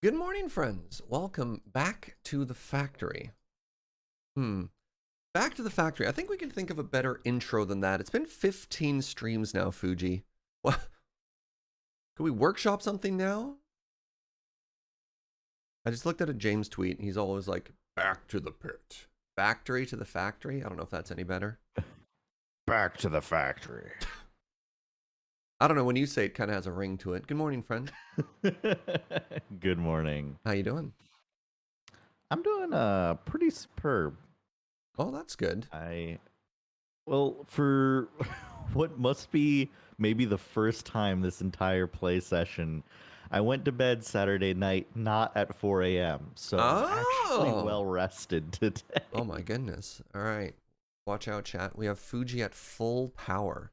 Good morning, friends. Welcome back to the factory. Back to the factory. I think we can think of a better intro than that. It's been 15 streams now, Fugi. What? Can we workshop something now? I just looked at a James tweet. He's always like, back to the pit. Factory to the factory? I don't know if that's any better. Back to the factory. I don't know. When you say it, kind of has a ring to it. Good morning, friend. Good morning. How you doing? I'm doing pretty superb. Oh, that's good. Well, for what must be maybe the first time this entire play session, I went to bed Saturday night not at 4 a.m. So I'm actually well rested today. Oh my goodness. All right. Watch out, chat. We have Fugi at full power.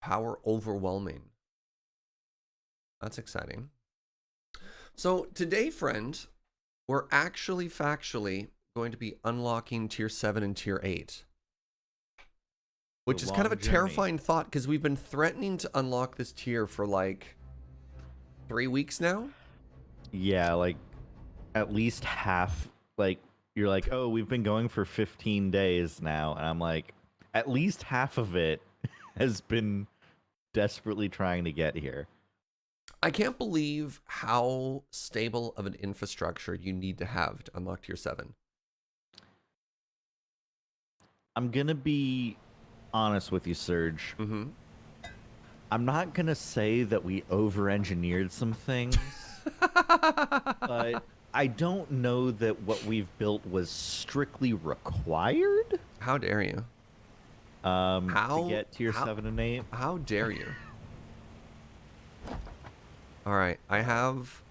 Power overwhelming. That's exciting. So today, friend, we're actually factually going to be unlocking tier 7 and tier 8. Which is kind of a terrifying thought because we've been threatening to unlock this tier for like 3 weeks now. Yeah, like at least half. Like you're like, oh, we've been going for 15 days now. And I'm like, at least half of it has been desperately trying to get here. I can't believe how stable of an infrastructure you need to have to unlock tier 7. I'm going to be honest with you, Serge. I'm not going to say that we over-engineered some things, but I don't know that what we've built was strictly required. How dare you? To get tier 7 and 8. How dare you? All right, I have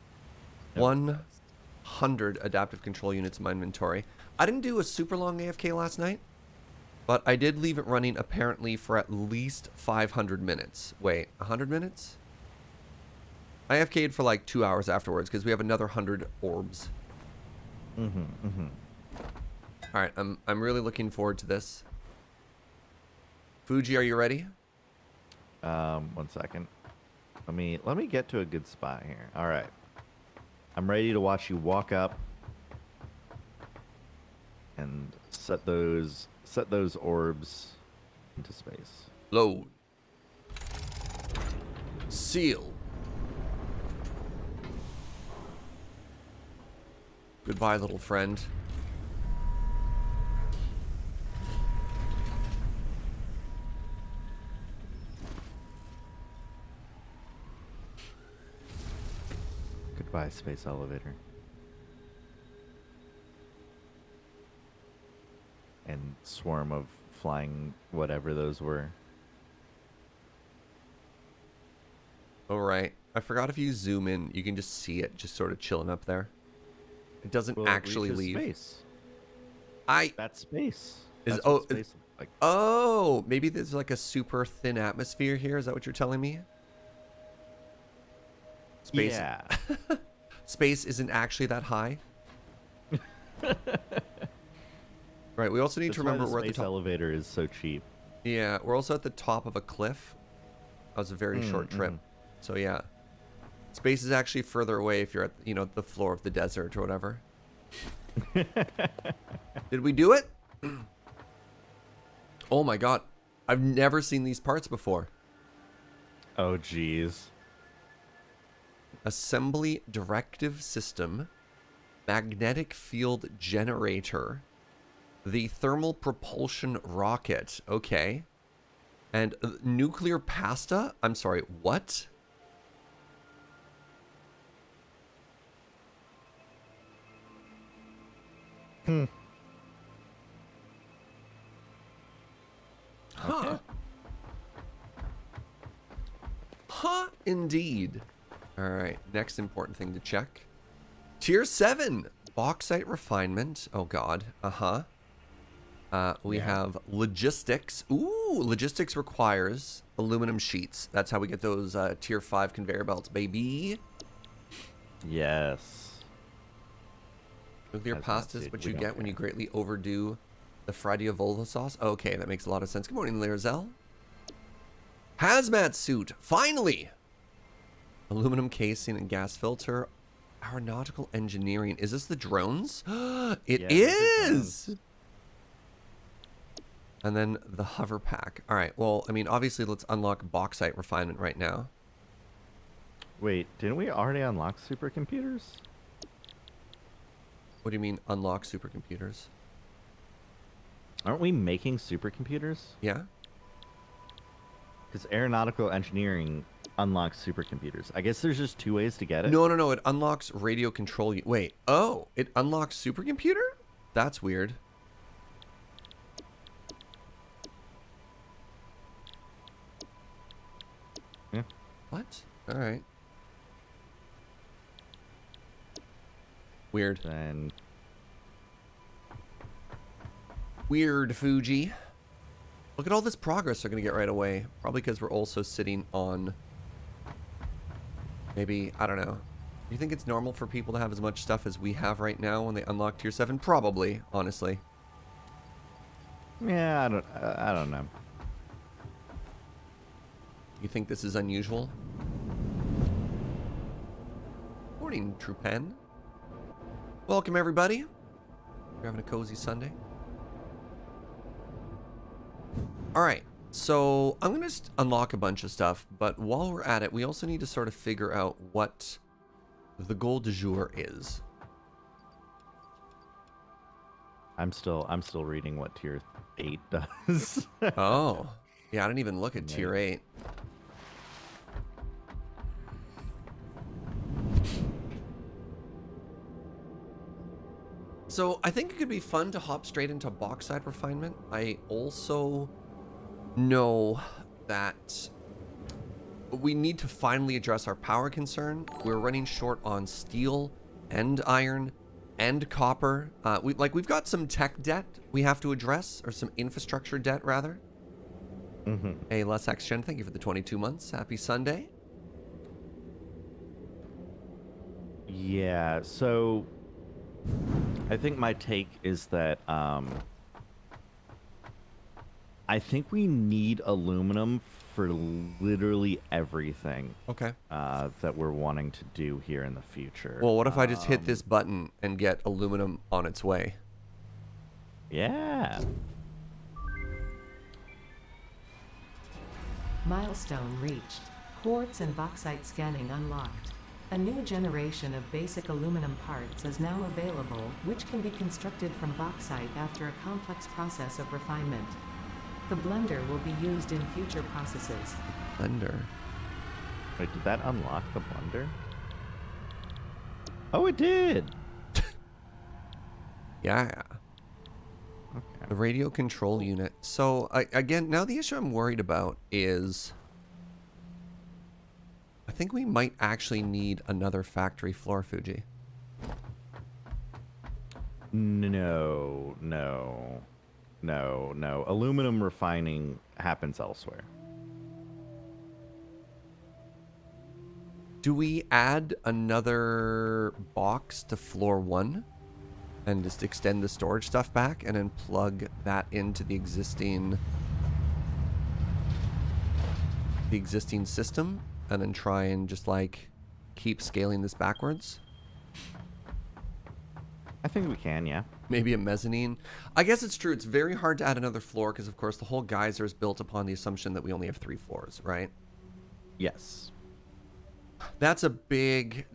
100 adaptive control units in my inventory. I didn't do a super long AFK last night, but I did leave it running apparently for at least 500 minutes. Wait, 100 minutes? I AFK'd for like 2 hours afterwards because we have another 100 orbs. All right, I'm really looking forward to this. Fugi, are you ready? 1 second. Let me get to a good spot here. All right. I'm ready to watch you walk up and set those orbs into space. Load. Seal. Goodbye, little friend. Goodbye, space elevator. And swarm of flying whatever those were. All right. I forgot if you zoom in, you can just see it just sort of chilling up there. It doesn't actually leave. Space. That's space. That's what space looks like. Oh, maybe there's like a super thin atmosphere here. Is that what you're telling me? Space. Yeah. Space isn't actually that high. Right. We also need to remember we're at the top. Elevator is so cheap. Yeah, we're also at the top of a cliff. That was a very short trip. So yeah, space is actually further away if you're at the floor of the desert or whatever. Did we do it? Oh my god, I've never seen these parts before. Oh geez. Assembly directive system, magnetic field generator, the thermal propulsion rocket. Okay. And nuclear pasta? I'm sorry, what? Huh. Okay. Huh, indeed. All right, next important thing to check. Tier 7, bauxite refinement. Oh god, we have logistics. Ooh, logistics requires aluminum sheets. That's how we get those tier 5 conveyor belts, baby. Yes. Nuclear pasta is what you get when you greatly overdo the Fradiavola sauce. Okay, that makes a lot of sense. Good morning, Lairzell. Hazmat suit, finally. Aluminum casing and gas filter. Aeronautical engineering. Is this the drones? It Yeah, these are is! drones. And then the hover pack. All right. Well, I mean, obviously, let's unlock bauxite refinement right now. Wait, didn't we already unlock supercomputers? What do you mean unlock supercomputers? Aren't we making supercomputers? Yeah. Because aeronautical engineering unlocks supercomputers. I guess there's just 2 ways to get it. No, no, no. It unlocks radio control. Wait. Oh, it unlocks supercomputer? That's weird. Yeah. What? All right. Weird. Then Weird, Fugi. Look at all this progress they're going to get right away. Probably because we're also sitting on... Maybe, I don't know. Do you think it's normal for people to have as much stuff as we have right now when they unlock Tier 7? Probably, honestly. yeah, I don't know. You think this is unusual? Morning, Trupen. Welcome, everybody. You're having a cozy Sunday. All right, so I'm going to just unlock a bunch of stuff, but while we're at it, we also need to sort of figure out what the goal du jour is. I'm still reading what tier 8 does. Oh, yeah, I didn't even look at Tier 8. So I think it could be fun to hop straight into bauxite refinement. I also know that we need to finally address our power concern. We're running short on steel and iron and copper. We've got some tech debt we have to address, or some infrastructure debt rather. Mm-hmm. Hey, Les Xgen, thank you for the 22 months. Happy Sunday. Yeah, so I think my take is that I think we need aluminum for literally everything. Okay. That we're wanting to do here in the future. Well, what if I just hit this button and get aluminum on its way? Yeah. Milestone reached. Quartz and bauxite scanning unlocked. A new generation of basic aluminum parts is now available, which can be constructed from bauxite after a complex process of refinement. The blender will be used in future processes. Blender. Wait, did that unlock the blender? Oh, it did. Yeah. Okay. The radio control unit. So, again, now the issue I'm worried about is... I think we might actually need another factory floor, Fugi. No. Aluminum refining happens elsewhere. Do we add another box to floor 1 and just extend the storage stuff back and then plug that into the existing system and then try and just like keep scaling this backwards? I think we can, yeah. Maybe a mezzanine. I guess it's true. It's very hard to add another floor because, of course, the whole geyser is built upon the assumption that we only have 3 floors, right? Yes. That's a big,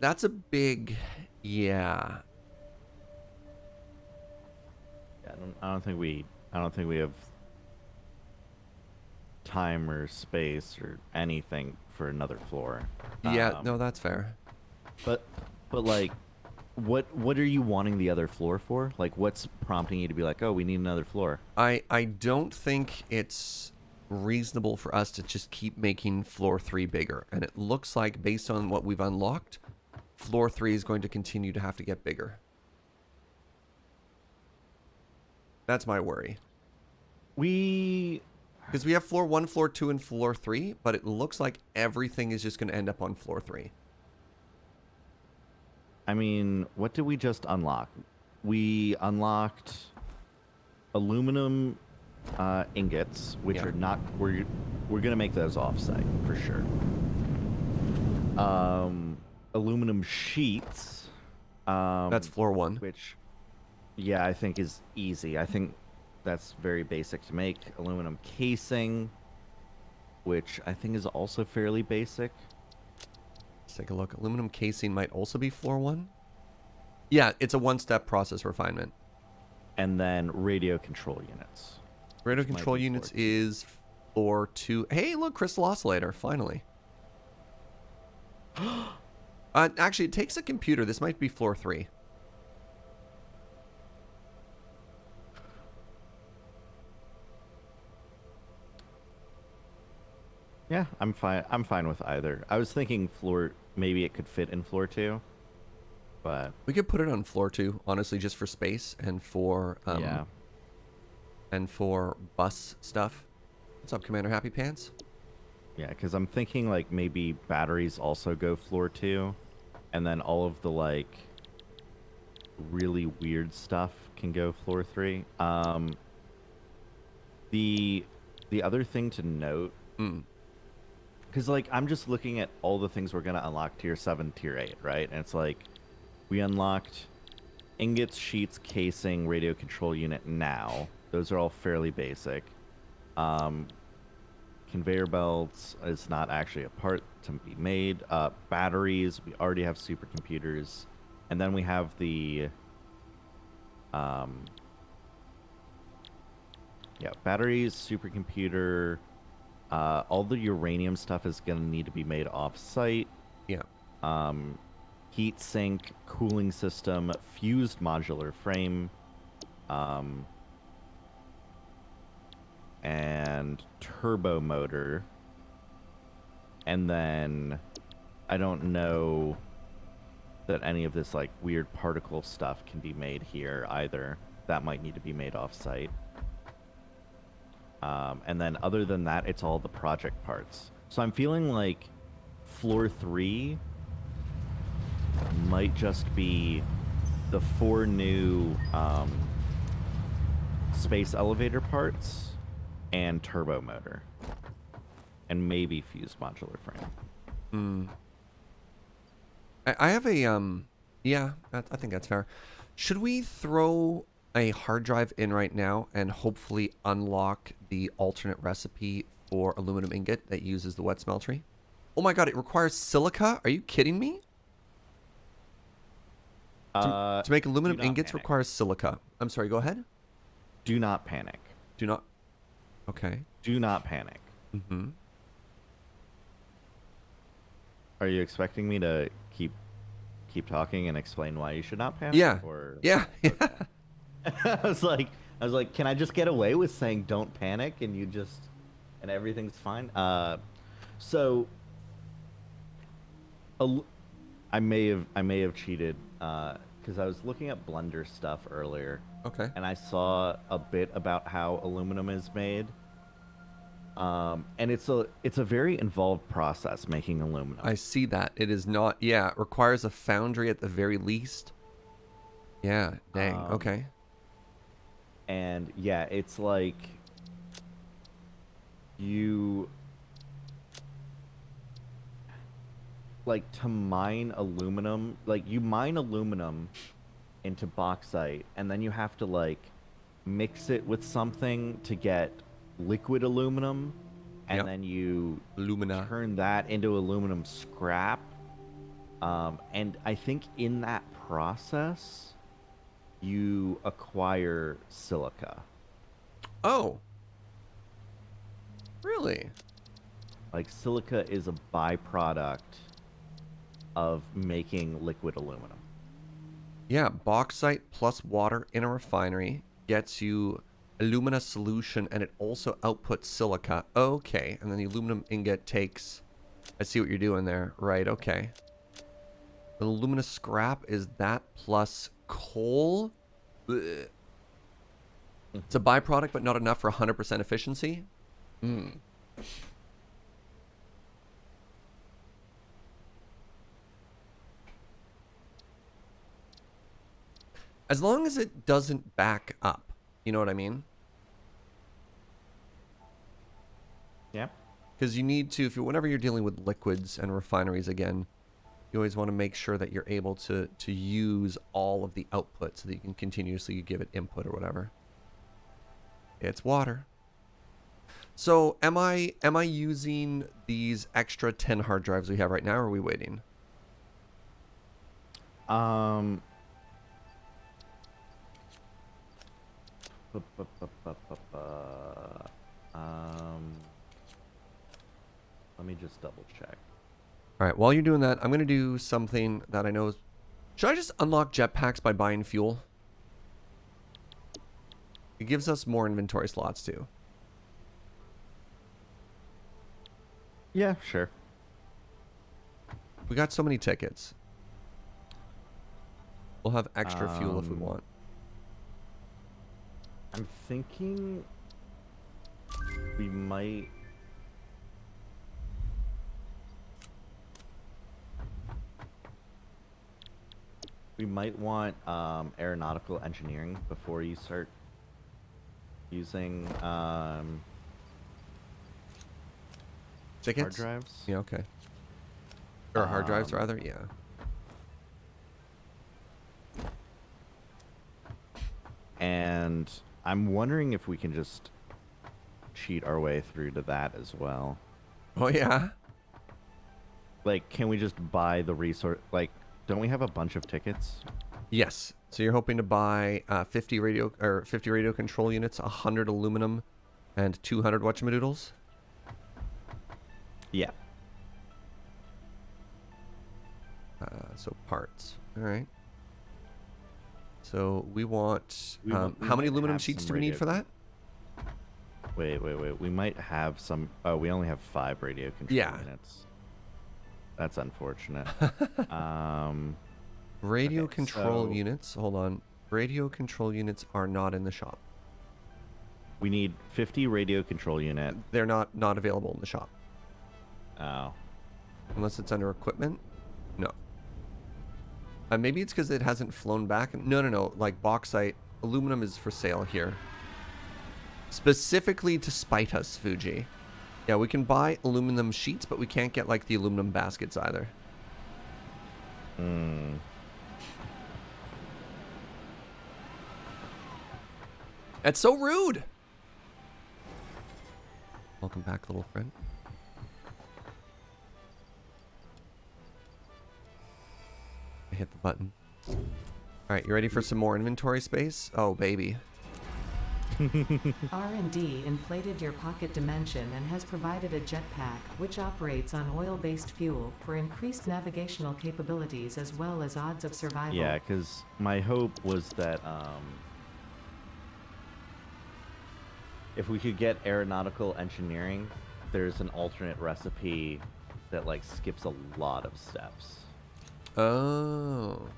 yeah. I don't think we have time or space or anything for another floor. Yeah, no, that's fair. But like, what are you wanting the other floor for? Like, what's prompting you to be like, oh, we need another floor? I don't think it's reasonable for us to just keep making floor 3 bigger. And it looks like, based on what we've unlocked, floor 3 is going to continue to have to get bigger. That's my worry. Because we have floor 1, floor 2, and floor 3, but it looks like everything is just going to end up on floor 3. I mean, what did we just unlock? We unlocked aluminum ingots, which are not... We're going to make those off-site, for sure. Aluminum sheets, That's floor 1. Which, yeah, I think is easy. I think that's very basic to make. Aluminum casing, which I think is also fairly basic. Let's take a look. Aluminum casing might also be floor 1. Yeah, it's a one-step process refinement. And then radio control units. Radio which might control be units floor 2. is floor 2. Hey, look, crystal oscillator, finally. Actually, it takes a computer. This might be floor 3. Yeah, I'm fine. I'm fine with either. I was thinking floor. Maybe it could fit in floor 2, but We could put it on floor 2, honestly, just for space and for yeah. and for bus stuff. What's up, Commander Happy Pants? Yeah, because I'm thinking like maybe batteries also go floor 2, and then all of the like really weird stuff can go floor 3. The other thing to note, because like I'm just looking at all the things we're gonna unlock tier 7, tier 8, right? And it's like we unlocked ingots, sheets, casing, radio control unit now. Those are all fairly basic. Conveyor belts is not actually a part to be made. Batteries, we already have supercomputers. And then we have the... yeah, batteries, supercomputer. All the uranium stuff is going to need to be made off-site. Yeah. Heat sink, cooling system, fused modular frame. And turbo motor. And then I don't know that any of this like weird particle stuff can be made here either. That might need to be made off-site. And then other than that, it's all the project parts. So I'm feeling like floor 3 might just be the 4 new space elevator parts and turbo motor. And maybe fused modular frame. I have a, yeah, I think that's fair. Should we throw a hard drive in right now and hopefully unlock the alternate recipe for aluminum ingot that uses the wet smeltery? Oh my god, it requires silica? Are you kidding me? To make aluminum ingots requires silica. I'm sorry, go ahead. Do not panic. Do not. Okay. Do not panic. Mm-hmm. Are you expecting me to keep talking and explain why you should not panic? Yeah. Or... Yeah. Okay. I was like, can I just get away with saying don't panic and and everything's fine? So I may have cheated because I was looking at Blender stuff earlier. Okay. And I saw a bit about how aluminum is made. And it's a very involved process making aluminum. I see that. It is not, yeah, it requires a foundry at the very least. Yeah, dang, okay. And yeah, it's like you like to mine aluminum, like you mine aluminum into bauxite and then you have to like mix it with something to get liquid aluminum, and then you turn that into aluminum scrap. And I think in that process you acquire silica. Oh. Really? Like silica is a byproduct of making liquid aluminum. Yeah, bauxite plus water in a refinery gets you alumina solution, and it also outputs silica. Okay, and then the aluminum ingot takes... I see what you're doing there. Right, okay. The alumina scrap is that plus coal? Ugh. It's a byproduct, but not enough for 100% efficiency? As long as it doesn't back up. You know what I mean? Yeah. Because you need to, whenever you're dealing with liquids and refineries again, you always want to make sure that you're able to use all of the output so that you can continuously give it input or whatever. It's water. So am I using these extra 10 hard drives we have right now, or are we waiting? Um, let me just double check. All right, while you're doing that, I'm going to do something that I know is... Should I just unlock jetpacks by buying fuel? It gives us more inventory slots too. Yeah, sure. We got so many tickets. We'll have extra fuel if we want. I'm thinking we might... We might want aeronautical engineering before you start using Tickets? hard drives. Yeah, okay. Or hard drives, rather, yeah. And I'm wondering if we can just cheat our way through to that as well. Oh, yeah? Like, can we just buy the resource? Like, don't we have a bunch of tickets? Yes. So you're hoping to buy 50 radio control units, 100 aluminum, and 200 whatchamadoodles? Yeah. So parts. All right. So we want... We how many might aluminum have sheets some do we need radio for that? Wait. We might have some... Oh, we only have 5 radio control Yeah. units. That's unfortunate. Radio Okay, control so- units. Hold on. Radio control units are not in the shop. We need 50 radio control unit. They're not available in the shop. Oh. Unless it's under equipment? No. Maybe it's because it hasn't flown back. No. Like bauxite, aluminum is for sale here. Specifically to spite us, Fugi. Yeah, we can buy aluminum sheets, but we can't get like the aluminum baskets either. That's so rude. Welcome back, little friend. I hit the button. All right, you ready for some more inventory space? Oh, baby. R&D inflated your pocket dimension and has provided a jetpack, which operates on oil-based fuel, for increased navigational capabilities as well as odds of survival. Yeah, because my hope was that if we could get aeronautical engineering, there's an alternate recipe that like skips a lot of steps. Oh.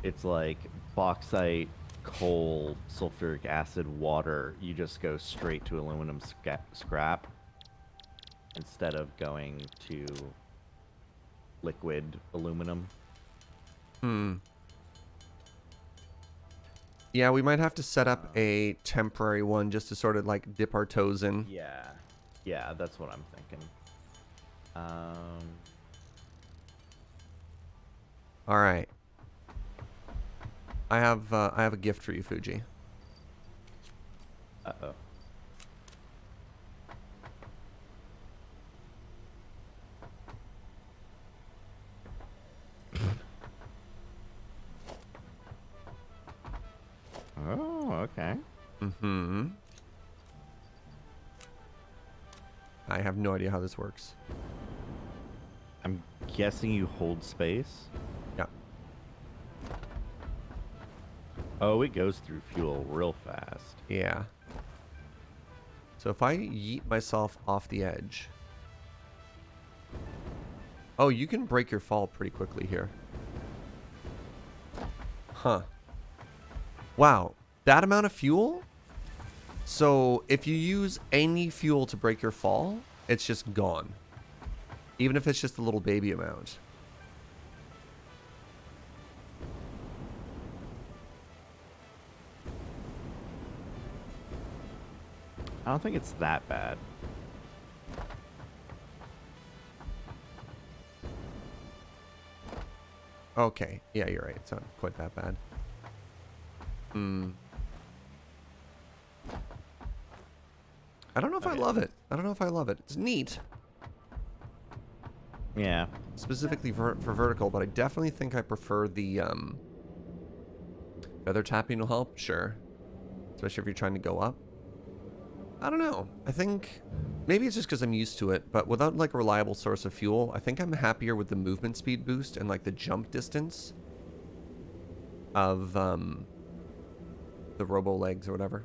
It's like bauxite, coal, sulfuric acid, water. You just go straight to aluminum scrap instead of going to liquid aluminum. Yeah, we might have to set up a temporary one just to sort of like dip our toes in. Yeah, that's what I'm thinking. All right. I have a gift for you, Fugi. Uh-oh. Oh, okay. Mm-hmm. I have no idea how this works. I'm guessing you hold space. Yeah. Oh, it goes through fuel real fast. Yeah. So if I yeet myself off the edge... Oh, you can break your fall pretty quickly here. Huh. Wow. That amount of fuel? So if you use any fuel to break your fall, it's just gone. Even if it's just a little baby amount. I don't think it's that bad. Okay. Yeah, you're right. It's not quite that bad. Hmm. I don't know if I Okay. love it. I don't know if I love it. It's neat, Yeah. specifically for vertical, but I definitely think I prefer the feather tapping will help. Sure. Especially if you're trying to go up. I don't know. I think maybe it's just because I'm used to it, but without like a reliable source of fuel, I think I'm happier with the movement speed boost and like the jump distance of the robo legs or whatever.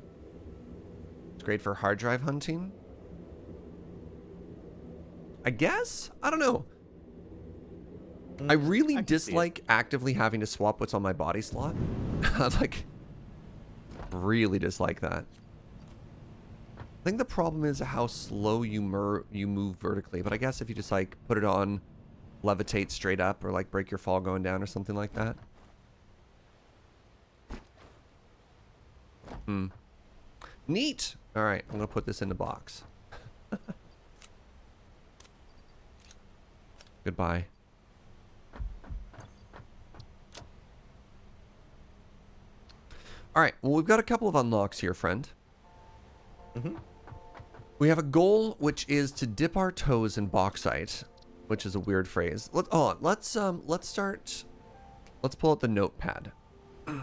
It's great for hard drive hunting. I guess? I don't know. I really I can see it. dislike actively having to swap what's on my body slot. Like, really dislike that. I think the problem is how slow you move vertically, but I guess if you just like put it on, levitate straight up, or like break your fall going down or something like that. Neat. All right, I'm gonna put this in the box. Goodbye. All right, well, we've got a couple of unlocks here, friend. We have a goal, which is to dip our toes in bauxite, which is a weird phrase. Let's start. Let's pull out the notepad. Let's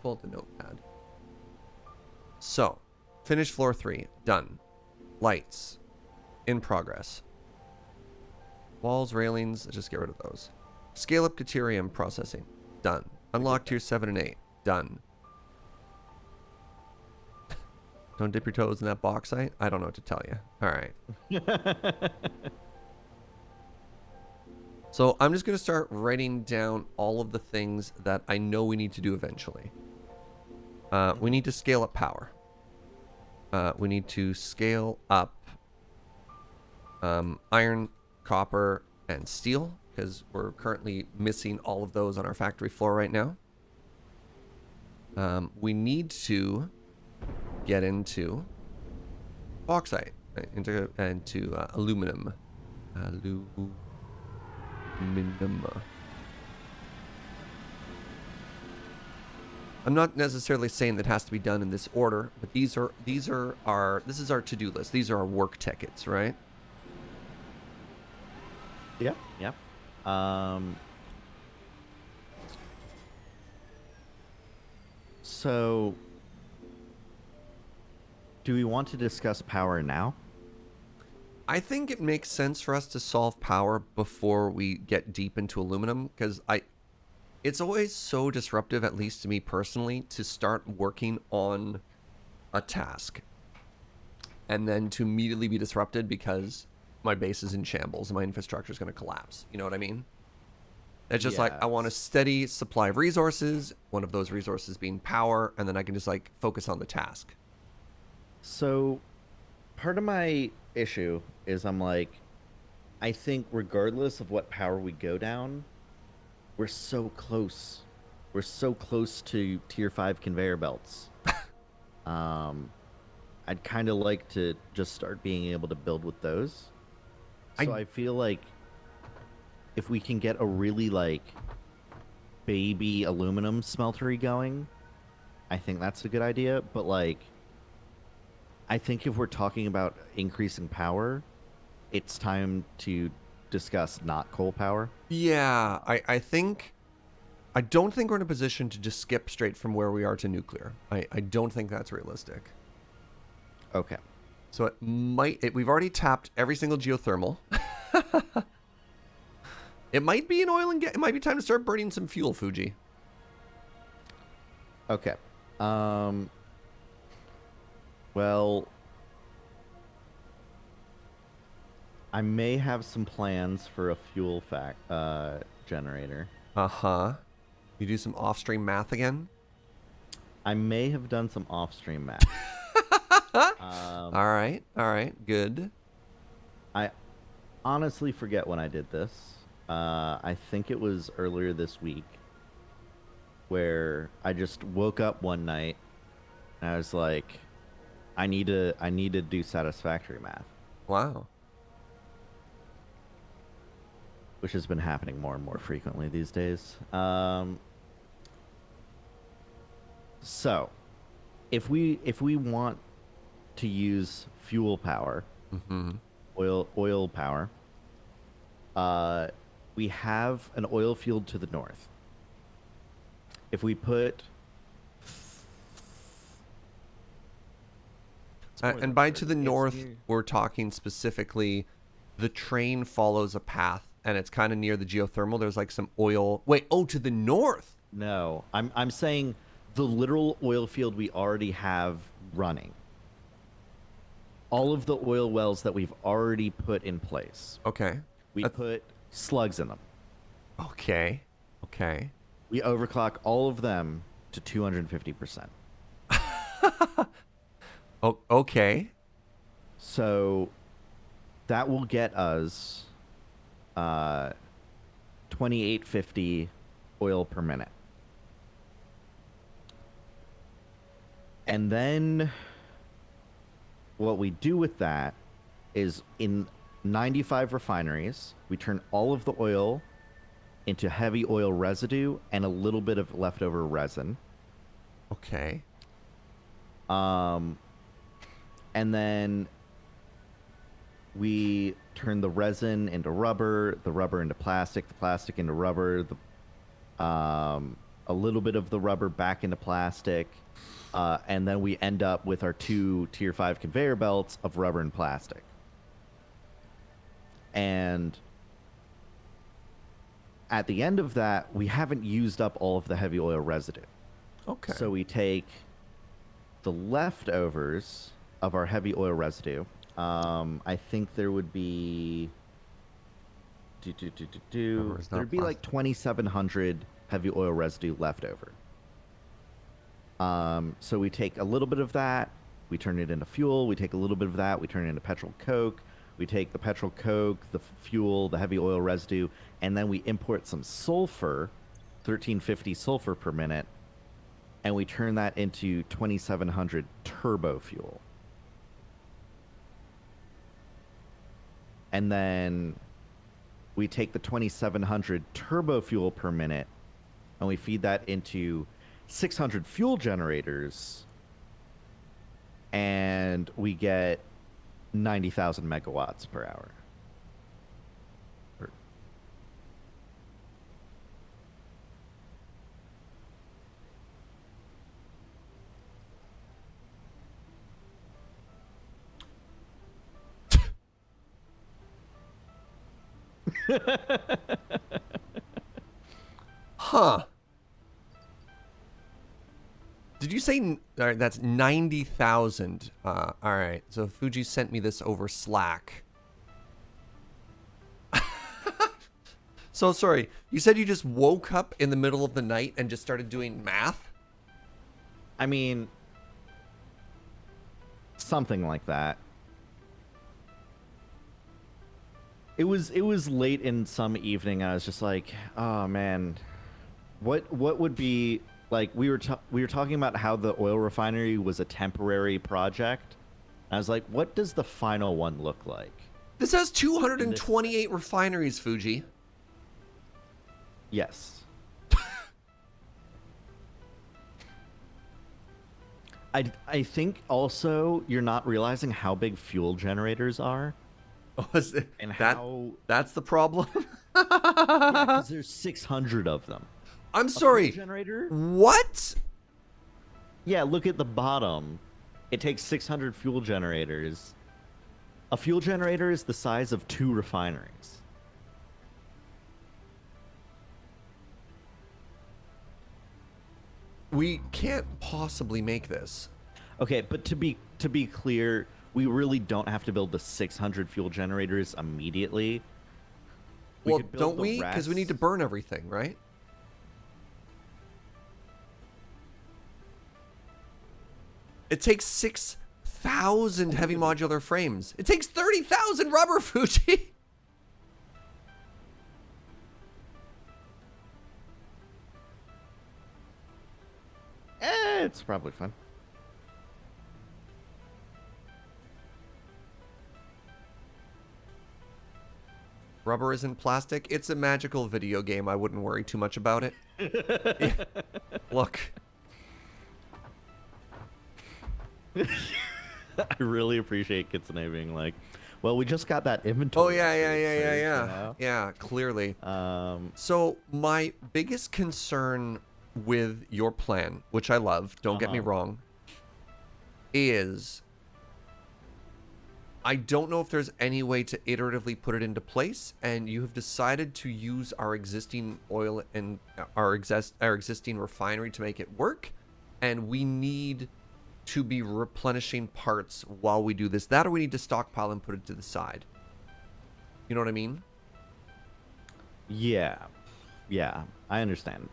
pull out the notepad. So, finish floor 3. Done. Lights. In progress. Walls, railings. Let's just get rid of those. Scale up deuterium processing. Done. Unlock tier 7 and 8. Done. Don't dip your toes in that bauxite. I don't know what to tell you. All right. So I'm just going to start writing down all of the things that I know we need to do eventually. We need to scale up power. We need to scale up iron, copper, and steel, because we're currently missing all of those on our factory floor right now. We need to get into bauxite, into aluminum. Aluminum. I'm not necessarily saying that has to be done in this order, but this is our to-do list. These are our work tickets, right? Yep. Yep. So, do we want to discuss power now? I think it makes sense for us to solve power before we get deep into aluminum, because it's always so disruptive, at least to me personally, to start working on a task and then to immediately be disrupted because my base is in shambles and my infrastructure is going to collapse. You know what I mean? It's just like, I want a steady supply of resources, one of those resources being power, and then I can just like focus on the task. So, part of my issue is I think regardless of what power we go down, we're so close. We're so close to tier 5 conveyor belts. I'd kind of like to just start being able to build with those. So I feel like if we can get a really baby aluminum smeltery going, I think that's a good idea. But I think if we're talking about increasing power, it's time to discuss not coal power. Yeah, I don't think we're in a position to just skip straight from where we are to nuclear. I don't think that's realistic. Okay. So we've already tapped every single geothermal. It might be an oil and gas. It might be time to start burning some fuel, Fugi. Okay. Well, I may have some plans for a fuel generator. Uh-huh. You do some off-stream math again? I may have done some off-stream math. All right, good. I honestly forget when I did this. I think it was earlier this week, where I just woke up one night and I was like, I need to do satisfactory math. Wow. which has been happening more and more frequently these days. So, if we want to use fuel power, Mm-hmm. oil power, we have an oil field to the north. If we put It's more And than by 30. to the It's north, near- we're talking specifically the train follows a path and it's kind of near the geothermal. There's like some oil. Wait, oh, to the north. No, I'm saying the literal oil field we already have running. All of the oil wells that we've already put in place. Okay. We That's- put slugs in them. Okay. Okay. We overclock all of them to 250%. Oh, okay. So that will get us 2850 oil per minute. And then what we do with that is in 95 refineries, we turn all of the oil into heavy oil residue and a little bit of leftover resin. Okay. And then we turn the resin into rubber, the rubber into plastic, the plastic into rubber, a little bit of the rubber back into plastic, and then we end up with our 2 tier 5 conveyor belts of rubber and plastic. And at the end of that, we haven't used up all of the heavy oil residue. Okay. So we take the leftovers of our heavy oil residue. I think there would be Rubber is not there'd be like 2,700 heavy oil residue left over. So we take a little bit of that, we turn it into fuel. We take a little bit of that, we turn it into petrol coke. We take the petrol coke, the fuel, the heavy oil residue, and then we import some sulfur, 1350 sulfur per minute, and we turn that into 2,700 turbo fuel. And then we take the 2,700 turbo fuel per minute and we feed that into 600 fuel generators, and we get 90,000 megawatts per hour. Huh. Did you say? All right, that's 90,000. All right. So Fuji sent me this over Slack. So sorry. You said you just woke up in the middle of the night and just started doing math? I mean, something like that. It was late in some evening. I was just like, oh man, what would be like? We were talking about how the oil refinery was a temporary project. I was like, what does the final one look like? This has 228 refineries, Fuji. Yes. I think also you're not realizing how big fuel generators are. Oh, is it, And that, how... that's the problem? Yeah, because there's 600 of them. I'm A sorry. fuel generator? What? Yeah, look at the bottom. It takes 600 fuel generators. A fuel generator is the size of 2 refineries. We can't possibly make this. Okay, but to be clear, we really don't have to build the 600 fuel generators immediately. Well, could build don't the we? Because we need to rest. burn everything, right? It takes 6,000 heavy modular frames. It takes 30,000 rubber, Fuji. It's probably fun. Rubber isn't plastic. It's a magical video game. I wouldn't worry too much about it. Yeah. Look. I really appreciate Kitsune being like, well, we just got that Oh, inventory. yeah, upgrade, Serge, you yeah. know? Yeah, clearly. Um, So my biggest concern with your plan, which I love, don't get me wrong, is I don't know if there's any way to iteratively put it into place, and you have decided to use our existing oil and our existing refinery to make it work, and we need to be replenishing parts while we do this. That or we need to stockpile and put it to the side. You know what I mean? yeah, I understand.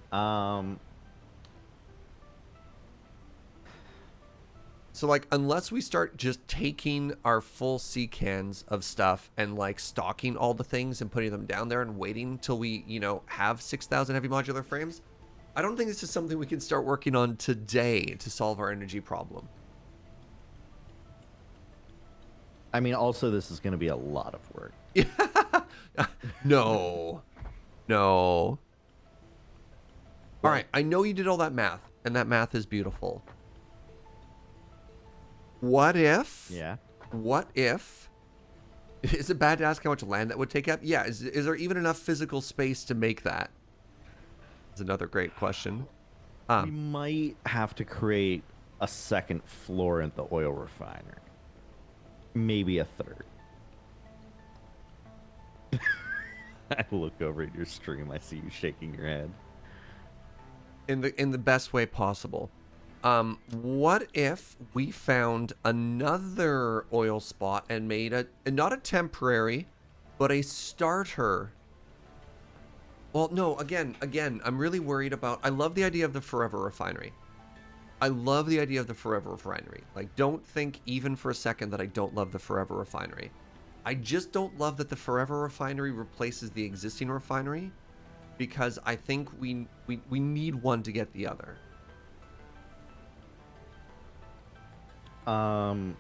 So, like, unless we start just taking our full sea cans of stuff and, like, stocking all the things and putting them down there and waiting till we, you know, have 6,000 heavy modular frames, I don't think this is something we can start working on today to solve our energy problem. I mean, also, this is going to be a lot of work. No. No. All right, I know you did all that math, and that math is beautiful. What if... Yeah. What if... Is it bad to ask how much land that would take up? Yeah, is there even enough physical space to make that? That's another great question. We might have to create a second floor in the oil refinery. Maybe a third. I look over at your stream. I see you shaking your head. In the best way possible. What if we found another oil spot and made not a temporary, but a starter? Well, no, again, I'm really worried about... I love the idea of the forever refinery. Like, don't think even for a second that I don't love the forever refinery. I just don't love that the forever refinery replaces the existing refinery, because I think we need one to get the other. I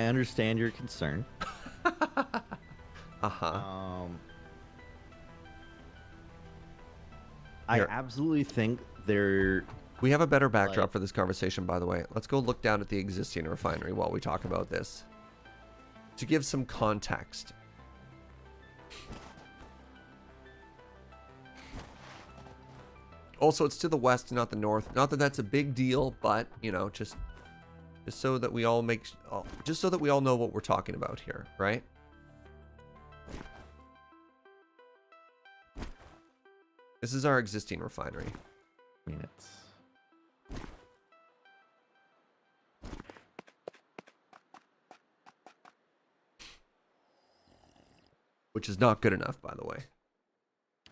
understand your concern. I absolutely think there... We have a better backdrop for this conversation, by the way. Let's go look down at the existing refinery while we talk about this, to give some context. Also, it's to the west, not the north. Not that that's a big deal, but, you know, just so that we all just so that we all know what we're talking about here, right? This is our existing refinery. I mean, it's... Which is not good enough, by the way.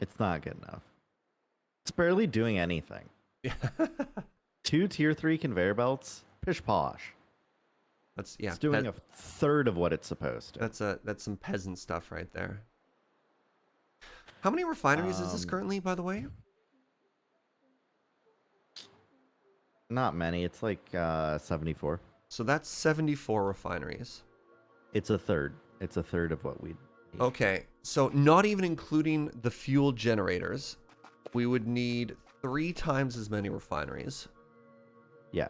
It's not good enough. It's barely doing anything. Yeah. 2 tier 3 conveyor belts, pish posh. That's, yeah. It's doing a third of what it's supposed to. That's some peasant stuff right there. How many refineries is this currently, by the way? Not many. It's like 74. So that's 74 refineries. It's a third. It's a third of what we need. Okay, so not even including the fuel generators, we would need 3 times as many refineries. Yeah,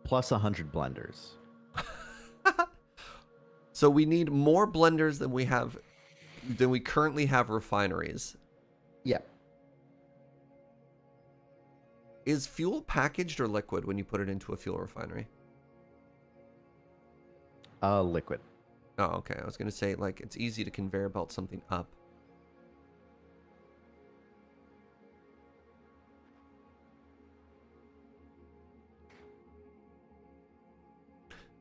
plus 100 blenders. So we need more blenders than we currently have refineries. Yeah. Is fuel packaged or liquid when you put it into a fuel refinery? Liquid. Oh, okay. I was going to say, like, it's easy to conveyor belt something up.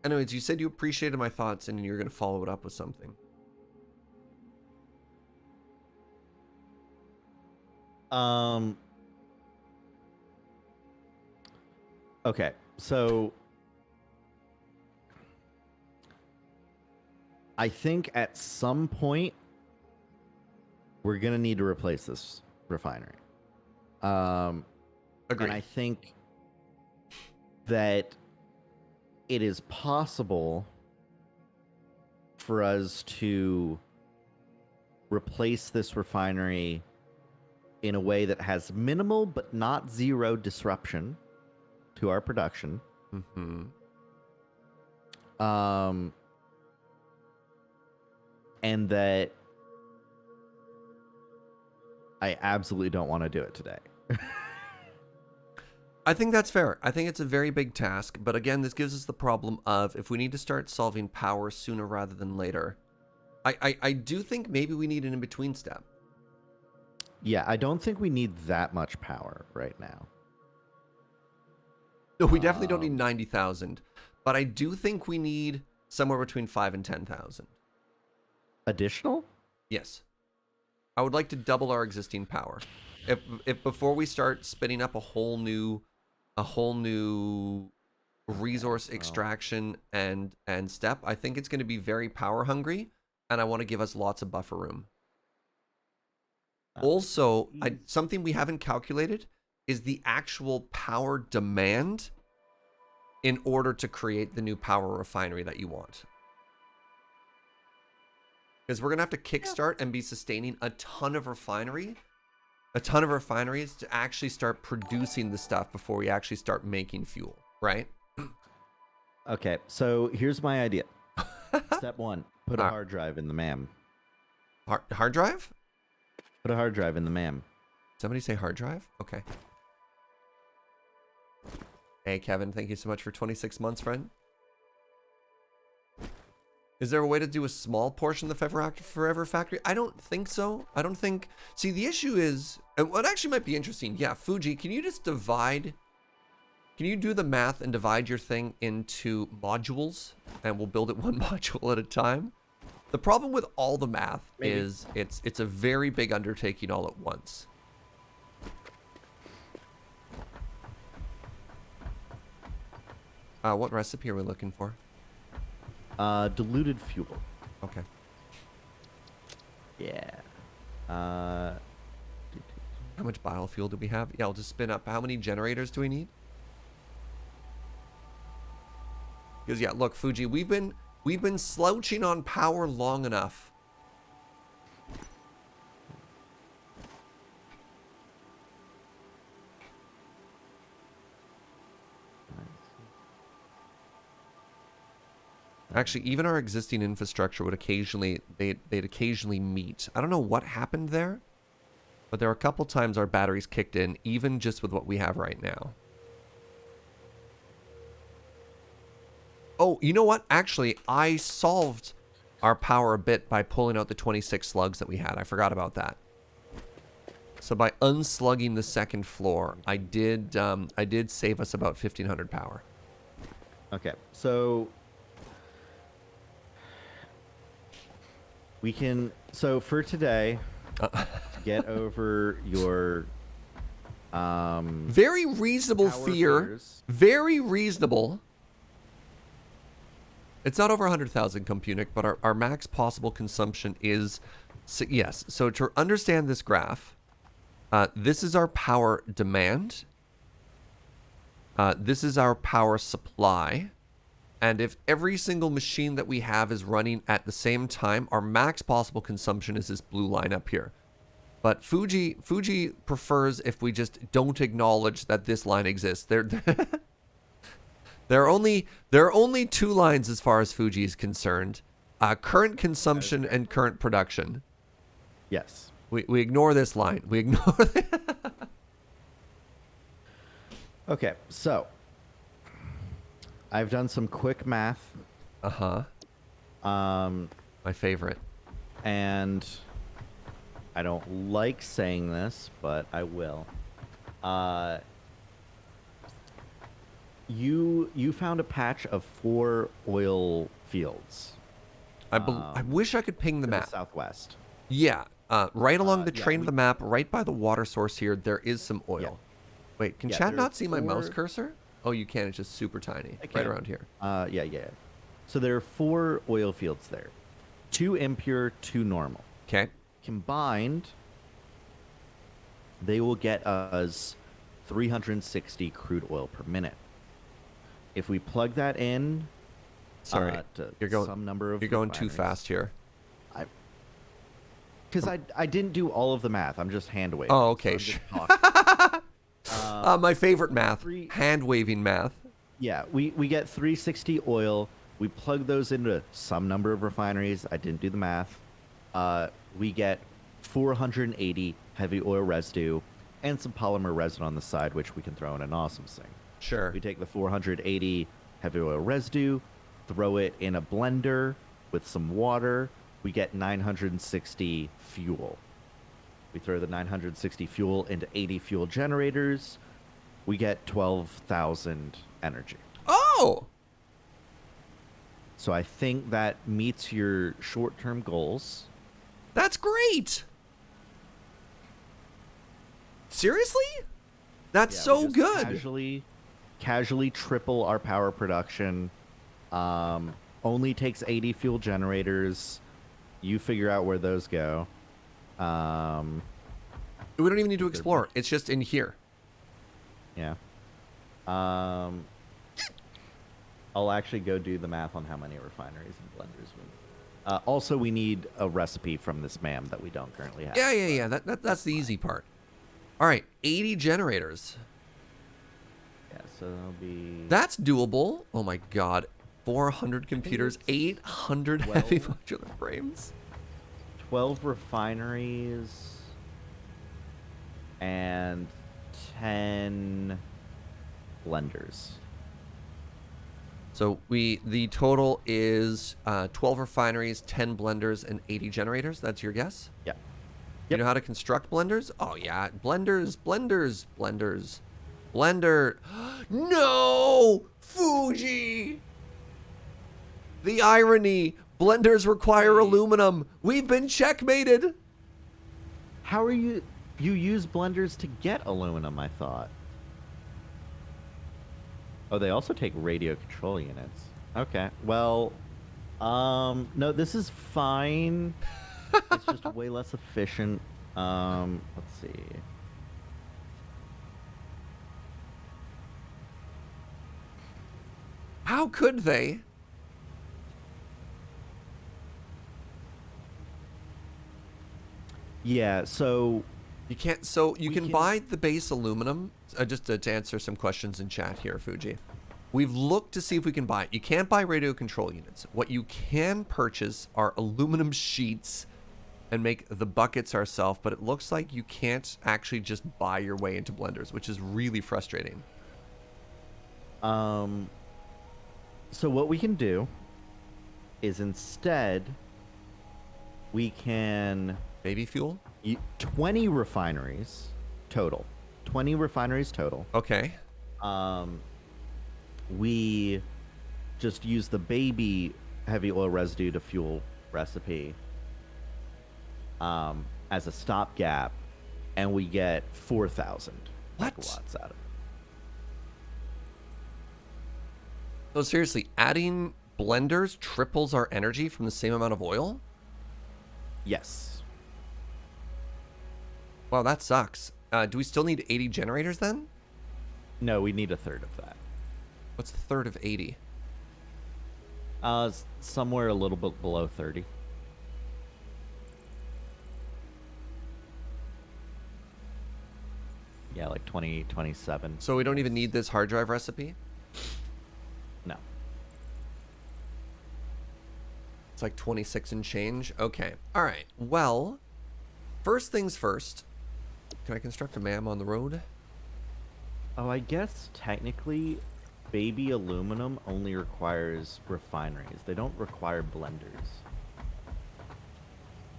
Anyways, you said you appreciated my thoughts and you're going to follow it up with something. Okay, so I think at some point we're gonna need to replace this refinery. Agreed. And I think that it is possible for us to replace this refinery in a way that has minimal but not zero disruption to our production. Mm-hmm. And that I absolutely don't want to do it today. I think that's fair. I think it's a very big task, but again, this gives us the problem of if we need to start solving power sooner rather than later. I do think maybe we need an in-between step. Yeah, I don't think we need that much power right now. No, we definitely don't need 90,000, but I do think we need somewhere between 5 and 10,000. Additional? Yes. I would like to double our existing power. If before we start spinning up a whole new resource extraction and step, I think it's going to be very power hungry, and I want to give us lots of buffer room. Also, something we haven't calculated is the actual power demand in order to create the new power refinery that you want. Because we're going to have to kickstart and be sustaining a ton of refineries to actually start producing the stuff before we actually start making fuel, right? Okay, so here's my idea. Step 1, put a hard drive in the MAM. Hard drive? Put a hard drive in the MAM. Somebody say hard drive? Okay. Hey, Kevin, thank you so much for 26 months, friend. Is there a way to do a small portion of the Forever Factory? I don't think so. I don't think... See, the issue is... And what actually might be interesting... Yeah, Fugi, can you just divide... Can you do the math and divide your thing into modules? And we'll build it one module at a time? The problem with all the math is it's a very big undertaking all at once. What recipe are we looking for? Diluted fuel. Okay. Yeah. How much biofuel do we have? Yeah, I'll just spin up. How many generators do we need? Because yeah, look, Fuji, we've been slouching on power long enough. Actually, even our existing infrastructure would occasionally, they'd occasionally meet. I don't know what happened there, but there were a couple times our batteries kicked in, even just with what we have right now. Oh, you know what? Actually, I solved our power a bit by pulling out the 26 slugs that we had. I forgot about that. So by unslugging the second floor, I did save us about 1,500 power. Okay, so we can... So for today, to get over your... very reasonable fear. fears. Very reasonable. It's not over 100,000 Compunix, but our max possible consumption is... yes, so to understand this graph, this is our power demand. This is our power supply. And if every single machine that we have is running at the same time, our max possible consumption is this blue line up here. But Fuji prefers if we just don't acknowledge that this line exists. There are only two lines as far as Fuji is concerned. Current consumption and current production. Yes. We ignore this line. We ignore Okay, so I've done some quick math. Uh-huh. My favorite. And I don't like saying this, but I will. You found a patch of 4 oil fields. I wish I could ping the map. Southwest. Yeah. Right along the yeah, train of the map, right by the water source here, there is some oil. Yeah. Wait, can Yeah, chat there not are see my mouse 4 cursor? Oh, you can. It's just super tiny. I Right can. around here. Yeah. So there are 4 oil fields there. 2 impure, 2 normal. Okay. Combined, they will get us 360 crude oil per minute. If we plug that in, Sorry, to you're going. some number of You're going too refineries- fast here. Because I didn't do all of the math. I'm just hand waving. Oh, okay. So I'm just talking. My favorite math: three- hand waving math. Yeah, we get 360 oil. We plug those into some number of refineries. I didn't do the math. We get 480 heavy oil residue and some polymer resin on the side, which we can throw in an awesome thing. Sure. We take the 480 heavy oil residue, throw it in a blender with some water. We get 960 fuel. We throw the 960 fuel into 80 fuel generators. We get 12,000 energy. Oh. So I think that meets your short-term goals. That's great. Seriously? That's Yeah, so we just good. Casually triple our power production. Only takes 80 fuel generators. You figure out where those go. We don't even need to explore. It's just in here. Yeah. I'll actually go do the math on how many refineries and blenders we need. Also, we need a recipe from this ma'am that we don't currently have. Yeah. That's the easy part. All right, 80 generators. Yeah, so that'll be... That's doable. Oh my god. 400 computers, it's 800 heavy modular frames. 12 refineries and 10 blenders. So the total is 12 refineries, 10 blenders, and 80 generators. That's your guess? Yeah. You know how to construct blenders? Oh yeah, blenders. Blender. No! Fugi! The irony. Blenders require aluminum. We've been checkmated. How are you... You use blenders to get aluminum, I thought. Oh, they also take radio control units. Okay. Well, no, this is fine. It's just way less efficient. Let's see. How could they? Yeah, so You can't. So you We can can- buy the base aluminum. Just to answer some questions in chat here, Fuji. We've looked to see if we can buy it. You can't buy radio control units. What you can purchase are aluminum sheets and make the buckets ourselves, but it looks like you can't actually just buy your way into blenders, which is really frustrating. So what we can do is instead we can Baby fuel? 20 refineries total. 20 refineries total. Okay. We just use the baby heavy oil residue to fuel recipe as a stopgap, and we get 4,000 What? megawatts out of it. So seriously, adding blenders triples our energy from the same amount of oil? Yes. Wow, that sucks. Do we still need 80 generators then? No, we need a third of that. What's the third of 80? Somewhere a little bit below 30. Yeah, like 20, 27. So we don't even need this hard drive recipe? No. It's like 26 and change? Okay. All right. Well, first things first. Can I construct a MAM on the road? Oh, I guess technically baby aluminum only requires refineries. They don't require blenders.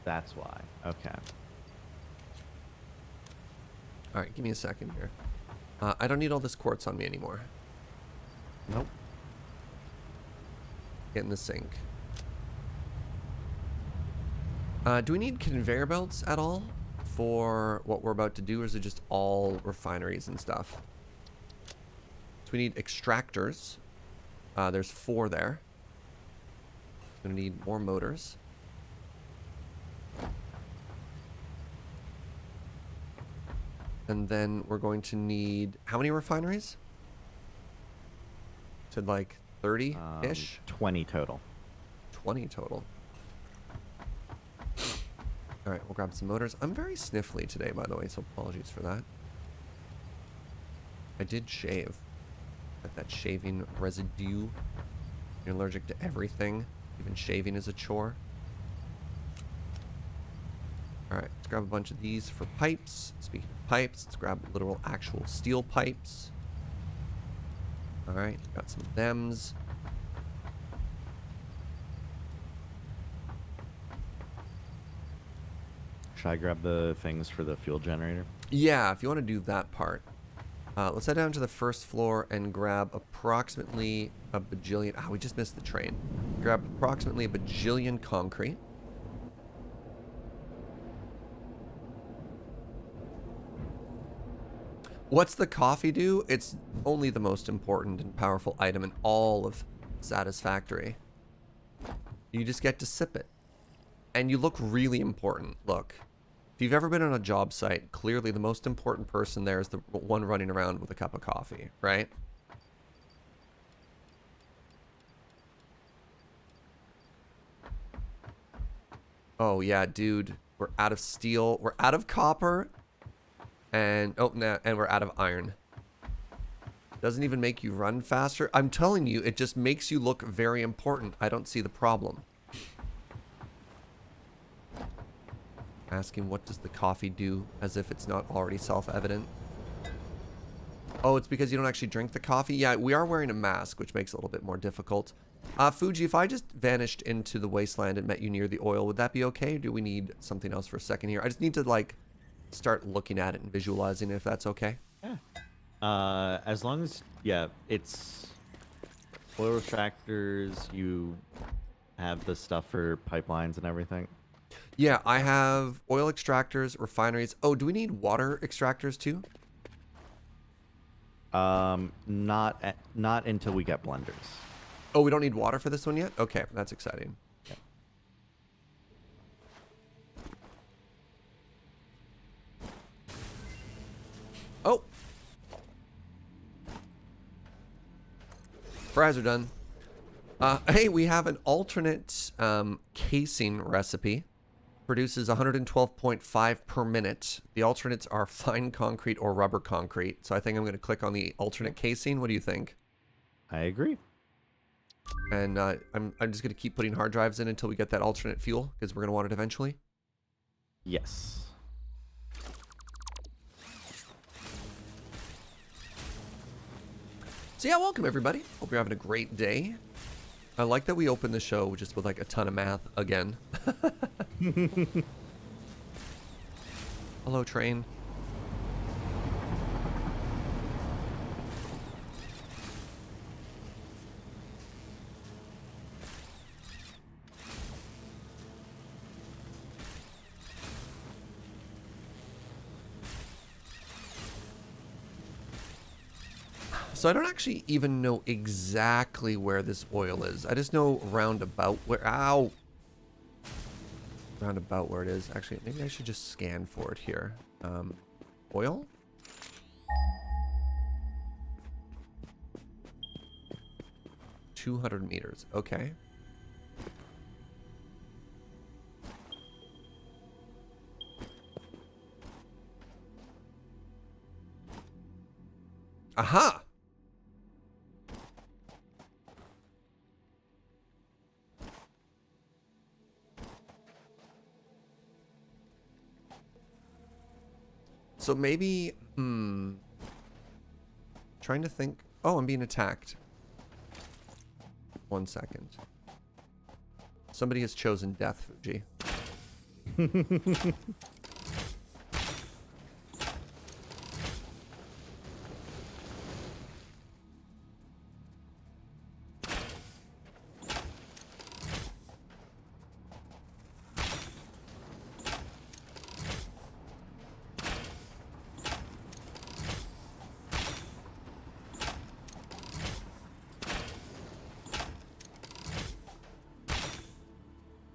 That's why. Okay. All right, give me a second here. I don't need all this quartz on me anymore. Nope. Get in the sink. Do we need conveyor belts at all for what we're about to do, or is it just all refineries and stuff? So we need extractors. There's 4 there. Gonna need more motors. And then we're going to need how many refineries? To like 30-ish? 20 total. 20 total. All right, we'll grab some motors. I'm very sniffly today, by the way, so apologies for that. I did shave. Got that shaving residue. You're allergic to everything. Even shaving is a chore. All right, let's grab a bunch of these for pipes. Speaking of pipes, let's grab literal actual steel pipes. All right, got some of thems. Should I grab the things for the fuel generator? Yeah, if you want to do that part. Let's head down to the first floor and grab approximately a bajillion. Ah, we just missed the train. Grab approximately a bajillion concrete. What's the coffee do? It's only the most important and powerful item in all of Satisfactory. You just get to sip it. And you look really important. Look. If you've ever been on a job site, clearly the most important person there is the one running around with a cup of coffee, right? Oh yeah, dude. We're out of steel. We're out of copper. And oh, nah, and we're out of iron. Doesn't even make you run faster. I'm telling you, it just makes you look very important. I don't see the problem. Asking what does the coffee do, as if it's not already self-evident. Oh, it's because you don't actually drink the coffee? Yeah, we are wearing a mask, which makes it a little bit more difficult. Fugi, if I just vanished into the wasteland and met you near the oil, would that be okay? Or do we need something else for a second here? I just need to, like, start looking at it and visualizing it, if that's okay. Yeah. As long as, yeah, it's oil extractors, you have the stuff for pipelines and everything. Yeah, I have oil extractors, refineries. Oh, do we need water extractors too? Not until we get blenders. Oh, we don't need water for this one yet? Okay, that's exciting. Yeah. Oh! Fries are done. Hey, we have an alternate casing recipe. Produces 112.5 per minute. The alternates are fine concrete or rubber concrete. So I think I'm going to click on the alternate casing. What do you think? I agree. And I'm just going to keep putting hard drives in until we get that alternate fuel, because we're going to want it eventually. Yes. So yeah, welcome everybody. Hope you're having a great day. I like that we opened the show just with like a ton of math again. Hello, train. So I don't actually even know exactly where this oil is. I just know roundabout where... Ow! Roundabout where it is. Actually, maybe I should just scan for it here. Oil? $200 meters. Okay. Aha! So maybe, trying to think. Oh, I'm being attacked. 1 second. Somebody has chosen death, Fugi.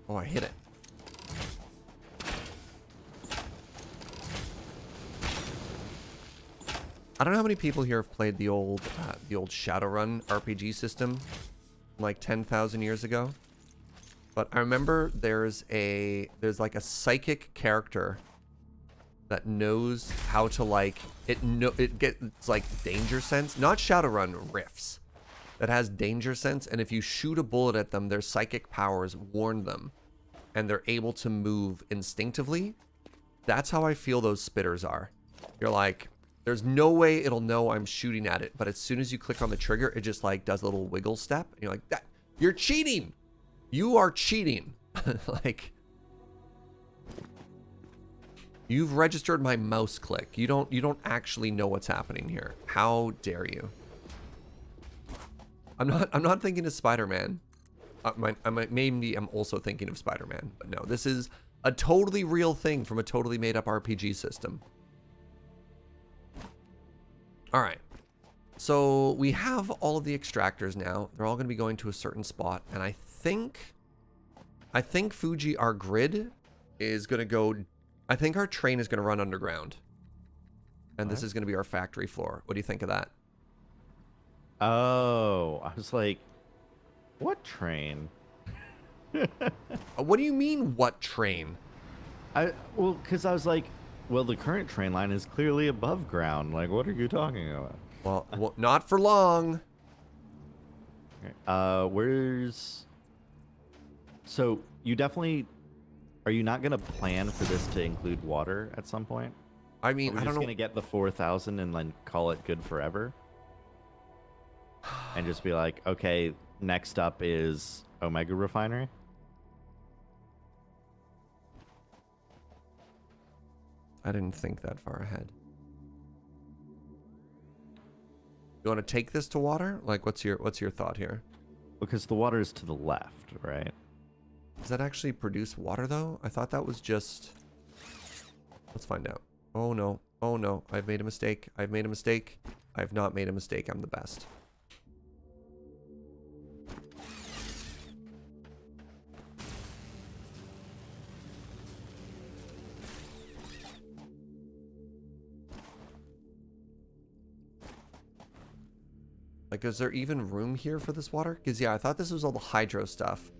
Oh, I hit it. I don't know how many people here have played the old Shadowrun RPG system, like 10,000 years ago. But I remember there's like a psychic character that knows how to like it gets like danger sense, not Shadowrun riffs, that has danger sense, and if you shoot a bullet at them, their psychic powers warn them, and they're able to move instinctively. That's how I feel those spitters are. You're like, there's no way it'll know I'm shooting at it, but as soon as you click on the trigger, it just like does a little wiggle step, and you're like, that you're cheating. You are cheating. Like, you've registered my mouse click. You don't actually know what's happening here. How dare you? I'm not thinking of Spider-Man. Maybe I'm also thinking of Spider-Man, but no, this is a totally real thing from a totally made up RPG system. All right. So we have all of the extractors now. They're all going to be going to a certain spot, and I think Fugi, our grid, is going to go. I think our train is going to run underground, and this is going to be our factory floor. What do you think of that? Oh, I was like, what train? What do you mean, what train? Well, because I was like, well, the current train line is clearly above ground. Like, what are you talking about? Well, not for long. Okay. Where's... So, you definitely... Are you not going to plan for this to include water at some point? I mean, Are we I don't just know. going to get the 4,000 and then call it good forever? And just be like, okay, next up is Omega Refinery? I didn't think that far ahead. You want to take this to water? Like, what's your thought here? Because the water is to the left, right? Does that actually produce water, though? I thought that was just... Let's find out. Oh, no. Oh, no. I've made a mistake. I've made a mistake. I've not made a mistake. I'm the best. Like, is there even room here for this water? Because, yeah, I thought this was all the hydro stuff.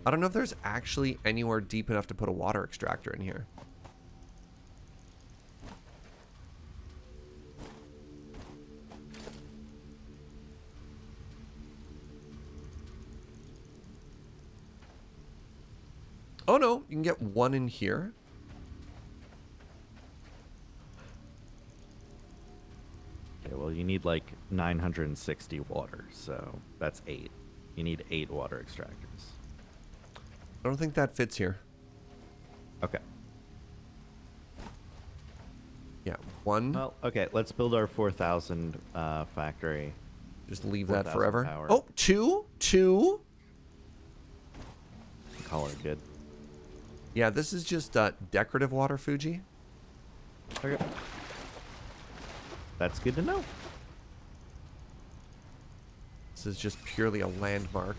I don't know if there's actually anywhere deep enough to put a water extractor in here. Oh, no. You can get one in here. Okay, well, you need like 960 water, so that's 8. You need 8 water extractors. I don't think that fits here. Okay. Yeah, one. Well, okay, let's build our 4,000 factory. Just leave that 4,000 forever. power. Oh, two. Call it good. Yeah, this is just decorative water, Fugi. Okay. That's good to know. This is just purely a landmark.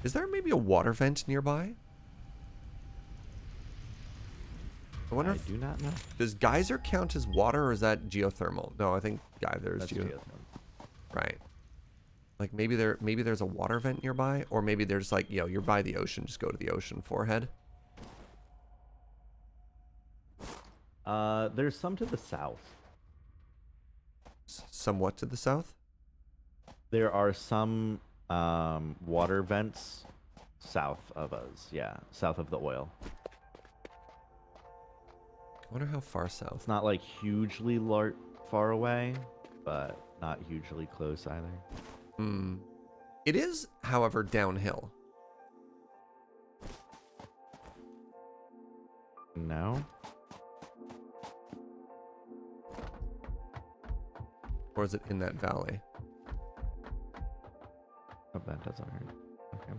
Is there maybe a water vent nearby? I wonder if... do not know. Does geyser count as water, or is that geothermal? No, I think geyser is That's geothermal. Right. Like maybe there's a water vent nearby, or maybe there's like, you're by the ocean, just go to the ocean forehead. There's some to the south. Somewhat to the south? There are some water vents south of us. Yeah, south of the oil. I wonder how far south. It's not like hugely far away, but not hugely close either. It is, however, downhill. No? Or is it in that valley? Oh, that doesn't hurt. Okay.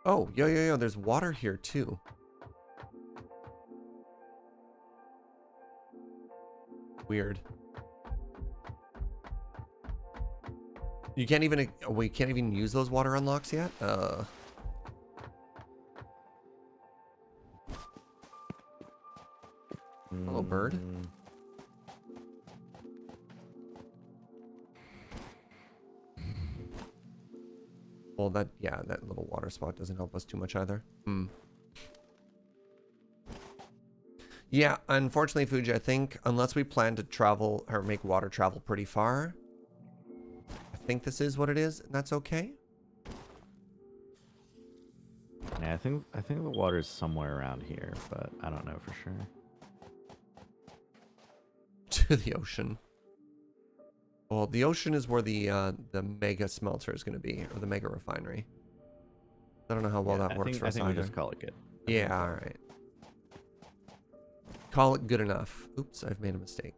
Oh, yeah. There's water here too. Weird. You can't even... We can't even use those water unlocks yet? Hello, bird. Mm, Well, yeah, that little water spot doesn't help us too much either. Yeah, unfortunately, Fuji, I think unless we plan to travel or make water travel pretty far, I think this is what it is, and that's okay. yeah, I think the water's somewhere around here, but I don't know for sure. To the ocean. Well, the ocean is where the mega smelter is going to be, or the mega refinery. I don't know how well Yeah, that works for I us think we either. just call it good. Yeah, all right. Call it good enough. Oops, I've made a mistake.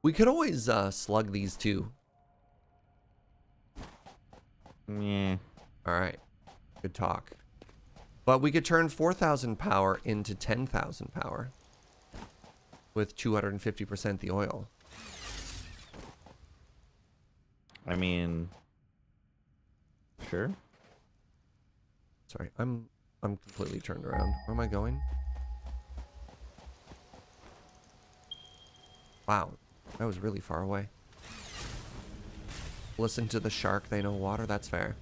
We could always slug these too. Yeah. All right. Good talk. But we could turn 4,000 power into 10,000 power with 250% the oil. I mean, sure. Sorry, I'm completely turned around. Where am I going? Wow, that was really far away. Listen to the shark, they know water, that's fair.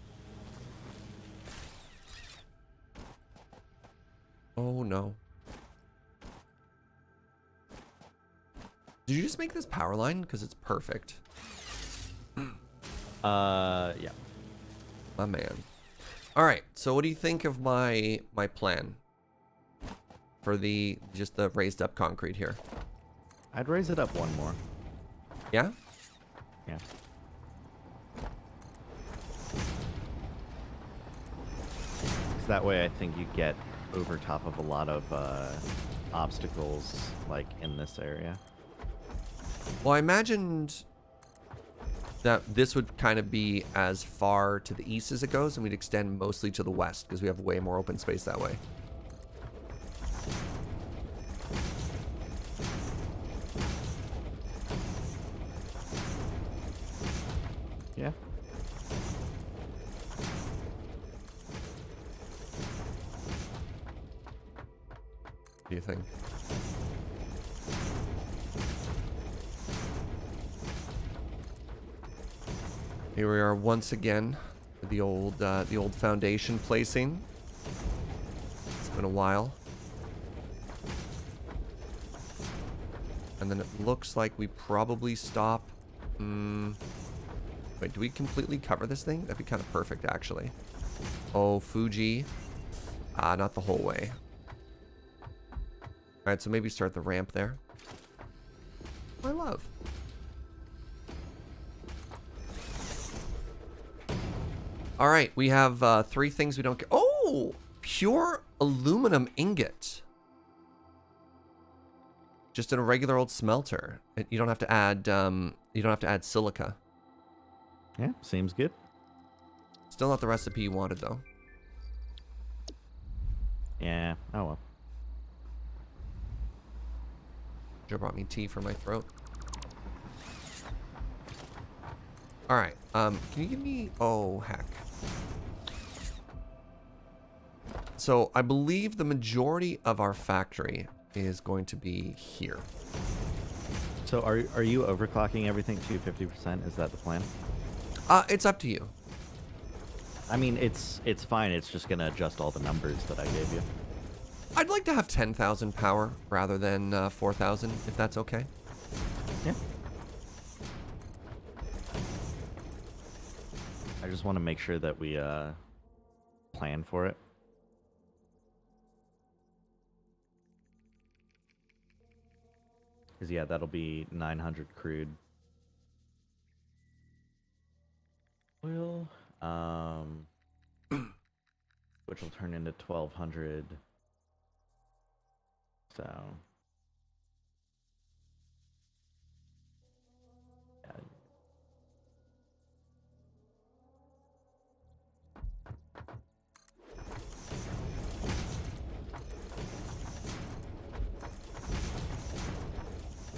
Oh no. Did you just make this power line? Because it's perfect. Yeah. My man. Alright, so what do you think of my plan? For just the raised up concrete here. I'd raise it up one more. Yeah? Yeah. 'Cause that way I think you get over top of a lot of obstacles, like in this area. Well, I imagined that this would kind of be as far to the east as it goes, and we'd extend mostly to the west because we have way more open space that way. Yeah. What do you think? Here we are once again with the old foundation placing. It's been a while. And then it looks like we probably stop. Wait, do we completely cover this thing? That'd be kind of perfect, actually. Oh, Fugi. Not the whole way. Alright, so maybe start the ramp there. My love. Alright, we have 3 things we don't get. Oh! Pure aluminum ingot. Just in a regular old smelter. You don't have to add silica. Yeah, seems good. Still not the recipe you wanted though. Yeah. Oh well. Joe brought me tea for my throat. Alright, can you give me... Oh, heck. So, I believe the majority of our factory is going to be here. So are you overclocking everything to 50%? Is that the plan? It's up to you. I mean, it's fine. It's just gonna adjust all the numbers that I gave you. I'd like to have 10,000 power rather than 4,000, if that's okay. Yeah. I just want to make sure that we plan for it. Because yeah, that'll be 900 crude. Oil, which will turn into 1,200. So, yeah.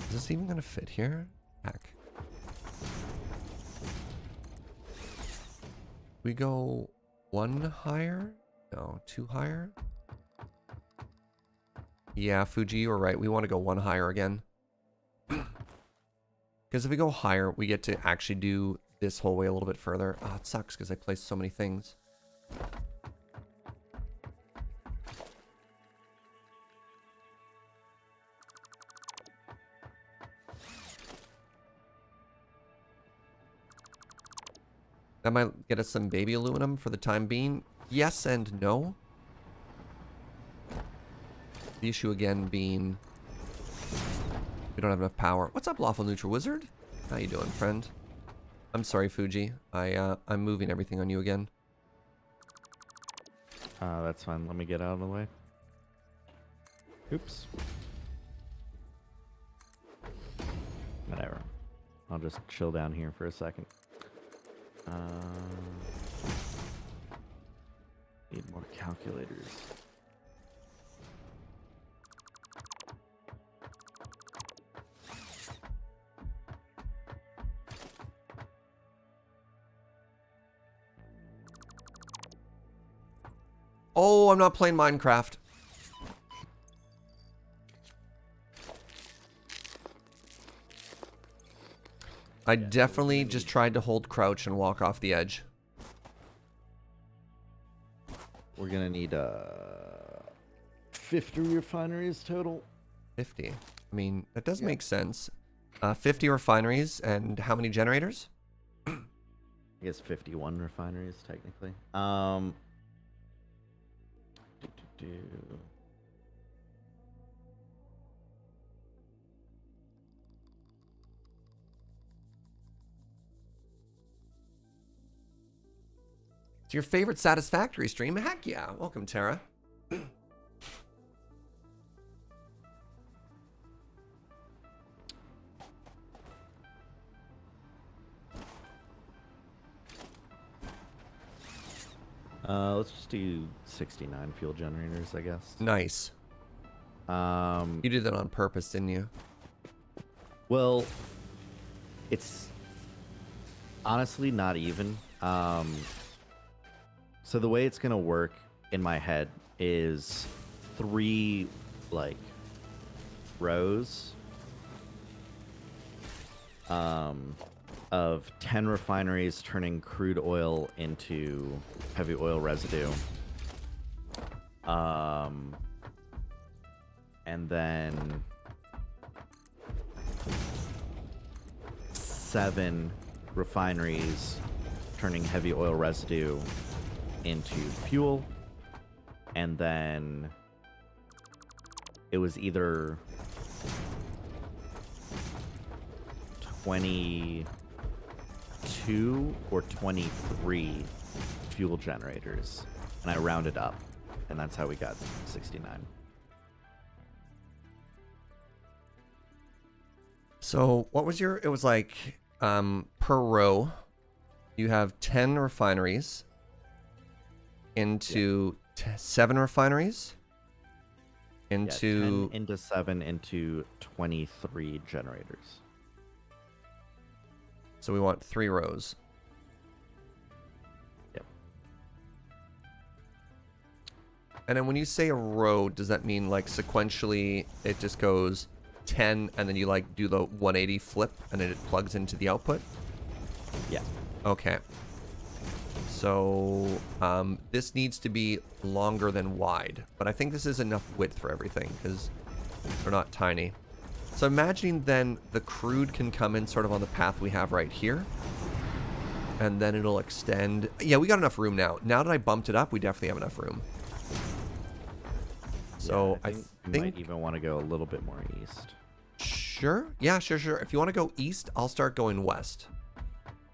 Is this even gonna fit here? Heck. We go 1 higher? No, 2 higher? Yeah, Fuji, you were right. We want to go one higher again. Because if we go higher, we get to actually do this whole way a little bit further. Oh, it sucks because I placed so many things. That might get us some baby aluminum for the time being. Yes and no. The issue again being we don't have enough power. What's up, Lawful Neutral Wizard? How you doing, friend? I'm sorry, Fuji. I'm moving everything on you again. That's fine. Let me get out of the way. Oops. Whatever. I'll just chill down here for a second. Need more calculators. Oh, I'm not playing Minecraft. I definitely just tried to hold crouch and walk off the edge. We're gonna need 50 refineries total. 50. I mean, that does make sense. 50 refineries and how many generators? I guess 51 refineries technically. It's your favorite Satisfactory stream? Heck yeah. Welcome, Tara. Let's just do 69 fuel generators, I guess. Nice. You did that on purpose, didn't you? Well, it's honestly not even. So the way it's gonna work in my head is 3 like rows of 10 refineries turning crude oil into heavy oil residue. And then 7 refineries turning heavy oil residue into fuel. And then it was either 22 or 23 fuel generators. And I rounded up. And that's how we got 69. So what was your, it was like per row, you have 10 refineries into 7 refineries into 10 into 7 into 23 generators. So we want 3 rows. Yep. And then when you say a row, does that mean like sequentially it just goes 10 and then you like do the 180 flip and then it plugs into the output? Yeah. Okay. So this needs to be longer than wide, but I think this is enough width for everything because they're not tiny. So imagining then the crude can come in sort of on the path we have right here, and then it'll extend. Yeah, we got enough room now. Now that I bumped it up, we definitely have enough room. So I think you might even want to go a little bit more east. Sure. Yeah, sure. If you want to go east, I'll start going west.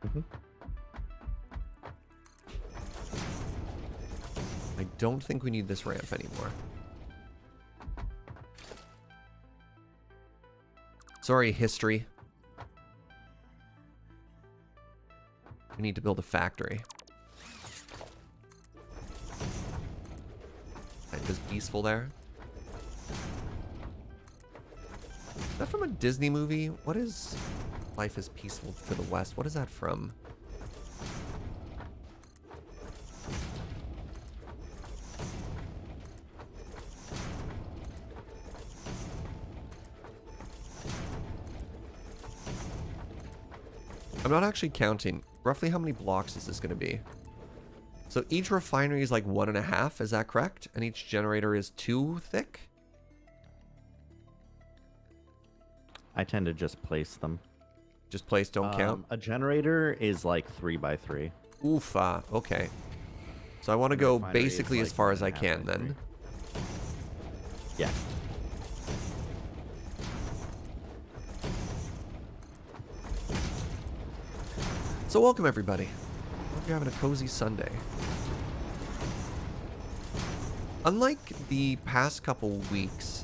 Mm-hmm. I don't think we need this ramp anymore. Sorry, history. We need to build a factory. Life is peaceful there. Is that from a Disney movie? What is Life is Peaceful to the West? What is that from? I'm not actually counting. Roughly how many blocks is this going to be? So each refinery is like 1.5, is that correct? And each generator is 2 thick? I tend to just place them. Just place, don't count? A generator is like 3 by 3. Oof, okay. So I want to And go refinery is basically as like far as I 1.5 can by then. 3. Yeah. So welcome everybody. Hope you're having a cozy Sunday. Unlike the past couple weeks,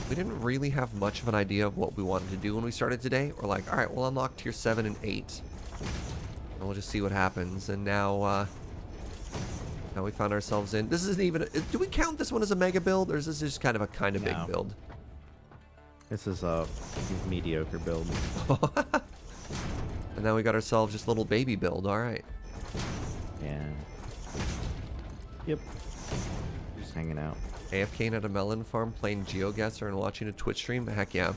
we didn't really have much of an idea of what we wanted to do when we started today. We're like, all right, we'll unlock tier 7 and 8. And we'll just see what happens. And now we found ourselves in... This isn't even... Do we count this one as a mega build? Or is this just kind of big build? This is a mediocre build. And now we got ourselves just a little baby build. All right. Yeah. Yep. Just hanging out. AFKing at a melon farm, playing GeoGuessr and watching a Twitch stream? Heck yeah.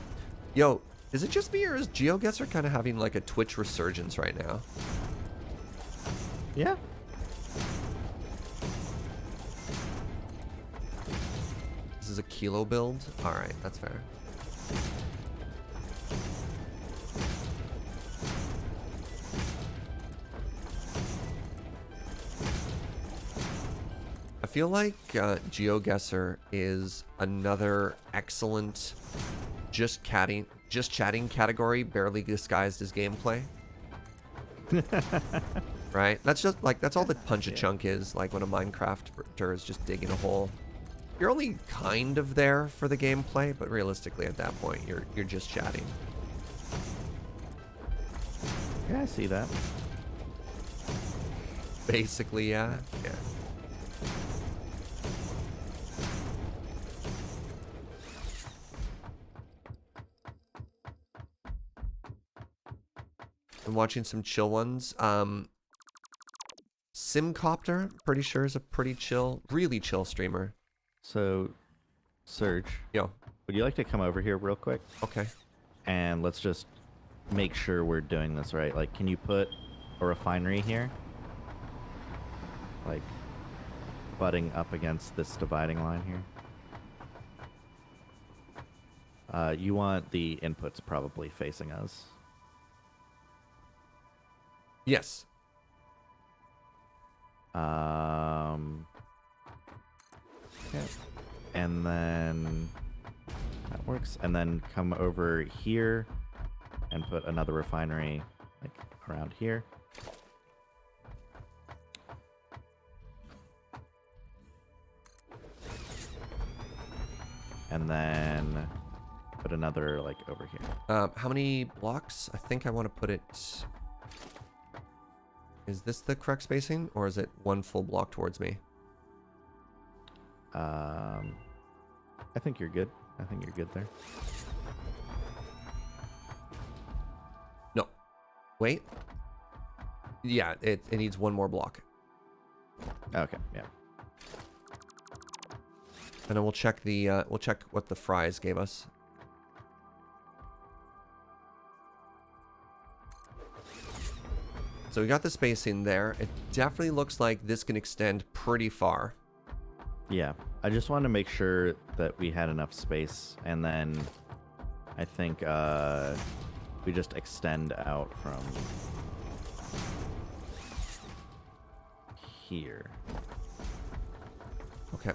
Yo, is it just me or is GeoGuessr kind of having like a Twitch resurgence right now? Yeah. This is a kilo build? Alright, that's fair. I feel like GeoGuessr is another excellent just chatting category, barely disguised as gameplay. Right? That's just like, that's all that Punch a Chunk is, like when a Minecrafter is just digging a hole. You're only kind of there for the gameplay, but realistically at that point you're just chatting. Yeah, I see that. Basically, yeah. Yeah. I'm watching some chill ones. Simcopter, pretty sure is a pretty chill, really chill streamer. So, Serge, Yo, would you like to come over here real quick? okay. And let's just make sure we're doing this right. Like, can you put a refinery here? Like, butting up against this dividing line here. You want the inputs probably facing us. Yes. Okay. And then that works. And then come over here and put another refinery like around here. And then put another like over here. How many blocks? I think I want to put it... Is this the correct spacing, or is it one full block towards me? I think you're good. I think you're good there. No. Wait. Yeah, it needs one more block. Okay, yeah. And then we'll check the we'll check what the fries gave us. So we got the spacing there. It definitely looks like this can extend pretty far. Yeah, I just wanted to make sure that we had enough space, and then I think we just extend out from here. Okay.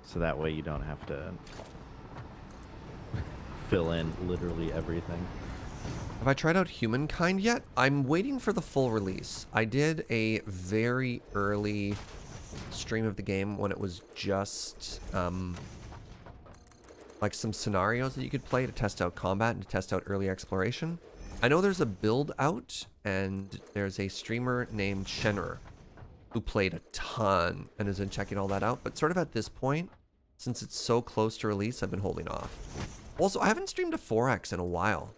So that way you don't have to fill in literally everything. Have I tried out Humankind yet? I'm waiting for the full release. I did a very early stream of the game when it was just like some scenarios that you could play to test out combat and to test out early exploration. I know there's a build out, and there's a streamer named Shenner who played a ton and is in checking all that out. But sort of at this point, since it's so close to release, I've been holding off. Also, I haven't streamed a 4X in a while.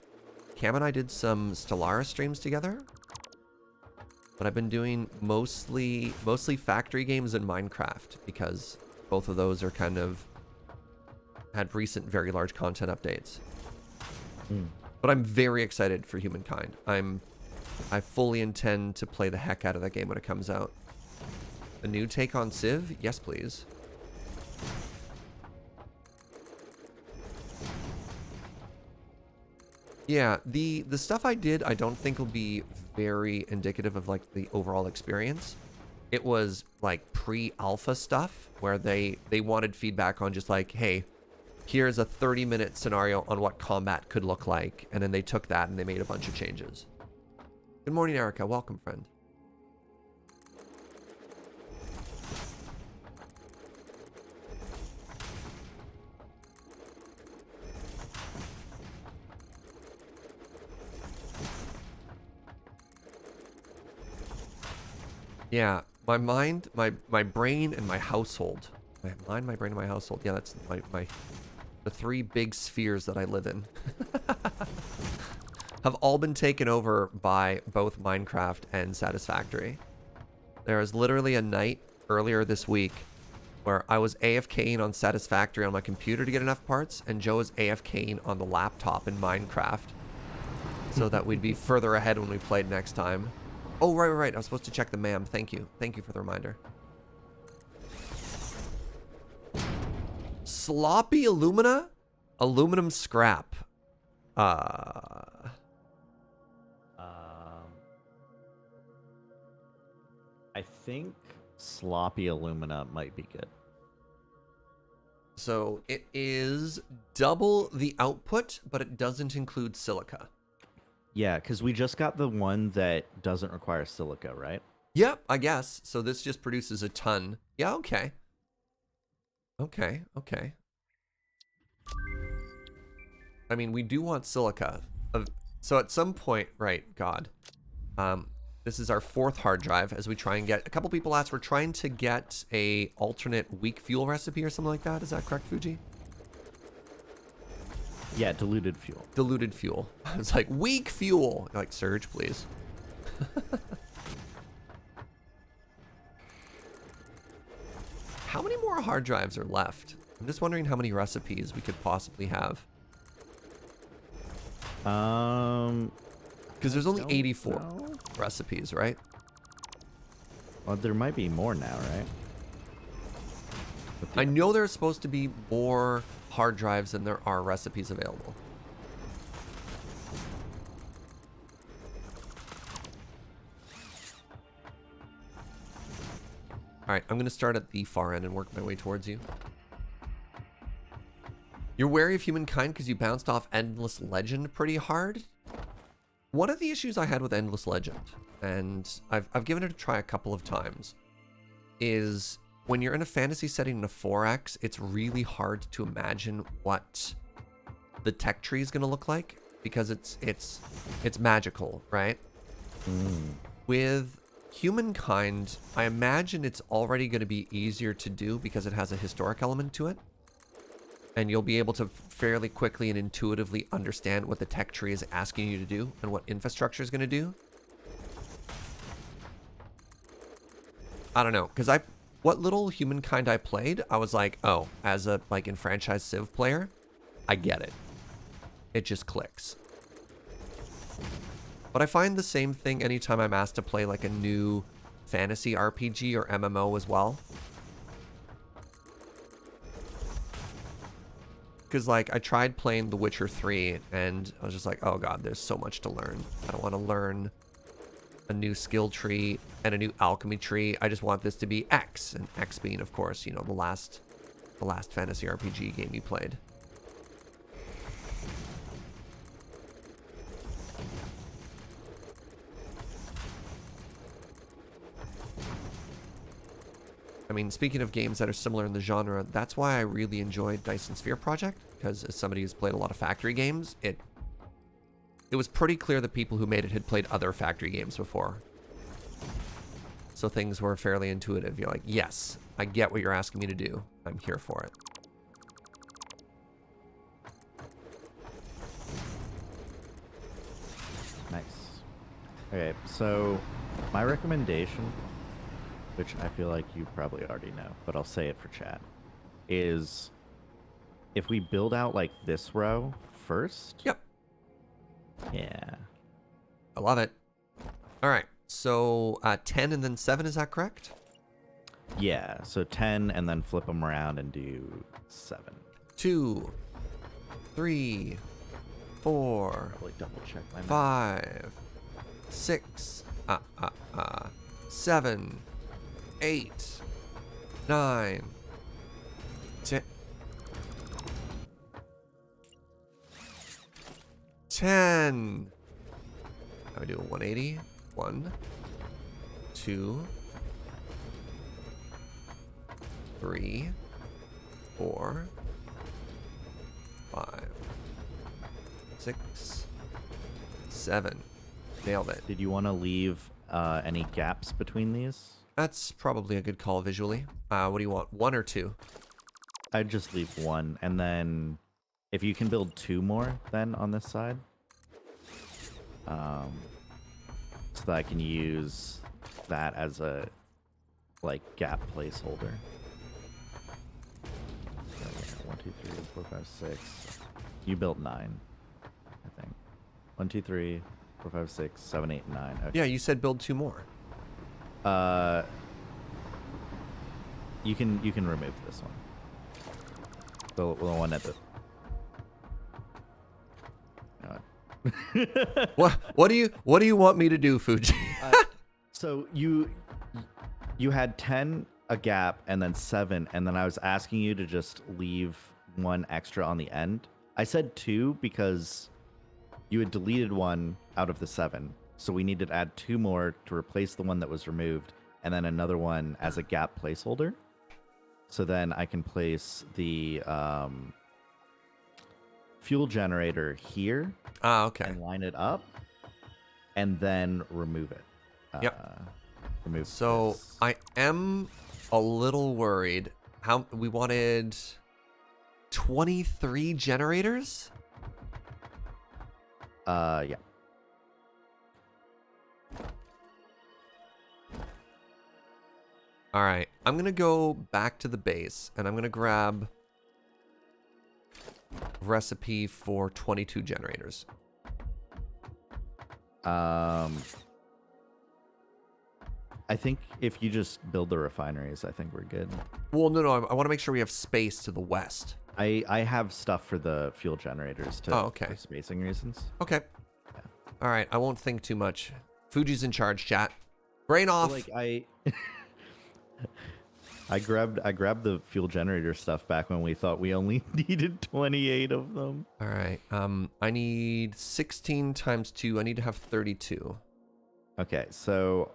Cam and I did some Stellaris streams together, but I've been doing mostly factory games and Minecraft because both of those are kind of had recent very large content updates. But I'm very excited for Humankind. I fully intend to play the heck out of that game when it comes out. A new take on Civ? Yes, please. Yeah, the stuff I did, I don't think will be very indicative of like the overall experience. It was like pre-alpha stuff where they wanted feedback on just like, hey, here's a 30-minute scenario on what combat could look like, and then they took that and they made a bunch of changes. Good morning, Erica. Welcome, friend. Yeah, my mind, my brain, and my household. My mind, my brain, and my household. Yeah, that's the three big spheres that I live in. Have all been taken over by both Minecraft and Satisfactory. There was literally a night earlier this week where I was AFKing on Satisfactory on my computer to get enough parts, and Joe was AFKing on the laptop in Minecraft so that we'd be further ahead when we played next time. Oh, right. I was supposed to check the MAM. Thank you. Thank you for the reminder. Sloppy alumina? Aluminum scrap. I think sloppy alumina might be good. So it is double the output, but it doesn't include silica. Yeah, because we just got the one that doesn't require silica, right? Yep, I guess. So this just produces a ton. Yeah, okay. Okay. I mean, we do want silica. So at some point, right, God. This is our 4th hard drive as we try and get... A couple people asked, we're trying to get a alternate weak fuel recipe or something like that. Is that correct, Fugi? Yeah, diluted fuel. Diluted fuel. I was like, weak fuel. You're like, Serge, please. How many more hard drives are left? I'm just wondering how many recipes we could possibly have. Because there's only 84 recipes, right? Well, there might be more now, right? I know there's supposed to be more hard drives than there are recipes available. Alright, I'm going to start at the far end and work my way towards you. You're wary of Humankind because you bounced off Endless Legend pretty hard? One of the issues I had with Endless Legend, and I've given it a try a couple of times, is when you're in a fantasy setting in a 4X, it's really hard to imagine what the tech tree is going to look like because it's magical, right? With Humankind, I imagine it's already going to be easier to do because it has a historic element to it. And you'll be able to fairly quickly and intuitively understand what the tech tree is asking you to do and what infrastructure is going to do. I don't know, because what little Humankind I played, I was like, oh, as a like enfranchised Civ player, I get it. It just clicks. But I find the same thing anytime I'm asked to play like a new fantasy RPG or MMO as well. Because like I tried playing The Witcher 3 and I was just like, oh god, there's so much to learn. I don't want to learn a new skill tree and a new alchemy tree. I just want this to be X, and X being, of course, you know, the last fantasy RPG game you played. I mean, speaking of games that are similar in the genre, that's why I really enjoyed Dyson Sphere Project, because as somebody who's played a lot of factory games, it was pretty clear that people who made it had played other factory games before. So things were fairly intuitive. You're like, yes, I get what you're asking me to do. I'm here for it. Nice. Okay, so my recommendation, which I feel like you probably already know, but I'll say it for chat, is if we build out like this row first. Yep. Yeah. I love it. All right. So 10 and then 7, is that correct? Yeah. So 10 and then flip them around and do 7. 2, 3, 4, Probably double check my math. 5, 6, 7, 8, 9, 10. 10. How do I do a 180? 1, 2, 3, 4, 5, 6, 7. Nailed it. Did you want to leave any gaps between these? That's probably a good call visually. What do you want? 1 or 2? I'd just leave 1, and then if you can build 2 more then on this side, so that I can use that as a gap placeholder. So, yeah, 1, 2, 3, 4, 5, 6. You built 9, I think. 1, 2, 3, 4, 5, 6, 7, 8, 9. Okay. Yeah, you said build 2 more. You can remove this one. The one at the. What do you want me to do, Fuji? So you had 10 a gap and then 7, and then I was asking you to just leave 1 extra on the end. I said 2 because you had deleted 1 out of the 7, so we needed to add 2 more to replace the one that was removed, and then another one as a gap placeholder. So then I can place the fuel generator here. Okay. And line it up, and then remove it. Yep. Remove. So this. I am a little worried. How we wanted 23 generators? Yeah. All right. I'm going to go back to the base and I'm going to grab recipe for 22 generators. I think if you just build the refineries, I think we're good. Well, no. I want to make sure we have space to the west. I have stuff for the fuel generators for spacing reasons. Okay. Yeah. All right. I won't think too much. Fuji's in charge, chat. Brain off. I grabbed the fuel generator stuff back when we thought we only needed 28 of them. All right. I need 16 times 2. I need to have 32. Okay, so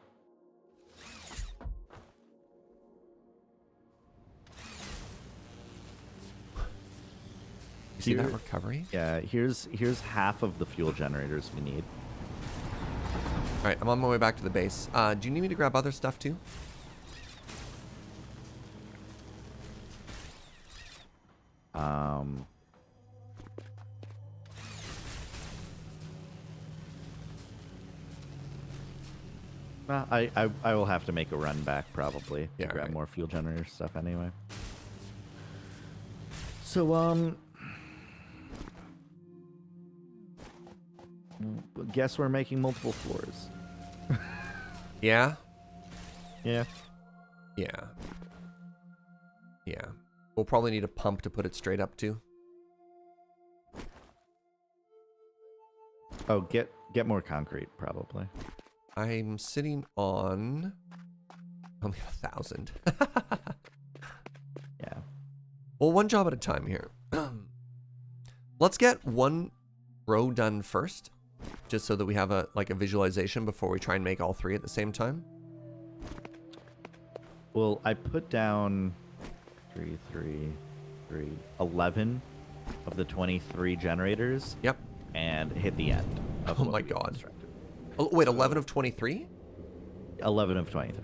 You see that recovery? Yeah, here's half of the fuel generators we need. All right, I'm on my way back to the base. Do you need me to grab other stuff too? I will have to make a run back probably to grab right. more fuel generator stuff anyway. So guess we're making multiple floors. Yeah. Yeah. Yeah. Yeah. We'll probably need a pump to put it straight up to. Oh, get more concrete probably. I'm sitting on only 1,000. Yeah. Well, one job at a time here. Let's get one row done first, just so that we have a visualization before we try and make all 3 at the same time. Well, I put down 11 of the 23 generators. Yep. And hit the end. Of Oh what my we god. constructed. Oh, wait, 11 of 23? 11 of 23.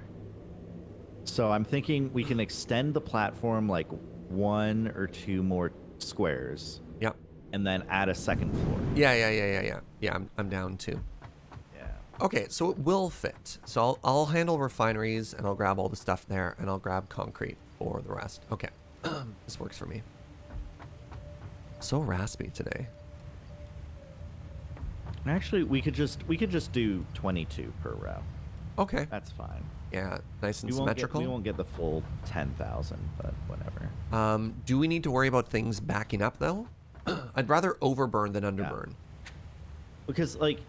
So I'm thinking we can extend the platform like 1 or 2 more squares. Yep. And then add a second floor. Yeah. Yeah, I'm down too. Yeah. Okay, so it will fit. So I'll handle refineries and I'll grab all the stuff there and I'll grab concrete for the rest. Okay, this works for me. So raspy today. Actually, we could just do 22 per row. Okay. That's fine. Yeah, nice and We symmetrical. won't get the full 10,000, but whatever. Do we need to worry about things backing up though? I'd rather overburn than underburn. Because like,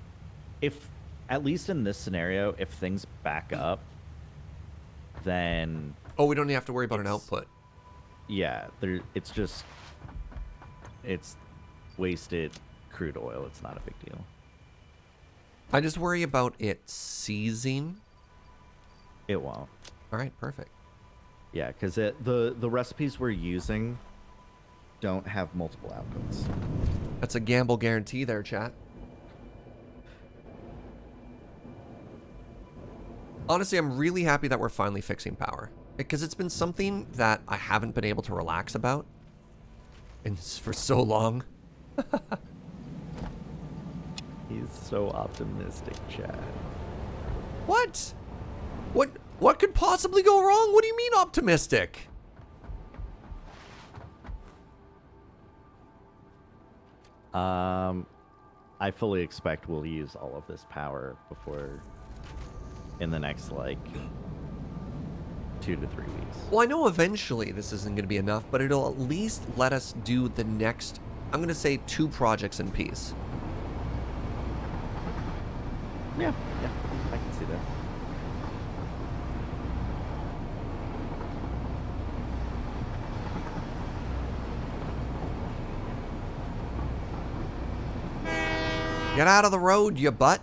if at least in this scenario, if things back up, then Oh, we don't have to worry about an output. yeah, it's wasted crude oil. It's not a big deal. I just worry about it seizing. It won't. All right, perfect. Yeah, because the recipes we're using don't have multiple outputs. That's a gamble guarantee there, chat. Honestly, I'm really happy that we're finally fixing power, because it's been something that I haven't been able to relax about for so long. He's so optimistic, Chad. What? What could possibly go wrong? What do you mean optimistic? I fully expect we'll use all of this power in the next, like, 2 to 3 weeks. Well, I know eventually this isn't going to be enough, but it'll at least let us do the next, I'm going to say 2 projects in peace. Yeah, I can see that. Get out of the road, you butt.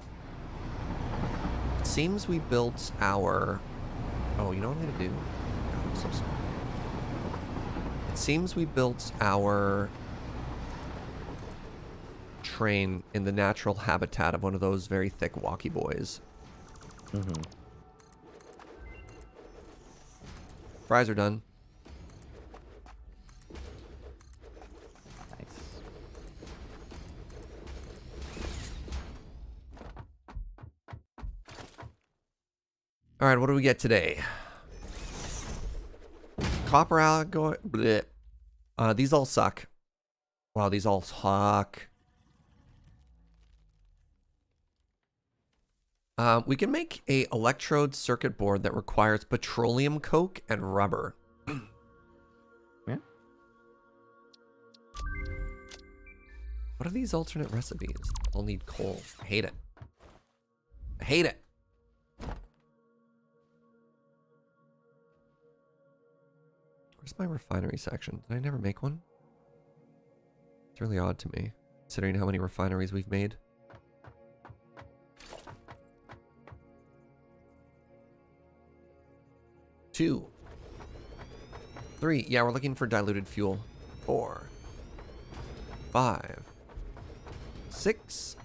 It seems we built our... Oh, you know what I'm going to do? God, I'm so smart. It seems we built our train in the natural habitat of one of those very thick walkie boys. Mm-hmm. Fries are done. Nice. All right, what do we get today? Copper alloy. These all suck. Wow, these all suck. We can make a electrode circuit board that requires petroleum coke and rubber. Yeah. What are these alternate recipes? I'll need coal. I hate it. I hate it. Where's my refinery section? Did I never make one? It's really odd to me, considering how many refineries we've made. Two. 3. Yeah, we're looking for diluted fuel. 4. 5. 6.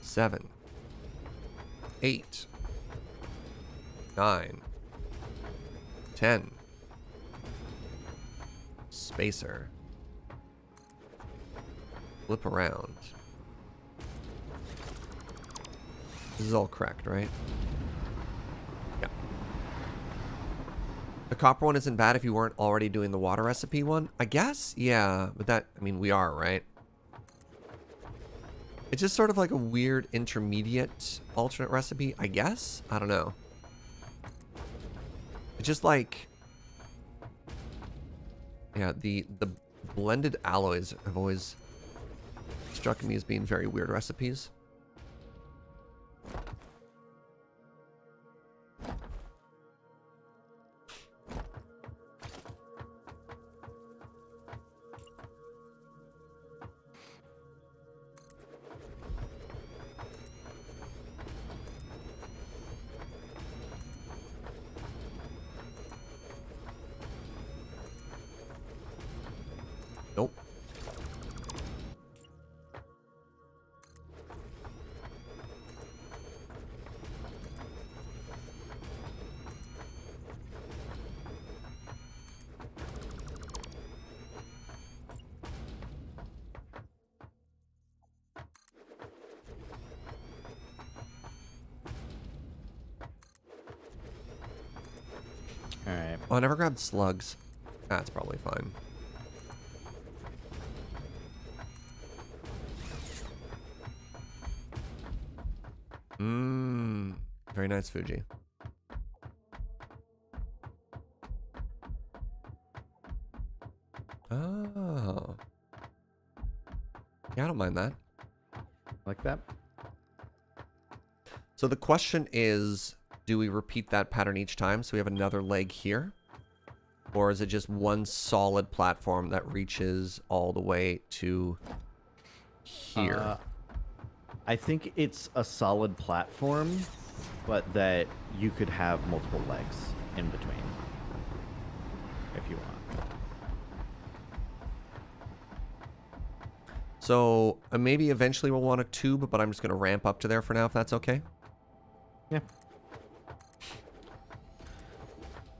7. 8. 9. 10. Spacer. Flip around. This is all correct, right? Yeah. The copper one isn't bad if you weren't already doing the water recipe one. I guess, yeah. But that, I mean, we are, right? It's just sort of like a weird intermediate alternate recipe, I guess? I don't know. It's just like... Yeah, the blended alloys have always struck me as being very weird recipes. Nope. Alright. Oh, I never grabbed slugs. That's probably fine. nice, Fugi. Oh. Yeah, I don't mind that. Like that? So the question is, do we repeat that pattern each time so we have another leg here? Or is it just one solid platform that reaches all the way to here? I think it's a solid platform, but that you could have multiple legs in between if you want. So maybe eventually we'll want a tube, but I'm just going to ramp up to there for now if that's okay. Yeah.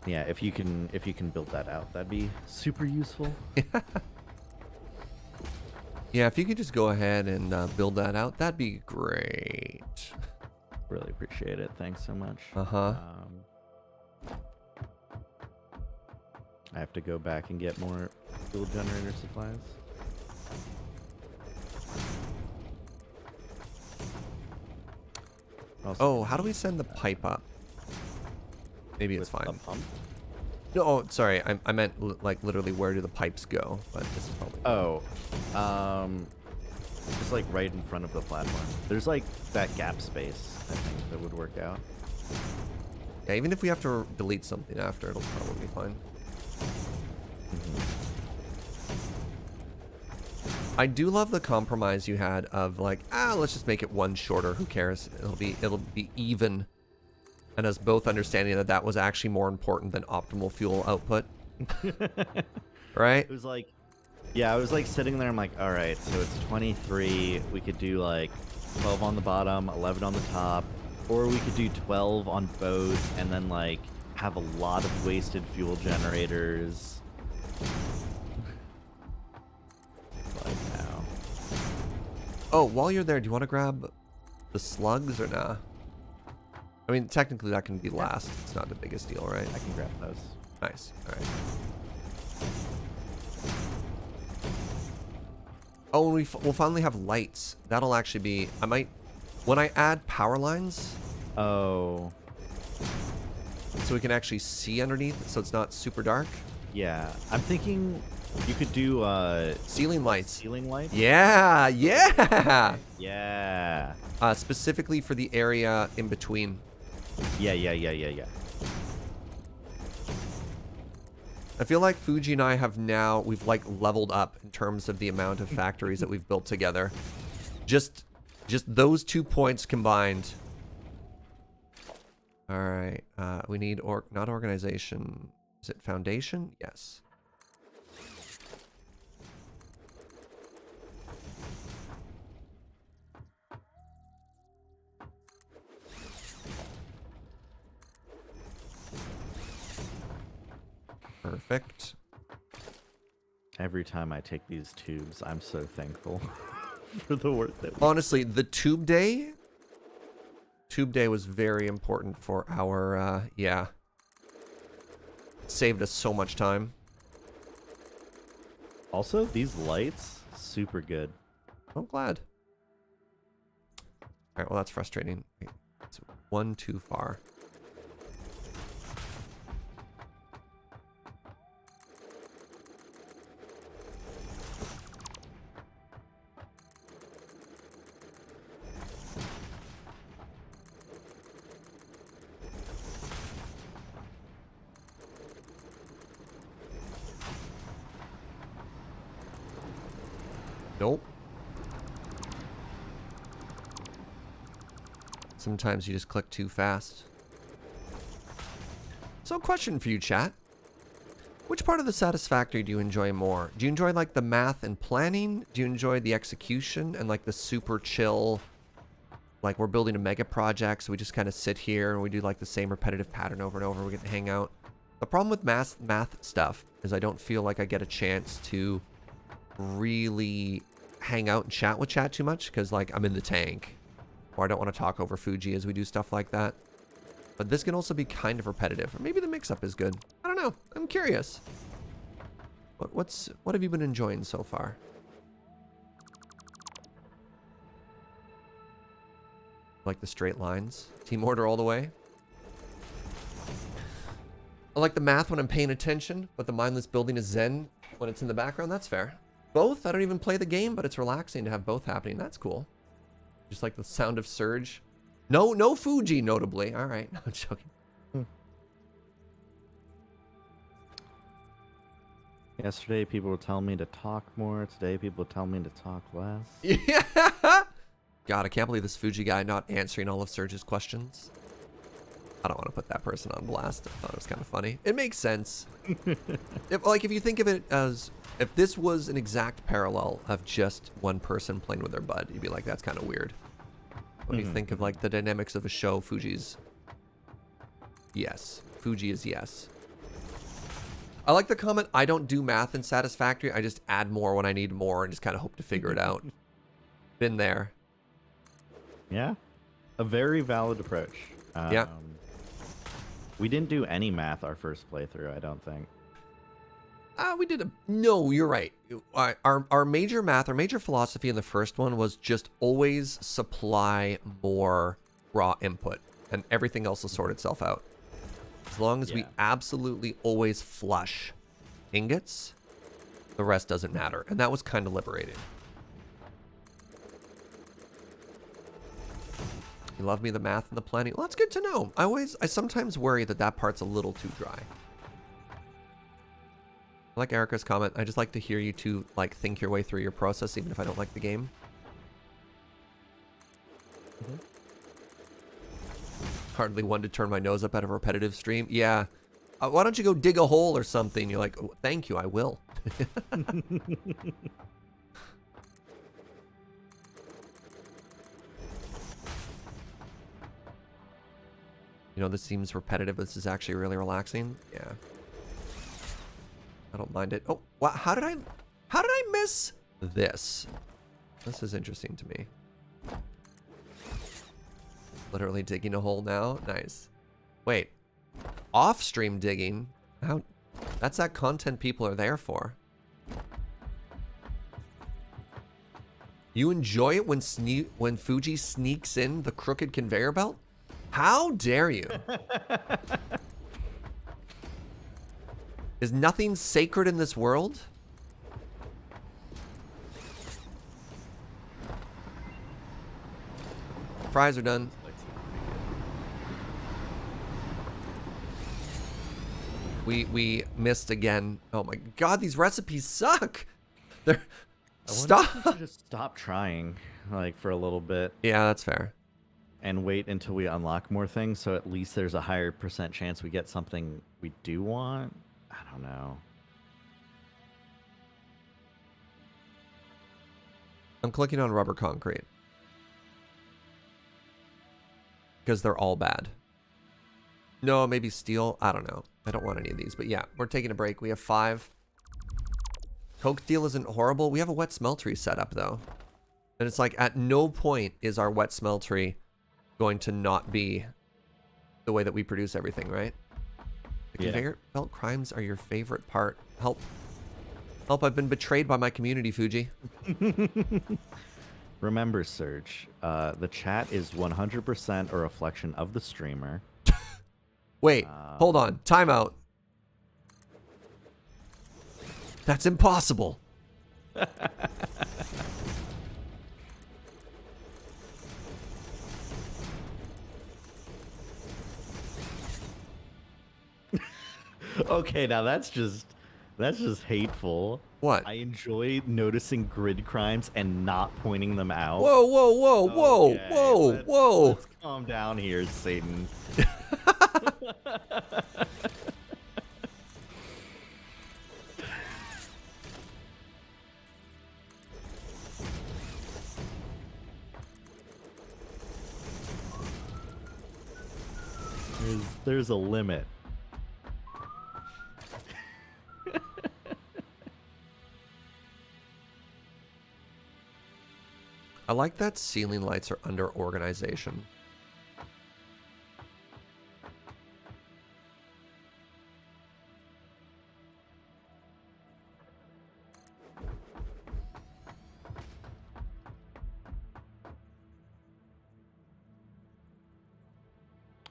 Yeah, if you can build that out, that'd be super useful. Yeah, if you could just go ahead and build that out, that'd be great. Really appreciate it. Thanks so much. Uh-huh. I have to go back and get more fuel generator supplies. Oh, how do we send the pipe up? Maybe it's With a fine. pump? No, oh, sorry. I meant like literally where do the pipes go? But this is probably. Oh, just like right in front of the platform. There's like that gap space, I think, that would work out. Yeah, even if we have to delete something after, it'll probably be fine. I do love the compromise you had of like, let's just make it one shorter. Who cares? It'll be even. And us both understanding that that was actually more important than optimal fuel output. Right? It was like, yeah, I was like sitting there. I'm like, all right, so it's 23. We could do like 12 on the bottom, 11 on the top, or we could do 12 on both, and then like have a lot of wasted fuel generators. Like now. Oh, while you're there, do you want to grab the slugs or nah? I mean, technically that can be last. It's not the biggest deal, right? I can grab those. Nice. All right. Oh, and we'll finally have lights. That'll actually be... I might... When I add power lines... Oh. So we can actually see underneath, so it's not super dark. Yeah. I'm thinking you could do Ceiling lights. ceiling lights. Yeah, yeah! Yeah. Specifically for the area in between. Yeah. I feel like Fugi and I have now, we've like leveled up in terms of the amount of factories that we've built together. Just those 2 points combined. All right, we need not organization. Is it foundation? Yes. Perfect. Every time I take these tubes, I'm so thankful for the work that we... Honestly, the tube day was very important for our, yeah. It saved us so much time. Also, these lights, super good. I'm glad. All right, well, that's frustrating. It's one too far. Nope. Sometimes you just click too fast. So question for you, chat. Which part of the Satisfactory do you enjoy more? Do you enjoy like the math and planning? Do you enjoy the execution and like the super chill, like we're building a mega project, so we just kind of sit here and we do like the same repetitive pattern over and over. We get to hang out. The problem with math stuff is I don't feel like I get a chance to really hang out and chat with chat too much because like I'm in the tank or I don't want to talk over Fugi as we do stuff like that. But this can also be kind of repetitive, or maybe the mix-up is good. I don't know. I'm curious. What have you been enjoying so far? Like the straight lines? Team order all the way? I like the math when I'm paying attention, but the mindless building is zen when it's in the background. That's fair. Both? I don't even play the game, but it's relaxing to have both happening. That's cool. Just like the sound of Serge. No Fugi, notably. All right. No, I'm joking. Yesterday, people were telling me to talk more. Today, people tell me to talk less. Yeah. God, I can't believe this Fugi guy not answering all of Serge's questions. I don't want to put that person on blast. I thought it was kind of funny. It makes sense. If you think of it as, if this was an exact parallel of just one person playing with their bud, you'd be like, that's kind of weird. When you think of like the dynamics of a show, Fugi's yes. Fugi is yes. I like the comment, I don't do math in Satisfactory. I just add more when I need more and just kind of hope to figure it out. Been there. Yeah. A very valid approach. Yeah. We didn't do any math our first playthrough, I don't think. We did a... No, you're right. Our major math, our major philosophy in the first one was just always supply more raw input. And everything else will sort itself out. As long as we absolutely always flush ingots, the rest doesn't matter. And that was kind of liberating. You love me, the math and the planning. Well, that's good to know. I sometimes worry that that part's a little too dry. I like Erica's comment. I just like to hear you two like think your way through your process, even if I don't like the game. Hardly one to turn my nose up at a repetitive stream. Yeah. Why don't you go dig a hole or something? You're like, oh, thank you, I will. You know, this seems repetitive. This is actually really relaxing. Yeah. I don't mind it. Oh, wow. How did I miss this? This is interesting to me. Literally digging a hole now. Nice. Wait. Off-stream digging? How? That's that content people are there for. You enjoy it when Fugi sneaks in the crooked conveyor belt? How dare you? Is nothing sacred in this world? Fries are done. We missed again. Oh my god, these recipes suck. They're stop. We should just stop trying, like, for a little bit. Yeah, that's fair. And wait until we unlock more things, so at least there's a higher % chance we get something we do want. I don't know. I'm clicking on rubber concrete. Because they're all bad. No, maybe steel. I don't know. I don't want any of these. But yeah, we're taking a break. We have 5. Coke steel isn't horrible. We have a wet smeltery set up, though. And it's like, at no point is our wet smeltery going to not be the way that we produce everything, right? The conveyor belt crimes are your favorite part. Help. Help, I've been betrayed by my community, Fugi. Remember, Serge, the chat is 100% a reflection of the streamer. Wait, hold on. Time out. That's impossible. Okay, now that's just hateful. What? I enjoy noticing grid crimes and not pointing them out. Whoa, whoa, whoa, whoa, Okay, whoa, whoa. Let's calm down here, Satan. There's a limit. I like that ceiling lights are under organization.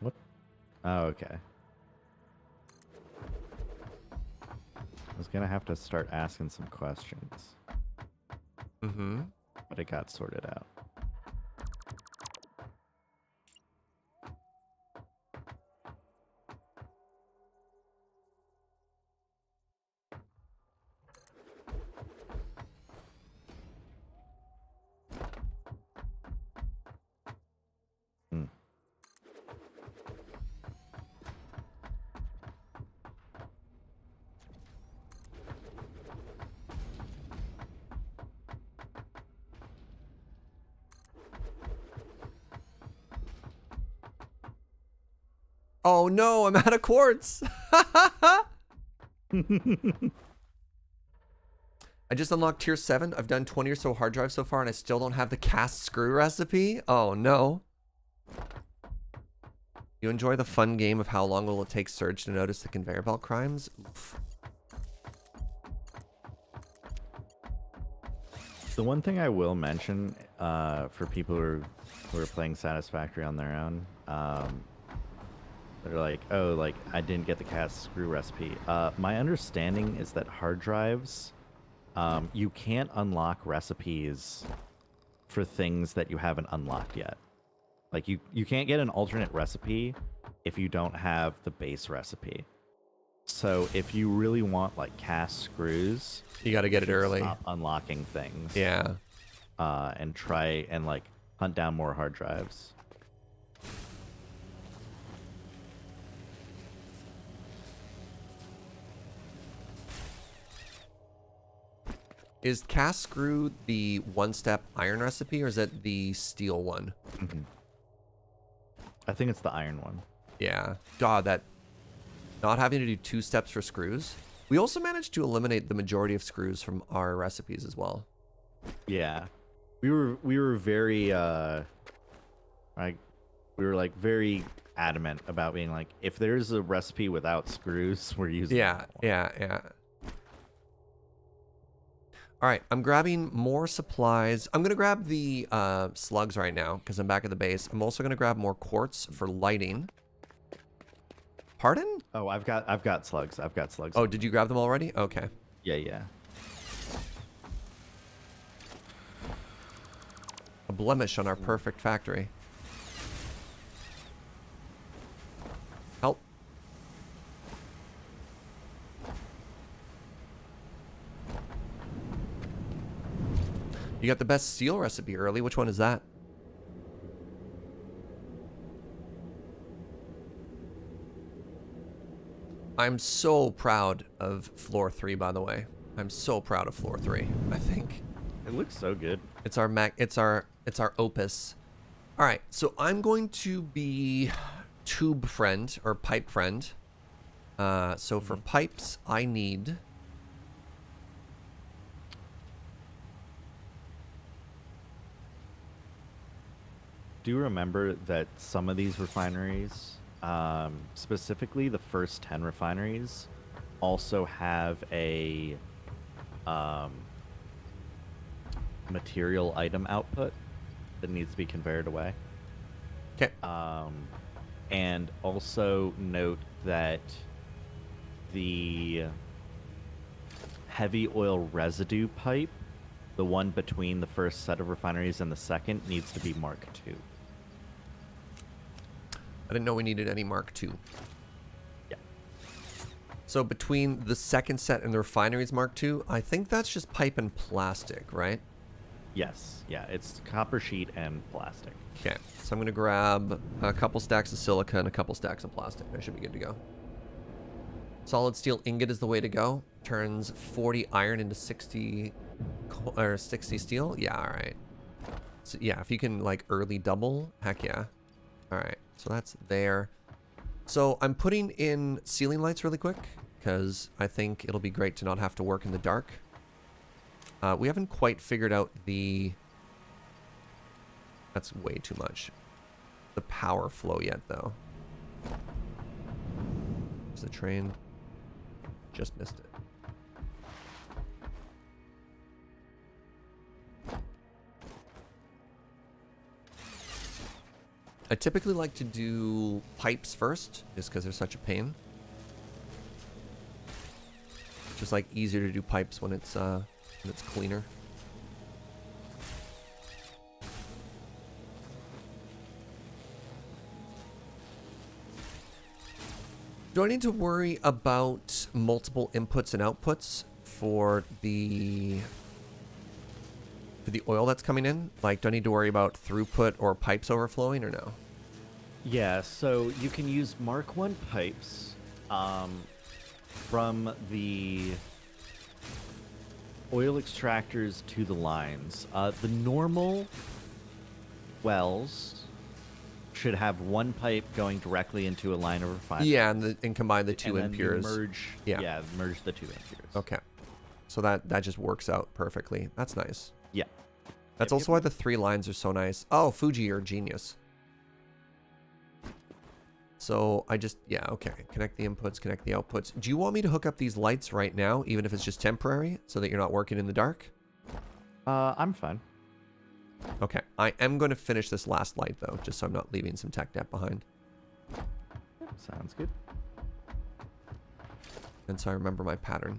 What? Oh, okay. gonna have to start asking some questions, Mm-hmm. but it got sorted out. Hmm. Oh no, I'm out of quartz. I just unlocked tier 7. I've done 20 or so hard drives so far, and I still don't have the cast screw recipe. Oh no. You enjoy the fun game of how long will it take Serge to notice the conveyor belt crimes? Oof. The one thing I will mention for people who are playing Satisfactory on their own, they're like, oh, like I didn't get the cast screw recipe. My understanding is that hard drives, you can't unlock recipes for things that you haven't unlocked yet. Like you can't get an alternate recipe if you don't have the base recipe. So if you really want like cast screws, You gotta get it should early. stop unlocking things. Yeah. And try and like hunt down more hard drives. Is cast screw the one-step iron recipe, or is it the steel one? Mm-hmm. I think it's the iron one. Yeah. God, that not having to do 2 steps for screws. We also managed to eliminate the majority of screws from our recipes as well. Yeah, we were very like we were like very adamant about being like, if there's a recipe without screws, we're using Yeah, that one. yeah. All right, I'm grabbing more supplies. I'm gonna grab the slugs right now because I'm back at the base. I'm also gonna grab more quartz for lighting. Pardon? Oh, I've got slugs. I've got slugs. Oh, did you grab them already? Okay. Yeah. A blemish on our perfect factory. Help. You got the best steel recipe early. Which one is that? I'm so proud of floor 3, by the way. I'm so proud of floor 3. I think It looks so good. it's our it's our opus. All right, so I'm going to be tube friend or pipe friend. So for pipes, I need. Do you remember that some of these refineries, specifically the first 10 refineries, also have a material item output that needs to be conveyed away? Okay. And also note that the heavy oil residue pipe, the one between the first set of refineries and the second, needs to be Mark II. I didn't know we needed any Mark II. Yeah. So between the second set and the refineries Mark II, I think that's just pipe and plastic, right? Yes. Yeah, it's copper sheet and plastic. Okay, so I'm gonna grab a couple stacks of silica and a couple stacks of plastic. I should be good to go. Solid steel ingot is the way to go. Turns 40 iron into 60 or 60 steel. Yeah, all right. So yeah, if you can like early double, heck yeah. All right, so that's there. So I'm putting in ceiling lights really quick because I think it'll be great to not have to work in the dark. We haven't quite figured out the. That's way too much. The power flow yet, though. There's the train. Just missed it. I typically like to do pipes first, just because they're such a pain. Just like easier to do pipes when it's cleaner. Do I need to worry about multiple inputs and outputs for the oil that's coming in? Like, do I need to worry about throughput or pipes overflowing or no? Yeah, so you can use Mark 1 pipes from the oil extractors to the lines. The normal wells should have one pipe going directly into a line of refinery. Yeah, and combine the two and then you impures. merge, Yeah. merge the two impures. Okay. So that just works out perfectly. That's nice. Yeah. That's also why the 3 lines are so nice. Oh, Fugi, you're a genius. So I just, yeah, okay. Connect the inputs, connect the outputs. Do you want me to hook up these lights right now, even if it's just temporary, so that you're not working in the dark? I'm fine. Okay. I am going to finish this last light, though, just so I'm not leaving some tech debt behind. Sounds good. And so I remember my pattern.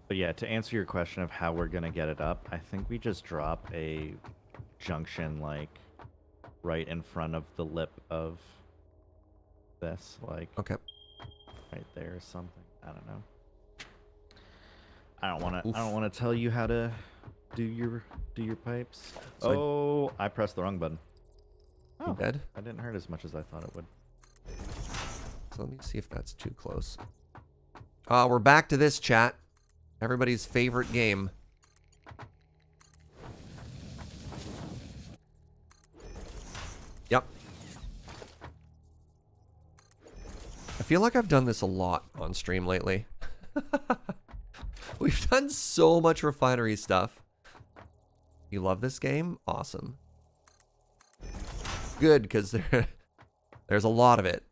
But yeah, to answer your question of how we're going to get it up, I think we just drop a junction, like, right in front of the lip of this, like, Okay. right there or something. I don't know. I don't want to tell you how to do your pipes. So I pressed the wrong button. You dead? That didn't hurt as much as I thought it would. So let me see if that's too close. We're back to this, chat. Everybody's favorite game. Yep. I feel like I've done this a lot on stream lately. We've done so much refinery stuff. You love this game? Awesome. Good, because there's a lot of it.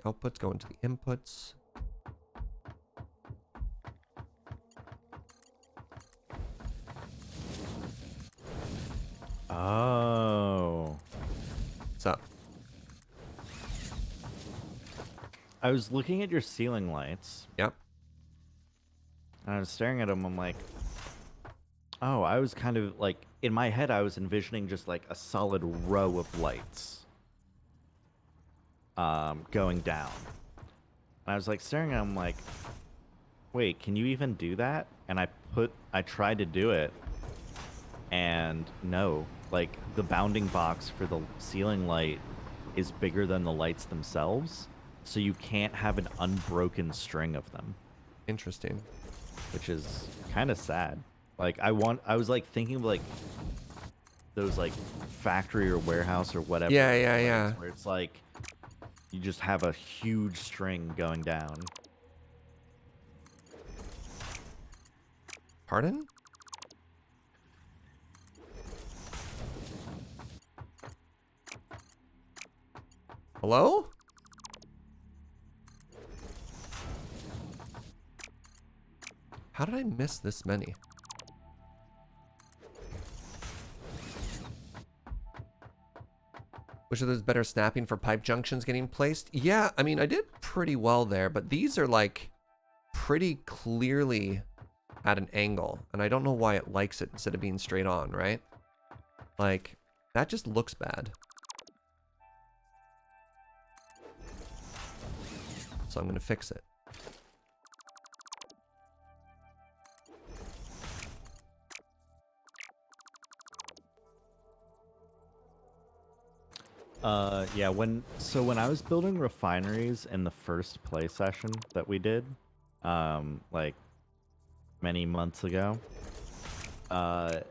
The outputs go into the inputs. Oh. What's up? I was looking at your ceiling lights. Yep. And I was staring at them. I'm like, oh, I was kind of like, in my head, I was envisioning just like a solid row of lights going down. And I was like staring at them like, wait, can you even do that? And I tried to do it. And no, like the bounding box for the ceiling light is bigger than the lights themselves. So you can't have an unbroken string of them. Interesting. Which is kind of sad. Like I was like thinking of like those like factory or warehouse or whatever. Yeah. Where it's like you just have a huge string going down. Pardon? Hello? How did I miss this many? Which of those better snapping for pipe junctions getting placed? Yeah, I mean, I did pretty well there, but these are like pretty clearly at an angle, and I don't know why it likes it instead of being straight on, right? Like, that just looks bad. So I'm gonna fix it. Yeah, when I was building refineries in the first play session that we did, like many months ago, I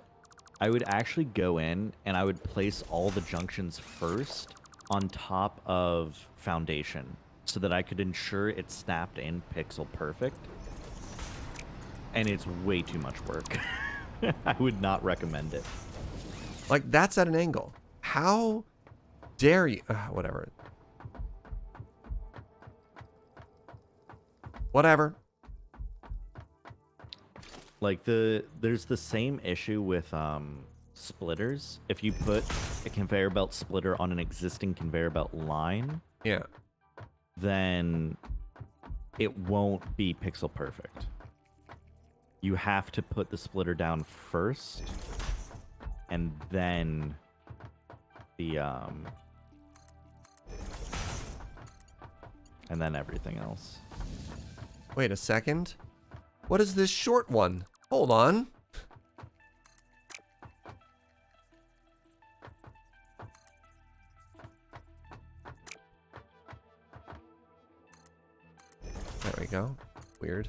would actually go in and I would place all the junctions first on top of foundation so that I could ensure it snapped in pixel perfect. And it's way too much work. I would not recommend it. Like, that's at an angle. How dare you? Whatever. Whatever. Like there's the same issue with splitters. If you put a conveyor belt splitter on an existing conveyor belt line, Yeah. then it won't be pixel perfect. You have to put the splitter down first, and then and then everything else. Wait a second. What is this short one? Hold on. There we go. Weird.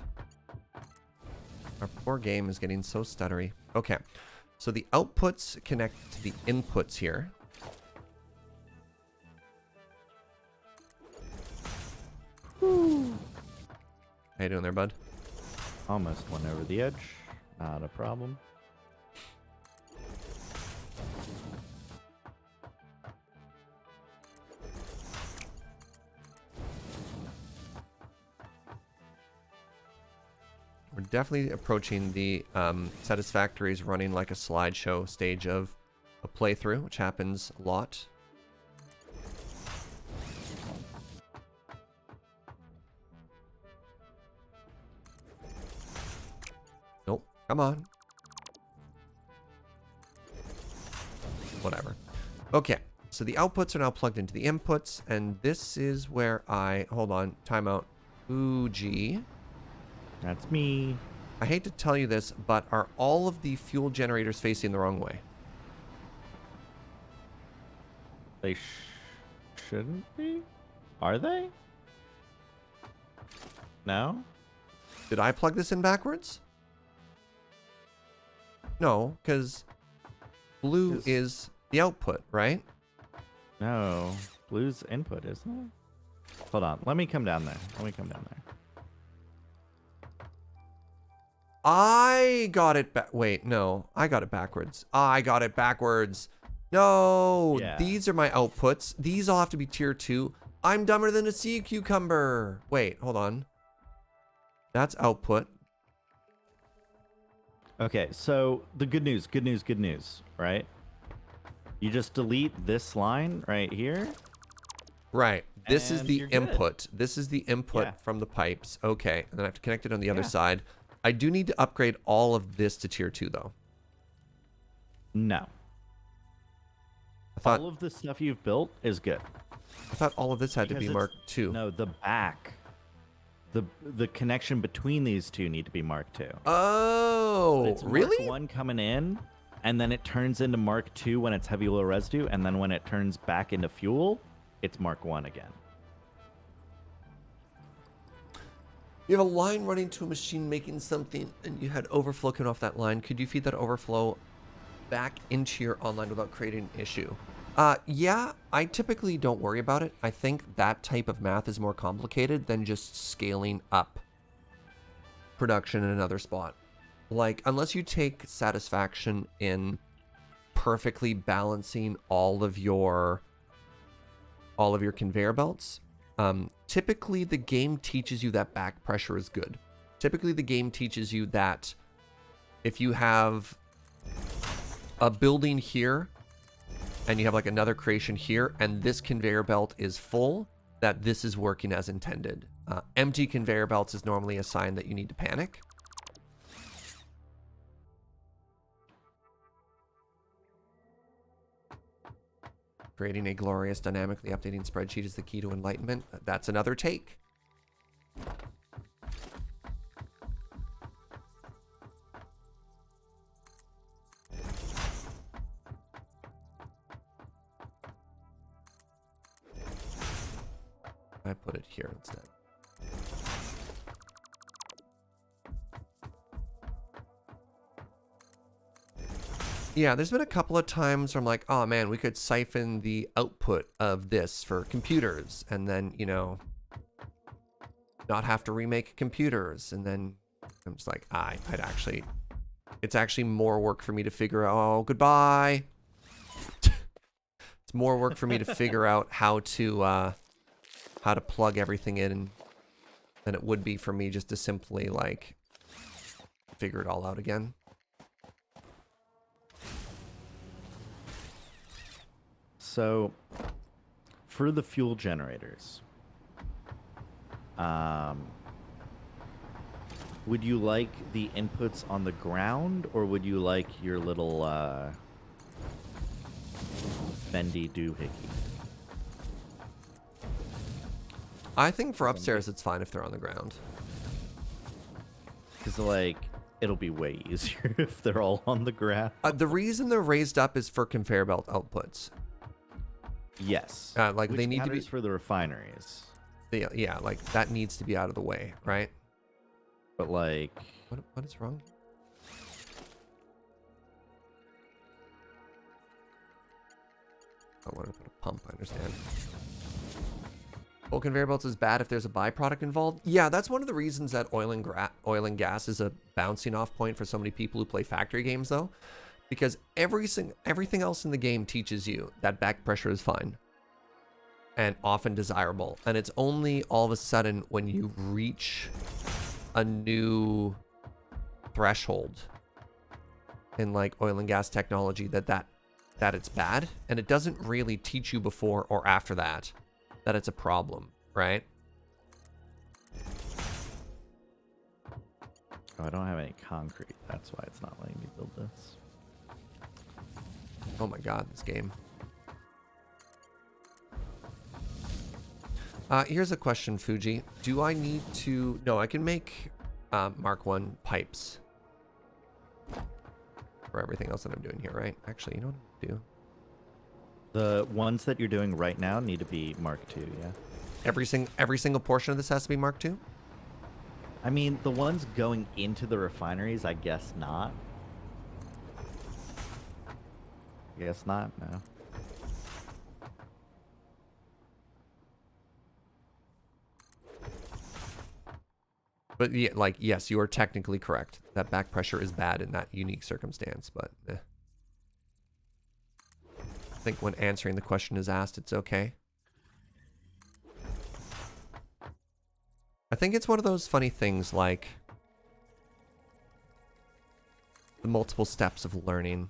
Our poor game is getting so stuttery. Okay. So the outputs connect to the inputs here. How you doing there, bud? Almost went over the edge. Not a problem. We're definitely approaching the Satisfactory's running like a slideshow stage of a playthrough, which happens a lot. Nope. Come on. Whatever. Okay. So the outputs are now plugged into the inputs, and this is where I... Hold on. Timeout. Fugi. That's me. I hate to tell you this, but are all of the fuel generators facing the wrong way? They shouldn't be? Are they? No? Did I plug this in backwards? No, because blue is the output, right? No. Blue's input, isn't it? Hold on. Let me come down there. I got it back. Wait, no. I got it backwards. I got it backwards. No. Yeah. These are my outputs. These all have to be tier 2. I'm dumber than a sea cucumber. Wait, hold on. That's output. Okay, so the good news, right? You just delete this line right here. Right. This is And the you're good. input. This is the input Yeah. from the pipes. Okay. And then I have to connect it on the other Yeah. side. I do need to upgrade all of this to tier 2, though. No. I thought All of the stuff you've built is good. all of this had to Because be it's- marked 2. No, the back. The connection between these two need to be Mark 2. Oh, It's really? Mark 1 coming in, and then it turns into Mark 2 when it's heavy oil residue, and then when it turns back into fuel, it's Mark 1 again. You have a line running to a machine making something, and you had overflow coming off that line. Could you feed that overflow back into your online without creating an issue? Yeah, I typically don't worry about it. I think that type of math is more complicated than just scaling up production in another spot. Like, unless you take satisfaction in perfectly balancing all of your conveyor belts, typically the game teaches you that back pressure is good. Typically the game teaches you that if you have a building here and you have like another creation here and this conveyor belt is full, that this is working as intended. Empty conveyor belts is normally a sign that you need to panic. Creating a glorious, dynamically updating spreadsheet is the key to enlightenment. That's another take. I put it here instead. Yeah, there's been a couple of times where I'm like, oh man, we could siphon the output of this for computers. And then, you know, not have to remake computers. And then I'm just like, it's actually more work for me to figure out, oh, goodbye. It's more work for me to figure out how to plug everything in than it would be for me just to simply like figure it all out again. So, for the fuel generators, would you like the inputs on the ground, or would you like your little bendy doohickey? I think for upstairs it's fine if they're on the ground. Because, like, it'll be way easier if they're all on the ground. The reason they're raised up is for conveyor belt outputs. Yes. Like Which they need to be matters for the refineries. Yeah, like that needs to be out of the way, right? But, like... What is wrong? I wanted to put a pump, I understand. Well, conveyor belts is bad if there's a byproduct involved. Yeah, that's one of the reasons that oil and gas is a bouncing off point for so many people who play factory games, though. Because everything else in the game teaches you that back pressure is fine. And often desirable. And it's only all of a sudden when you reach a new threshold in like oil and gas technology that it's bad. And it doesn't really teach you before or after that it's a problem, right? Oh, I don't have any concrete. That's why it's not letting me build this. Oh my god, this game. Here's a question, Fugi. Do I need to... No, I can make Mark 1 pipes for everything else that I'm doing here, right? Actually, you know what I'm going to do? The ones that you're doing right now need to be Mark II, yeah? Every single portion of this has to be Mark II? I mean, the ones going into the refineries, I guess not. Guess not, no. But yeah, like, yes, you are technically correct. That back pressure is bad in that unique circumstance, but I think when answering the question is asked, it's okay. I think it's one of those funny things like the multiple steps of learning.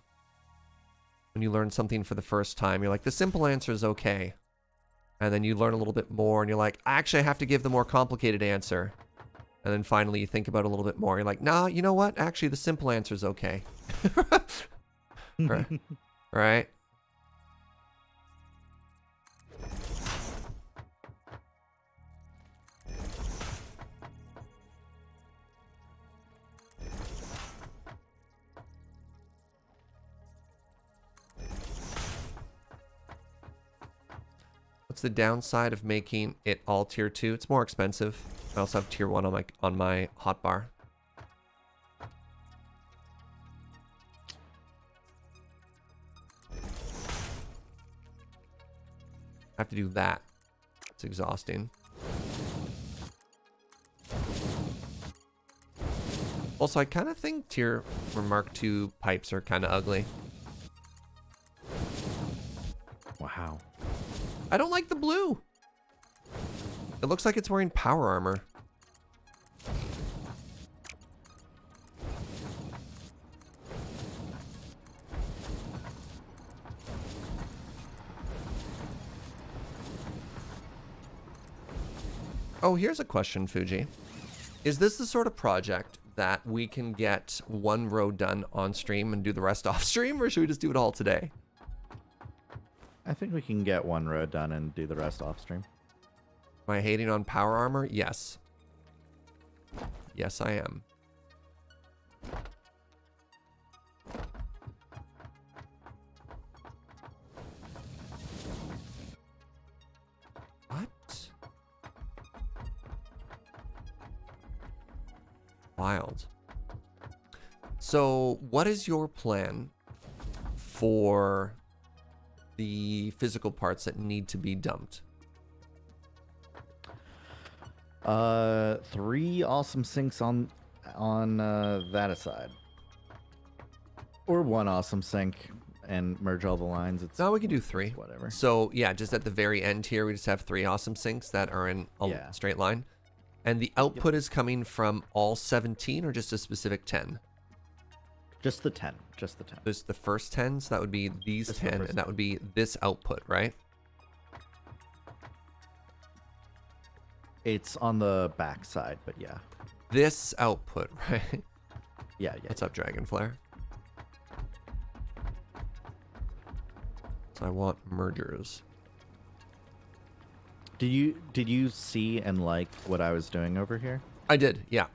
When you learn something for the first time, you're like, the simple answer is okay. And then you learn a little bit more and you're like, actually, I have to give the more complicated answer. And then finally you think about it a little bit more. You're like, nah, you know what? Actually, the simple answer is okay. Right. Right? What's the downside of making it all tier 2? It's more expensive. I also have tier 1 on my hotbar. I have to do that. It's exhausting. Also, I kind of think tier for Mark II pipes are kind of ugly. Wow. I don't like the blue. It looks like it's wearing power armor. Oh, here's a question, Fugi. Is this the sort of project that we can get one row done on stream and do the rest off stream, or should we just do it all today? I think we can get one row done and do the rest off stream. Am I hating on power armor? Yes. Yes, I am. What? Wild. So, what is your plan for the physical parts that need to be dumped? Three awesome sinks on that aside, or one awesome sink and merge all the lines. It's No, we can do 3. whatever. So yeah, just at the very end here, we just have 3 awesome sinks that are in a Yeah. straight line. And the output is coming from all 17 or just a specific 10? Just the 10. Just the 10. There's the first 10, so that would be these Just the 10, first and that 10. would be this output, right? It's on the back side, but yeah. This output, right? Yeah. What's up, Dragonflare? So I want mergers. Did you see and like what I was doing over here? I did, yeah.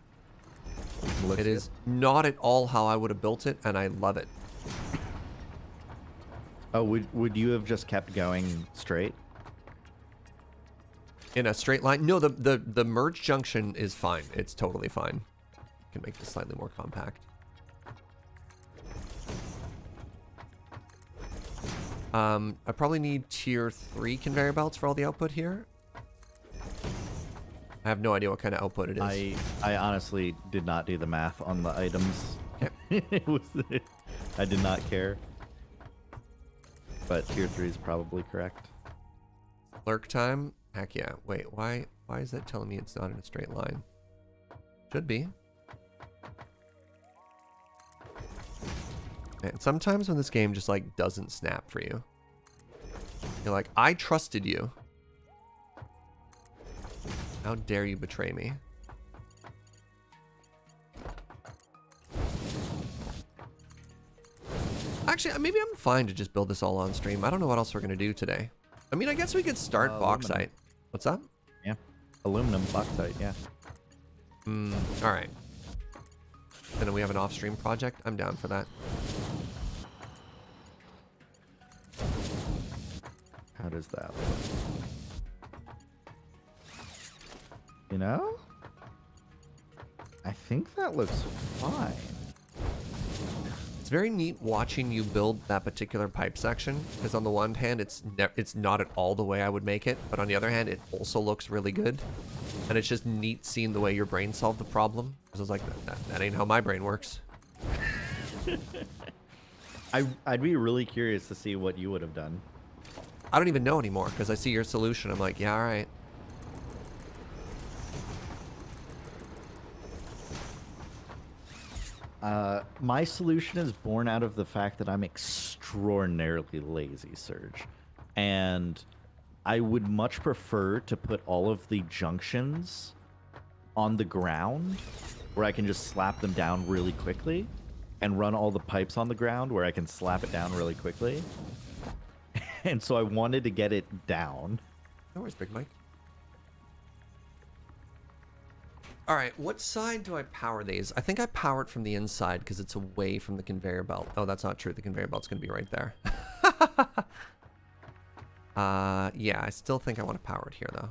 Looks It is not at all how I would have built it, and I love it. Oh, would you have just kept going straight? In a straight line? No, the merge junction is fine. It's totally fine. Can make this slightly more compact. I probably need tier 3 conveyor belts for all the output here. I have no idea what kind of output it is. I honestly did not do the math on the items. Okay. I did not care. But tier 3 is probably correct. Lurk time? Heck yeah. Wait, why is that telling me it's not in a straight line? Should be. And sometimes when this game just like doesn't snap for you, you're like, I trusted you. How dare you betray me? Actually, maybe I'm fine to just build this all on stream. I don't know what else we're going to do today. I mean, I guess we could start bauxite. What's up? Yeah. Aluminum, bauxite, yeah. All right. And then we have an off-stream project. I'm down for that. How does that look? You know? I think that looks fine. It's very neat watching you build that particular pipe section, because on the one hand, it's not at all the way I would make it, but on the other hand, it also looks really good. And it's just neat seeing the way your brain solved the problem. Because I was like, that ain't how my brain works. I'd be really curious to see what you would have done. I don't even know anymore, because I see your solution. I'm like, yeah, all right. My solution is born out of the fact that I'm extraordinarily lazy, Serge. And I would much prefer to put all of the junctions on the ground where I can just slap them down really quickly and run all the pipes on the ground where I can slap it down really quickly. And so I wanted to get it down. No worries, Big Mike. All right, what side do I power these? I think I power it from the inside because it's away from the conveyor belt. Oh, that's not true. The conveyor belt's going to be right there. Yeah, I still think I want to power it here, though.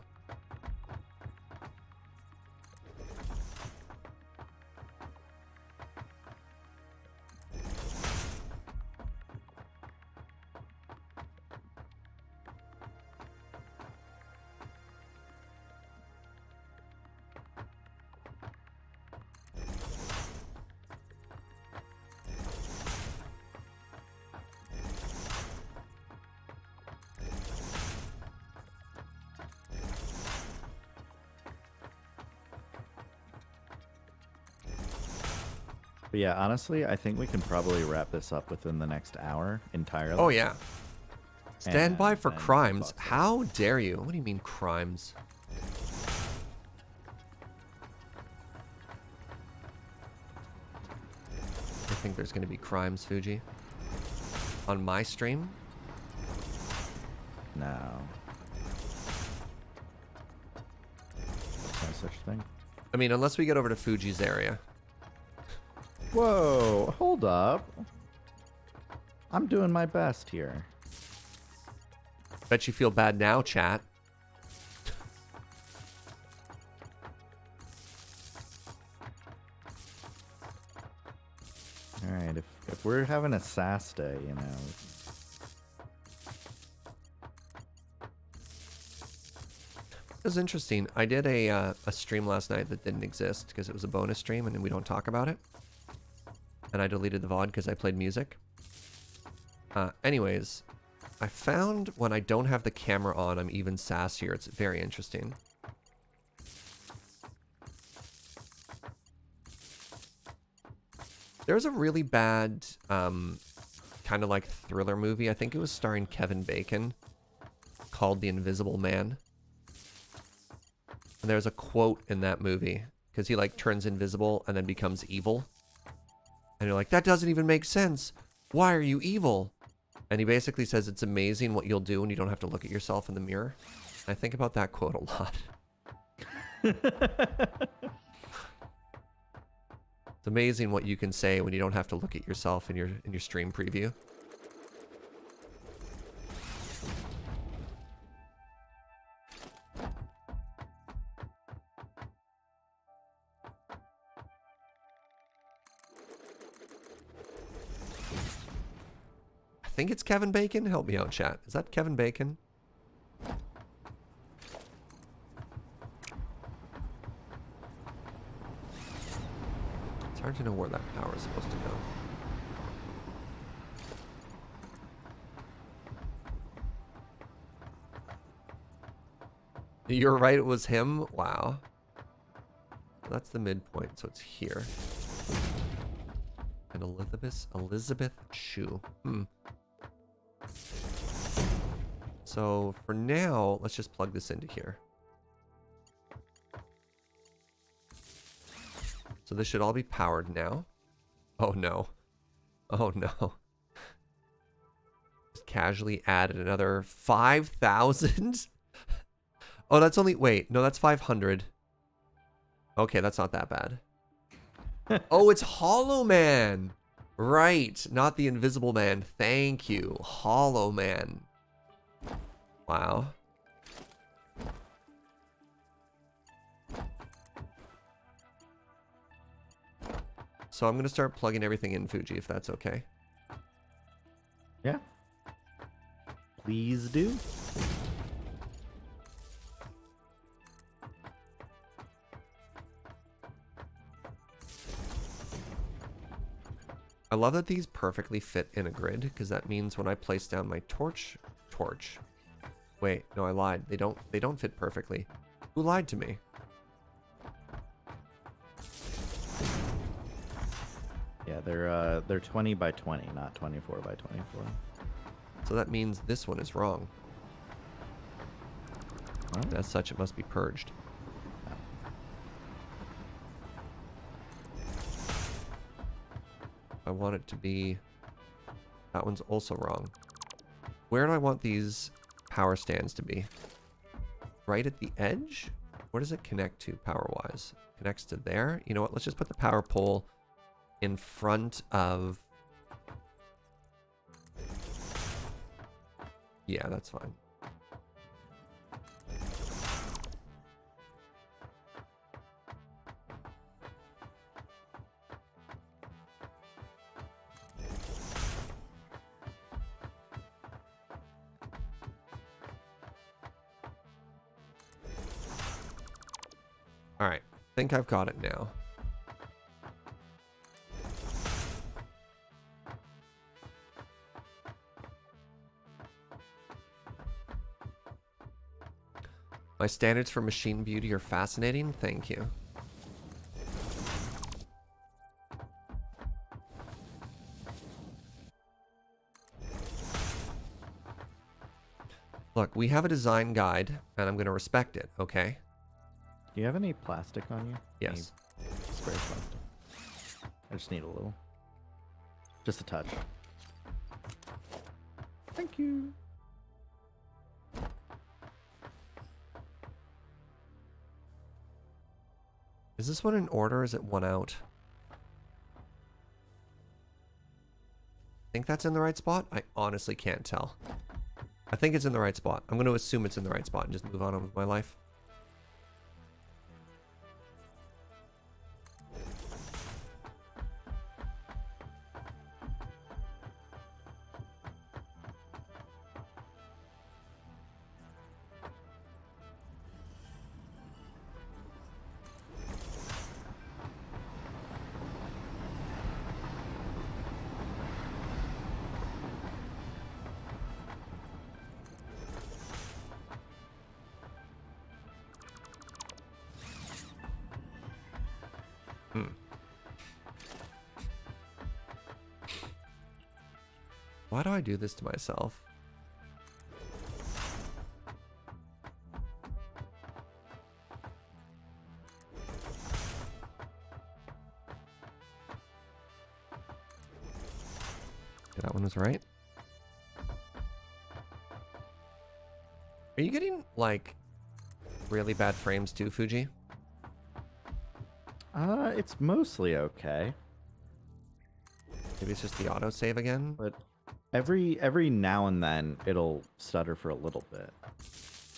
But yeah, honestly, I think we can probably wrap this up within the next hour entirely. Oh, yeah. Stand by And for then crimes. bauxite. How dare you? What do you mean crimes? I think there's going to be crimes, Fugi. On my stream? No. No such thing. I mean, unless we get over to Fuji's area. Whoa, hold up. I'm doing my best here. Bet you feel bad now, chat. Alright, if we're having a sass day, you know. It was interesting. I did a stream last night that didn't exist because it was a bonus stream and we don't talk about it. And I deleted the VOD because I played music. Anyways, I found when I don't have the camera on, I'm even sassier. It's very interesting. There's a really bad, kind of like thriller movie. I think it was starring Kevin Bacon, called The Invisible Man. And there's a quote in that movie because he like turns invisible and then becomes evil. And you're like, that doesn't even make sense. Why are you evil? And he basically says it's amazing what you'll do when you don't have to look at yourself in the mirror. I think about that quote a lot. It's amazing what you can say when you don't have to look at yourself in your stream preview. I think it's Kevin Bacon. Help me out, chat. Is that Kevin Bacon? It's hard to know where that power is supposed to go. You're right, it was him? Wow. That's the midpoint, so it's here. And Elizabeth Shue. So for now, let's just plug this into here. So this should all be powered now. Oh no. Oh no. Just casually added another 5,000. Oh, that's only, wait, no, that's 500. Okay, that's not that bad. Oh, it's Hollow Man. Right, not the Invisible Man. Thank you. Hollow Man. Wow. So I'm going to start plugging everything in, Fugi, if that's okay. Yeah. Please do. I love that these perfectly fit in a grid, because that means when I place down my torch. Wait, no, I lied. They don't fit perfectly. Who lied to me? Yeah, they're 20 by 20, not 24 by 24. So that means this one is wrong. What? As such, it must be purged. I want it to be... That one's also wrong. Where do I want these power stands to be? Right at the edge? Where does it connect to power-wise? Connects to there? You know what? Let's just put the power pole in front of... Yeah, that's fine. All right, I think I've got it now. My standards for machine beauty are fascinating. Thank you. Look, we have a design guide, and I'm going to respect it, okay? Do you have any plastic on you? Yes. Any spray plastic? I just need a little. Just a touch. Thank you. Is this one in order or is it one out? Think that's in the right spot? I honestly can't tell. I think it's in the right spot. I'm going to assume it's in the right spot and just move on with my life. Why do I do this to myself? Okay, that one was right. Are you getting, like, really bad frames too, Fugi? It's mostly okay, Maybe it's just the autosave again? but every now and then it'll stutter for a little bit.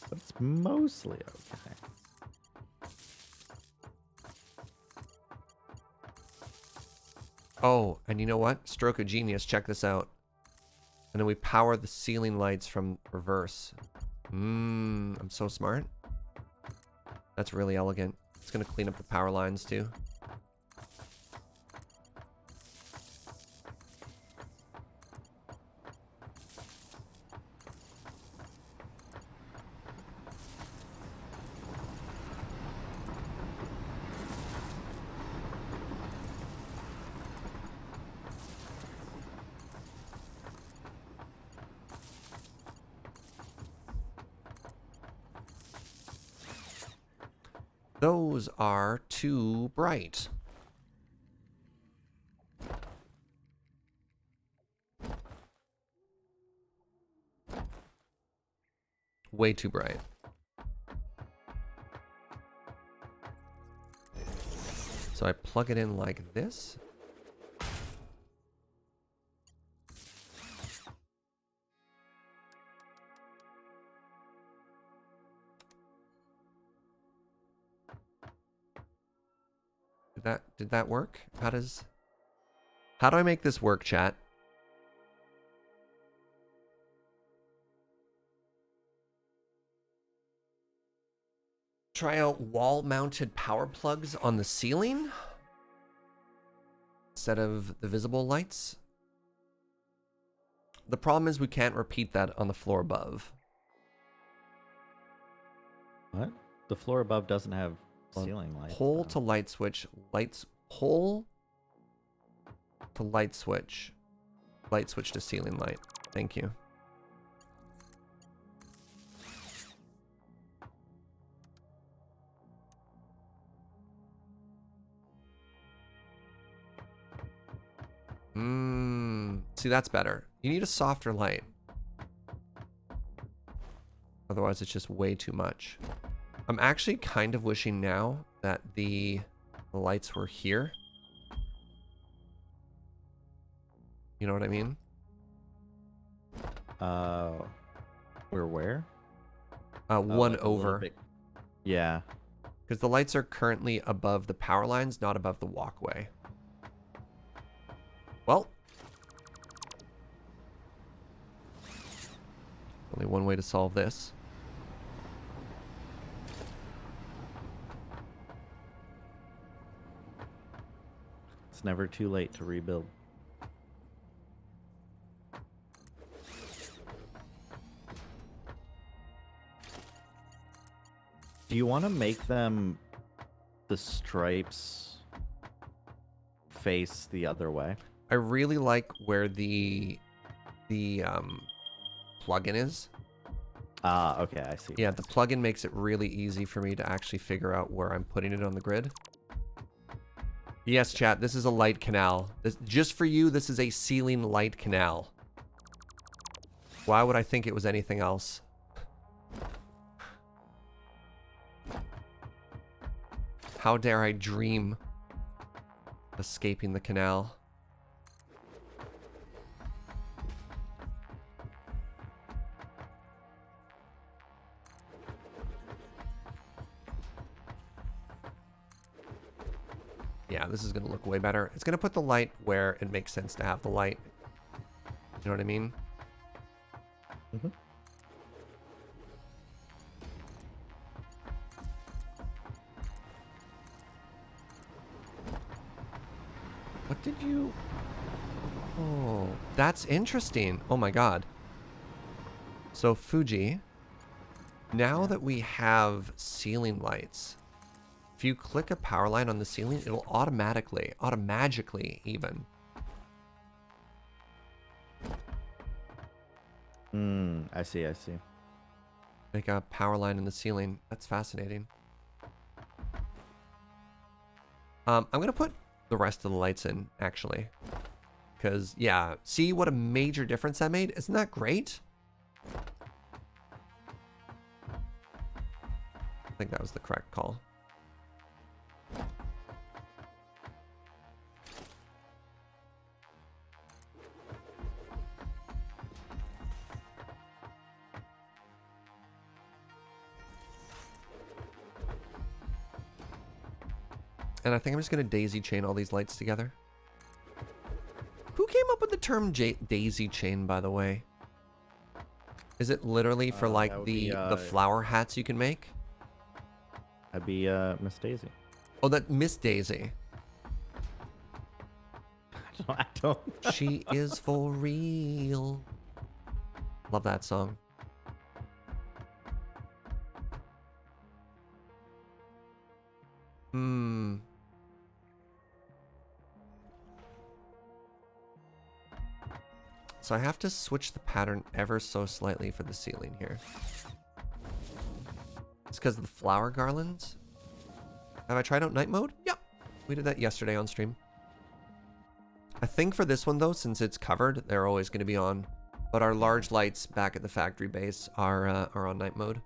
But it's mostly okay. Oh, and you know what? Stroke of genius, check this out. And then we power the ceiling lights from reverse. I'm so smart. That's really elegant. It's gonna clean up the power lines too. Those are too bright. Way too bright. So I plug it in like this. Did that work? How do I make this work, chat? Try out wall-mounted power plugs on the ceiling instead of the visible lights. The problem is we can't repeat that on the floor above. What? The floor above doesn't have ceiling lights. Pull though. to light switch. Pull to light switch. Light switch to ceiling light. Thank you. See, that's better. You need a softer light. Otherwise, it's just way too much. I'm actually kind of wishing now that the lights were here. You know what I mean? We're where? One Like a little over. bit- Yeah. Because the lights are currently above the power lines, not above the walkway. Well. Only one way to solve this. It's never too late to rebuild. Do you want to make them the stripes face the other way? I really like where the plugin is. Ah, okay, I see. Yeah, the plugin makes it really easy for me to actually figure out where I'm putting it on the grid. Yes, chat, this is a light canal. Just for you, this is a ceiling light canal. Why would I think it was anything else? How dare I dream of escaping the canal? Yeah, this is going to look way better. It's going to put the light where it makes sense to have the light. You know what I mean? Mm-hmm. What did you... Oh, that's interesting. Oh my god. So, Fugi, now that we have ceiling lights, if you click a power line on the ceiling, it'll automagically even, I see. Make a power line in the ceiling. That's fascinating. I'm going to put the rest of the lights in, actually. Because, yeah, see what a major difference that made? Isn't that great? I think that was the correct call. And I think I'm just going to daisy chain all these lights together. Who came up with the term daisy chain, by the way? Is it literally for like that would the be, flower hats you can make? That'd be Miss Daisy. Oh, that Miss Daisy. I don't. She is for real. Love that song. So I have to switch the pattern ever so slightly for the ceiling here. It's because of the flower garlands. Have I tried out night mode? Yep. We did that yesterday on stream. I think for this one though, since it's covered, they're always going to be on. But our large lights back at the factory base are on night mode.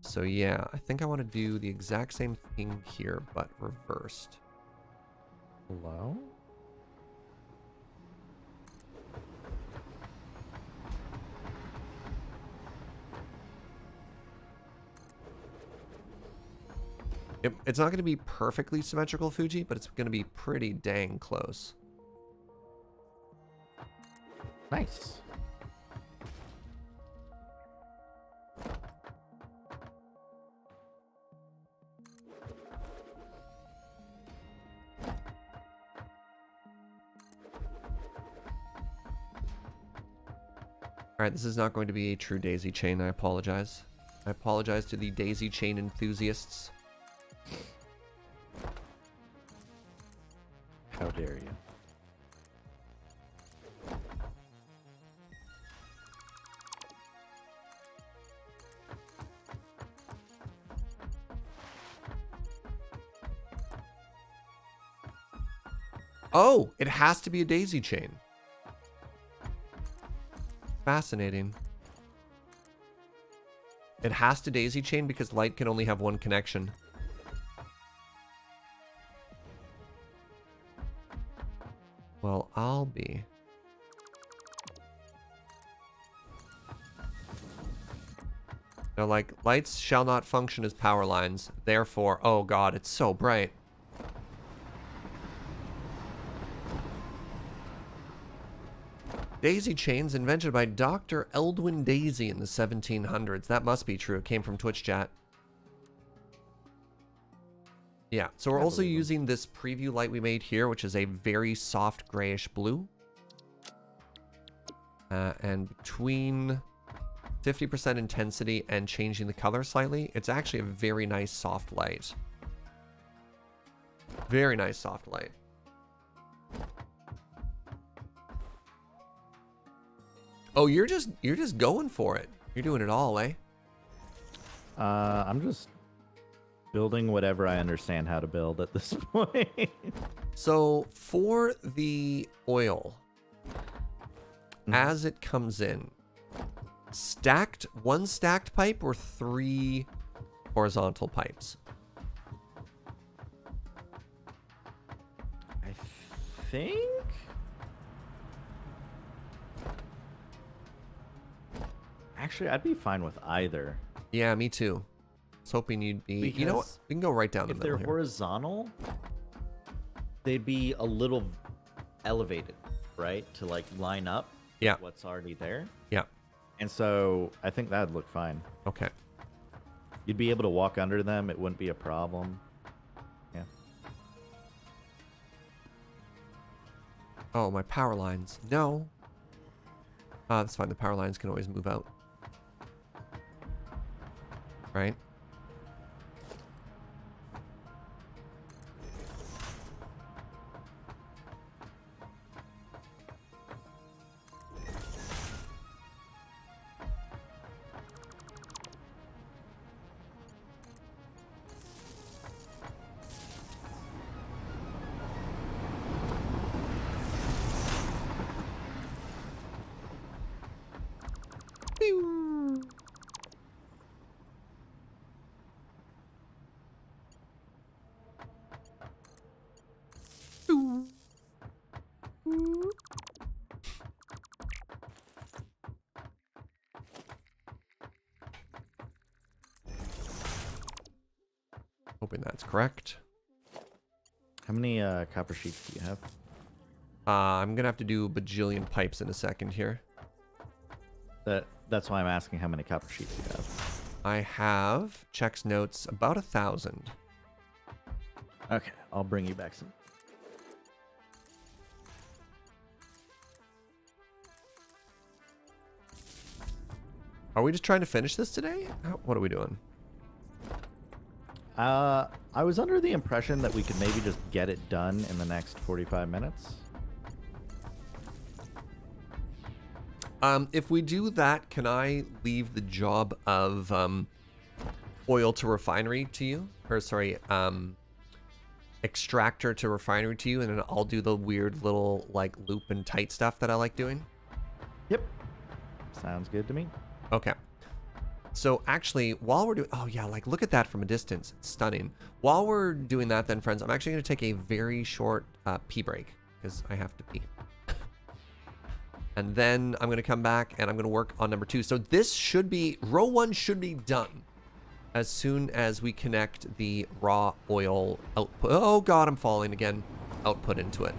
So yeah, I think I want to do the exact same thing here, but reversed. Hello? It's not going to be perfectly symmetrical, Fugi, but it's going to be pretty dang close. Nice. All right, this is not going to be a true daisy chain. I apologize. I apologize to the daisy chain enthusiasts. How dare you? Oh, it has to be a daisy chain. Fascinating. It has to daisy chain because light can only have one connection. Well, I'll be. They're like, lights shall not function as power lines. Therefore, oh god, it's so bright. Daisy chains invented by Dr. Eldwin Daisy in the 1700s. That must be true. It came from Twitch chat. Yeah, so we're also using this preview light we made here, which is a very soft grayish blue. And between 50% intensity and changing the color slightly, it's actually a very nice soft light. Very nice soft light. Oh, you're just going for it. You're doing it all, eh? I'm just building whatever I understand how to build at this point. So for the oil, as it comes in, one stacked pipe or 3 horizontal pipes? I think. Actually, I'd be fine with either. Yeah, me too. I was hoping you'd be. Because you know what? We can go right down the if middle they're here. horizontal, they'd be a little elevated, right? To like line up Yeah. what's already there. Yeah. And so I think that'd look fine. Okay. You'd be able to walk under them. It wouldn't be a problem. Yeah. Oh, my power lines. No. That's fine. The power lines can always move out. Right? Hoping that's correct. How many copper sheets do you have? I'm gonna have to do a bajillion pipes in a second here. That's why I'm asking how many copper sheets you have. I have checks notes about 1,000. Okay, I'll bring you back some. Are we just trying to finish this today? What are we doing? I was under the impression that we could maybe just get it done in the next 45 minutes. If we do that, can I leave the job of oil to refinery to you? Or sorry, extractor to refinery to you, and then I'll do the weird little like loop and tight stuff that I like doing? Yep. Sounds good to me. Okay. So actually, while we're doing, oh yeah, like look at that from a distance. It's stunning. While we're doing that then, friends, I'm actually going to take a very short pee break because I have to pee. And then I'm going to come back and I'm going to work on number 2. So this should be, row 1 should be done as soon as we connect the raw oil output. Oh God, I'm falling again. Output into it.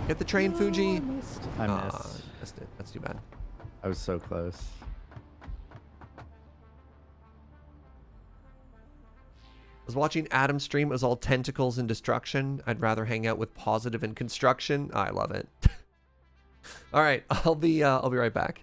Get the train, Fugi. I missed it. That's too bad. I was so close. I was watching Adam's stream. It was all tentacles and destruction. I'd rather hang out with positive and construction. I love it. All right, I'll be right back.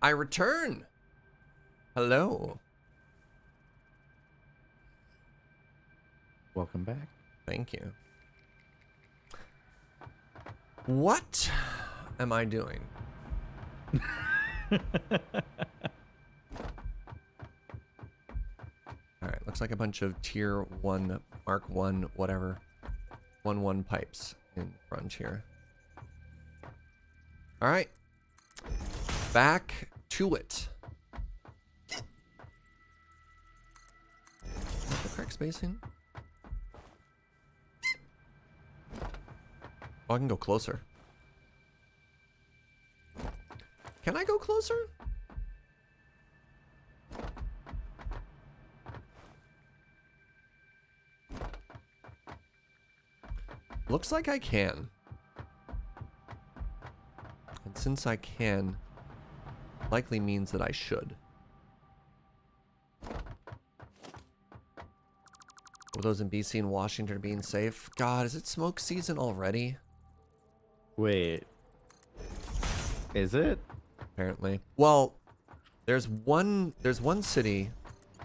I return. Hello. Welcome back. Thank you. What am I doing? All right, looks like a bunch of tier 1, Mark 1, whatever, 1 pipes in front here. All right, back to it. Is that the correct spacing? Oh, I can go closer. Can I go closer? Looks like I can. And since I can, likely means that I should. With those in BC and Washington being safe. God, is it smoke season already? Wait. Is it? Apparently. Well, there's one city.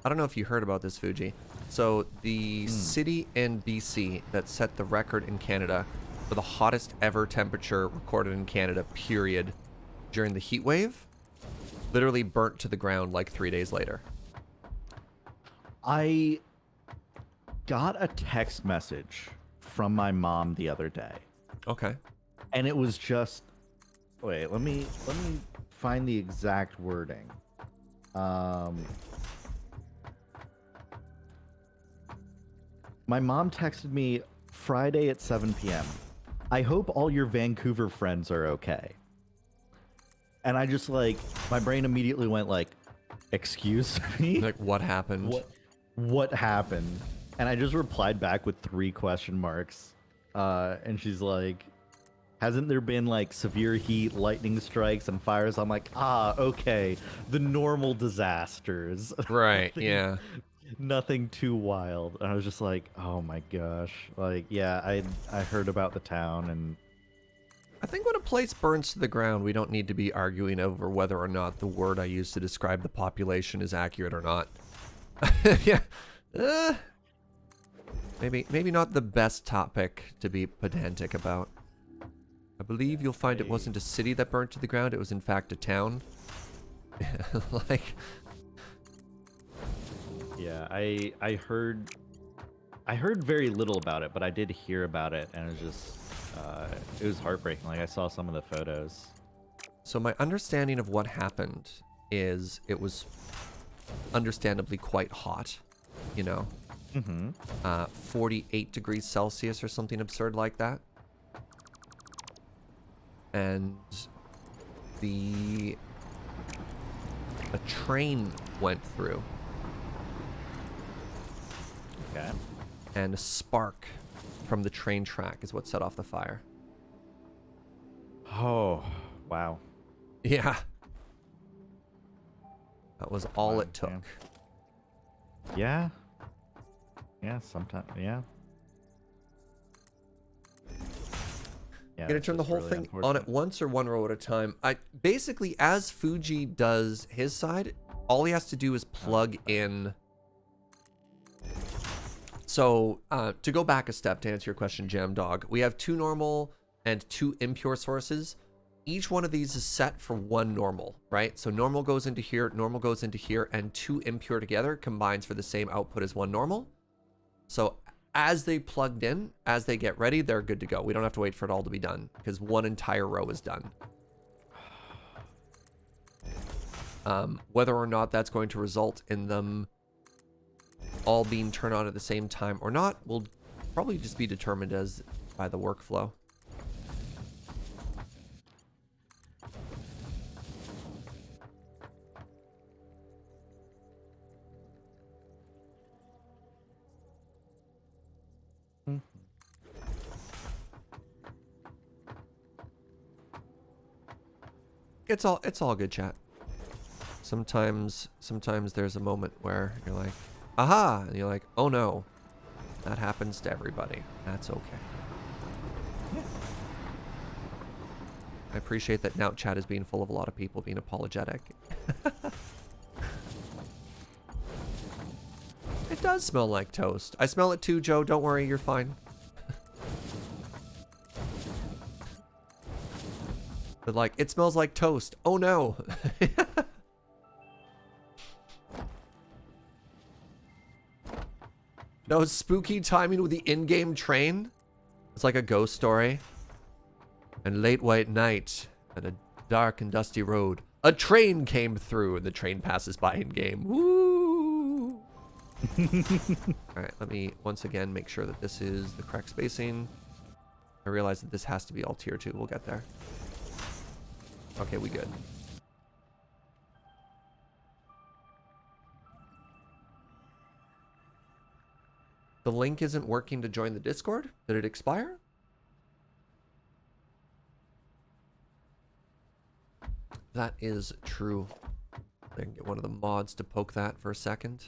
I don't know if you heard about this, Fugi. So the city in BC that set the record in Canada for the hottest ever temperature recorded in Canada, period, during the heat wave, literally burnt to the ground like 3 days later. I got a text message from my mom the other day, Okay. and it was just, wait, let me find the exact wording. My mom texted me Friday at 7 p.m. I hope all your Vancouver friends are okay. And I just like, my brain immediately went like, excuse me? Like, what happened? What happened? And I just replied back with 3 question marks. And she's like, hasn't there been like severe heat, lightning strikes, and fires? I'm like, okay. The normal disasters. Right, Nothing- yeah. Nothing too wild. And I was just like, oh my gosh. Like, yeah, I heard about the town, and I think when a place burns to the ground, we don't need to be arguing over whether or not the word I use to describe the population is accurate or not. Yeah. Maybe not the best topic to be pedantic about. I believe you'll find it wasn't a city that burnt to the ground. It was in fact a town. Like, yeah, I heard very little about it, but I did hear about it, and it was heartbreaking. Like, I saw some of the photos. so my understanding of what happened is it was understandably quite hot, you know, 48 degrees Celsius or something absurd like that. And a train went through. Okay. And a spark from the train track is what set off the fire. Oh, wow. Yeah. That was all Wow, it took. Yeah. Yeah, sometimes, yeah. Yeah, Gonna that's turn the just whole really thing on unfortunate. at once or one row at a time? I basically, as Fugi does his side, all he has to do is plug in. So to go back a step to answer your question, Jam Dog, we have 2 normal and 2 impure sources. Each one of these is set for 1 normal, right? So normal goes into here, and 2 impure together combines for the same output as 1 normal. So as they plugged in, as they get ready, they're good to go. We don't have to wait for it all to be done because 1 entire row is done. Whether or not that's going to result in them all being turned on at the same time or not will probably just be determined by the workflow. It's all good, chat. Sometimes there's a moment where you're like, aha, and you're like, oh no. That happens to everybody. That's okay. I appreciate that now chat is being full of a lot of people being apologetic. It does smell like toast. I smell it too, Joe. Don't worry, you're fine. But like, it smells like toast. Oh no. No spooky timing with the in-game train. It's like a ghost story. And late white night, at a dark and dusty road, a train came through, and the train passes by in-game. Woo! Alright, let me once again make sure that this is the correct spacing. I realize that this has to be all tier 2. We'll get there. Okay, we good. The link isn't working to join the Discord? Did it expire? That is true. I can get one of the mods to poke that for a second.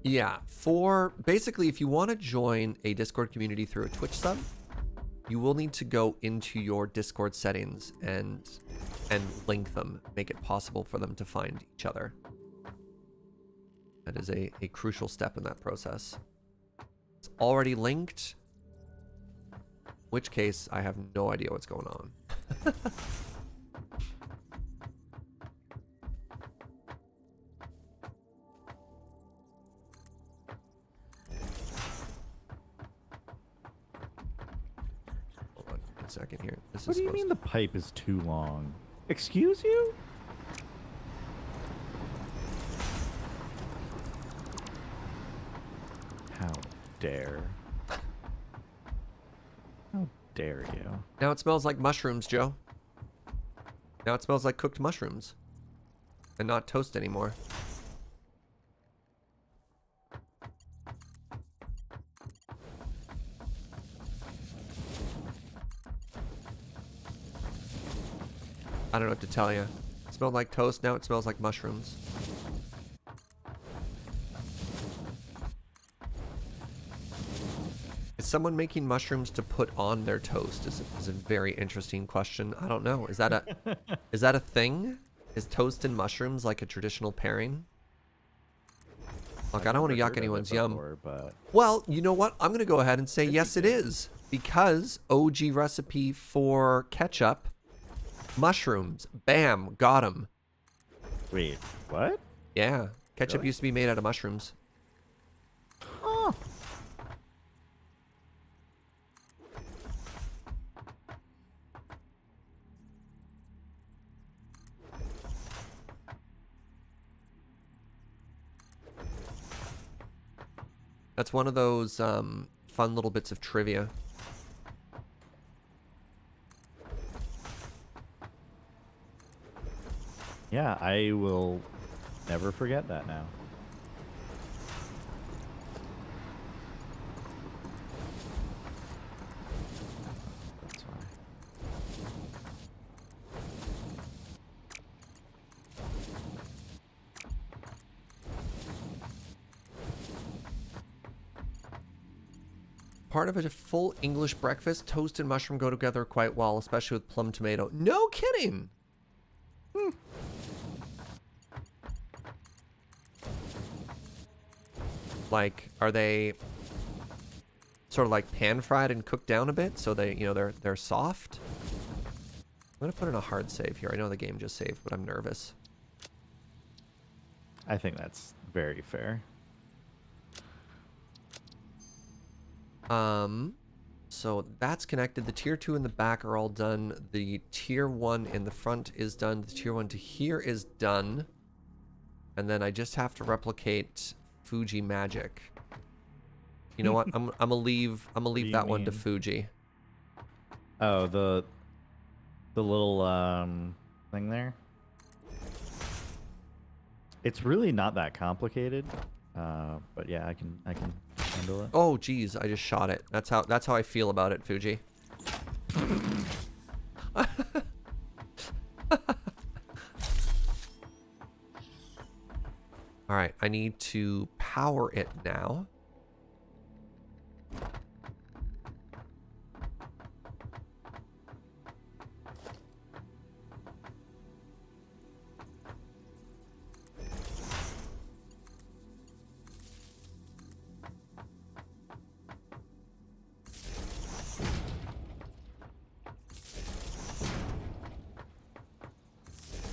Yeah, for basically, if you want to join a Discord community through a Twitch sub, you will need to go into your Discord settings and link them, make it possible for them to find each other. That is a crucial step in that process. It's already linked, in which case I have no idea what's going on. Hold on a second here. This What is do you mean the pipe is too long? Excuse you? How dare. How dare you? Now it smells like mushrooms, Joe. Now it smells like cooked mushrooms. And not toast anymore. I don't know what to tell you. It smelled like toast, now it smells like mushrooms. Is someone making mushrooms to put on their toast? Is a very interesting question. I don't know. Is that a thing? Is toast and mushrooms like a traditional pairing? Look, I don't want to yuck anyone's yum. But... Well, you know what? I'm going to go ahead and say yes, it is. Because OG recipe for ketchup, mushrooms. Bam, got 'em. Wait, what? Yeah, ketchup Really? used to be made out of mushrooms. Huh. That's one of those fun little bits of trivia. Yeah, I will never forget that now. That's why. Part of a full English breakfast, toast and mushroom go together quite well, especially with plum tomato. No kidding! Like, are they sort of like pan fried and cooked down a bit so they, you know, they're soft? I'm gonna put in a hard save here. I know the game just saved, but I'm nervous. I think that's very fair. So that's connected. The tier 2 in the back are all done. The tier 1 in the front is done. The tier 1 to here is done. And then I just have to replicate Fugi magic. You know what? I'm gonna leave you that one to mean? Fugi. Oh, the little thing there. It's really not that complicated. But yeah, I can handle it. Oh geez, I just shot it. That's how I feel about it, Fugi. All right, I need to power it now.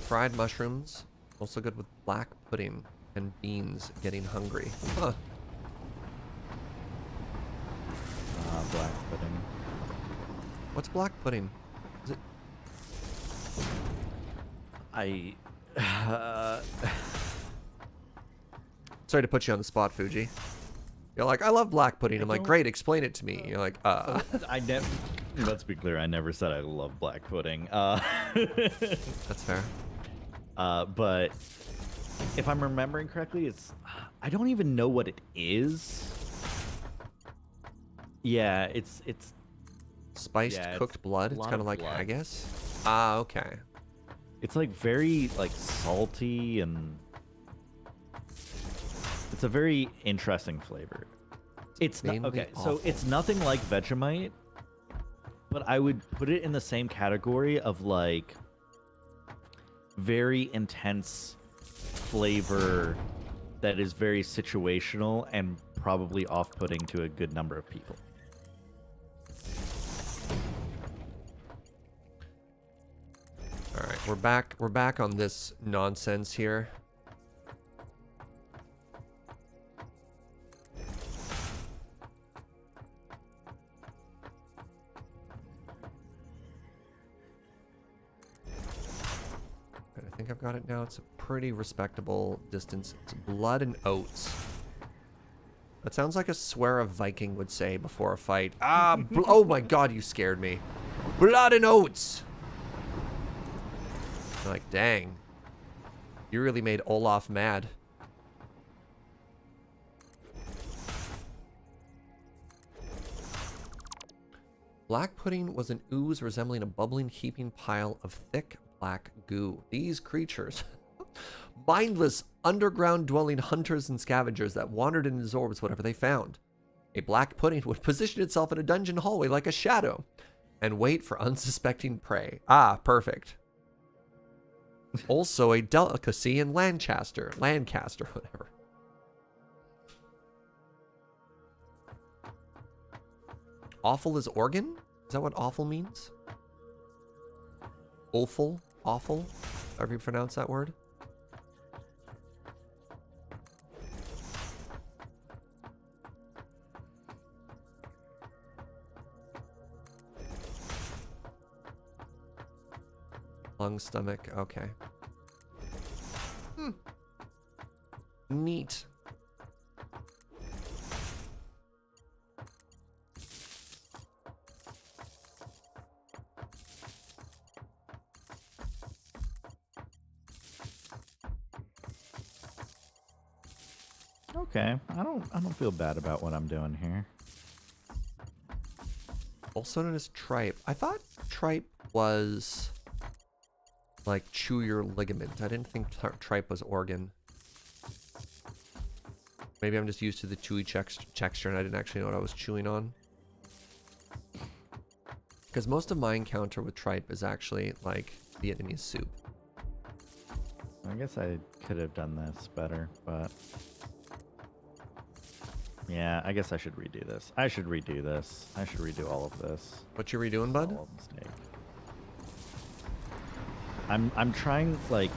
fried mushrooms. Also good with black pudding and beans getting hungry. Huh. Black pudding. What's black pudding? Is it I. Sorry to put you on the spot, Fugi. You're like, I love black pudding. I'm like, great, explain it to me. You're like, I never. Let's be clear. I never said I love black pudding. That's fair. But if I'm remembering correctly, it's. I don't even know what it is. Yeah, it's Spiced yeah, cooked blood. It's lot kind of of like blood. haggis. Ah, okay. It's like very like salty and it's a very interesting flavor. It's not, Insanely okay, so awful. it's nothing like Vegemite, but I would put it in the same category of like very intense flavor that is very situational and probably off-putting to a good number of people. All right, we're back. We're back on this nonsense here. I think I've got it now. It's a pretty respectable distance. It's blood and oats. That sounds like a swear a Viking would say before a fight. Oh my god, you scared me. Blood and oats. Like, dang. You really made Olaf mad. Black pudding was an ooze resembling a bubbling, heaping pile of thick black goo. These creatures, mindless, underground-dwelling hunters and scavengers that wandered and absorbed whatever they found. A black pudding would position itself in a dungeon hallway like a shadow and wait for unsuspecting prey. Ah, perfect. Also a delicacy in Lancaster, whatever. Awful is organ? Is that what awful means? Awful? Awful? However you pronounce that word? Lung, stomach, okay. Neat. Okay, I don't feel bad about what I'm doing here. Also known as tripe. I thought tripe was like chew your ligament. I didn't think tripe was organ. Maybe I'm just used to the chewy texture and I didn't actually know what I was chewing on. Because most of my encounter with tripe is actually like Vietnamese soup. I guess I could have done this better, but yeah, I guess I should redo this. I should redo this. I should redo all of this. What you redoing, bud? All a mistake. I'm trying, like,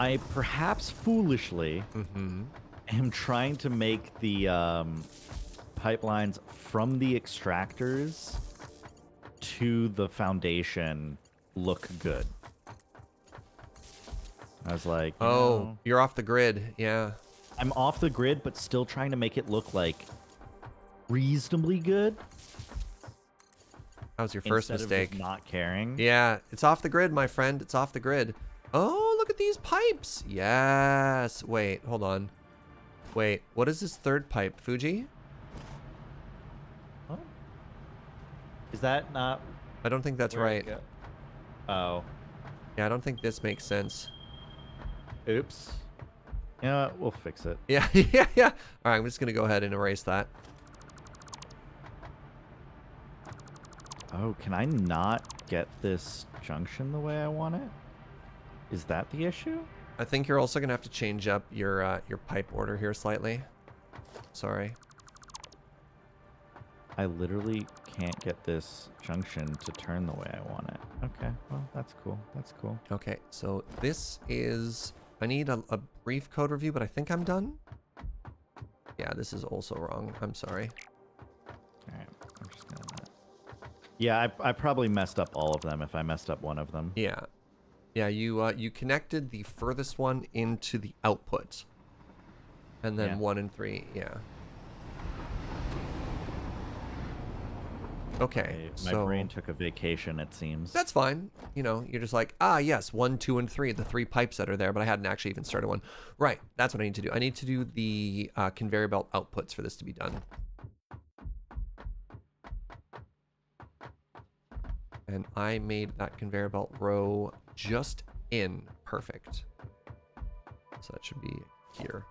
I perhaps foolishly am trying to make the pipelines from the extractors to the foundation look good. I was like, you know, You're off the grid. Yeah. I'm off the grid, but still trying to make it look like reasonably good. That was your first instead mistake. Of just not caring. Yeah, it's off the grid, my friend. It's off the grid. Oh, look at these pipes. Yes. Wait, hold on. Wait, what is this third pipe, Fugi? Oh. Is that not? I don't think that's where right. it go- Oh. Yeah, I don't think this makes sense. Oops. Yeah, we'll fix it. Yeah, yeah, yeah. All right, I'm just going to go ahead and erase that. Oh, can I not get this junction the way I want it? Is that the issue? I think you're also going to have to change up your pipe order here slightly. Sorry. I literally can't get this junction to turn the way I want it. Okay, well, that's cool. That's cool. Okay, so this is... I need a brief code review, but I think I'm done. Yeah, this is also wrong. I'm sorry. All right, I'm just doing that. Yeah, I probably messed up all of them if I messed up one of them. Yeah. Yeah, you connected the furthest one into the output. And then 1 and 3, yeah. Okay, My so... brain took a vacation, it seems. That's fine. You know, you're just like, ah, yes, 1, 2, and 3, the 3 pipes that are there, but I hadn't actually even started one. Right, that's what I need to do. I need to do the conveyor belt outputs for this to be done. And I made that conveyor belt row just in perfect. So that should be here.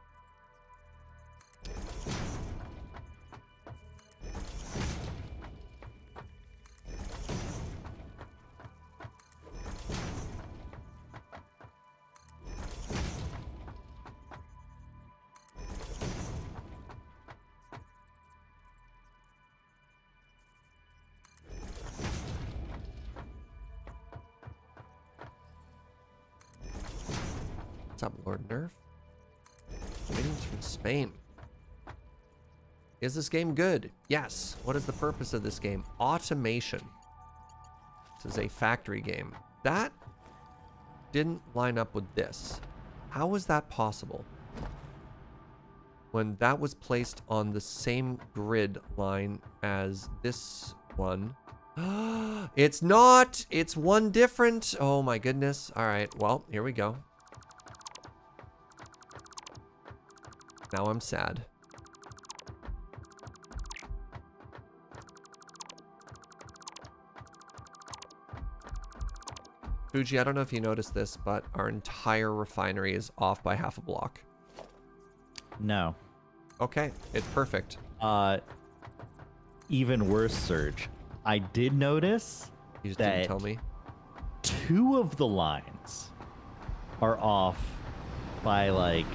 What's up, Lord Nerf? Greetings from Spain. Is this game good? Yes. What is the purpose of this game? Automation. This is a factory game. That didn't line up with this. How was that possible? When that was placed on the same grid line as this one. It's not! It's one different! Oh my goodness. Alright, well, here we go. Now I'm sad. Fugi, I don't know if you noticed this, but our entire refinery is off by half a block. No. Okay, it's perfect. Even worse, Serge. I did notice You just that didn't tell me. 2 of the lines are off by like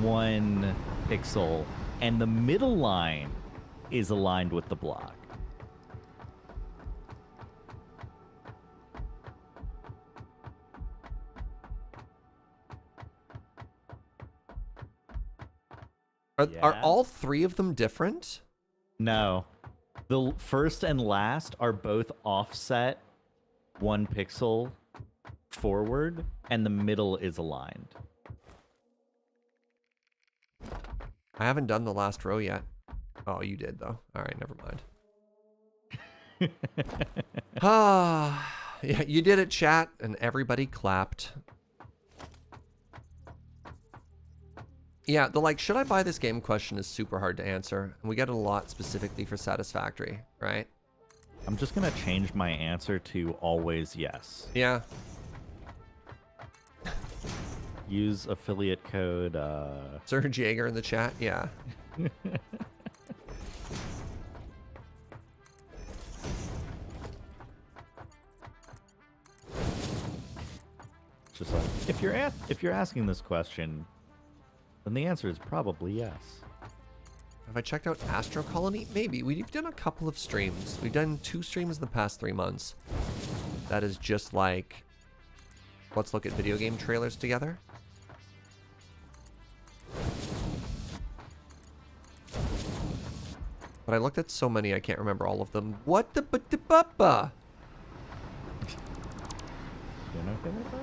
1 pixel, and the middle line is aligned with the block. Are all 3 of them different? No. The first and last are both offset 1 pixel forward, and the middle is aligned. I haven't done the last row yet. Oh, you did, though. All right, never mind. Ah, yeah, you did it, chat, and everybody clapped. Yeah, the like, should I buy this game question is super hard to answer, and we get it a lot specifically for Satisfactory, right? I'm just gonna change my answer to always yes. Yeah. Use affiliate code, Serge Jaeger in the chat, yeah. Just like, if you're asking this question, then the answer is probably yes. Have I checked out Astro Colony? Maybe. We've done a couple of streams. We've done 2 streams in the past 3 months. That is just like, let's look at video game trailers together. But I looked at so many, I can't remember all of them. What the ba-da-ba-ba? You know, okay with that?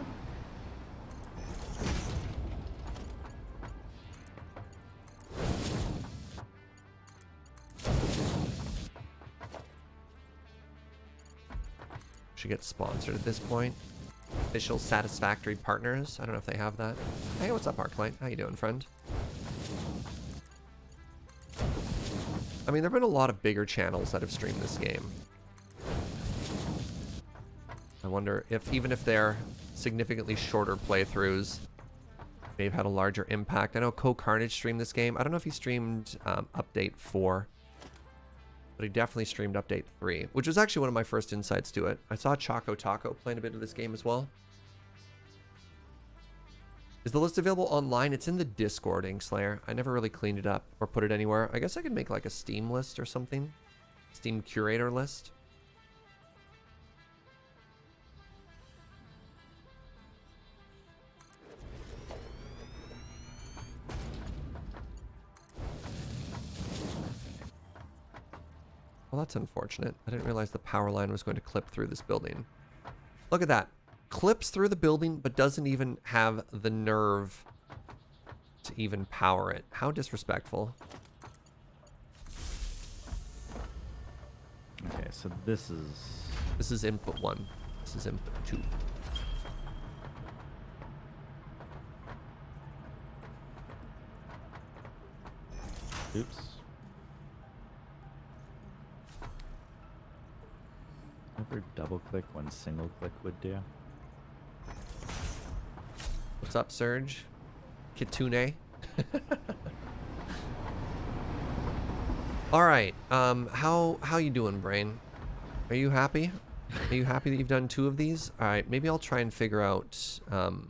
Should get sponsored at this point. Official Satisfactory partners. I don't know if they have that. Hey, what's up, Arclight? How you doing, friend? I mean, there have been a lot of bigger channels that have streamed this game. I wonder if, even if they're significantly shorter playthroughs, they've had a larger impact. I know Co-Carnage streamed this game. I don't know if he streamed Update 4, but he definitely streamed Update 3, which was actually one of my first insights to it. I saw Choco Taco playing a bit of this game as well. Is the list available online? It's in the Discord, Inkslayer. I never really cleaned it up or put it anywhere. I guess I could make like a Steam list or something. Steam curator list. Well, that's unfortunate. I didn't realize the power line was going to clip through this building. Look at that. Clips through the building, but doesn't even have the nerve to even power it. How disrespectful. Okay, so this is... This is input 1. This is input 2. Oops. Never double click when single click would do. What's up, Serge? Kitsune? All right. How you doing, Brain? Are you happy? Are you happy that you've done 2 of these? All right. Maybe I'll try and figure out the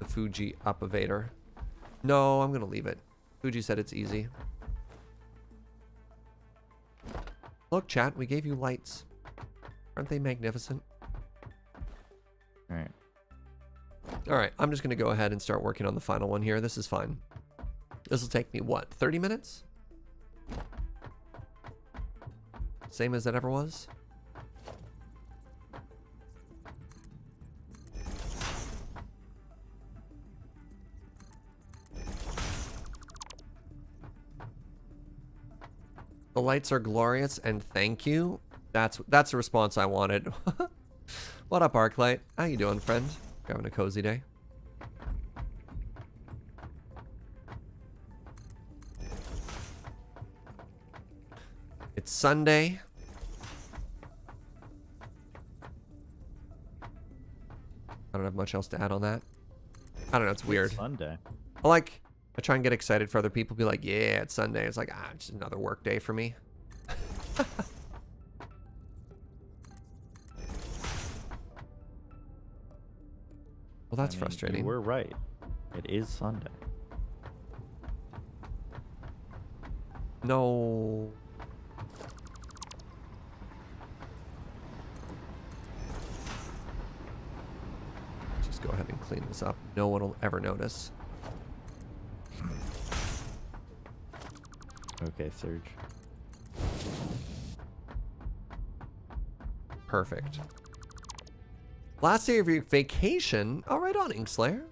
Fugi up-evator. No, I'm gonna leave it. Fugi said it's easy. Look, chat. We gave you lights. Aren't they magnificent? All right. All right. I'm just gonna go ahead and start working on the final one here. This is fine. This will take me, what, 30 minutes? Same as it ever was? The lights are glorious, and thank you. That's the response I wanted. What up, Arclight? How you doing, friend? You having a cozy day? It's Sunday. I don't have much else to add on that. I don't know, it's weird. Sunday. I try and get excited for other people, be like, yeah, it's Sunday. It's like, it's just another work day for me. Well, that's frustrating. You were right. It is Sunday. No. Just go ahead and clean this up. No one will ever notice. Okay, Serge. Perfect. Last day of your vacation. All right, on Inkslayer.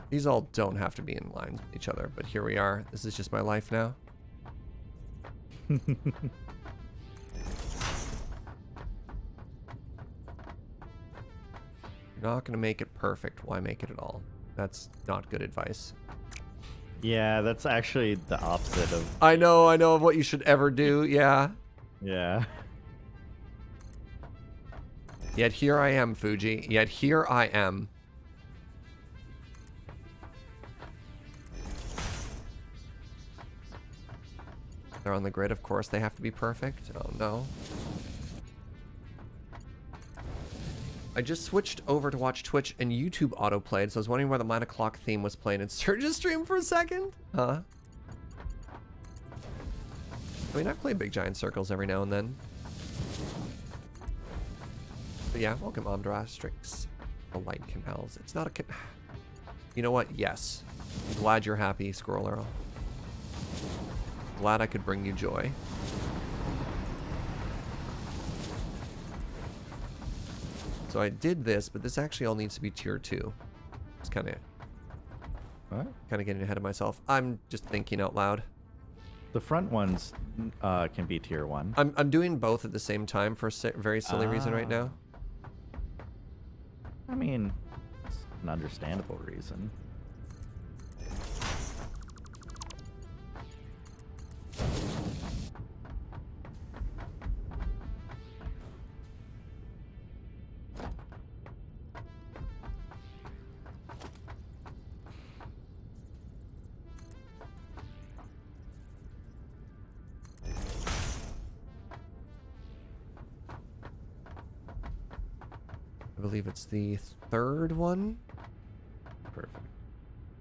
These all don't have to be in line with each other, but here we are. This is just my life now. You're not going to make it perfect. Why make it at all? That's not good advice. Yeah, that's actually the opposite of... I know of what you should ever do. Yeah. Yeah. Yet here I am, Fugi. Yet here I am. They're on the grid, of course they have to be perfect. Oh no. I just switched over to watch Twitch and YouTube autoplayed, so I was wondering why the 9 o'clock theme was playing in Serge's stream for a second. Huh? I mean, I play Big Giant Circles every now and then. But yeah, welcome Omdrastrix. The light canals. It's not a You know what? Yes. I'm glad you're happy, Squirrel Arrow. Glad I could bring you joy. So I did this, but this actually all needs to be tier 2. It's kind of getting ahead of myself. I'm just thinking out loud. The front ones can be tier 1. I'm doing both at the same time for a very silly reason right now. I mean, it's an understandable reason. believe it's the third one. Perfect.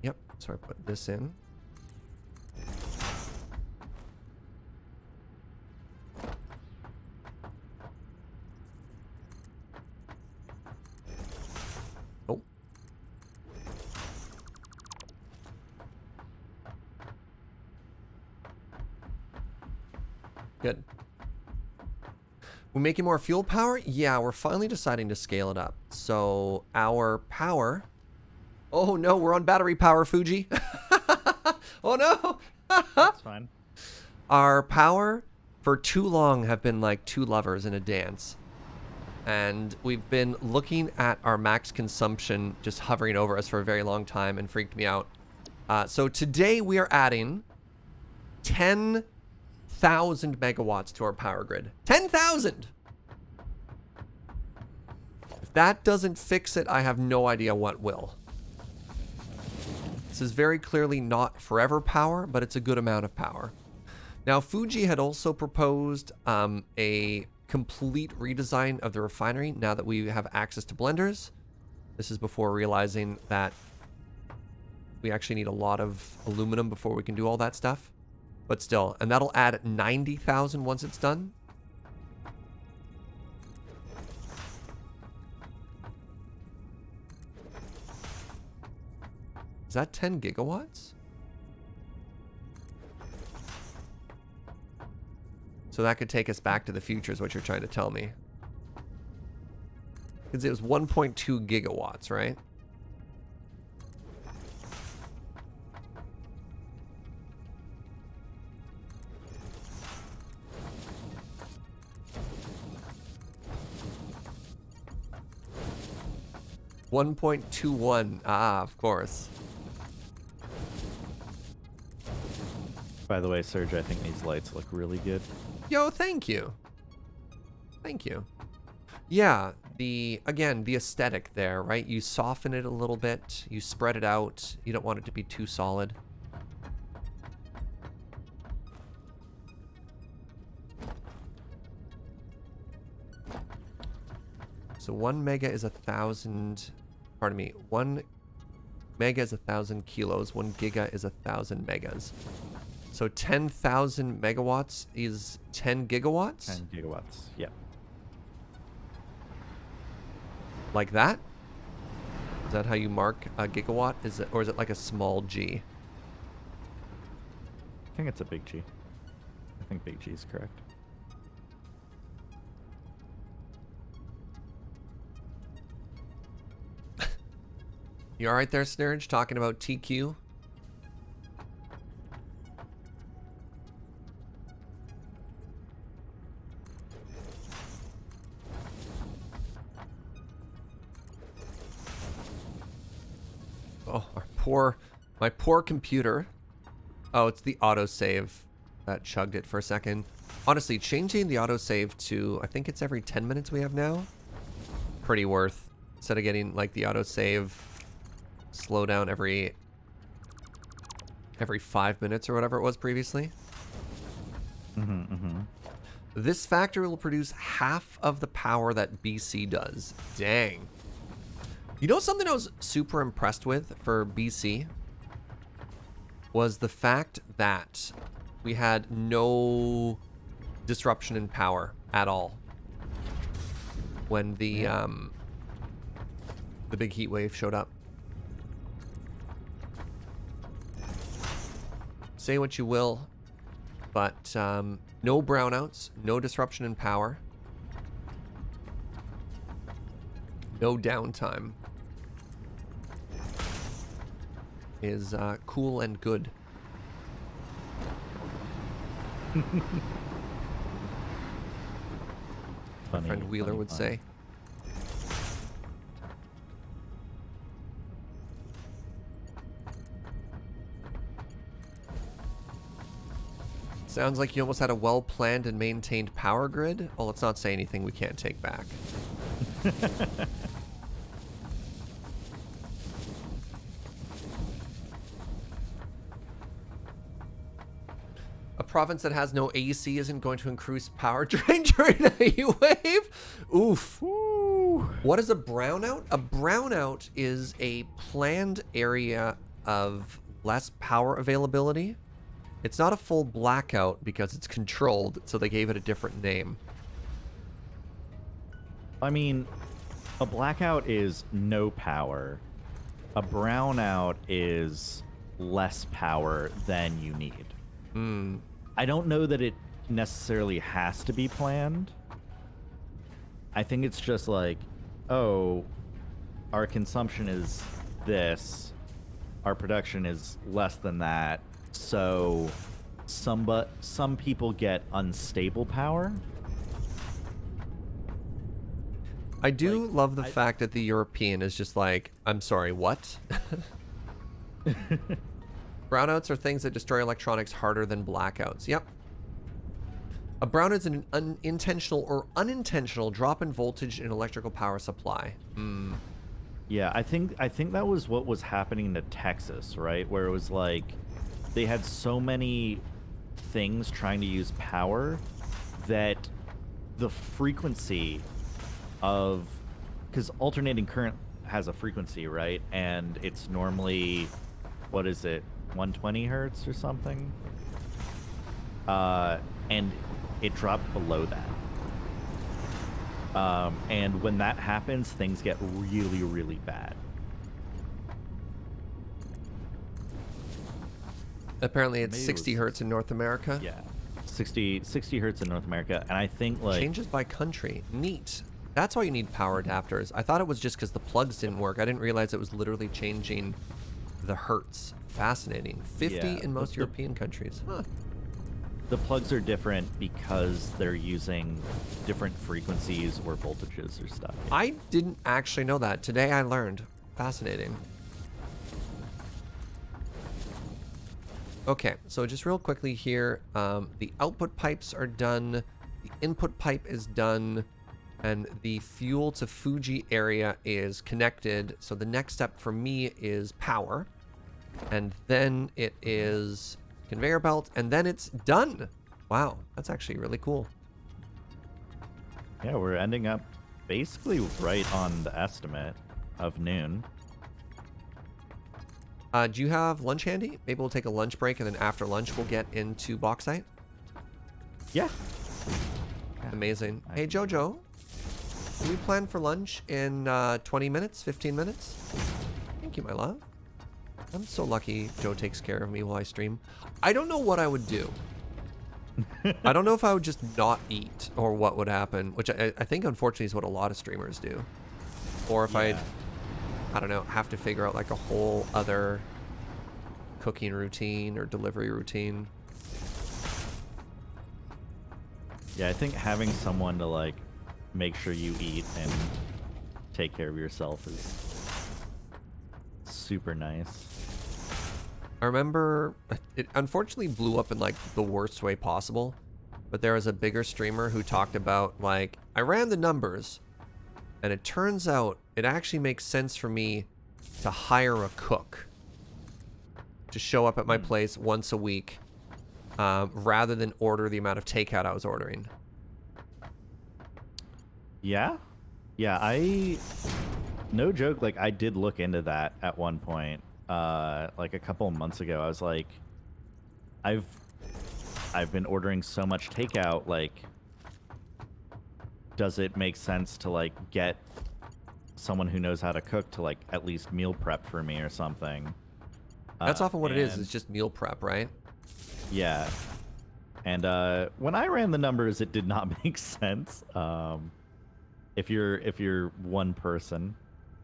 Yep. So I put this in. Oh. Good. We're making more fuel power? Yeah, we're finally deciding to scale it up. So our power... Oh no, we're on battery power, Fugi. Oh no! That's fine. Our power for too long have been like two lovers in a dance. And we've been looking at our max consumption just hovering over us for a very long time and freaked me out. So today we are adding 10,000 megawatts to our power grid. 10,000! If that doesn't fix it, I have no idea what will. This is very clearly not forever power, but it's a good amount of power. Now, Fugi had also proposed a complete redesign of the refinery now that we have access to blenders. This is before realizing that we actually need a lot of aluminum before we can do all that stuff. But still, and that'll add 90,000 once it's done. Is that 10 gigawatts? So that could take us back to the future is what you're trying to tell me. Because it was 1.2 gigawatts, right? $1.21. Ah, of course. By the way, Serge, I think these lights look really good. Yo, thank you. Thank you. Yeah, again, the aesthetic there, right? You soften it a little bit. You spread it out. You don't want it to be too solid. So 1 mega is 1,000, pardon me, 1 mega is 1,000 kilos, 1 giga is 1,000 megas. So 10,000 megawatts is 10 gigawatts? 10 gigawatts, yeah. Like that? Is that how you mark a gigawatt? Or is it like a small g? I think it's a big G. I think big G is correct. You alright there, Serge? Talking about TQ? Oh, my poor computer. Oh, it's the autosave that chugged it for a second. Honestly, changing the autosave to, I think it's every 10 minutes we have now. Pretty worth. Instead of getting like the autosave slow down every 5 minutes or whatever it was previously. This factory will produce half of the power that BC does. Dang. You know something I was super impressed with for BC was the fact that we had no disruption in power at all when the big heat wave showed up. Say what you will, but no brownouts, no disruption in power, no downtime is cool and good. My friend Wheeler would say. Sounds like you almost had a well-planned and maintained power grid. Well, let's not say anything we can't take back. A province that has no AC isn't going to increase power drain during a heat wave? Oof. Woo. What is a brownout? A brownout is a planned area of less power availability. It's not a full blackout because it's controlled, so they gave it a different name. I mean, a blackout is no power. A brownout is less power than you need. I don't know that it necessarily has to be planned. I think it's just like, oh, our consumption is this, our production is less than that, so some people get unstable power. I do love the fact that the European is just like, I'm sorry, what? Brownouts are things that destroy electronics harder than blackouts. Yep. A brownout is an unintentional or unintentional drop in voltage in electrical power supply. Yeah, I think that was what was happening to Texas, right? Where it was like they had so many things trying to use power that the frequency of, because alternating current has a frequency, right? And it's normally, what is it, 120 hertz or something? And it dropped below that. And when that happens, things get really, really bad. Apparently it's Maybe 60 hertz in North America. Yeah, 60 hertz in North America. And I think like... Changes by country. Neat. That's why you need power adapters. I thought it was just because the plugs didn't work. I didn't realize it was literally changing the hertz. Fascinating. 50 Yeah, in most European countries. Huh. The plugs are different because they're using different frequencies or voltages or stuff. I didn't actually know that. Today I learned. Fascinating. Okay, so just real quickly here, the output pipes are done, the input pipe is done, and the fuel to Fugi area is connected. So the next step for me is power, and then it is conveyor belt, and then it's done. Wow, that's actually really cool. Yeah, we're ending up basically right on the estimate of noon. Do you have lunch handy? Maybe we'll take a lunch break, and then after lunch we'll get into bauxite. Yeah. Amazing. Hey, Jojo, can we plan for lunch in 20 minutes, 15 minutes? Thank you, my love. I'm so lucky Joe takes care of me while I stream. I don't know what I would do. I don't know if I would just not eat or what would happen, which I think unfortunately is what a lot of streamers do. Or if I don't know, have to figure out like a whole other cooking routine or delivery routine. Yeah, I think having someone to like make sure you eat and take care of yourself is super nice. I remember it unfortunately blew up in like the worst way possible, but there was a bigger streamer who talked about like, I ran the numbers and it turns out it actually makes sense for me to hire a cook to show up at my place once a week rather than order the amount of takeout I was ordering. Yeah, no joke, like I did look into that at one point, like a couple of months ago. I was like, I've been ordering so much takeout, like does it make sense to like get someone who knows how to cook to like at least meal prep for me or something? That's often what it is. It's just meal prep, right? Yeah. And when I ran the numbers, it did not make sense. If you're one person,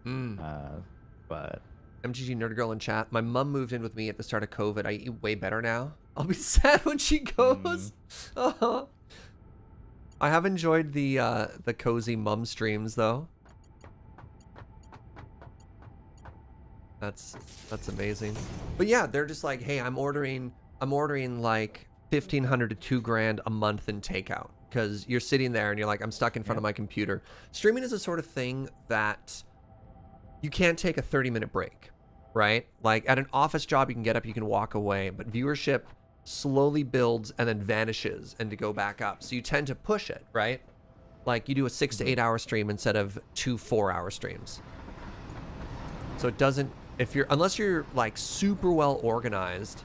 but MGG Nerd Girl in chat. My mom moved in with me at the start of COVID. I eat way better now. I'll be sad when she goes. I have enjoyed the cozy mum streams though. That's amazing. But yeah, they're just like, hey, I'm ordering like 1,500 to $2,000 a month in takeout, because you're sitting there and you're like, I'm stuck in front of my computer. Streaming is a sort of thing that you can't take a 30-minute break, right? Like at an office job, you can get up, you can walk away, but viewership slowly builds and then vanishes and to go back up. So you tend to push it, right? Like you do a 6 to 8 hour stream instead of 2 4-hour streams. So it doesn't, unless you're like super well organized.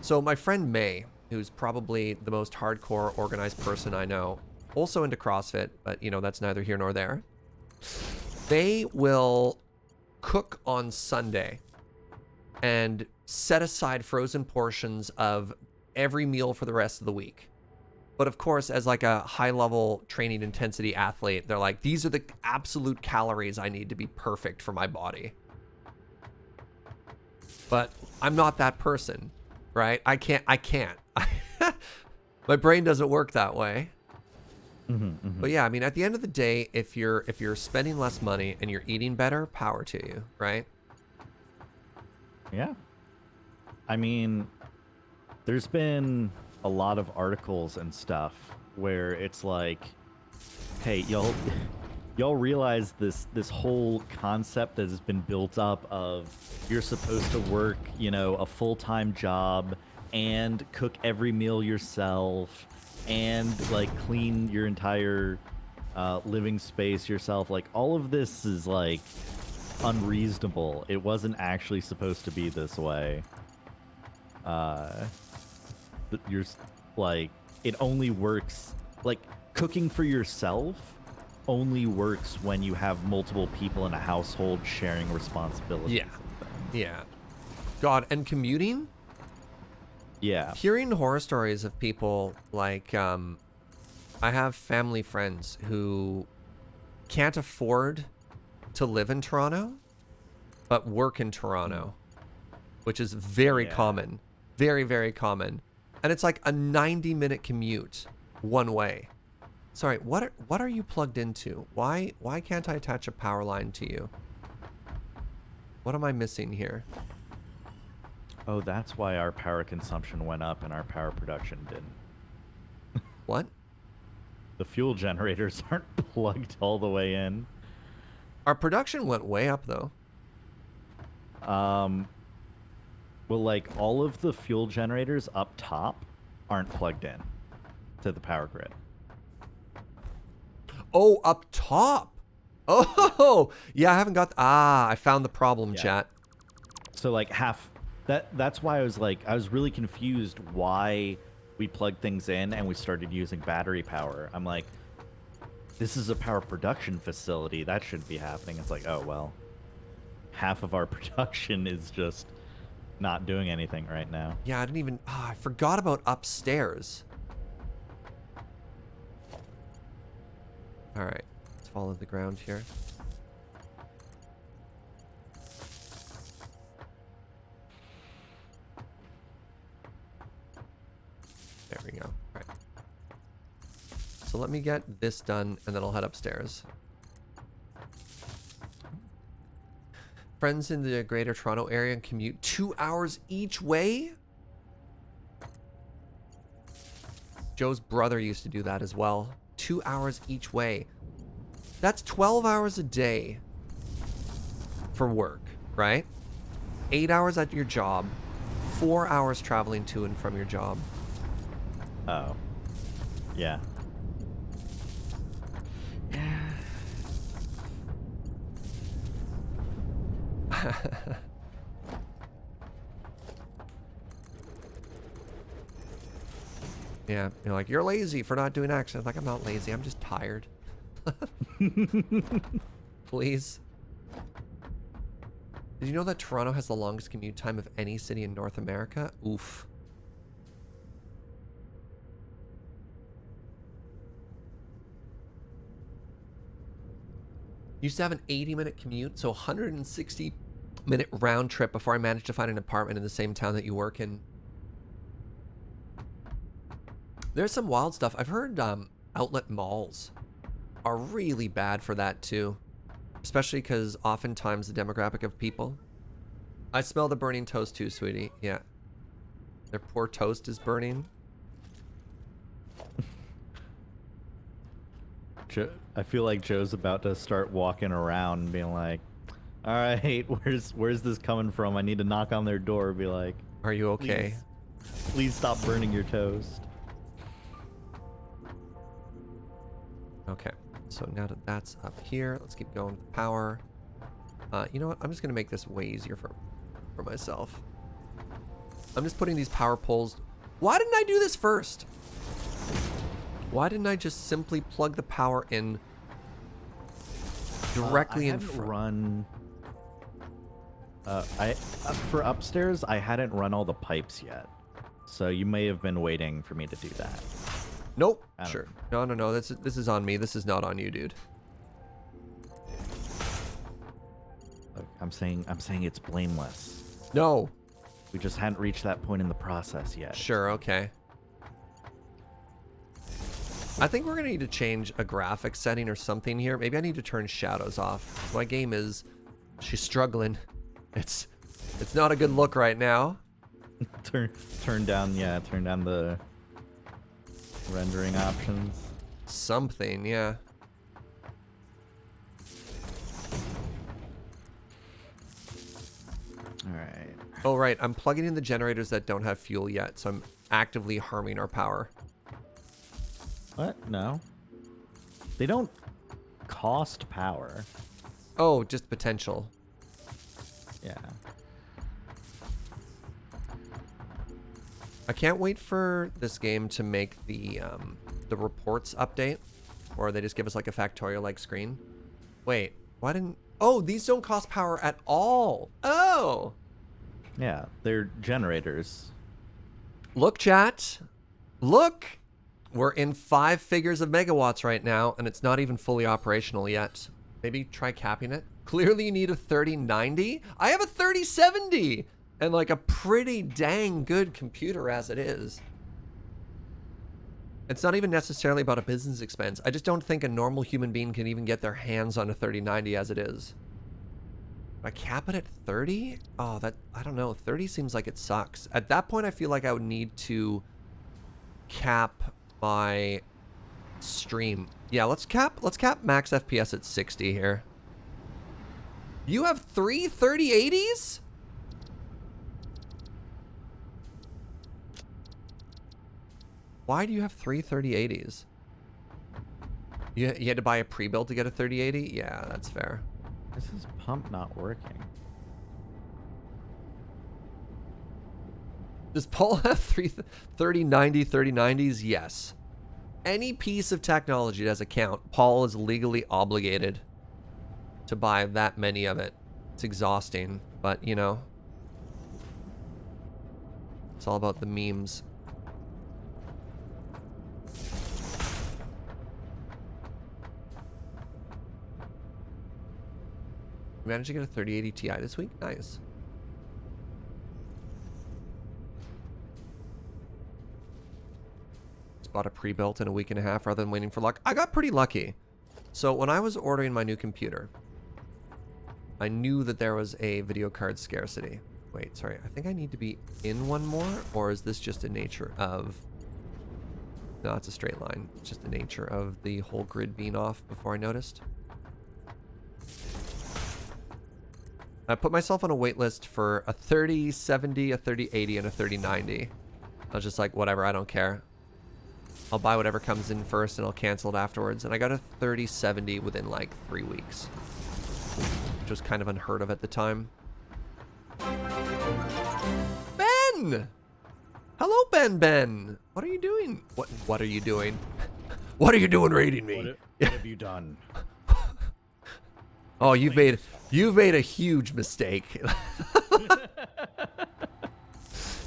So my friend May, who's probably the most hardcore organized person I know, also into CrossFit, but you know, that's neither here nor there. They will cook on Sunday and set aside frozen portions of every meal for the rest of the week. But of course, as like a high level training intensity athlete, they're like, these are the absolute calories I need to be perfect for my body. But I'm not that person, right? I can't. My brain doesn't work that way. But yeah, I mean, at the end of the day, if you're spending less money and you're eating better, power to you, right? Yeah. I mean, there's been a lot of articles and stuff where it's like, hey, y'all realize this whole concept that has been built up of you're supposed to work, you know, a full-time job and cook every meal yourself and like clean your entire living space yourself. Like all of this is like unreasonable. It wasn't actually supposed to be this way. You're like, it only works, like cooking for yourself only works when you have multiple people in a household sharing responsibilities. Yeah. Yeah. God, and commuting? Yeah. Hearing horror stories of people like, I have family friends who can't afford to live in Toronto, but work in Toronto, which is very common. Very, very common. And it's like a 90-minute commute one way. Sorry, what are you plugged into? Why can't I attach a power line to you? What am I missing here? Oh, that's why our power consumption went up and our power production didn't. What? The fuel generators aren't plugged all the way in. Our production went way up though. Well, like all of the fuel generators up top aren't plugged in to the power grid. Oh, up top. Oh, yeah, I haven't got... I found the problem, chat. So like half... That's why I was like... I was really confused why we plugged things in and we started using battery power. I'm like, this is a power production facility. That shouldn't be happening. It's like, oh, well, half of our production is just not doing anything right now. Yeah, I didn't even... I forgot about upstairs. All right, let's follow the ground here. There we go. All right. So let me get this done, and then I'll head upstairs. Friends in the Greater Toronto area commute 2 hours each way? Joe's brother used to do that as well. 2 hours each way. That's 12 hours a day for work, right? 8 hours at your job, 4 hours traveling to and from your job. Oh. Yeah. Yeah, you're like, you're lazy for not doing action. Like, I'm not lazy, I'm just tired. Please. Did you know that Toronto has the longest commute time of any city in North America? Oof. Used to have an 80-minute commute, so 160-minute round trip before I managed to find an apartment in the same town that you work in. There's some wild stuff. I've heard outlet malls are really bad for that too. Especially because oftentimes the demographic of people. I smell the burning toast too, sweetie. Yeah. Their poor toast is burning. I feel like Joe's about to start walking around and being like, all right, where's this coming from? I need to knock on their door and be like, are you okay? Please stop burning your toast. Okay. So now that that's up here, let's keep going with power. You know what? I'm just going to make this way easier for myself. I'm just putting these power poles. Why didn't I do this first? Why didn't I just simply plug the power in directly in front? Run. For upstairs, I hadn't run all the pipes yet, so you may have been waiting for me to do that. Nope. Sure. No. This is on me. This is not on you, dude. Look, I'm saying it's blameless. No. We just hadn't reached that point in the process yet. Sure. Okay. I think we're gonna need to change a graphic setting or something here. Maybe I need to turn shadows off. My game is, she's struggling. It's not a good look right now. turn down the rendering options. Something, yeah. All right. Oh right, I'm plugging in the generators that don't have fuel yet, so I'm actively harming our power. What? No. They don't cost power. Oh, just potential. Yeah. I can't wait for this game to make the reports update, or they just give us like a factorial-like screen. Wait, why didn't... Oh, these don't cost power at all. Oh! Yeah, they're generators. Look, chat. Look! We're in 5 figures of megawatts right now, and it's not even fully operational yet. Maybe try capping it. Clearly you need a 3090. I have a 3070! And like a pretty dang good computer as it is. It's not even necessarily about a business expense. I just don't think a normal human being can even get their hands on a 3090 as it is. I cap it at 30? Oh, I don't know. 30 seems like it sucks. At that point, I feel like I would need to cap my stream. Yeah, let's cap max FPS at 60 here. You have 3 3080s? Why do you have 3 3080s? You had to buy a pre-built to get a 3080? Yeah, that's fair. This is pump not working. Does Paul have 3090 3090s? Yes. Any piece of technology that has a count, Paul is legally obligated to buy that many of it. It's exhausting, but you know, it's all about the memes. You managed to get a 3080 Ti this week? Nice. Just bought a pre-built in a week and a half rather than waiting for luck. I got pretty lucky. So when I was ordering my new computer, I knew that there was a video card scarcity. Wait, sorry. I think I need to be in one more, or is this just a nature of... No, it's a straight line. It's just the nature of the whole grid being off before I noticed. I put myself on a wait list for a 3070, a 3080, and a 3090. I was just like, whatever, I don't care. I'll buy whatever comes in first and I'll cancel it afterwards. And I got a 3070 within like 3 weeks, which was kind of unheard of at the time. Ben! Hello, Ben. What are you doing? What are you doing? What are you doing raiding me? What have you done? Oh, you've made a huge mistake.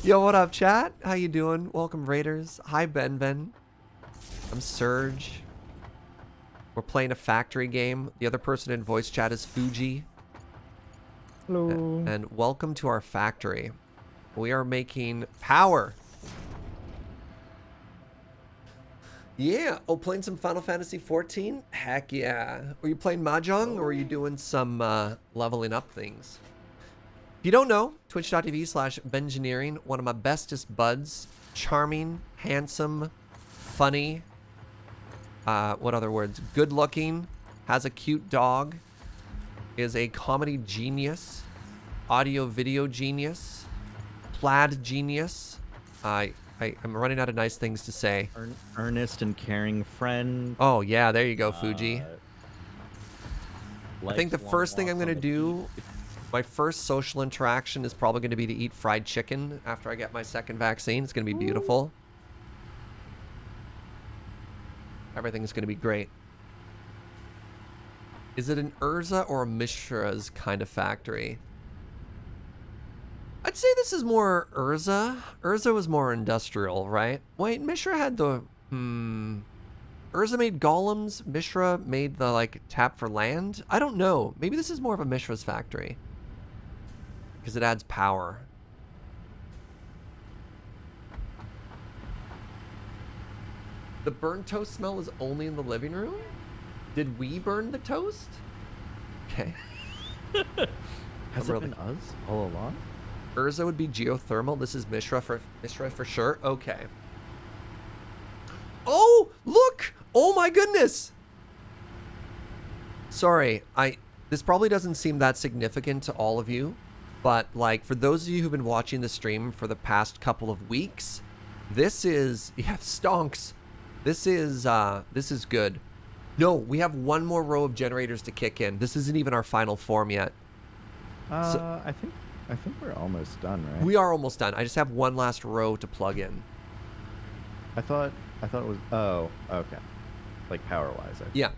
Yo, what up, chat? How you doing? Welcome, Raiders. Hi, Ben. I'm Serge. We're playing a factory game. The other person in voice chat is Fugi. Hello. And welcome to our factory. We are making power. Yeah. Oh, playing some Final Fantasy 14? Heck yeah. Were you playing Mahjong or were you doing some leveling up things? If you don't know, twitch.tv/Bengineering, one of my bestest buds. Charming, handsome, funny. What other words? Good looking, has a cute dog, is a comedy genius, audio video genius, plaid genius. I'm running out of nice things to say. Earnest and caring friend. Oh, yeah, there you go, Fugi. I think the Likes long first thing I'm walks going to on the do, beach. my first social interaction is probably going to be to eat fried chicken after I get my second vaccine. It's going to be beautiful. Everything's going to be great. Is it an Urza or a Mishra's kind of factory? I'd say this is more Urza. Urza was more industrial, right? Wait, Mishra had the... Urza made golems. Mishra made the, like, tap for land. I don't know. Maybe this is more of a Mishra's factory. Because it adds power. The burnt toast smell is only in the living room? Did we burn the toast? Okay. Has it been us all along? Urza would be geothermal. This is Mishra for sure. Okay. Oh, look! Oh my goodness! Sorry, this probably doesn't seem that significant to all of you, but like for those of you who've been watching the stream for the past couple of weeks, this is stonks. This is good. No, we have one more row of generators to kick in. This isn't even our final form yet. I think we're almost done, right? We are almost done. I just have one last row to plug in. I thought it was. Oh, okay. Like power-wise. Yeah.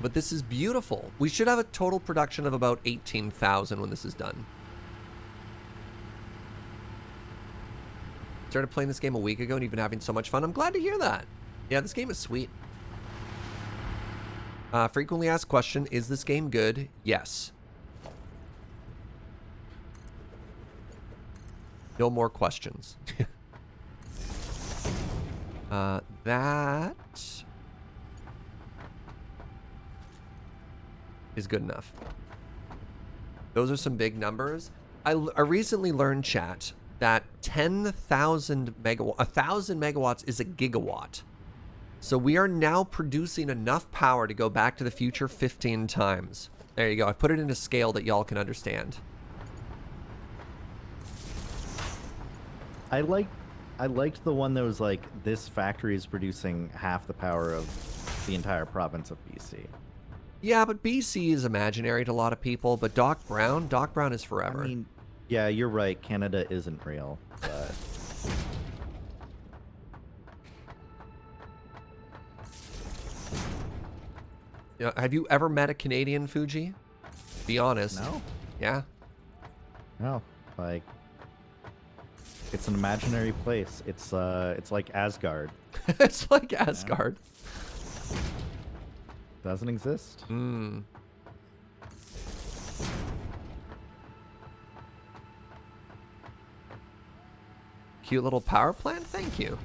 But this is beautiful. We should have a total production of about 18,000 when this is done. Started playing this game a week ago and even having so much fun. I'm glad to hear that. Yeah, this game is sweet. Frequently asked question, is this game good? Yes. No more questions. That is good enough. Those are some big numbers. I recently learned, chat, that 10,000 megawatts, 1,000 megawatts is a gigawatt. So we are now producing enough power to go back to the future 15 times. There you go. I put it in a scale that y'all can understand. I liked the one that was like, this factory is producing half the power of the entire province of BC. Yeah, but BC is imaginary to a lot of people, but Doc Brown is forever. I mean, yeah, you're right. Canada isn't real, but... Have you ever met a Canadian, Fugi? Be honest. No. Yeah? No. Like, it's an imaginary place. It's like Asgard. It's like Asgard. Doesn't exist. Cute little power plant? Thank you.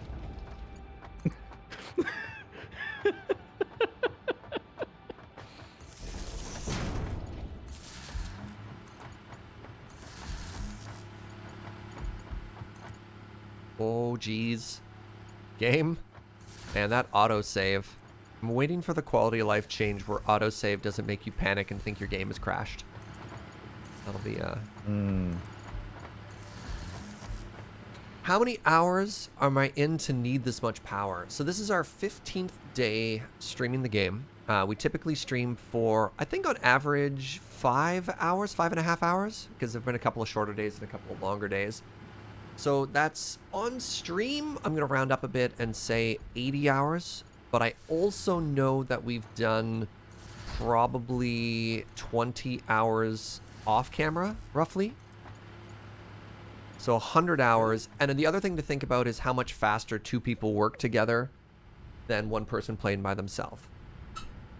Oh, geez. Game? Man, that autosave. I'm waiting for the quality of life change where autosave doesn't make you panic and think your game has crashed. That'll be, How many hours am I in to need this much power? So this is our 15th day streaming the game. We typically stream for, I think on average, 5 hours, 5.5 hours, because there have been a couple of shorter days and a couple of longer days. So that's on stream. I'm going to round up a bit and say 80 hours. But I also know that we've done probably 20 hours off camera, roughly. So 100 hours. And then the other thing to think about is how much faster two people work together than one person playing by themselves.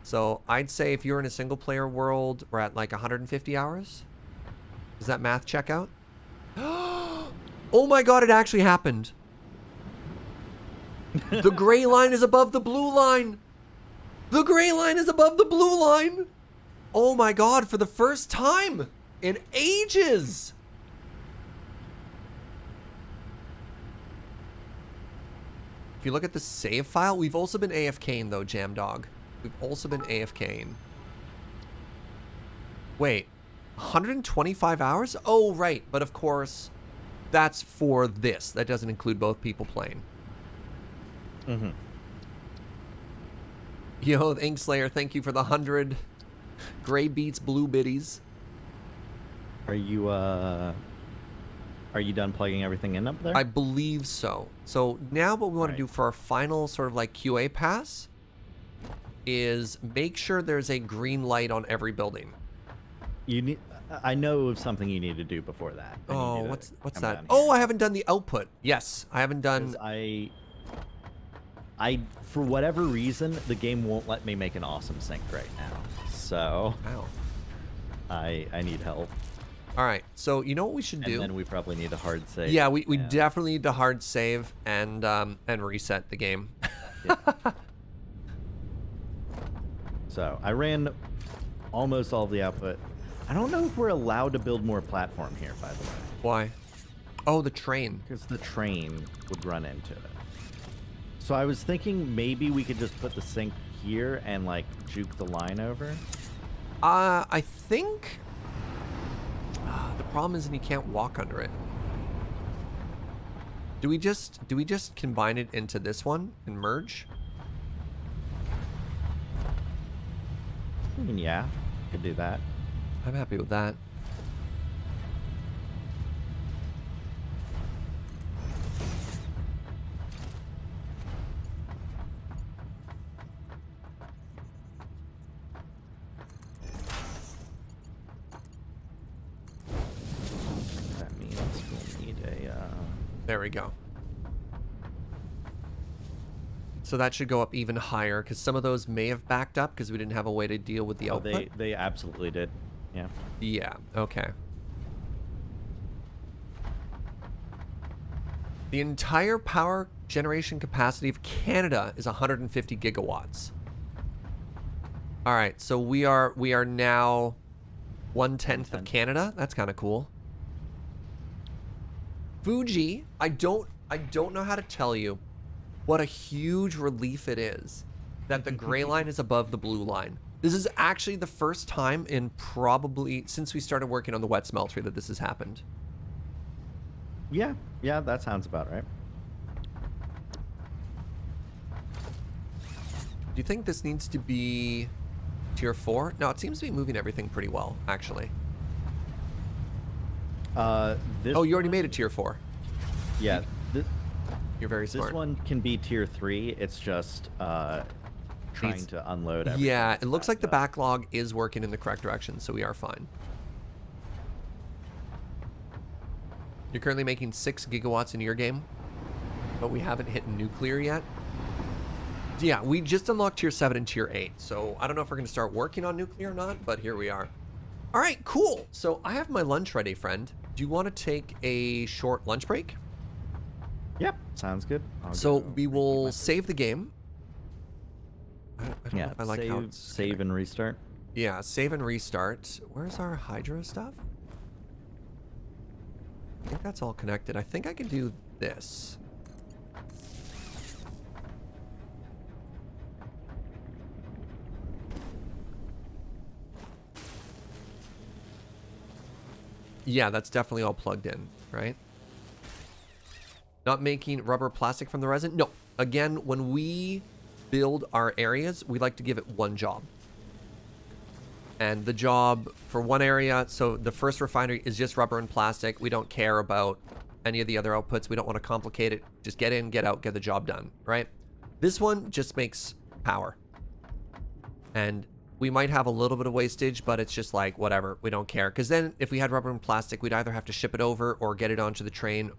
So I'd say if you're in a single player world, we're at like 150 hours. Does that math check out? Oh my god, it actually happened. The gray line is above the blue line. The gray line is above the blue line. Oh my god, for the first time in ages. If you look at the save file, we've also been AFKing though, Jamdog. We've also been AFKing. Wait, 125 hours? Oh, right. But of course, that's for this. That doesn't include both people playing. Mm-hmm. Yo, Inkslayer, thank you for the 100 gray beats blue biddies. Are you done plugging everything in up there? I believe so. So now what we want to do for our final sort of like QA pass is make sure there's a green light on every building. You need. I know of something you need to do before that. Oh, what's that? Oh, I haven't done the output. Yes, I haven't done. I for whatever reason the game won't let me make an awesome sync right now. So Wow. I need help. All right. So you know what we should do? And then we probably need a hard save. Yeah, we definitely need to hard save and reset the game. Yeah. So I ran almost all of the output. I don't know if we're allowed to build more platform here, by the way. Why? Oh, the train. Because the train would run into it. So I was thinking maybe we could just put the sink here and like juke the line over. I think the problem is that you can't walk under it. Do we just combine it into this one and merge? I mean, yeah, could do that. I'm happy with that. That means we'll need a. There we go. So that should go up even higher because some of those may have backed up because we didn't have a way to deal with the output. They absolutely did. Yeah. Yeah, okay. The entire power generation capacity of Canada is 150 gigawatts. All right, so we are now 1/10 of Canada. That's kind of cool. Fugi, I don't know how to tell you what a huge relief it is that the gray line is above the blue line. This is actually the first time in probably since we started working on the wet smeltery that this has happened. Yeah, that sounds about right. Do you think this needs to be tier 4? No, it seems to be moving everything pretty well, actually. This Oh, you already made it tier 4. Yeah. You're very smart. This one can be tier 3. It's just trying to unload everything. Yeah, it looks like the backlog is working in the correct direction, so we are fine. You're currently making 6 gigawatts in your game, but we haven't hit nuclear yet. Yeah, we just unlocked tier 7 and tier 8, so I don't know if we're going to start working on nuclear or not, but here we are. All right, cool. So I have my lunch ready, friend. Do you want to take a short lunch break? Yep, sounds good. So we will save the game. I don't know if I like how it's save and restart. Yeah, save and restart. Where's our hydro stuff? I think that's all connected. I think I can do this. Yeah, that's definitely all plugged in, right? Not making rubber plastic from the resin? No. Again, when we build our areas, we like to give it one job. And the job for one area, so the first refinery is just rubber and plastic. We don't care about any of the other outputs. We don't want to complicate it. Just get in, get out, get the job done, right? This one just makes power. And we might have a little bit of wastage, but it's just like, whatever, we don't care. Because then if we had rubber and plastic, we'd either have to ship it over or get it onto the train.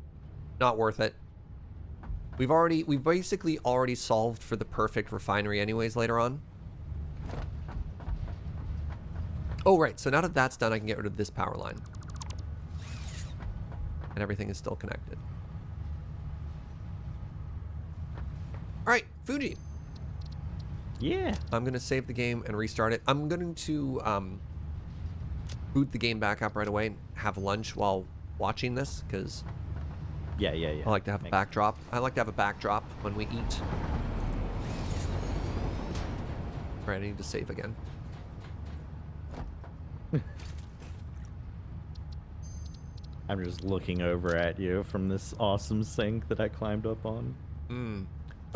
Not worth it. We've basically already solved for the perfect refinery anyways later on. Oh, right. So now that that's done, I can get rid of this power line. And everything is still connected. All right, Fugi. Yeah. I'm going to save the game and restart it. I'm going to boot the game back up right away and have lunch while watching this, because Yeah. I like to have a backdrop. I like to have a backdrop when we eat. All right, I need to save again. I'm just looking over at you from this awesome sink that I climbed up on.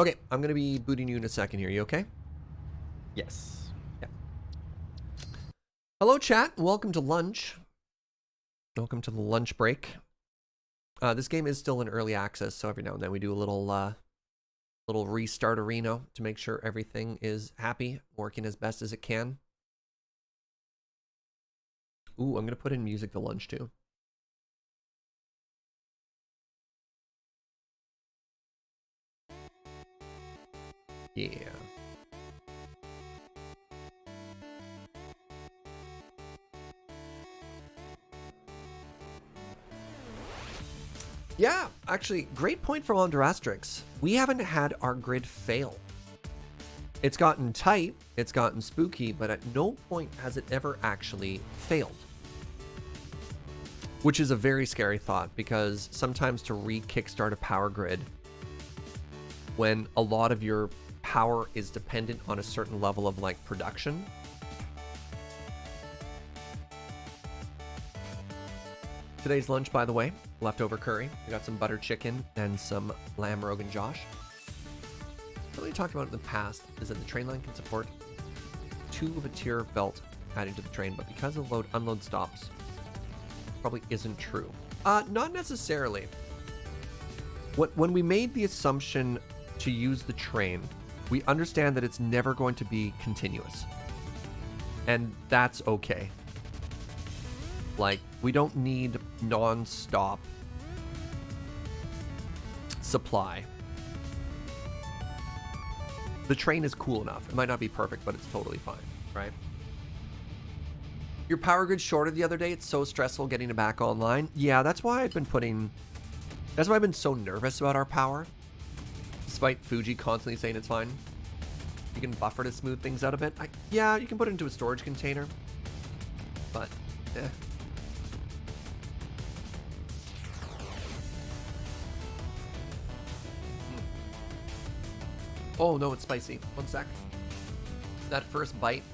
Okay, I'm going to be booting you in a second here. You okay? Yes. Yeah. Hello, chat. Welcome to lunch. Welcome to the lunch break. This game is still in early access, so every now and then we do a little restart arena to make sure everything is happy, working as best as it can. Ooh, I'm going to put in music to lunch too. Yeah. Yeah, actually, great point from Onderastrix. We haven't had our grid fail. It's gotten tight, it's gotten spooky, but at no point has it ever actually failed. Which is a very scary thought, because sometimes to re-kickstart a power grid, when a lot of your power is dependent on a certain level of like production, today's lunch, by the way, leftover curry. We got some butter chicken and some lamb rogan josh. What we talked about in the past is that the train line can support 2 of a tier belt adding to the train, but because of load unload stops, probably isn't true. Not necessarily. When we made the assumption to use the train, we understand that it's never going to be continuous, and that's okay. Like, we don't need non-stop supply. The train is cool enough. It might not be perfect, but it's totally fine, right? Your power grid shorted the other day. It's so stressful getting it back online. Yeah, that's why I've been so nervous about our power. Despite Fugi constantly saying it's fine. You can buffer to smooth things out a bit. Yeah, you can put it into a storage container. But, eh. Oh no, it's spicy. One sec. That first bite.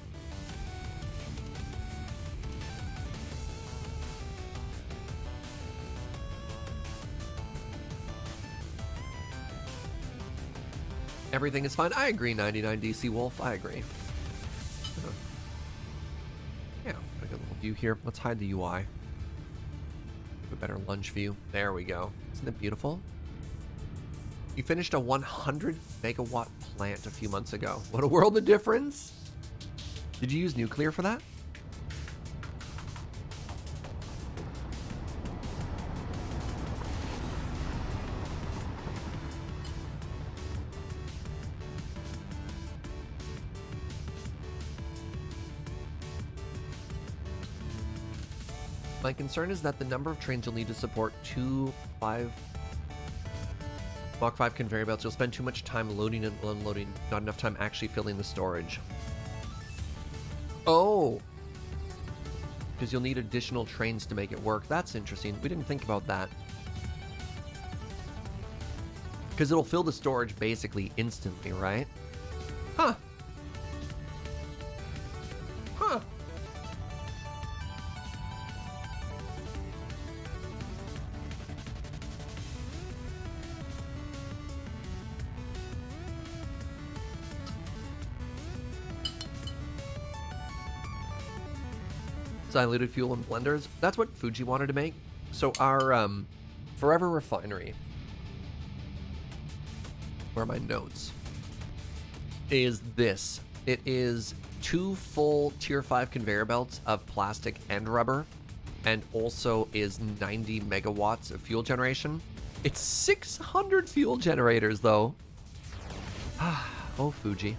Everything is fine. I agree, 99 DC Wolf. I agree. Yeah, got a good little view here. Let's hide the UI. A better lunch view. There we go. Isn't it beautiful? You finished a 100 megawatt plant a few months ago. What a world of difference. Did you use nuclear for that? My concern is that the number of trains you'll need to support Mach 5 conveyor belts, you'll spend too much time loading and unloading, not enough time actually filling the storage. Oh! Because you'll need additional trains to make it work. That's interesting. We didn't think about that. Because it'll fill the storage basically instantly, right? Huh. Huh. Diluted fuel and blenders. That's what Fugi wanted to make. So our Forever Refinery, where are my notes, is this. It is 2 full tier 5 conveyor belts of plastic and rubber, and also is 90 megawatts of fuel generation. It's 600 fuel generators though. Oh, Fugi.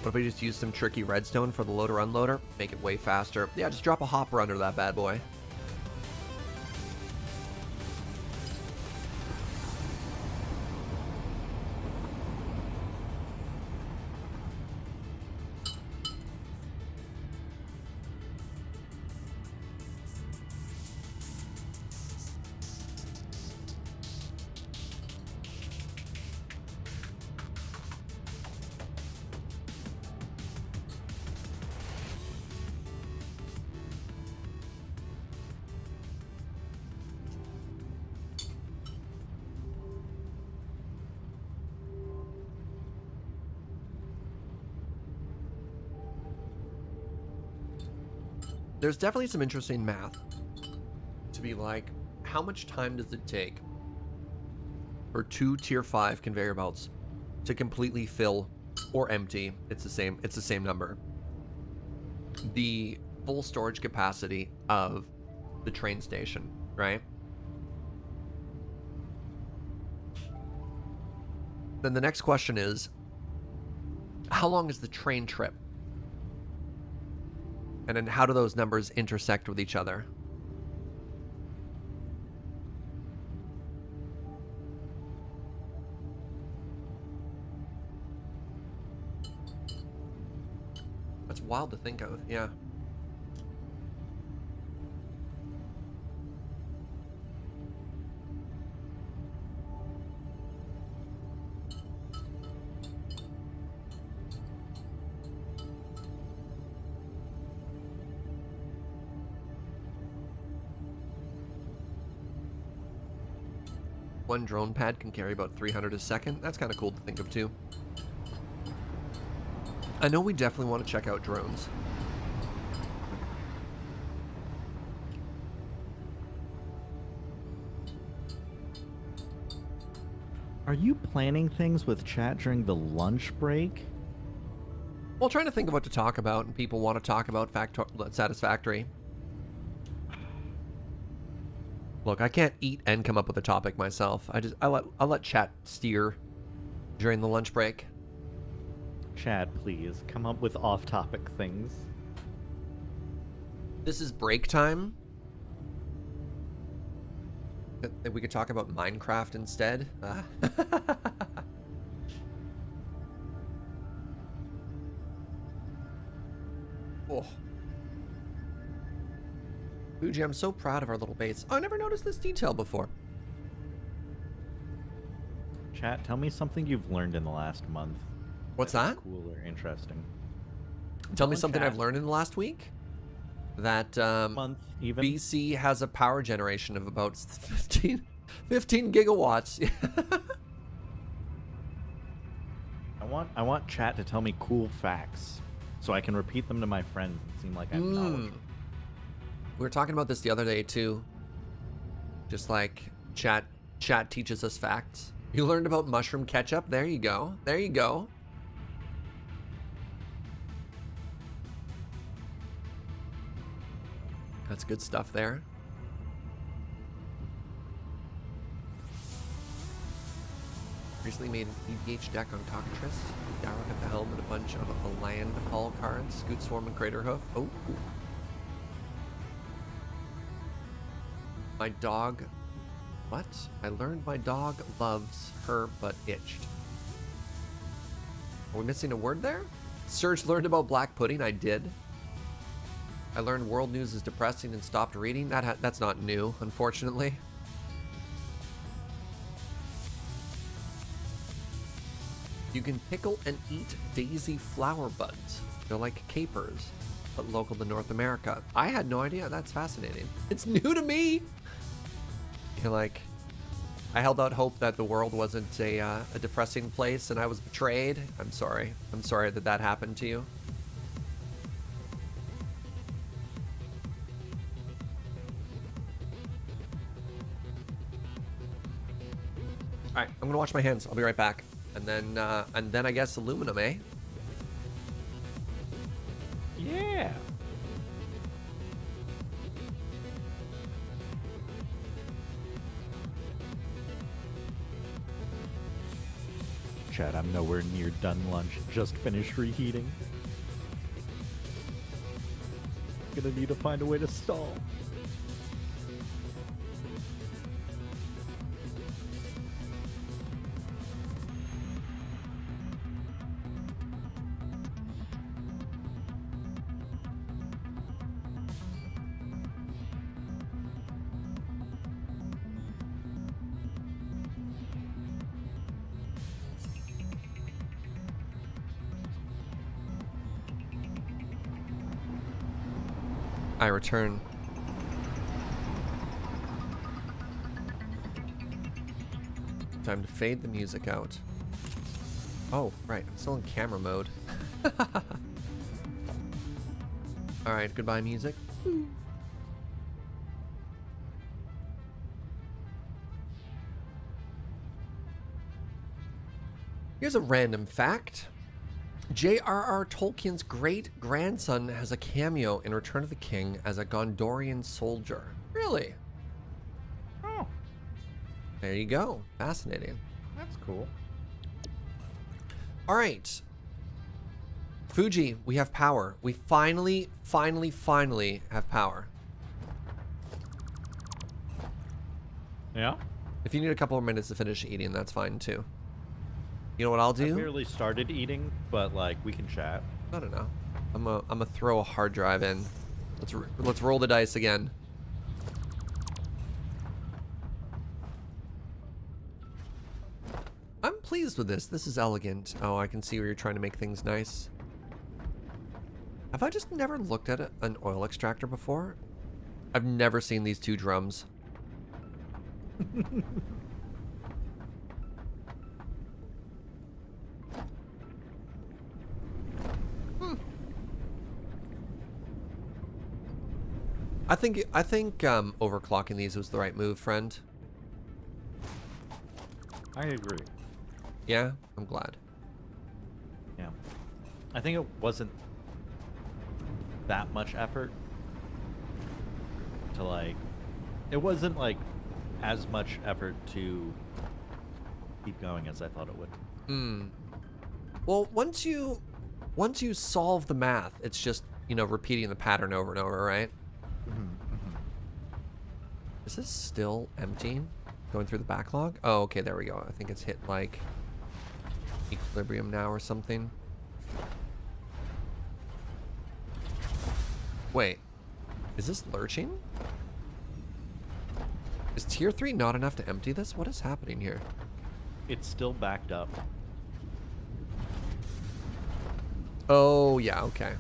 What if we just use some tricky redstone for the loader unloader? Make it way faster. Yeah, just drop a hopper under that bad boy. there's definitely some interesting math to be like, how much time does it take for 2 tier 5 conveyor belts to completely fill or empty? It's the same number. The full storage capacity of the train station, right? Then the next question is, how long is the train trip? And then how do those numbers intersect with each other? That's wild to think of, yeah. One drone pad can carry about 300 a second. That's kind of cool to think of too. I know we definitely want to check out drones. Are you planning things with chat during the lunch break? Well, trying to think of what to talk about, and people want to talk about Satisfactory. Look, I can't eat and come up with a topic myself. I'll let chat steer during the lunch break. Chad, please come up with off-topic things. This is break time. We could talk about Minecraft instead. Oh. Fugi, I'm so proud of our little base. Oh, I never noticed this detail before. Chat, tell me something you've learned in the last month. What's that? Cool or interesting. Tell me on, something chat. I've learned in the last week. That Month, even. BC has a power generation of about 15 gigawatts. I want chat to tell me cool facts so I can repeat them to my friends and seem like I'm knowledgeable. We were talking about this the other day too. Just like chat teaches us facts. You learned about mushroom ketchup. There you go. There you go. That's good stuff there. Recently made an EDH deck on Cockatrice. Darrock at the helm and a bunch of land haul cards. Scoot Swarm and Crater Hoof. Oh. My dog... What? I learned my dog loves her but itched. Are we missing a word there? Serge learned about black pudding. I did. I learned world news is depressing and stopped reading. That's not new, unfortunately. You can pickle and eat daisy flower buds. They're like capers, but local to North America. I had no idea. That's fascinating. It's new to me. You're like, I held out hope that the world wasn't a depressing place and I was betrayed. I'm sorry. I'm sorry that happened to you. All right, I'm gonna wash my hands. I'll be right back. And then I guess aluminum, eh? Yeah. Chad, I'm nowhere near done lunch. Just finished reheating. Gonna need to find a way to stall. I return. Time to fade the music out. Oh, right. I'm still in camera mode. Alright, goodbye music. Here's a random fact. J.R.R. Tolkien's great-grandson has a cameo in Return of the King as a Gondorian soldier. Really? Oh, There you go. Fascinating. that's cool. All right. Fugi, we have power. We finally have power. Yeah. If you need a couple more minutes to finish eating, that's fine too. You know what I'll I do? barely started eating, but like we can chat. I don't know. I'm gonna throw a hard drive in. Let's roll the dice again. I'm pleased with this. This is elegant. Oh, I can see where you're trying to make things nice. Have I just never looked at an oil extractor before? I've never seen these two drums. I think overclocking these was the right move, friend. I agree. Yeah, I'm glad. Yeah. I think it wasn't that much effort to like, it wasn't like as much effort to keep going as I thought it would. Hmm. Well, once you solve the math, it's just, you know, repeating the pattern over and over, right? Is this still emptying? Going through the backlog? Oh, okay, there we go. I think it's hit like equilibrium now or something. Wait, is this lurching? Is tier 3 not enough to empty this? What is happening here? It's still backed up. Oh, yeah, okay.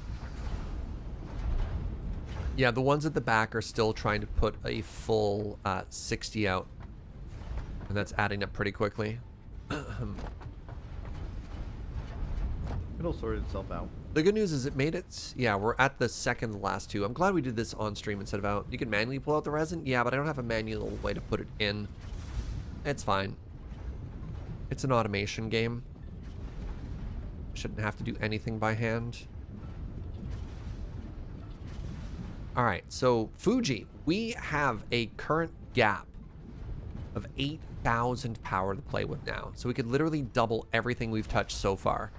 Yeah, the ones at the back are still trying to put a full 60 out. And that's adding up pretty quickly. It'll sort itself out. The good news is it made it. Yeah, we're at the second to last two. I'm glad we did this on stream instead of out. You can manually pull out the resin? Yeah, but I don't have a manual way to put it in. It's fine. It's an automation game. Shouldn't have to do anything by hand. All right, so Fugi, we have a current gap of 8,000 power to play with now. So we could literally double everything we've touched so far.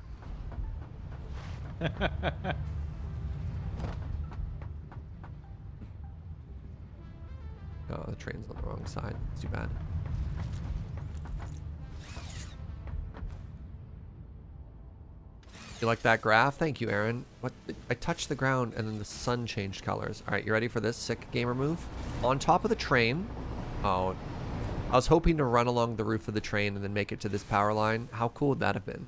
Oh, the train's on the wrong side. It's too bad. You like that graph? Thank you, Aaron. What? I touched the ground and then the sun changed colors. All right, you ready for this sick gamer move? On top of the train. Oh, I was hoping to run along the roof of the train and then make it to this power line. How cool would that have been?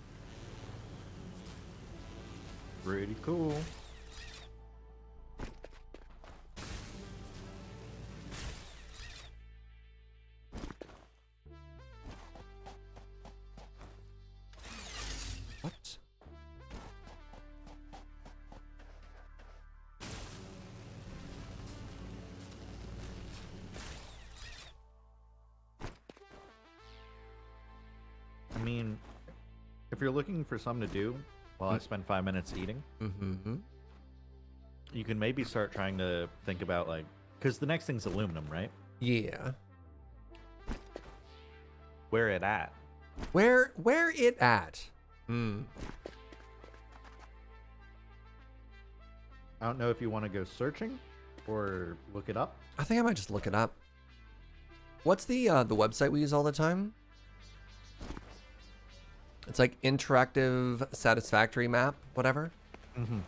Pretty cool. What? I mean, if you're looking for something to do while I spend 5 minutes eating, Mm-hmm. you can maybe start trying to think about like, because the next thing's aluminum, right? Yeah. Where it at? Where it at? Hmm. I don't know if you want to go searching or look it up. I think I might just look it up. What's the website we use all the time? It's like interactive satisfactory map, whatever. Mm-hmm.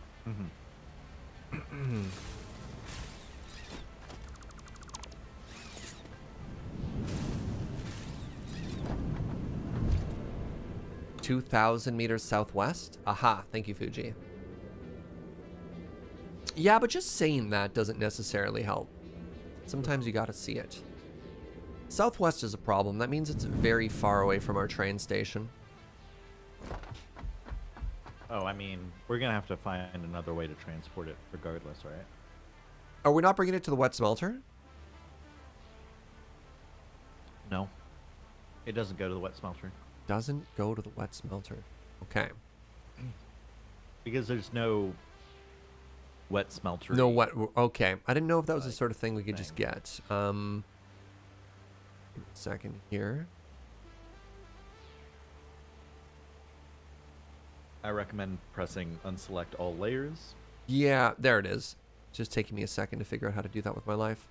Mm-hmm. 2,000 meters southwest. Aha, thank you, Fugi. Yeah, but just saying that doesn't necessarily help. Sometimes you gotta see it. Southwest is a problem. That means it's very far away from our train station. Oh, I mean, we're gonna have to find another way to transport it regardless, right? Are we not bringing it to the wet smelter? No. It doesn't go to the wet smelter. Doesn't go to the wet smelter. Okay. Because there's no wet smelter. No wet. Okay. I didn't know if that was the Like, sort of thing we could just thing. get. Give me a second here. I recommend pressing unselect all layers. Yeah, there it is. It's just taking me a second to figure out how to do that with my life.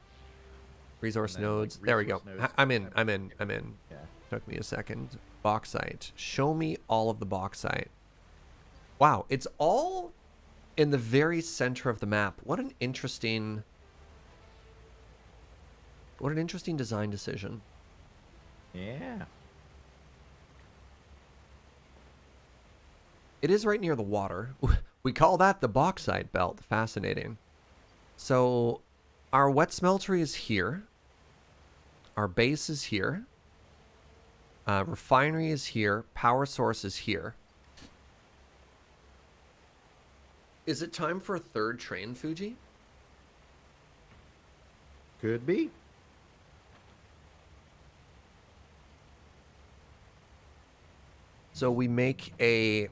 Resource And then, like, nodes. There we go. resource nodes I'm in. have- I'm in. I'm in. Yeah. Took me a second. Bauxite. Show me all of the bauxite. Wow, it's all in the very center of the map. What an interesting design decision. Yeah. It is right near the water. We call that the bauxite belt. Fascinating. So our wet smeltery is here. Our base is here. Refinery is here. Power source is here. Is it time for a third train, Fugi? Could be. So we make a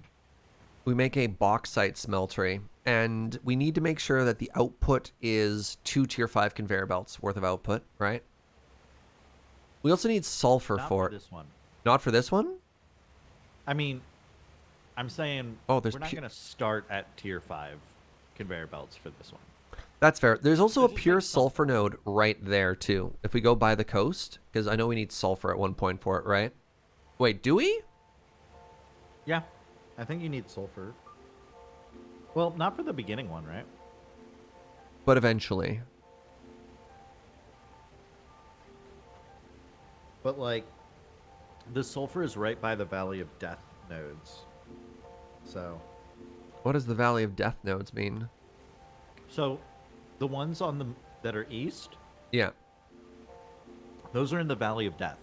bauxite smeltery, and we need to make sure that the output is 2 tier 5 conveyor belts worth of output, right? We also need sulfur Not for for this one. Not for this one? I mean, I'm saying Oh, there's we're not going to start at tier 5 conveyor belts for this one. That's fair. There's also a Just pure make sulfur node right there too. If we go by the coast, because I know we need sulfur at one point for it, right? Wait, do we? Yeah. I think you need sulfur. Well, not for the beginning one, right? But eventually. But like, the sulfur is right by the Valley of Death nodes. So, What does the Valley of Death nodes mean? the ones on the that are east, Yeah. those are in the Valley of Death.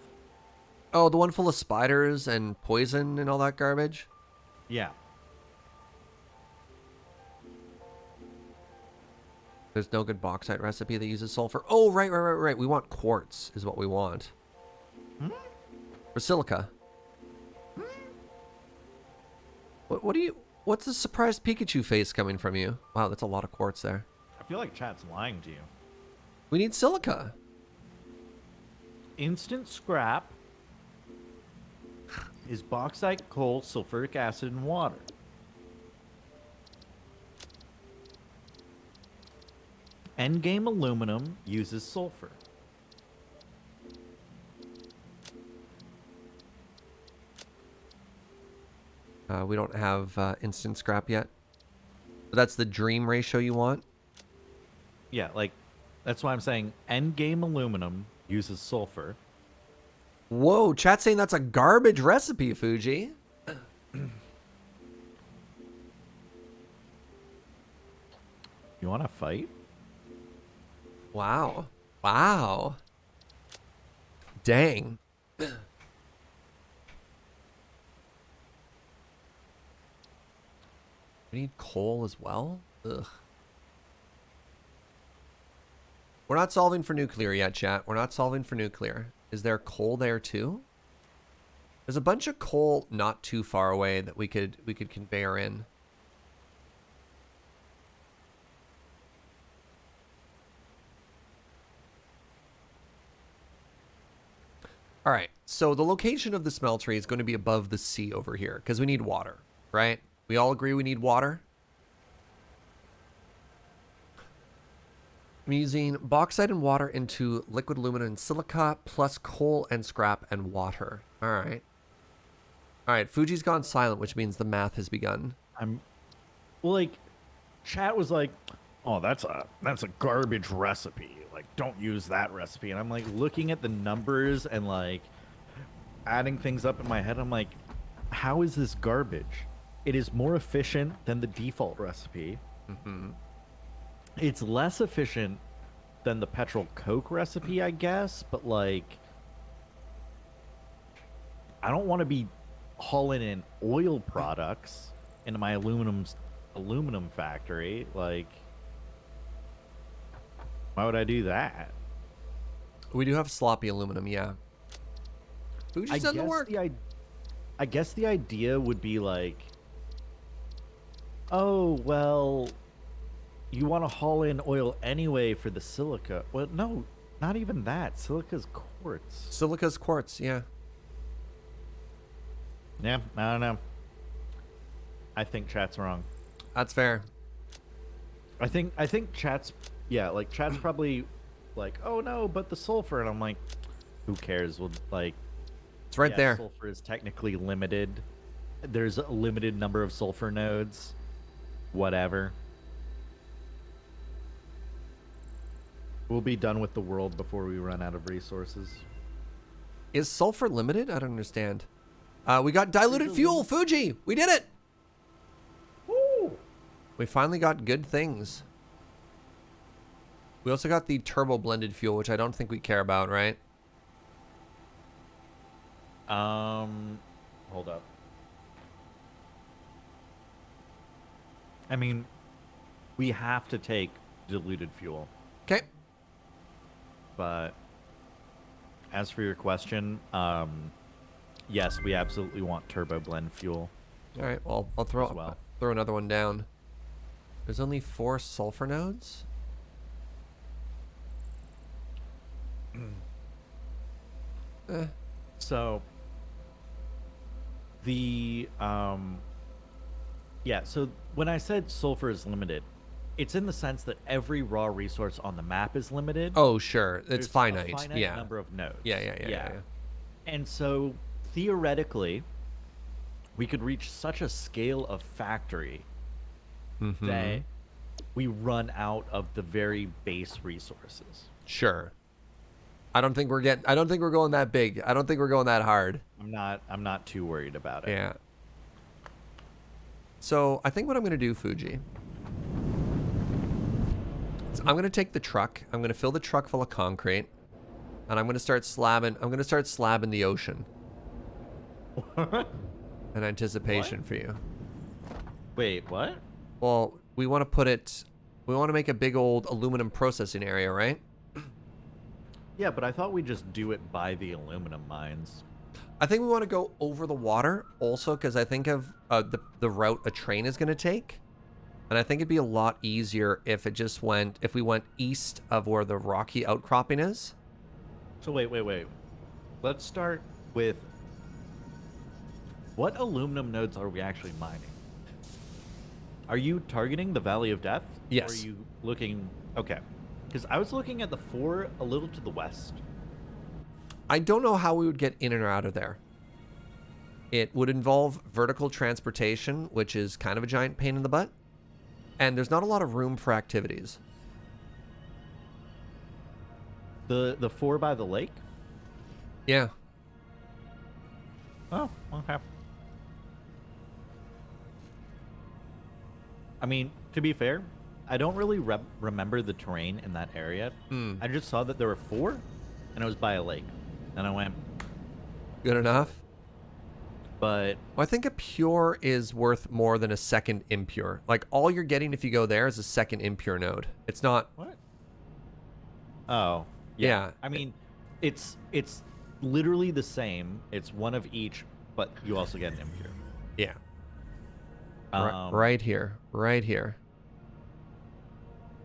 Oh, the one full of spiders and poison and all that garbage? Yeah. There's no good bauxite recipe that uses sulfur. Oh, right. We want quartz is what we want. Or silica. What's the surprised Pikachu face coming from you? Wow, that's a lot of quartz there. I feel like chat's lying to you. We need silica. Instant scrap is bauxite, coal, sulfuric acid, and water. Endgame aluminum uses sulfur. We don't have instant scrap yet. But that's the dream ratio you want? Yeah, like, that's why I'm saying endgame aluminum uses sulfur. Whoa, chat's saying that's a garbage recipe, Fugi. You want to fight? Wow. Wow. Dang. We need coal as well? Ugh. We're not solving for nuclear yet, chat. We're not solving for nuclear. Is there coal there too? There's a bunch of coal not too far away that we could conveyor in. All right, so the location of the smeltery is going to be above the sea over here because we need water, right? We all agree we need water. I'm using bauxite and water into liquid aluminum and silica plus coal and scrap and water. All right. All right, Fuji's gone silent, which means the math has begun. Well, like, chat was like, "Oh, that's a garbage recipe. Like, don't use that recipe." And I'm like looking at the numbers and like adding things up in my head. I'm like, "How is this garbage? It is more efficient than the default recipe. It's less efficient than the petrol coke recipe, I guess, but like, I don't want to be hauling in oil products into my aluminum factory. Like, Why would I do that? We do have sloppy aluminum, yeah. Fuji's done the work. I guess the idea would be like, oh, well, you want to haul in oil anyway for the silica. Well, no, not even that. Silica's quartz. Silica's quartz, yeah. Yeah, I don't know. I think chat's wrong. That's fair. I think chat's chat's probably like, oh no, but the sulfur, and I'm like, who cares? Well, like, It's right there. Sulfur is technically limited. There's a limited number of sulfur nodes. Whatever. We'll be done with the world before we run out of resources. Is sulfur limited? I don't understand. We got diluted fuel, Fugi! We did it! Woo! We finally got good things. We also got the turbo blended fuel, which I don't think we care about, right? Hold up. I mean, we have to take diluted fuel. Okay. But as for your question, yes, we absolutely want turbo blend fuel. All right. Well, I'll throw As well. throw another one down. There's only 4 sulfur nodes. So the so when I said sulfur is limited, it's in the sense that every raw resource on the map is limited. Oh, sure. It's There's finite. A finite Yeah. number of nodes. Yeah. And so theoretically, we could reach such a scale of factory Mm-hmm. that we run out of the very base resources. Sure. I don't think we're going that big. I don't think we're going that hard. I'm not too worried about it. Yeah. So I think what I'm gonna do, Fugi, is I'm gonna take the truck. I'm gonna fill the truck full of concrete, and I'm gonna start slabbing. I'm gonna start slabbing the ocean. In anticipation for you. Wait, what? Well, we want to put it. We want to make a big old aluminum processing area, right? Yeah, but I thought we'd just do it by the aluminum mines. I think we want to go over the water also because I think of the route a train is going to take. And I think it'd be a lot easier if we went east of where the rocky outcropping is. So wait. Let's start with what aluminum nodes are we actually mining? Are you targeting the Valley of Death? Yes. Or are you looking... Okay. Because I was looking at the 4 a little to the west. I don't know how we would get in and out of there. It would involve vertical transportation, which is kind of a giant pain in the butt. And there's not a lot of room for activities. The 4 by the lake? Yeah. Oh, okay. I mean, to be fair, I don't really remember the terrain in that area. I just saw that there were 4, and it was by a lake. And I went... Good enough? But... Well, I think a pure is worth more than a second impure. Like, all you're getting if you go there is a second impure node. It's not... What? Oh. Yeah. I mean, it's literally the same. It's one of each, but you also get an impure. Yeah. Right here. Right here.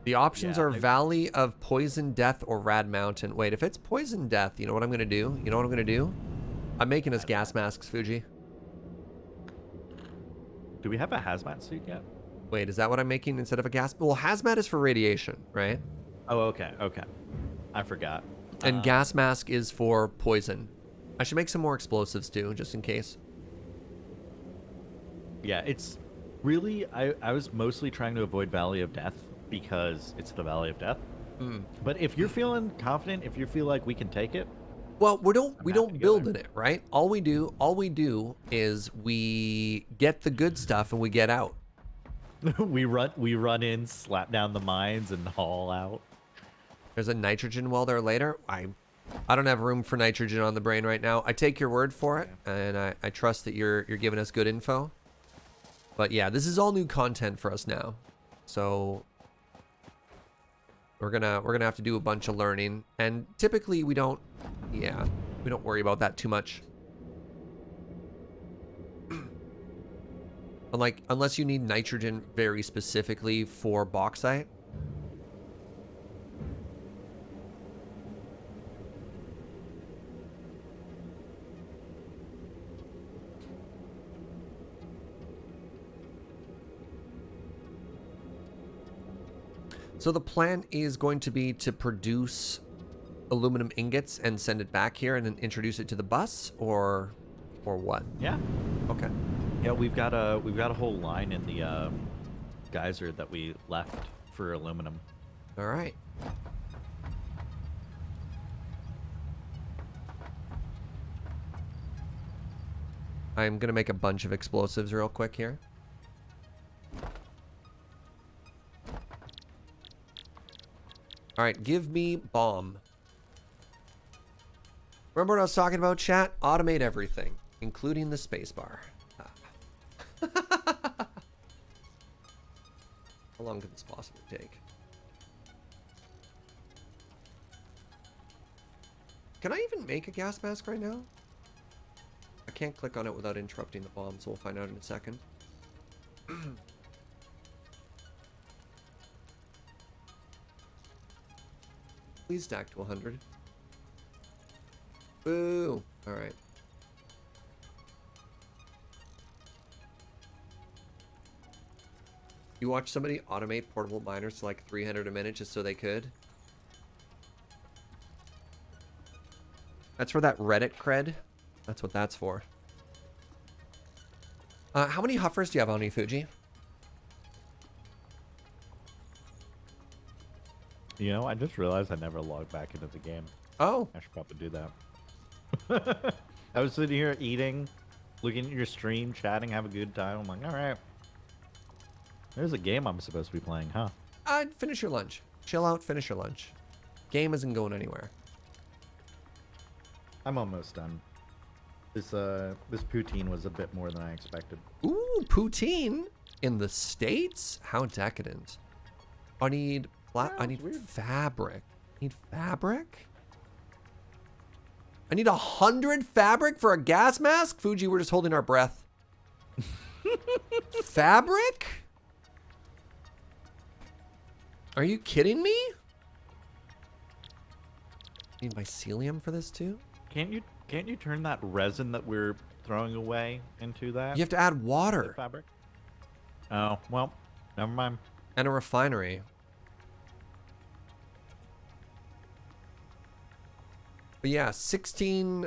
The options are Valley of Poison Death or Rad Mountain. Wait, if it's Poison Death, you know what I'm going to do? You know what I'm going to do? I'm making us gas masks, Fugi. Do we have a hazmat suit yet? Wait, is that what I'm making instead of a gas? Well, hazmat is for radiation, right? Oh, okay. I forgot. And gas mask is for poison. I should make some more explosives too, just in case. Yeah, it's really... I was mostly trying to avoid Valley of Death because it's the Valley of Death. But if you're feeling confident, if you feel like we can take it... Well, we don't build in it, right? All we do is we get the good stuff and we get out. we run in, slap down the mines, and haul out. There's a nitrogen well there later. I don't have room for nitrogen on the brain right now. I take your word for it, and I trust that you're giving us good info. But yeah, this is all new content for us now. So We're gonna have to do a bunch of learning, and typically we don't worry about that too much. Unless you need nitrogen very specifically for bauxite. So the plan is going to be to produce aluminum ingots and send it back here and then introduce it to the bus, or what? Yeah. Okay. Yeah, we've got a whole line in the geyser that we left for aluminum. All right. I'm gonna make a bunch of explosives real quick here. All right, give me bomb. Remember what I was talking about, chat? Automate everything, including the spacebar. How long could this possibly take? Can I even make a gas mask right now? I can't click on it without interrupting the bomb, so we'll find out in a second. Please stack to 100. Boo! Alright. You watch somebody automate portable miners to like 300 a minute just so they could? That's for that Reddit cred? That's what that's for. How many huffers do you have on you, Fugi? You know, I just realized I never logged back into the game. Oh. I should probably do that. I was sitting here eating, looking at your stream, chatting, have a good time. I'm like, all right. There's a game I'm supposed to be playing, huh? Finish your lunch. Chill out, finish your lunch. Game isn't going anywhere. I'm almost done. This poutine was a bit more than I expected. Ooh, poutine in the States? How decadent. I need I need fabric. I need fabric? I need 100 fabric for a gas mask? Fuji, we're just holding our breath. Fabric? Are you kidding me? Need mycelium for this too? Can't you turn that resin that we're throwing away into that? You have to add water. Fabric? Oh, well, never mind. And a refinery. But yeah, 16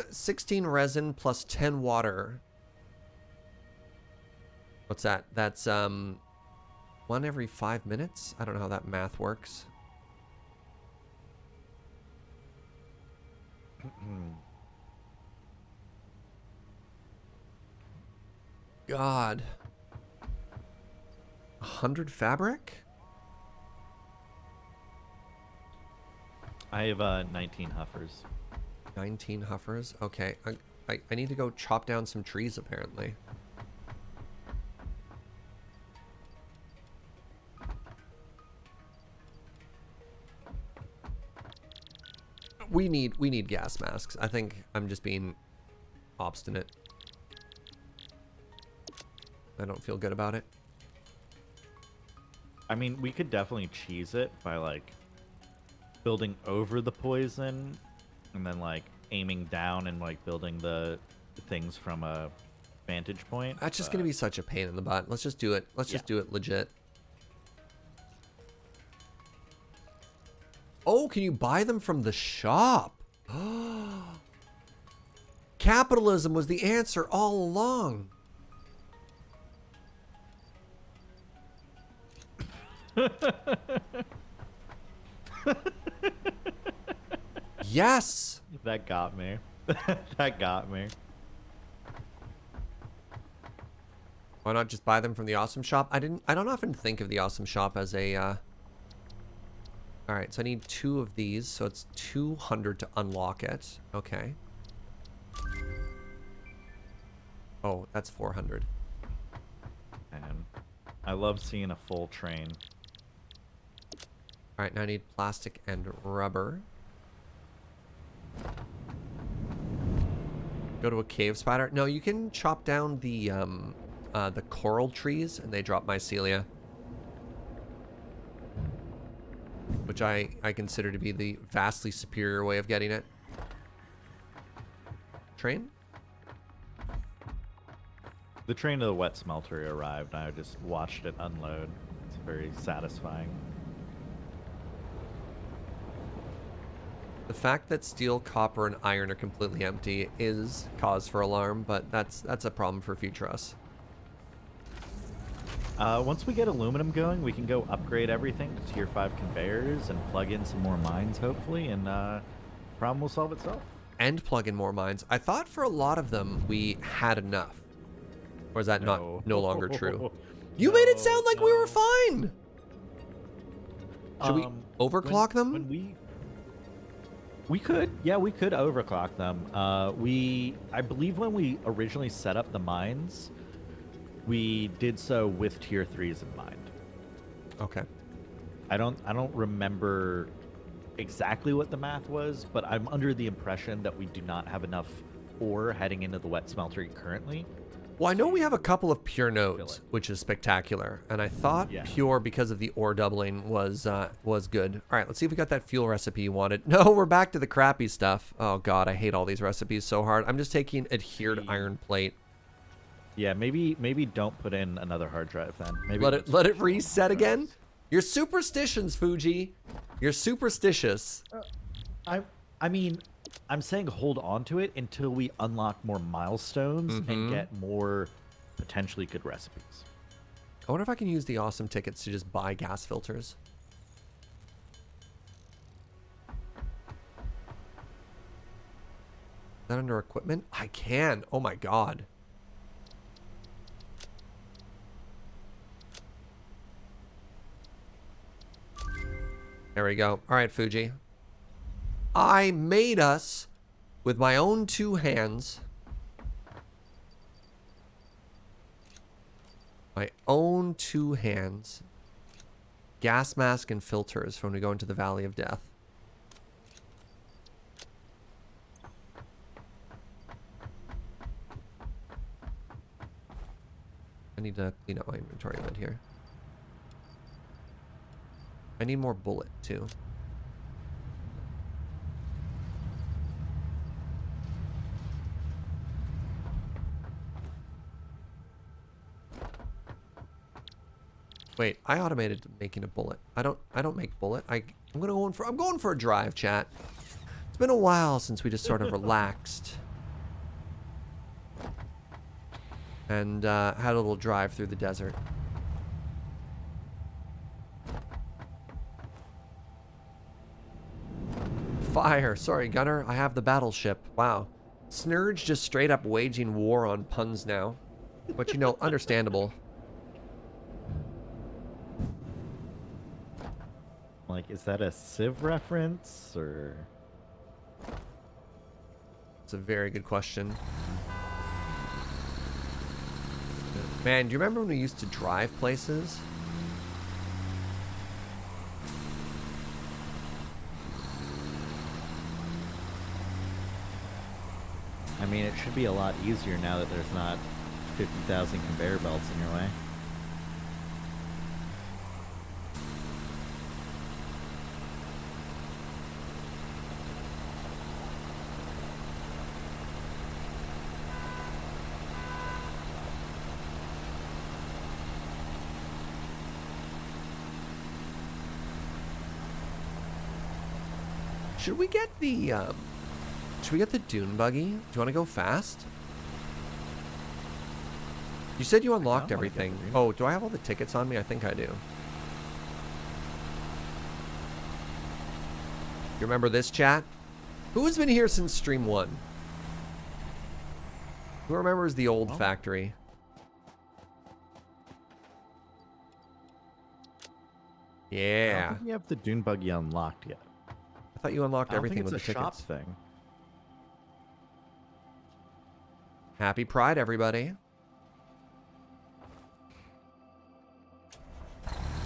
resin plus 10 water. What's that? That's 1 every 5 minutes? I don't know how that math works. God. 100 fabric? I have 19 huffers. 19 huffers? Okay. I need to go chop down some trees, apparently. We need gas masks. I think I'm just being obstinate. I don't feel good about it. I mean, we could definitely cheese it by, like, building over the poison and then, like, aiming down and, like, building the things from a vantage point. That's just gonna be such a pain in the butt. Let's just do it. Let's just do it legit. Oh, can you buy them from the shop? Capitalism was the answer all along. Yes. That got me. That got me. Why not just buy them from the awesome shop? I don't often think of the awesome shop as a all right, so I need 2 of these, so it's 200 to unlock it. Okay. Oh, that's 400. And I love seeing a full train. All right, now I need plastic and rubber. Go to a cave spider. No, you can chop down the coral trees and they drop mycelia, which I consider to be the vastly superior way of getting it. Train? The train to the wet smeltery arrived, and I just watched it unload. It's very satisfying. The fact that steel, copper, and iron are completely empty is cause for alarm, but that's a problem for future us. Once we get aluminum going, we can go upgrade everything to tier 5 conveyors and plug in some more mines, hopefully, and problem will solve itself. And plug in more mines. I thought for a lot of them we had enough. Or is that no longer true? You made it sound like we were fine. Should we overclock them? When we could, yeah, we could overclock them. I believe when we originally set up the mines, we did so with tier 3s in mind. Okay. I don't remember exactly what the math was, but I'm under the impression that we do not have enough ore heading into the wet smeltery currently. Well, I know we have a couple of pure nodes, which is spectacular, and I thought pure because of the ore doubling was good. All right, let's see if we got that fuel recipe you wanted. No, we're back to the crappy stuff. Oh god, I hate all these recipes so hard. I'm just taking adhered iron plate. Yeah, maybe don't put in another hard drive then. Maybe let it reset again. You're superstitions, Fugi. You're superstitious. I mean, I'm saying hold on to it until we unlock more milestones and get more potentially good recipes. I wonder if I can use the awesome tickets to just buy gas filters. Is that under equipment? I can. Oh my god. There we go. All right, Fugi. I made us with my own 2 hands. My own 2 hands. Gas mask and filters for when we go into the Valley of Death. I need to clean up my inventory a bit here. I need more bullet too. Wait, I automated making a bullet. I don't make bullet. I'm going for a drive, chat. It's been a while since we just sort of relaxed and had a little drive through the desert. Fire. Sorry, Gunner. I have the battleship. Wow. Serge just straight up waging war on puns now. But you know, understandable. Like, is that a Civ reference or? It's a very good question. Man, do you remember when we used to drive places? I mean, it should be a lot easier now that there's not 50,000 conveyor belts in your way. Should we get the Dune Buggy? Do you want to go fast? You said you unlocked everything. Oh, do I have all the tickets on me? I think I do. You remember this, chat? Who has been here since stream 1? Who remembers the old factory? I Yeah. don't think you have the Dune Buggy unlocked yet. I thought you unlocked everything with the it's a shop tickets. thing. Happy Pride, everybody.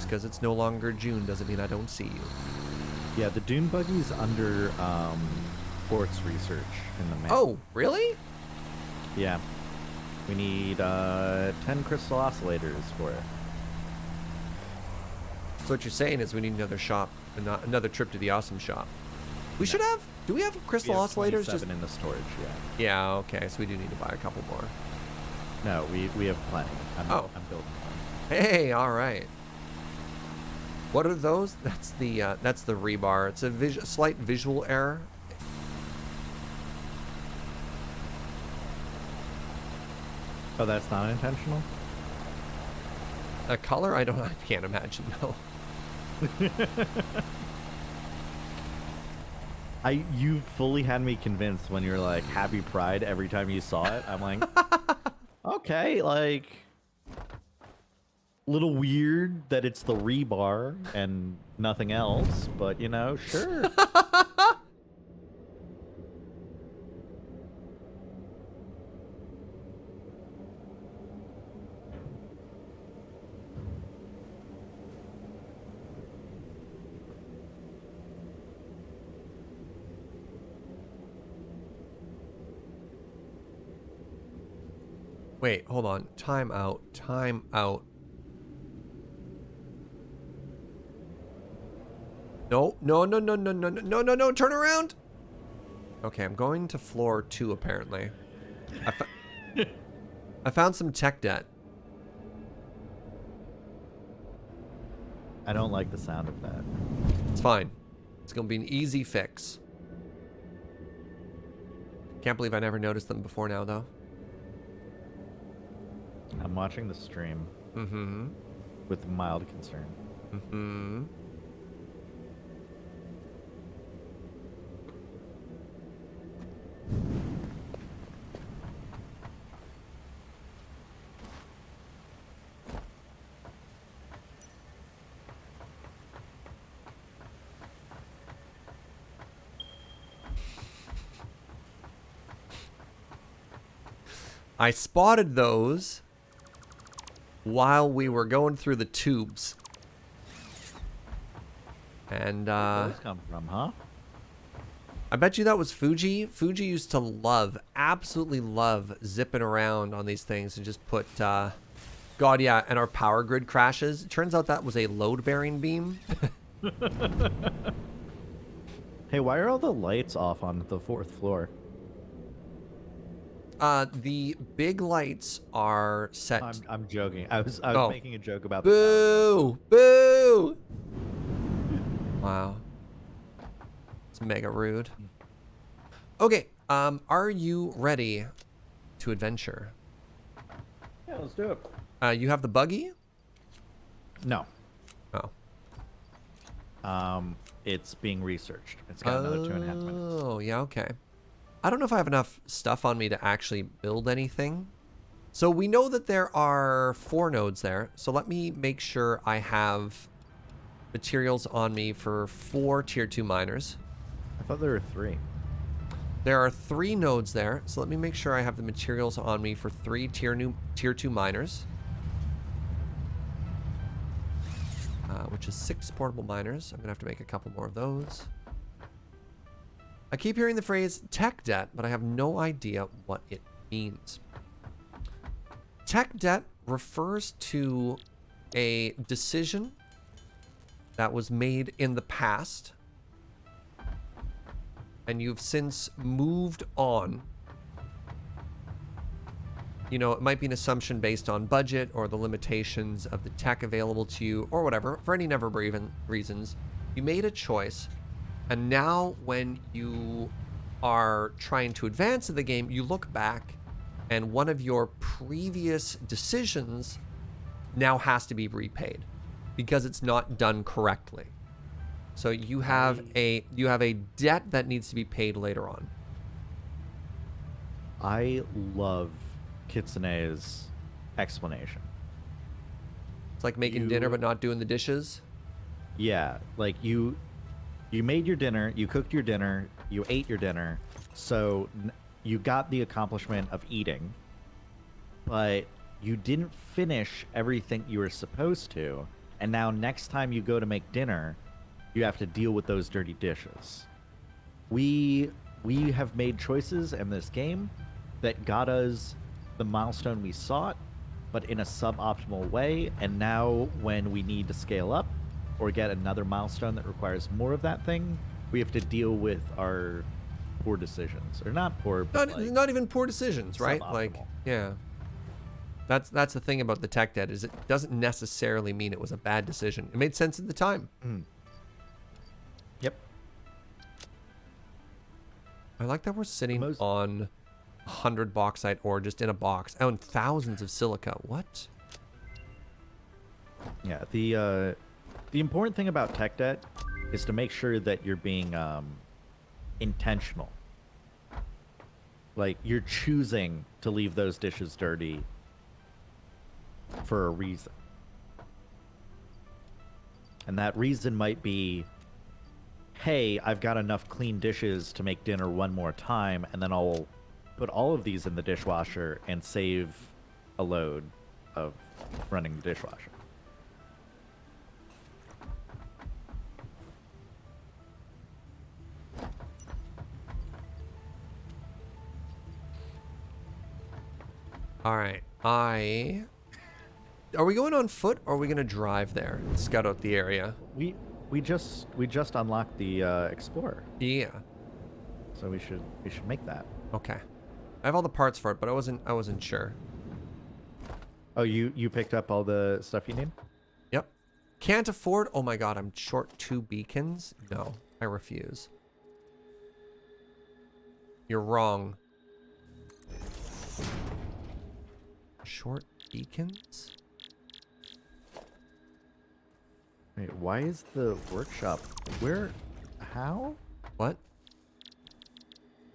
Just because it's no longer June doesn't mean I don't see you. Yeah, the Dune Buggies under quartz research in the mail. Oh, really? Yeah. We need 10 crystal oscillators for it. So what you're saying is we need another shop, another trip to the awesome shop. We should have. Do we have crystal We have oscillators? 27 in the storage, yeah. Yeah. Okay. So we do need to buy a couple more. No, we have plenty. I'm building one. Hey. All right. What are those? That's the rebar. It's a slight visual error. Oh, that's not intentional? A color? I can't imagine. No. You fully had me convinced when you're like happy pride every time you saw it. I'm like, okay, like little weird that it's the rebar and nothing else, but you know, sure. Wait, hold on. Time out. Time out. No, no, no, no, no, no, no, no, no, no, turn around. Okay, I'm going to floor 2, apparently. I found some tech debt. I don't like the sound of that. It's fine. It's going to be an easy fix. Can't believe I never noticed them before now, though. I'm watching the stream Mm-hmm. with mild concern. Mm-hmm. I spotted those while we were going through the tubes. And Where those come from, huh? I bet you that was Fugi. Fugi used to love, absolutely love zipping around on these things and just put, God, yeah, and our power grid crashes. It turns out that was a load-bearing beam. Hey, why are all the lights off on the 4th floor? The big lights are set. I'm joking. I was making a joke about Boo! Boo! Wow. It's mega rude. Okay, are you ready to adventure? Yeah, let's do it. You have the buggy? No. Oh. It's being researched. It's got another 2.5 minutes. Oh, yeah, okay. I don't know if I have enough stuff on me to actually build anything. So we know that there are 4 nodes there. So let me make sure I have materials on me for 4 tier 2 miners. I thought there were 3. There are 3 nodes there. So let me make sure I have the materials on me for 3 tier 2 miners. Which is 6 portable miners. I'm going to have to make a couple more of those. I keep hearing the phrase tech debt, but I have no idea what it means. Tech debt refers to a decision that was made in the past, and you've since moved on. You know, it might be an assumption based on budget or the limitations of the tech available to you or whatever. For any number of reasons, you made a choice. And now when you are trying to advance in the game, you look back and one of your previous decisions now has to be repaid because it's not done correctly. So you have a debt that needs to be paid later on. I love Kitsune's explanation. It's like making dinner but not doing the dishes. Yeah, like you made your dinner, you cooked your dinner, you ate your dinner, so you got the accomplishment of eating, but you didn't finish everything you were supposed to, And now next time you go to make dinner, you have to deal with those dirty dishes. We have made choices in this game that got us the milestone we sought, but in a suboptimal way. And now when we need to scale up or get another milestone that requires more of that thing, we have to deal with our poor decisions. Or not poor, but Not even poor decisions, right? Like, suboptimal. yeah. That's the thing about the tech debt, is it doesn't necessarily mean it was a bad decision. It made sense at the time. Yep. I like that we're sitting on 100 bauxite ore just in a box. Oh, and thousands of silica. What? Yeah, the important thing about tech debt is to make sure that you're being intentional. Like, you're choosing to leave those dishes dirty for a reason. And that reason might be, hey, I've got enough clean dishes to make dinner one more time, and then I'll put all of these in the dishwasher and save a load of running the dishwasher. All right. Are we going on foot, or are we going to drive there and scout out the area? We just unlocked the Explorer, Yeah. so we should make that. Okay. I have all the parts for it, but I wasn't sure. Oh, you picked up all the stuff you need? Yep. Can't afford. Oh my god, I'm short 2 beacons. No, I refuse. You're wrong. Short beacons? Wait, why is the workshop... Where... How? What?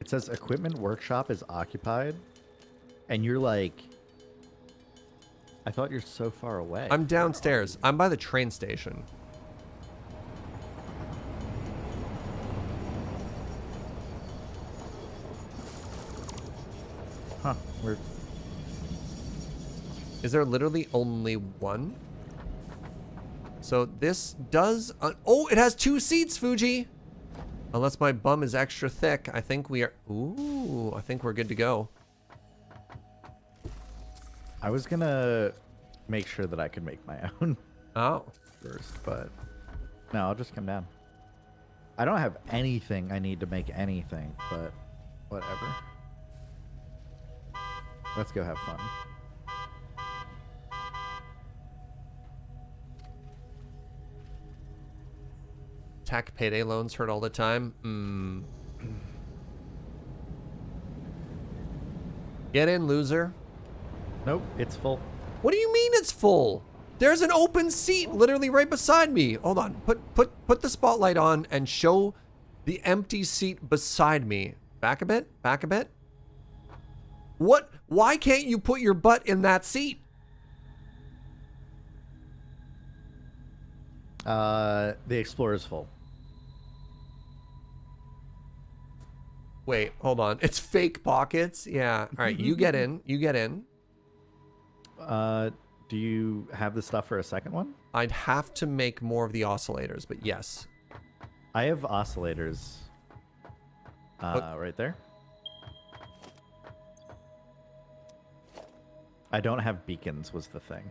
It says equipment workshop is occupied, and you're like... I thought you're so far away. I'm downstairs. I'm by the train station. Huh, we're... Is there literally only one? So this does... oh, it has 2 seats, Fugi! Unless my bum is extra thick, I think we are... Ooh, I think we're good to go. I was gonna make sure that I could make my own Oh. first, but... No, I'll just come down. I don't have anything I need to make anything, but whatever. Let's go have fun. Tack payday loans hurt all the time. Get in, loser. Nope, it's full. What do you mean it's full? There's an open seat literally right beside me. Hold on. Put the spotlight on and show the empty seat beside me. Back a bit. Back a bit. What? Why can't you put your butt in that seat? The Explorer's full. Wait, hold on. It's fake pockets. Yeah. All right, you get in. You get in. Do you have the stuff for a second one? I'd have to make more of the oscillators, but yes. I have oscillators. Right there. I don't have beacons, was the thing.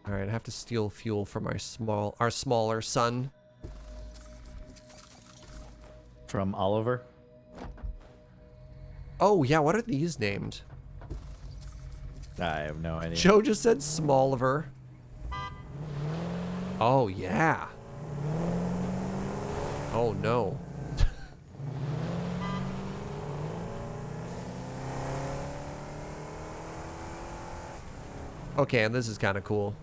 All right, I have to steal fuel from our smaller son. From Oliver? Oh, yeah, what are these named? I have no idea. Joe just said Smalliver. Oh, yeah. Oh, no. Okay, and this is kind of cool.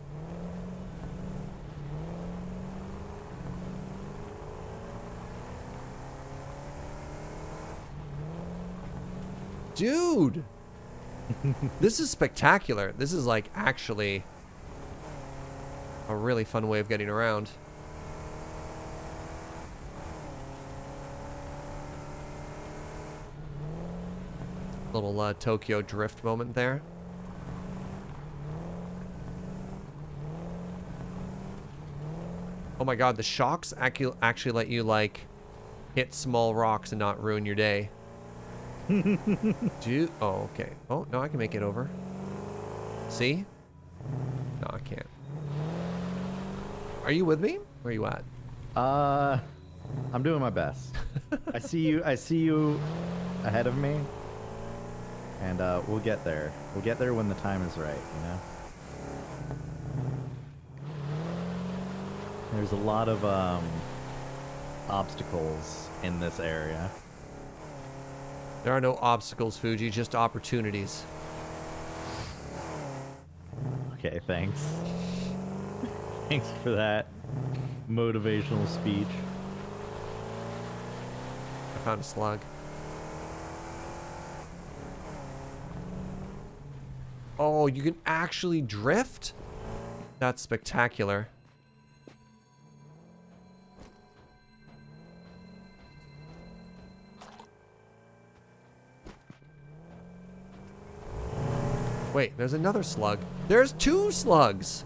Dude! This is spectacular. This is like actually a really fun way of getting around. Little Tokyo drift moment there. Oh my god, the shocks actually let you, like, hit small rocks and not ruin your day. Oh, okay. Oh, no, I can make it over. See? No, I can't. Are you with me? Where are you at? I'm doing my best. I see you ahead of me. And we'll get there. We'll get there when the time is right, you know? There's a lot of obstacles in this area. There are no obstacles, Fugi, just opportunities. Okay, thanks. Thanks for that motivational speech. I found a slug. Oh, you can actually drift? That's spectacular. Wait, there's another slug. There's 2 slugs.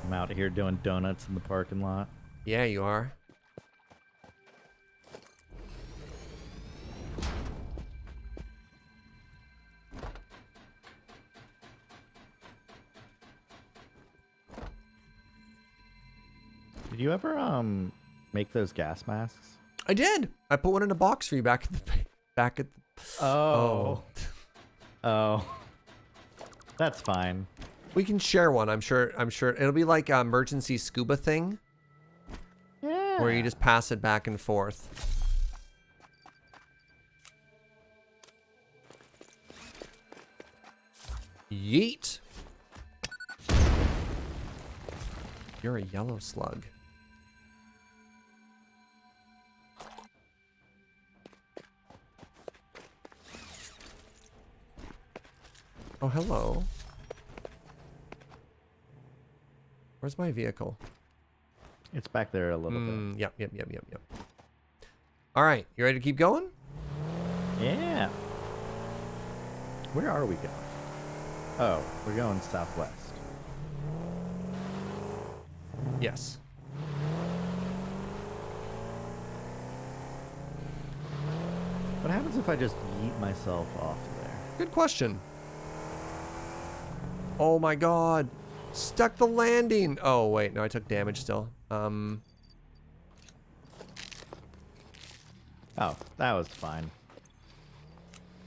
I'm out here doing donuts in the parking lot. Yeah, you are. Did you ever make those gas masks? I did. I put one in a box for you back at the Oh. Oh. That's fine. We can share one. I'm sure it'll be like an emergency scuba thing Yeah. where you just pass it back and forth. Yeet. You're a yellow slug. Oh, hello. Where's my vehicle? It's back there a little bit. Yep. All right, you ready to keep going? Yeah. Where are we going? Oh, we're going southwest. Yes. What happens if I just yeet myself off there? Good question. Oh my god. Stuck the landing. Oh, wait. No, I took damage still. Oh, that was fine.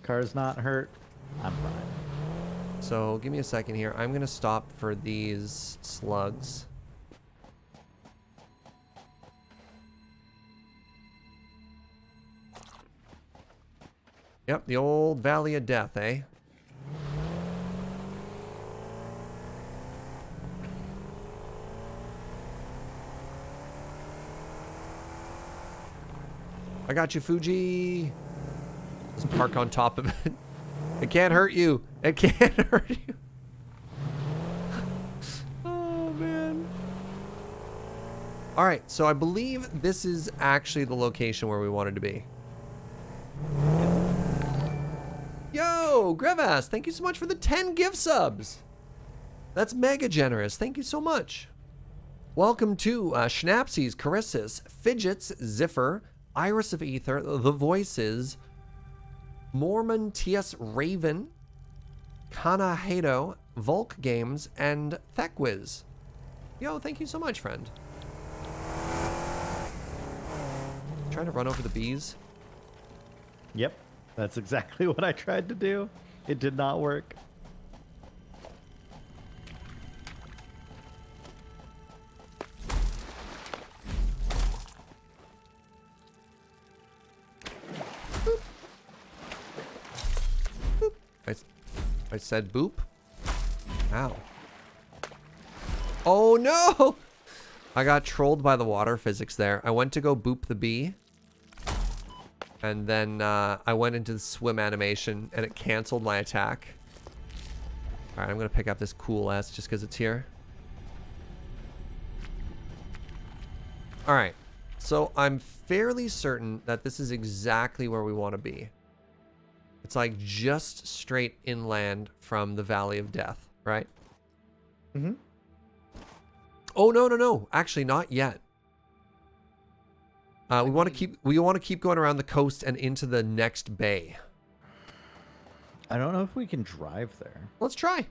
Car's not hurt. I'm fine. So give me a second here. I'm going to stop for these slugs. Yep, the old Valley of Death, eh? I got you, Fugi. Just park on top of it. It can't hurt you. It can't hurt you. Oh, man. All right, so I believe this is actually the location where we wanted to be. Yo, Grevas, thank you so much for the 10 gift subs. That's mega generous. Thank you so much. Welcome to Schnapsies, Carissus, Fidgets, Ziffer, Iris of Ether, The Voices, Mormon T.S. Raven, Kanahado, Volk Games, and Thekwiz. Yo, thank you so much, friend. Trying to run over the bees. Yep, that's exactly what I tried to do. It did not work. I said boop. Ow. Oh no! I got trolled by the water physics there. I went to go boop the bee. And then I went into the swim animation and it canceled my attack. Alright, I'm going to pick up this cool S just because it's here. Alright, so I'm fairly certain that this is exactly where we want to be. It's like just straight inland from the Valley of Death, right? Mm-hmm. Oh no. Actually, not yet. We want to keep going around the coast and into the next bay. I don't know if we can drive there. Let's try.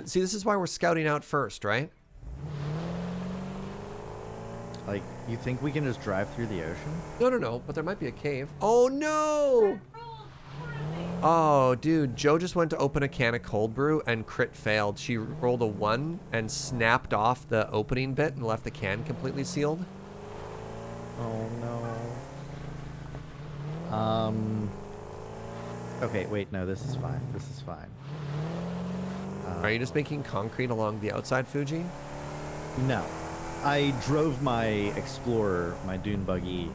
See, this is why we're scouting out first, right? Like, you think we can just drive through the ocean? No, but there might be a cave. Oh no! Oh, dude, Joe just went to open a can of cold brew and crit failed. She rolled a 1 and snapped off the opening bit and left the can completely sealed. Oh no. Okay, wait, no, this is fine. This is fine. Are you just making concrete along the outside, Fugi? No. I drove my Explorer, my Dune Buggy,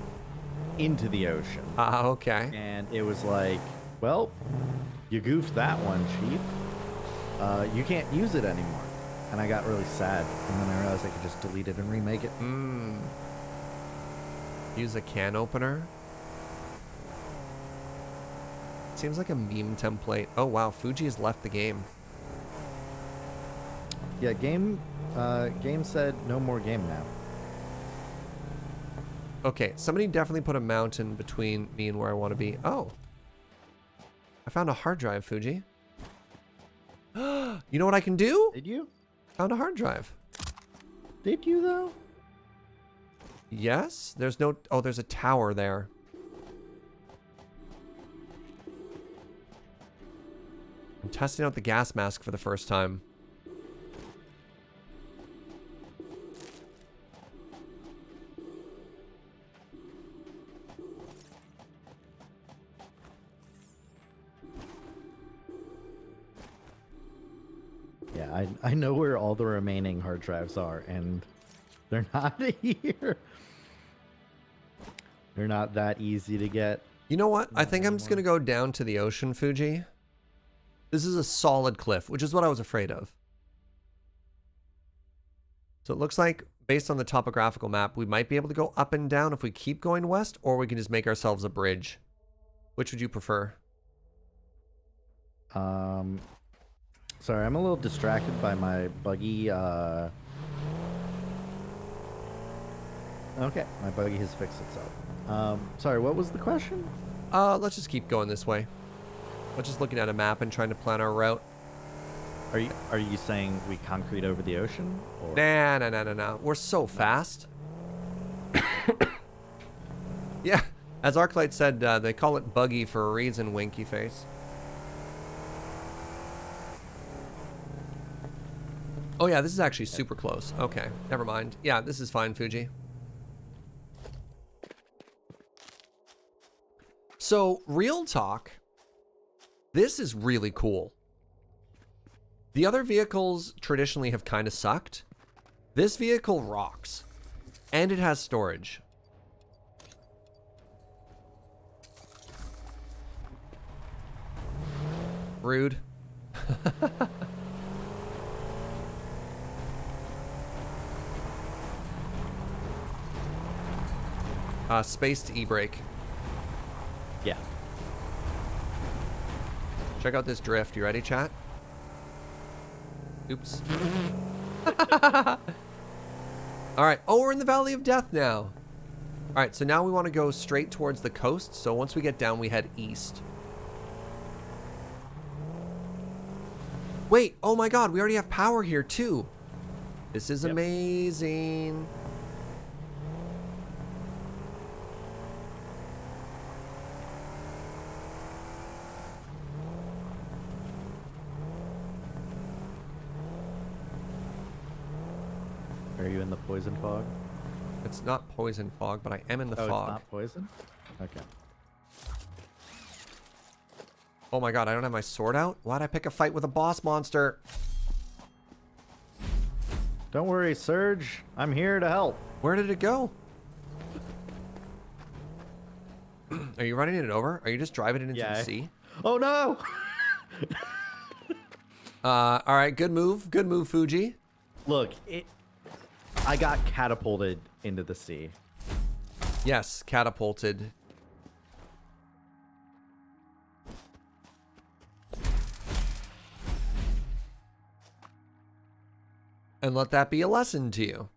into the ocean. Okay. And it was like, well, you goofed that one, Chief. You can't use it anymore. And I got really sad. And then I realized I could just delete it and remake it. Use a can opener. Seems like a meme template. Oh wow, Fuji has left the game. Yeah, game said no more game now. Okay, somebody definitely put a mountain between me and where I want to be. Oh. I found a hard drive, Fuji. You know what I can do? Did you? Found a hard drive. Did you, though? Yes? There's no... Oh, there's a tower there. I'm testing out the gas mask for the first time. Yeah, I know where all the remaining hard drives are, and they're not here. They're not that easy to get. You know what? I think I'm just going to go down to the ocean, Fuji. This is a solid cliff, which is what I was afraid of. So it looks like, based on the topographical map, we might be able to go up and down if we keep going west, or we can just make ourselves a bridge. Which would you prefer? Sorry, I'm a little distracted by my buggy. Okay, my buggy has fixed itself. Sorry, what was the question? Let's just keep going this way. We're just looking at a map and trying to plan our route. Are you saying we concrete over the ocean? Or? Nah. We're so fast. Yeah, as Arclight said, they call it buggy for a reason, winky face. Oh yeah, this is actually super close. Okay, never mind. Yeah, this is fine, Fuji. So, real talk, this is really cool. The other vehicles traditionally have kind of sucked. This vehicle rocks. And it has storage. Rude. Space to e-brake. Yeah. Check out this drift. You ready, chat? Oops. Alright. Oh, we're in the Valley of Death now. Alright, so now we want to go straight towards the coast. So once we get down, we head east. Wait. Oh my god. We already have power here, too. This is amazing. Are you in the poison fog? It's not poison fog, but I am in the fog. It's not poison? Okay. Oh my god, I don't have my sword out? Why'd I pick a fight with a boss monster? Don't worry, Serge. I'm here to help. Where did it go? Are you running it over? Are you just driving it into the sea? Oh no! Alright, good move. Good move, Fuji. Look, I got catapulted into the sea. Yes, catapulted. And let that be a lesson to you.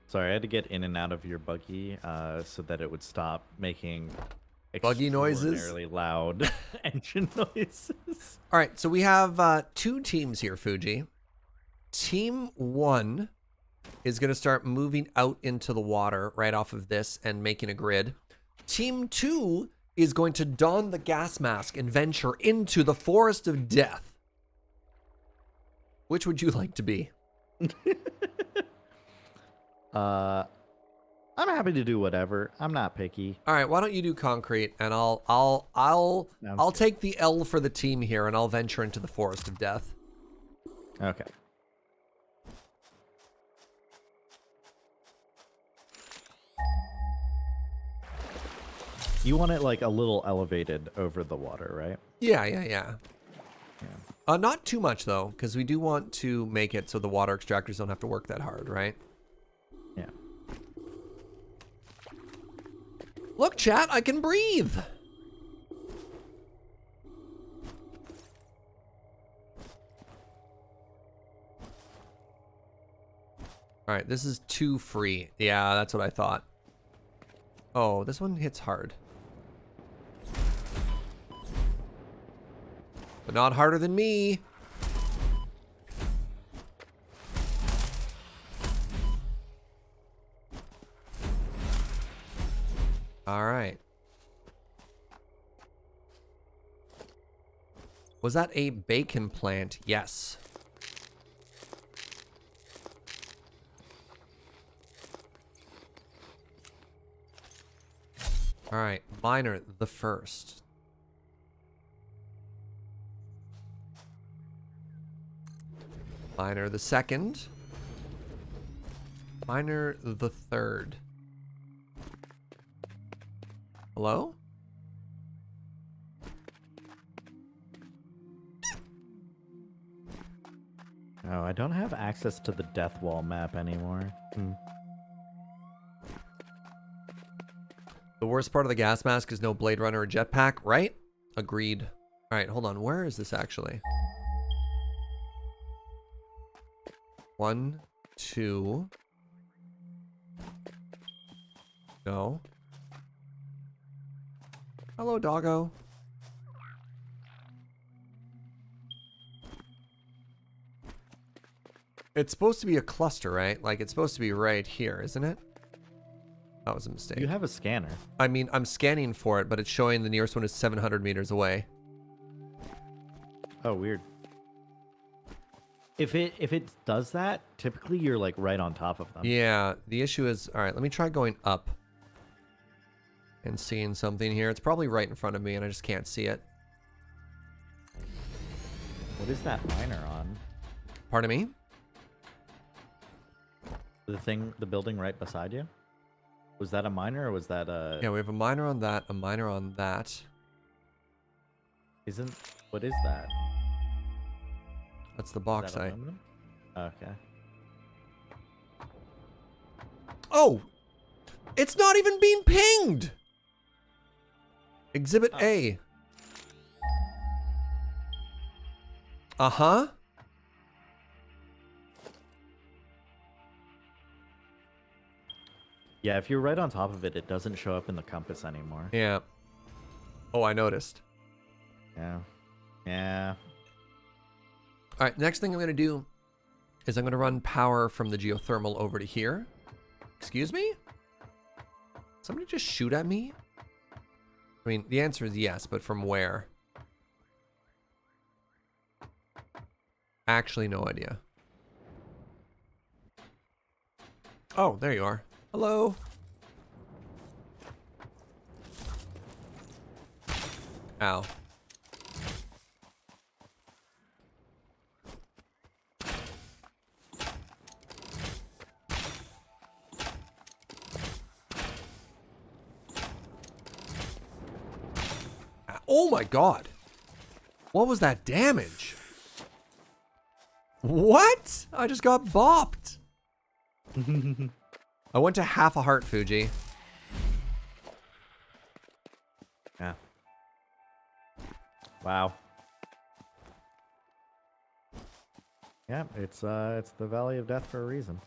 Sorry, I had to get in and out of your buggy so that it would stop making Buggy noises? extraordinarily loud engine noises. All right, so we have 2 teams here, Fugi. Team 1 is going to start moving out into the water right off of this and making a grid. Team 2 is going to don the gas mask and venture into the forest of death. Which would you like to be? I'm happy to do whatever. I'm not picky. All right, why don't you do concrete, and I'll take the L for the team here, and I'll venture into the forest of death. Okay. You want it like a little elevated over the water, right? Yeah. Not too much though, because we do want to make it so the water extractors don't have to work that hard, right? Yeah. Look, chat, I can breathe. All right, this is too free. Yeah, that's what I thought. Oh, this one hits hard. But not harder than me. All right. Was that a bacon plant? Yes. All right, miner the first. Miner the second. Miner the third. Hello? Oh, I don't have access to the Death Wall map anymore. The worst part of the gas mask is no Blade Runner or jetpack, right? Agreed. All right, hold on. Where is this actually? 1, 2. No. Hello, doggo. It's supposed to be a cluster, right? Like, it's supposed to be right here, isn't it? That was a mistake. You have a scanner. I mean, I'm scanning for it, but it's showing the nearest one is 700 meters away. Oh, weird. If it does that, typically you're like right on top of them. Yeah, the issue is, all right, let me try going up and seeing something here. It's probably right in front of me and I just can't see it. What is that miner on? Pardon me? The building right beside you? Was that a miner or was that a... Yeah, we have a miner on that, a miner on that. What is that? That's the Is that bauxite. aluminum? Okay. Oh! It's not even being pinged! Exhibit Oh. A. Uh-huh. Yeah, if you're right on top of it, it doesn't show up in the compass anymore. Yeah. Oh, I noticed. Yeah. Yeah. All right, next thing I'm going to do is I'm going to run power from the geothermal over to here. Excuse me? Somebody just shoot at me? I mean, the answer is yes, but from where? Actually, no idea. Oh, there you are. Hello. Ow. Oh my god. What was that damage? What? I just got bopped. I went to half a heart, Fugi. Wow. Yeah, it's the Valley of Death for a reason.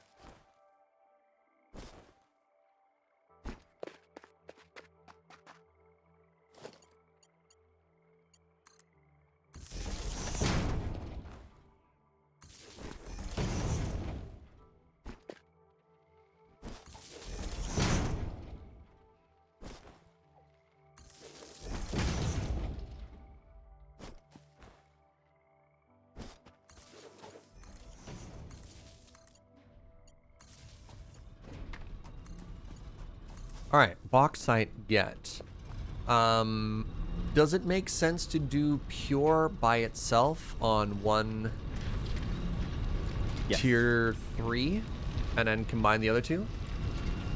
All right, bauxite get. Does it make sense to do pure by itself on one Yes. tier 3 and then combine the other two?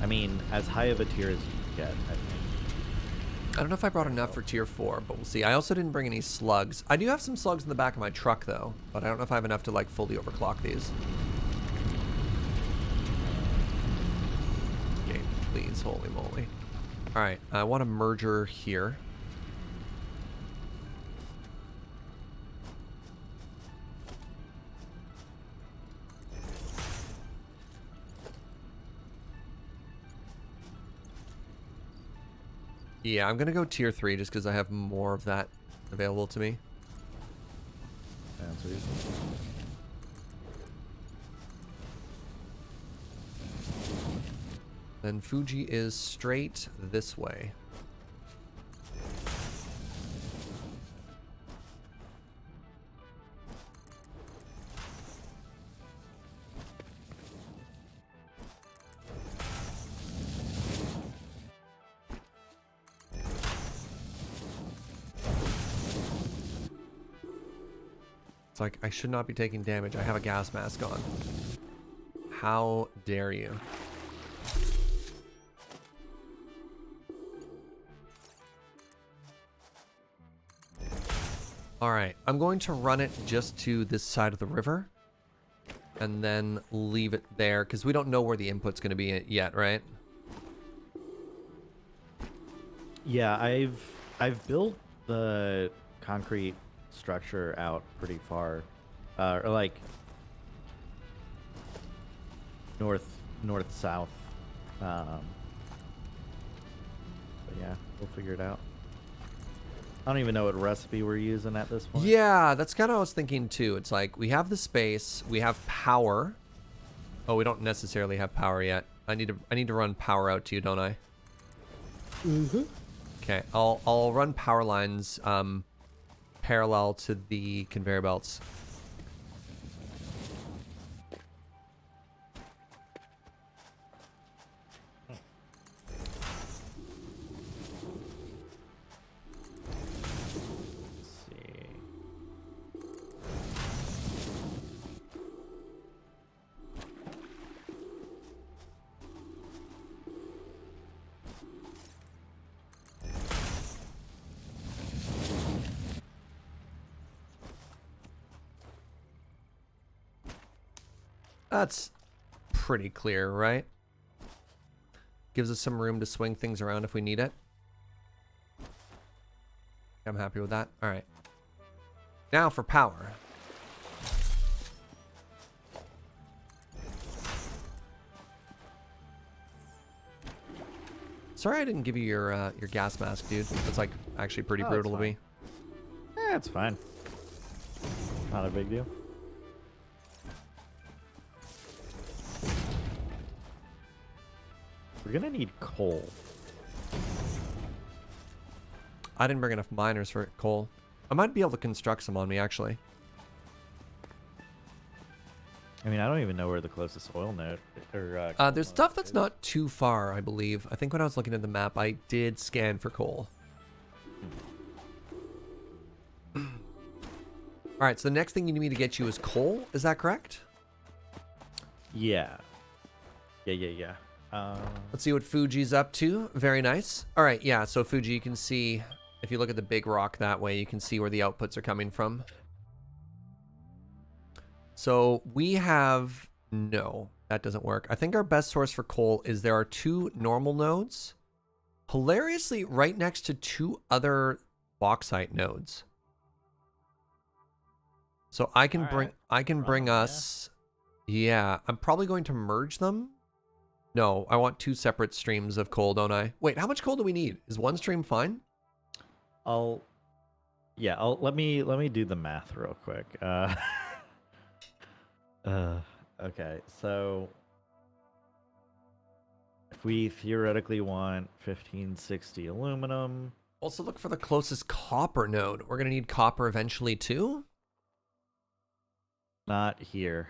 I mean, as high of a tier as you can get, I think. I don't know if I brought enough for tier 4, but we'll see. I also didn't bring any slugs. I do have some slugs in the back of my truck, though, but I don't know if I have enough to, like, fully overclock these. Okay, please, holy moly. All right, I want a merger here. Yeah, I'm going to go tier 3 just because I have more of that available to me. Sounds reasonable. Then Fugi is straight this way. It's like, I should not be taking damage. I have a gas mask on. How dare you? Alright, I'm going to run it just to this side of the river. And then leave it there, because we don't know where the input's going to be yet, right? Yeah, I've built the concrete structure out pretty far, or like north south. But yeah, we'll figure it out. I don't even know what recipe we're using at this point. Yeah, that's kind of what I was thinking too. It's like, we have the space, we have power. Oh, we don't necessarily have power yet. I need to run power out to you, don't I? Mm-hmm. Okay, I'll run power lines parallel to the conveyor belts. Let's see. That's pretty clear, right? Gives us some room to swing things around if we need it. I'm happy with that. All right. Now for power. Sorry I didn't give you your gas mask, dude. That's like actually pretty Oh, brutal it's to me. Yeah, it's fine. Not a big deal. We're gonna need coal. I didn't bring enough miners for coal. I might be able to construct some on me, actually. I mean, I don't even know where the closest oil node or There's stuff that's not too far, I believe. I think when I was looking at the map, I did scan for coal. All right, so the next thing you need me to get you is coal. Is that correct? Yeah. Yeah. Let's see what Fuji's up to. Very nice. All right, yeah, so Fuji, you can see, if you look at the big rock that way, you can see where the outputs are coming from. So we have, no, that doesn't work. I think our best source for coal is there are 2 normal nodes, hilariously right next to 2 other bauxite nodes. So I can bring Alright. I can bring Yeah. us. Yeah, I'm probably going to merge them. No, I want 2 separate streams of coal, don't I? Wait, how much coal do we need? Is 1 stream fine? I'll let me do the math real quick. Okay, so if we theoretically want 1560 aluminum, Also look for the closest copper node. We're gonna need copper eventually too. not here.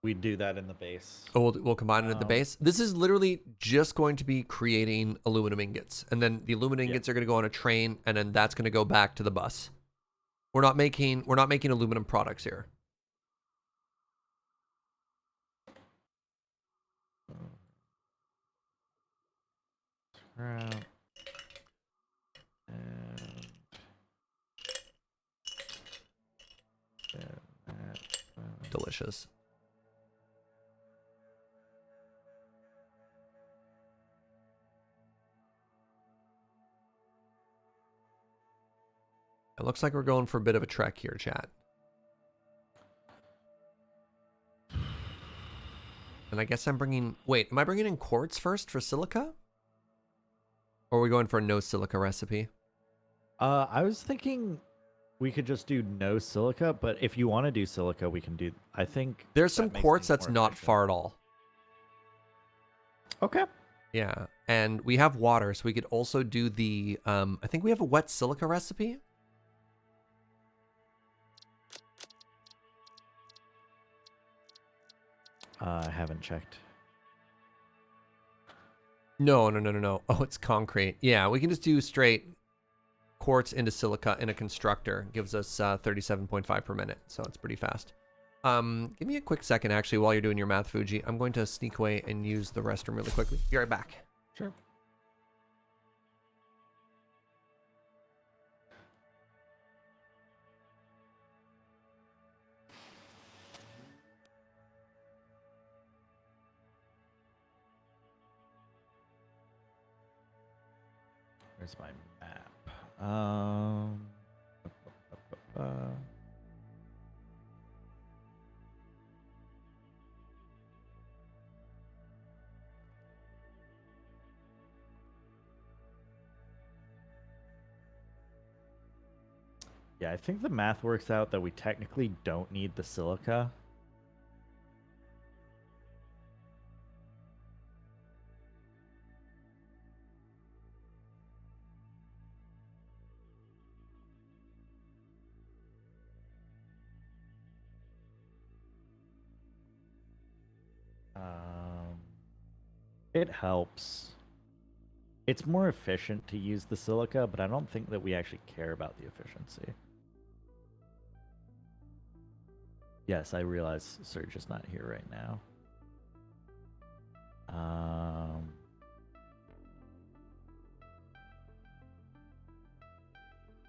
We do that in the base. Oh, we'll combine it at the base. This is literally just going to be creating aluminum ingots, and then the aluminum ingots are going to go on a train, and then that's going to go back to the bus. We're not making aluminum products here. Scrap. And then that. Delicious. It looks like we're going for a bit of a trek here, chat. And I guess I'm bringing... Wait, am I bringing in quartz first for silica? Or are we going for a no silica recipe? I was thinking we could just do no silica, but if you want to do silica, we can do. I think There's some that makes quartz things that's more not efficient. far at all. Okay. Yeah, and we have water, so we could also do the... I think we have a wet silica recipe. I haven't checked. No. Oh, it's concrete. Yeah, we can just do straight quartz into silica in a constructor. Gives us 37.5 per minute, so it's pretty fast. Give me a quick second, actually, while you're doing your math, Fuji. I'm going to sneak away and use the restroom really quickly. Be right back. Sure. Where's my map? Yeah, I think the math works out that we technically don't need the silica. It helps. It's more efficient to use the silica, but I don't think that we actually care about the efficiency. Yes, I realize Serge is not here right now.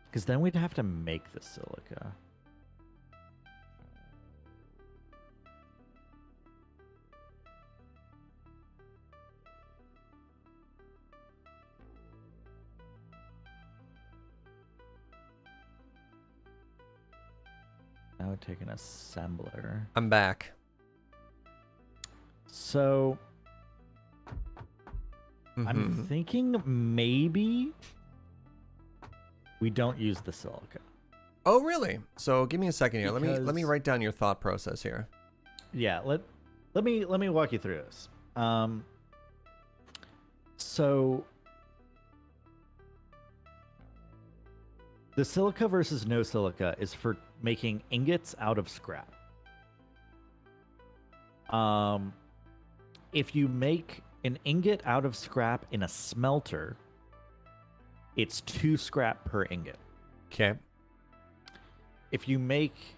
Because then we'd have to make the silica. That would take an assembler. I'm back. So I'm Mhm. thinking maybe we don't use the silica. Oh, really? So give me a second here. Let me Because- write down your thought process here. Yeah, let me walk you through this. So the silica versus no silica is for making ingots out of scrap. If you make an ingot out of scrap in a smelter, it's 2 scrap per ingot. Okay. If you make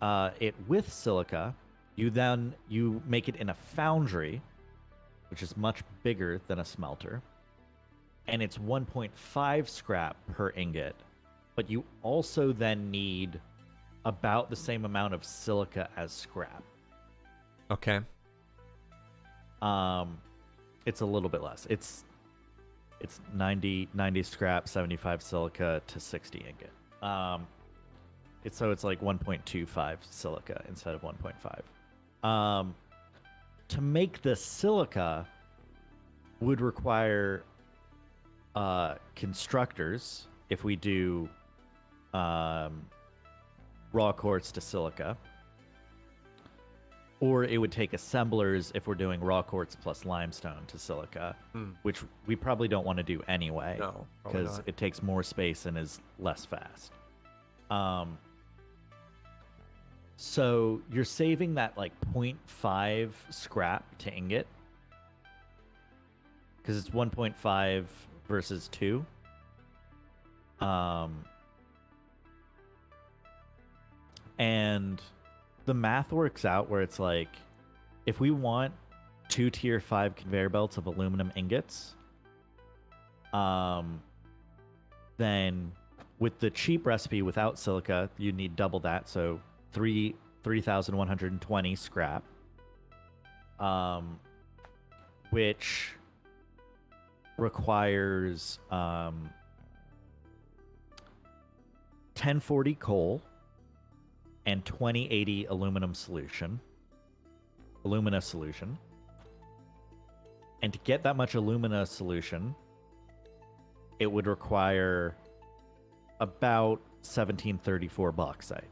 it with silica, you make it in a foundry, which is much bigger than a smelter, and it's 1.5 scrap per ingot, but you also then need about the same amount of silica as scrap. Okay. It's a little bit less. It's 90 scrap, 75 silica to 60 ingot. So it's like 1.25 silica instead of 1.5. To make the silica would require constructors if we do raw quartz to silica. Or it would take assemblers if we're doing raw quartz plus limestone to silica, which we probably don't want to do anyway. No, probably because not. it takes more space and is less fast. So you're saving that like 0.5 scrap to ingot because it's 1.5 versus 2. And the math works out where it's like, if we want 2 tier 5 conveyor belts of aluminum ingots, then with the cheap recipe without silica, you need double that, so 3,120 scrap, which requires 1040 coal and 2080 alumina solution. And to get that much alumina solution, it would require about 1734 bauxite.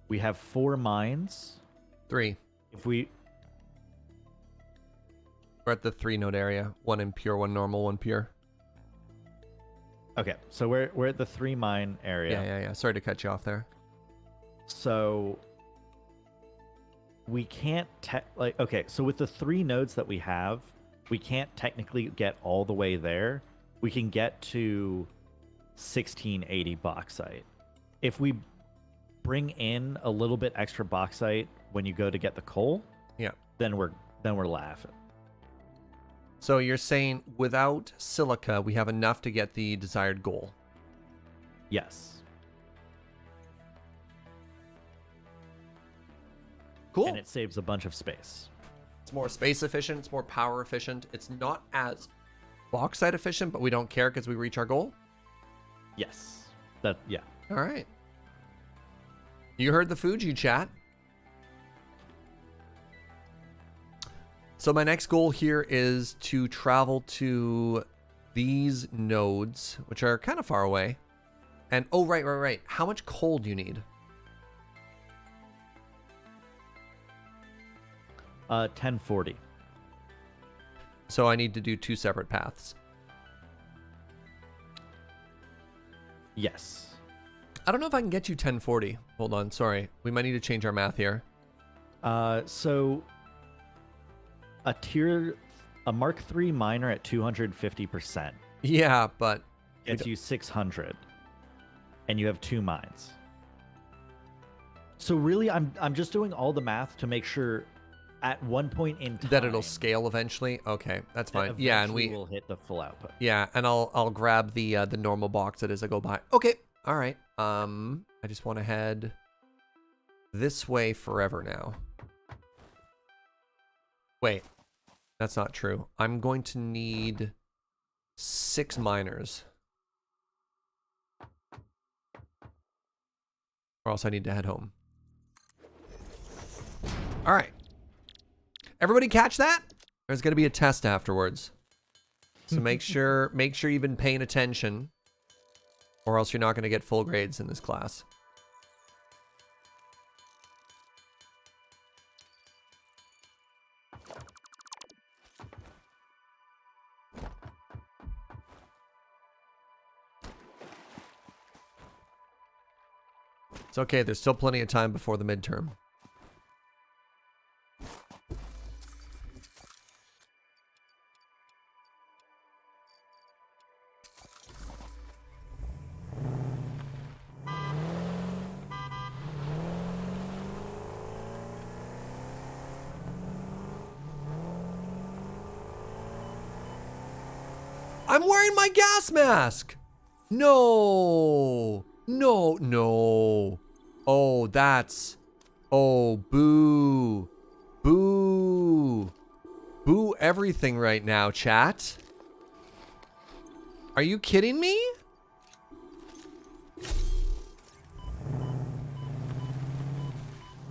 We have 4 mines. 3. If we We're at the 3 node area. 1 impure, 1 normal, 1 pure. Okay, so we're at the 3 mine area. Yeah. Sorry to cut you off there. So we can't so with the 3 nodes that we have, we can't technically get all the way there. We can get to 1680 bauxite. If we bring in a little bit extra bauxite when you go to get the coal, Yeah. then we're laughing. So you're saying without silica, we have enough to get the desired goal. Yes. Cool. And it saves a bunch of space. It's more space efficient. It's more power efficient. It's not as bauxite efficient, but we don't care because we reach our goal. Yes. Yeah. All right. You heard the Fugi chat. So my next goal here is to travel to these nodes, which are kind of far away. And, oh, right. How much coal do you need? 1040. So I need to do 2 separate paths. Yes. I don't know if I can get you 1040. Hold on, sorry. We might need to change our math here. So a Mark III miner at 250% Yeah, but gets you 600, and you have 2 mines. So really, I'm just doing all the math to make sure at one point in time that it'll scale eventually. Okay, that's fine. Yeah, and we will hit the full output. Yeah, and I'll grab the normal box as I go by. Okay, all right. I just want to head this way forever now. Wait, that's not true. I'm going to need 6 miners, or else I need to head home. All right. Everybody catch that? There's going to be a test afterwards. So make sure you've been paying attention, or else you're not going to get full grades in this class. It's okay, there's still plenty of time before the midterm. I'm wearing my gas mask! No! No. Oh, that's... Oh, boo. Boo. Boo everything right now, chat. Are you kidding me?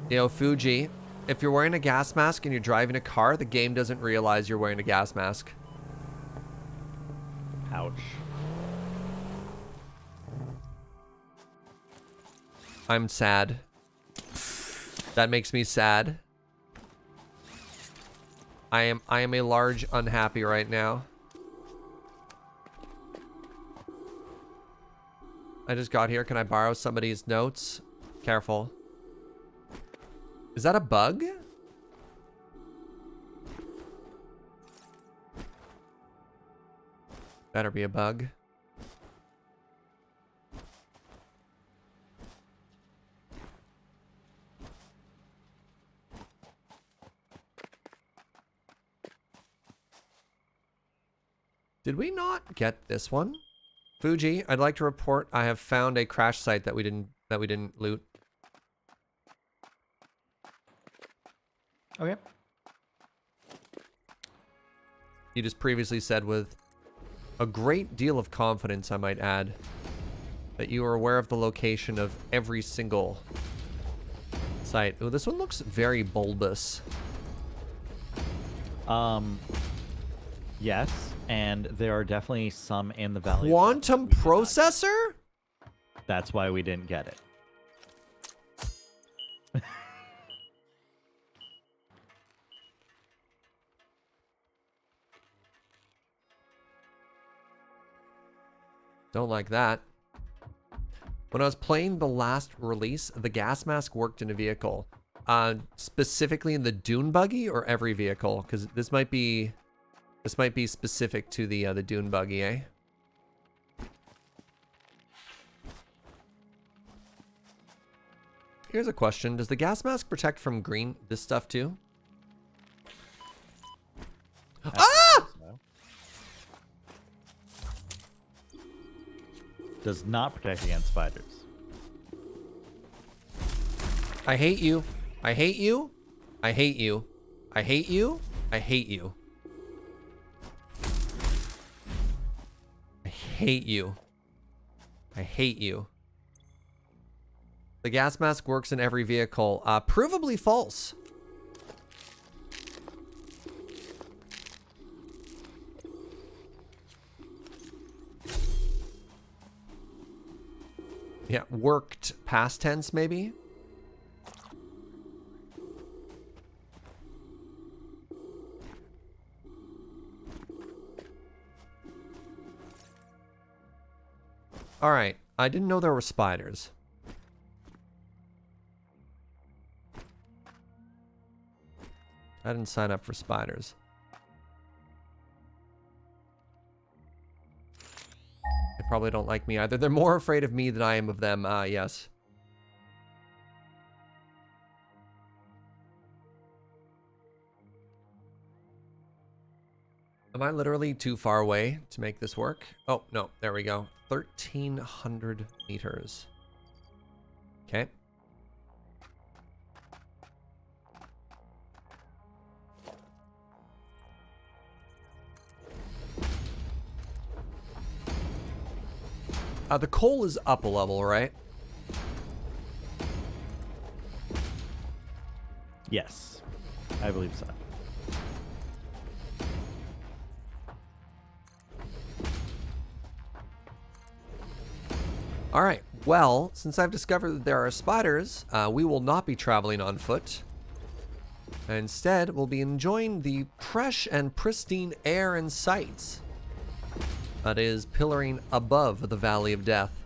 Yo, Fugi, if you're wearing a gas mask and you're driving a car, the game doesn't realize you're wearing a gas mask. Ouch. I'm sad. That makes me sad. I am a large unhappy right now. I just got here. Can I borrow somebody's notes? Careful. Is that a bug? Better be a bug. Did we not get this one? Fugi, I'd like to report I have found a crash site that we didn't loot. Okay. You just previously said with a great deal of confidence, I might add, that you are aware of the location of every single site. Oh, this one looks very bulbous. Yes, and there are definitely some in the valley. Quantum processor? That's why we didn't get it. Don't like that. When I was playing the last release, the gas mask worked in a vehicle. Specifically in the Dune Buggy or every vehicle? Because this might be specific to the Dune Buggy, eh? Here's a question. Does the gas mask protect from this stuff too? Ah! Does not protect against spiders. I hate you. I hate you. I hate you. I hate you. I hate you. I hate you. I hate you. The gas mask works in every vehicle. Provably false. Yeah, worked past tense maybe. All right, I didn't know there were spiders. I didn't sign up for spiders. They probably don't like me either. They're more afraid of me than I am of them. Yes. Am I literally too far away to make this work? Oh, no. There we go. 1,300 meters. Okay. The coal is up a level, right? Yes, I believe so. All right. Well, since I've discovered that there are spiders, we will not be traveling on foot. Instead, we'll be enjoying the fresh and pristine air and sights that is pillaring above the Valley of Death.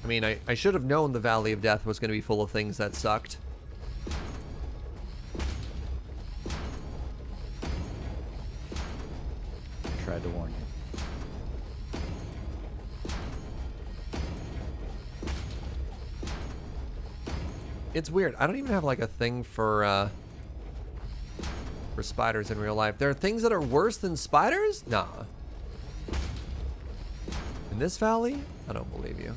I mean, I should have known the Valley of Death was going to be full of things that sucked. Tried to warn you. It's weird. I don't even have like a thing for spiders in real life. There are things that are worse than spiders? Nah. In this valley? I don't believe you.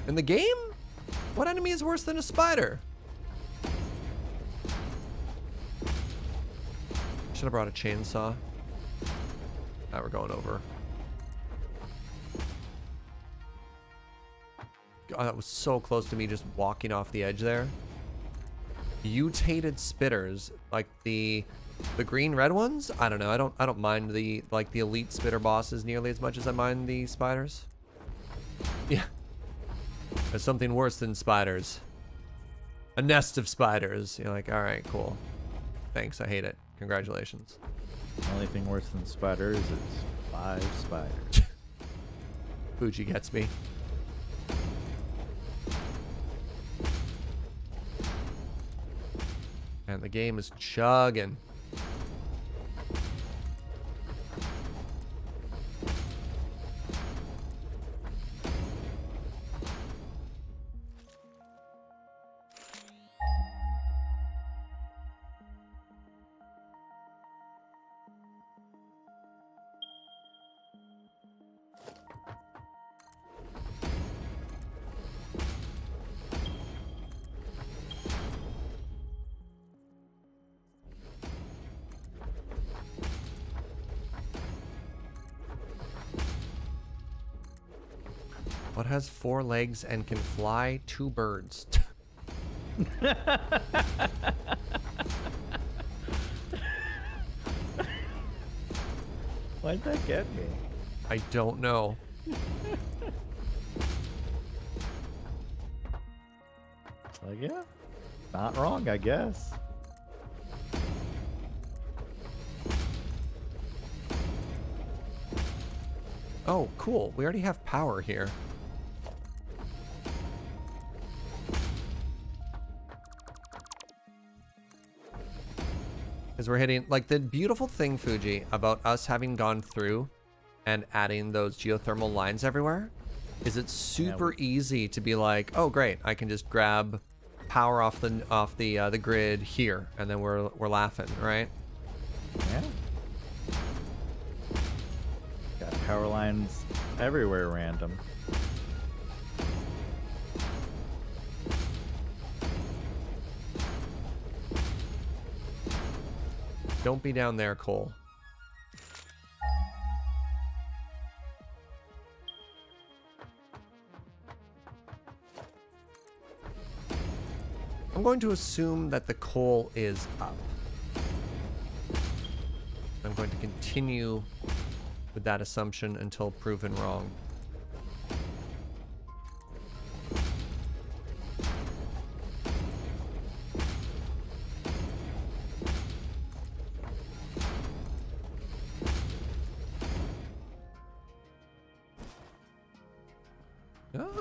In the game? What enemy is worse than a spider? Should have brought a chainsaw. Now we're going over. God, that was so close to me just walking off the edge there. Mutated spitters, like the green red ones. I don't know. I don't mind the elite spitter bosses nearly as much as I mind the spiders. Yeah. There's something worse than spiders. A nest of spiders. You're like, all right, cool. Thanks. I hate it. Congratulations. The only thing worse than spiders is 5 spiders. Fugi gets me. And the game is chugging. What has 4 legs and can fly? 2 birds. Why'd that get me? I don't know. Like, yeah, not wrong, I guess. Oh, cool. We already have power here. Because we're hitting, like, the beautiful thing, Fugi, about us having gone through and adding those geothermal lines everywhere is it's super easy to be like, oh great, I can just grab power off the grid here, and then we're laughing, right? Yeah. Got power lines everywhere random. Don't be down there, Cole. I'm going to assume that the coal is up. I'm going to continue with that assumption until proven wrong.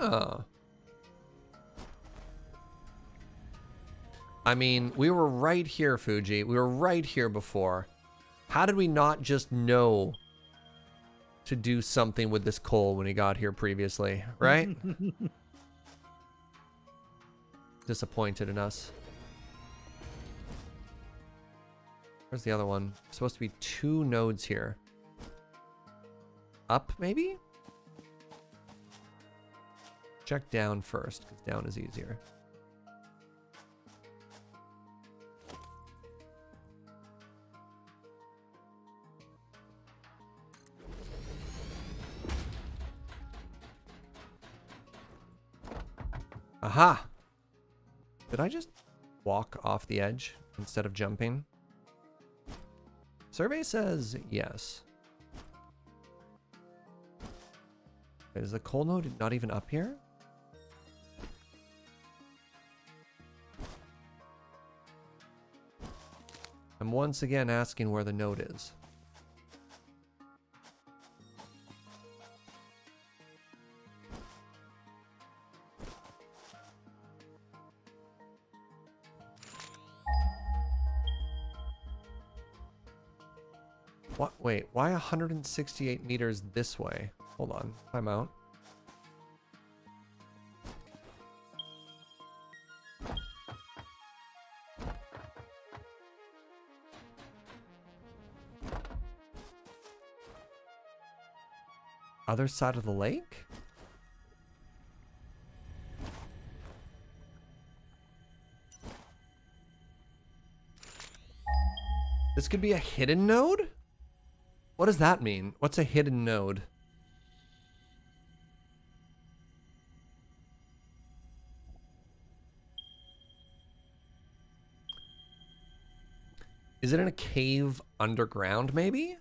Ah. I mean, we were right here, Fugi. We were right here before. How did we not just know to do something with this coal when he got here previously, right? Disappointed in us. Where's the other one? Supposed to be 2 nodes here. Up, maybe? Check down first, because down is easier. Aha! Did I just walk off the edge instead of jumping? Survey says yes. Is the coal node not even up here? I'm once again asking where the node is. What? Wait, why 168 meters this way? Hold on, time out. Other side of the lake? This could be a hidden node? What does that mean? What's a hidden node? Is it in a cave underground, maybe?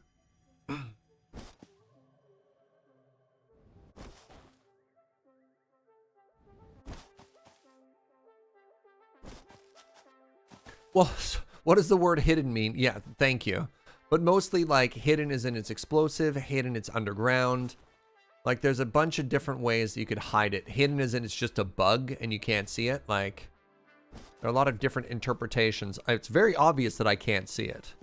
Well, what does the word hidden mean? Yeah, thank you. But mostly, like, hidden is in its explosive, hidden it's underground. Like, there's a bunch of different ways that you could hide it. Hidden is in it's just a bug and you can't see it. Like, there are a lot of different interpretations. It's very obvious that I can't see it.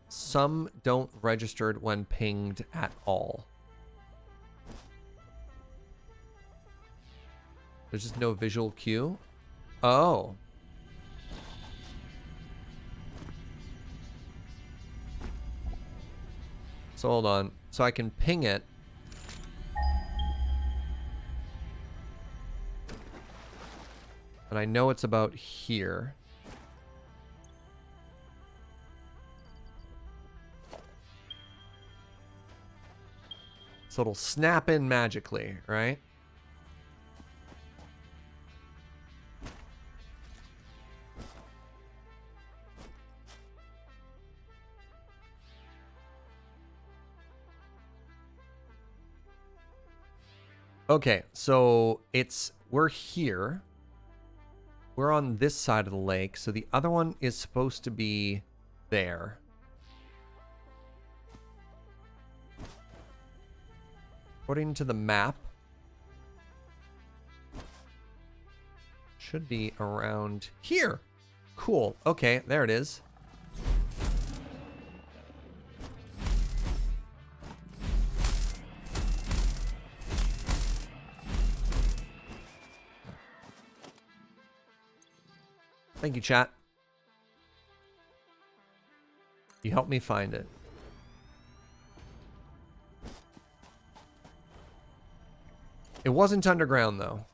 Some don't register when pinged at all. There's just no visual cue. Oh. So hold on. So I can ping it. And I know it's about here. So it'll snap in magically, right? Okay, so we're here. We're on this side of the lake, so the other one is supposed to be there. According to the map, should be around here. Cool. Okay, there it is. Thank you, chat. You helped me find it. It wasn't underground, though.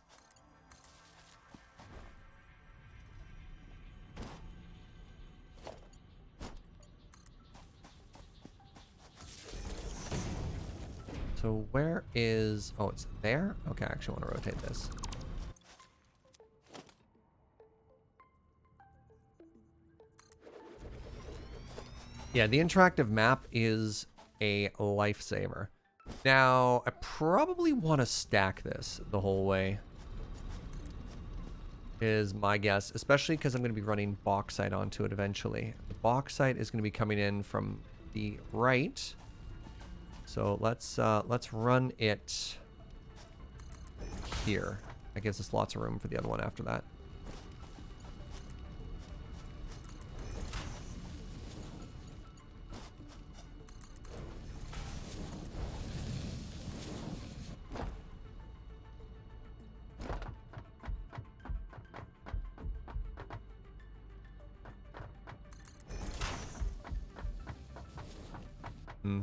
So where is... Oh, it's there? Okay, I actually want to rotate this. Yeah, the interactive map is a lifesaver. Now, I probably want to stack this the whole way, is my guess, especially because I'm going to be running bauxite onto it eventually. The bauxite is going to be coming in from the right. So let's run it here. That gives us lots of room for the other one after that.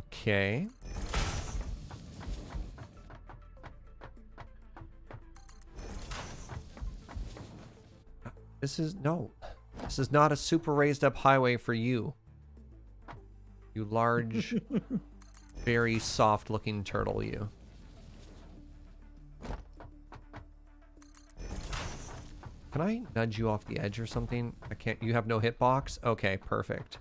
Okay. This is not a super raised up highway for you. You large, very soft looking turtle, you. Can I nudge you off the edge or something? I can't. You have no hitbox? Okay, perfect.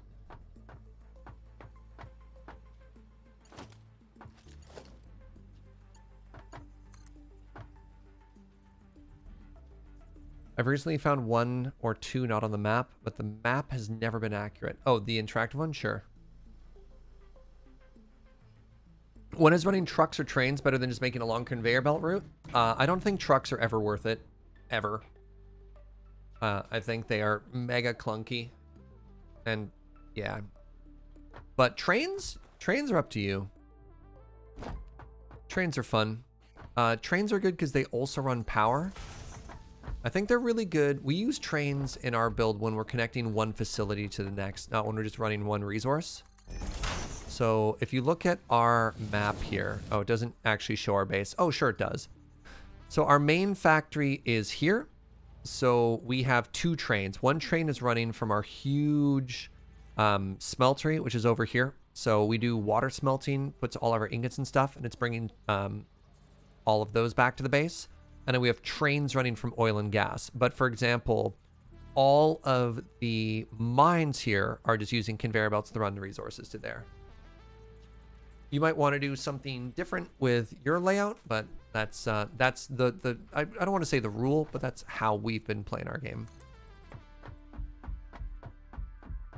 I've recently found one or two not on the map, but the map has never been accurate. Oh, the interactive one? Sure. When is running trucks or trains better than just making a long conveyor belt route? I don't think trucks are ever worth it. Ever. I think they are mega clunky. And, yeah. But trains? Trains are up to you. Trains are fun. Trains are good because they also run power. I think they're really good. We use trains in our build when we're connecting one facility to the next, not when we're just running one resource. So if you look at our map here, oh, it doesn't actually show our base. Oh, sure it does. So our main factory is here. So we have two trains. One train is running from our huge smeltery, which is over here. So we do water smelting, puts all of our ingots and stuff, and it's bringing all of those back to the base. And then we have trains running from oil and gas. But for example, all of the mines here are just using conveyor belts to run the resources to there. You might want to do something different with your layout, but that's the I don't want to say the rule, but that's how we've been playing our game.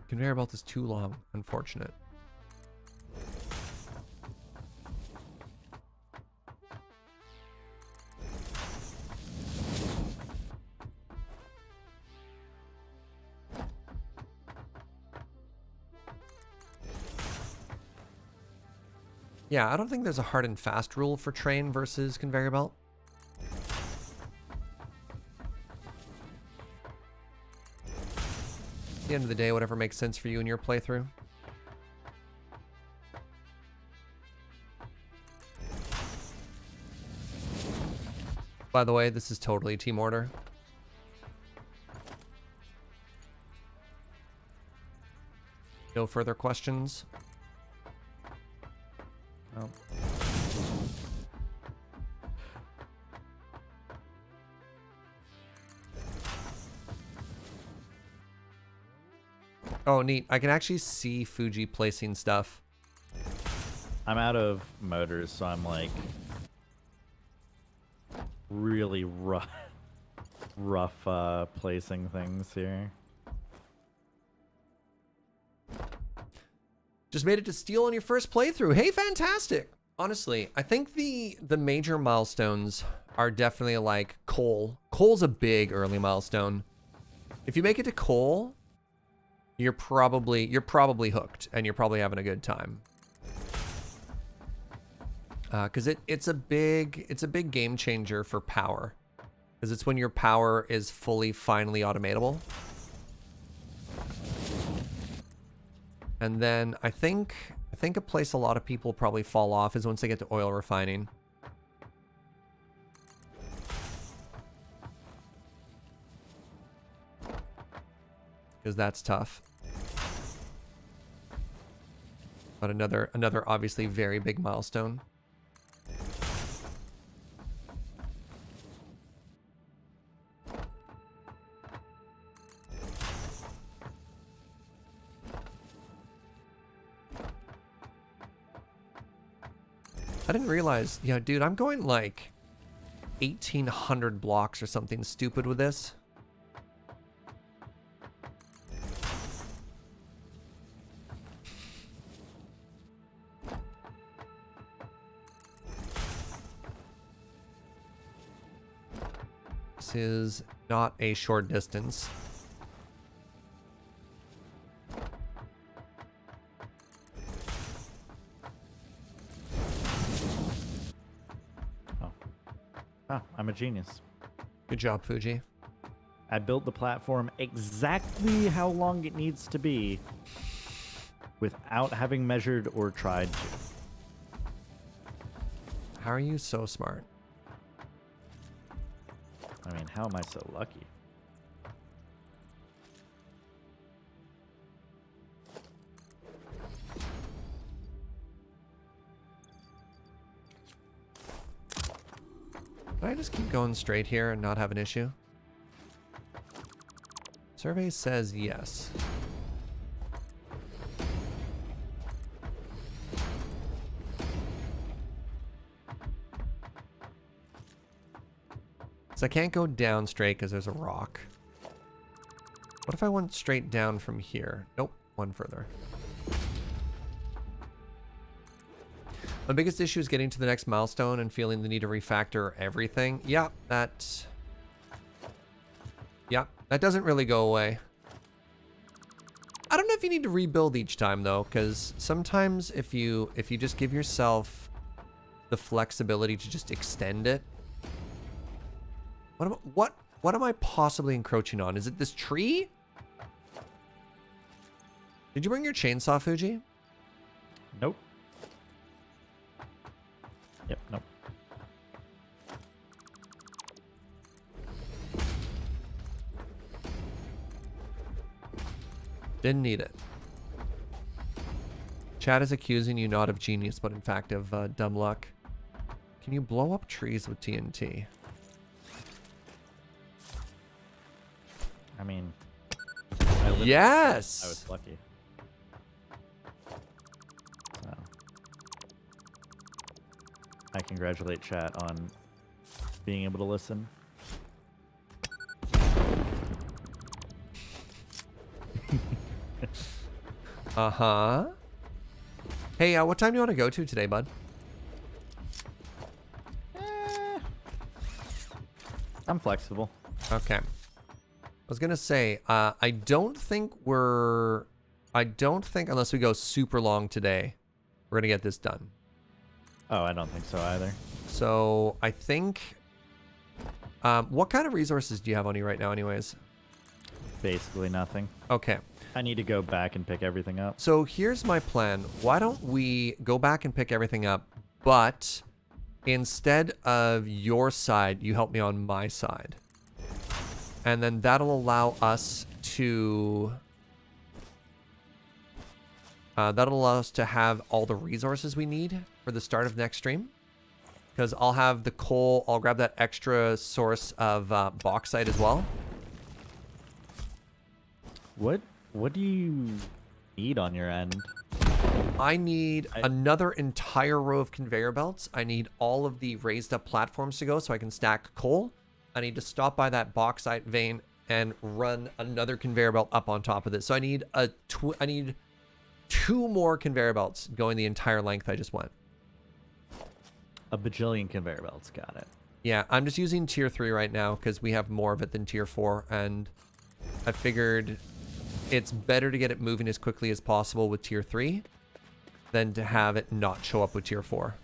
Conveyor belt is too long, unfortunate. Yeah, I don't think there's a hard and fast rule for train versus conveyor belt. At the end of the day, whatever makes sense for you in your playthrough. By the way, this is totally team order. No further questions? Oh. Oh, neat. I can actually see Fugi placing stuff. I'm out of motors, so I'm like really rough placing things here. Just made it to steel on your first playthrough. Hey, fantastic. Honestly, I think the major milestones are definitely like coal. Coal's a big early milestone. If you make it to coal, you're probably hooked and you're probably having a good time. Because it's a big game changer for power. Because it's when your power is finally automatable. And then I think a place a lot of people probably fall off is once they get to oil refining. Because that's tough. But another obviously very big milestone. I didn't realize, yeah, dude, I'm going like 1,800 blocks or something stupid with this. This is not a short distance. Oh, I'm a genius. Good job, Fugi. I built the platform exactly how long it needs to be without having measured or tried to. How are you so smart? I mean, how am I so lucky? Can I just keep going straight here and not have an issue? Survey says yes. So I can't go down straight because there's a rock. What if I went straight down from here? Nope, one further. My biggest issue is getting to the next milestone and feeling the need to refactor everything. Yeah, that doesn't really go away. I don't know if you need to rebuild each time though, because sometimes if you just give yourself the flexibility to just extend it. What am I possibly encroaching on? Is it this tree? Did you bring your chainsaw, Fugi? Nope. Yep, nope. Didn't need it. Chad is accusing you not of genius, but in fact of dumb luck. Can you blow up trees with TNT? I mean, Yes! I was lucky. So, I congratulate chat on being able to listen. Uh-huh. Hey, what time do you want to go to today, bud? I'm flexible. Okay. I was gonna say, I don't think unless we go super long today, we're gonna get this done. Oh, I don't think so either. So I think, what kind of resources do you have on you right now anyways? Basically nothing. Okay. I need to go back and pick everything up. So here's my plan. Why don't we go back and pick everything up, but instead of your side, you help me on my side. And then that'll allow us to have all the resources we need for the start of next stream. Because I'll have the coal, I'll grab that extra source of bauxite as well. What do you need on your end? I need another entire row of conveyor belts. I need all of the raised up platforms to go so I can stack coal. I need to stop by that bauxite vein and run another conveyor belt up on top of it. So I need two more conveyor belts going the entire length I just went. A bajillion conveyor belts, got it. Yeah, I'm just using tier 3 right now because we have more of it than tier 4, and I figured it's better to get it moving as quickly as possible with tier 3 than to have it not show up with tier 4.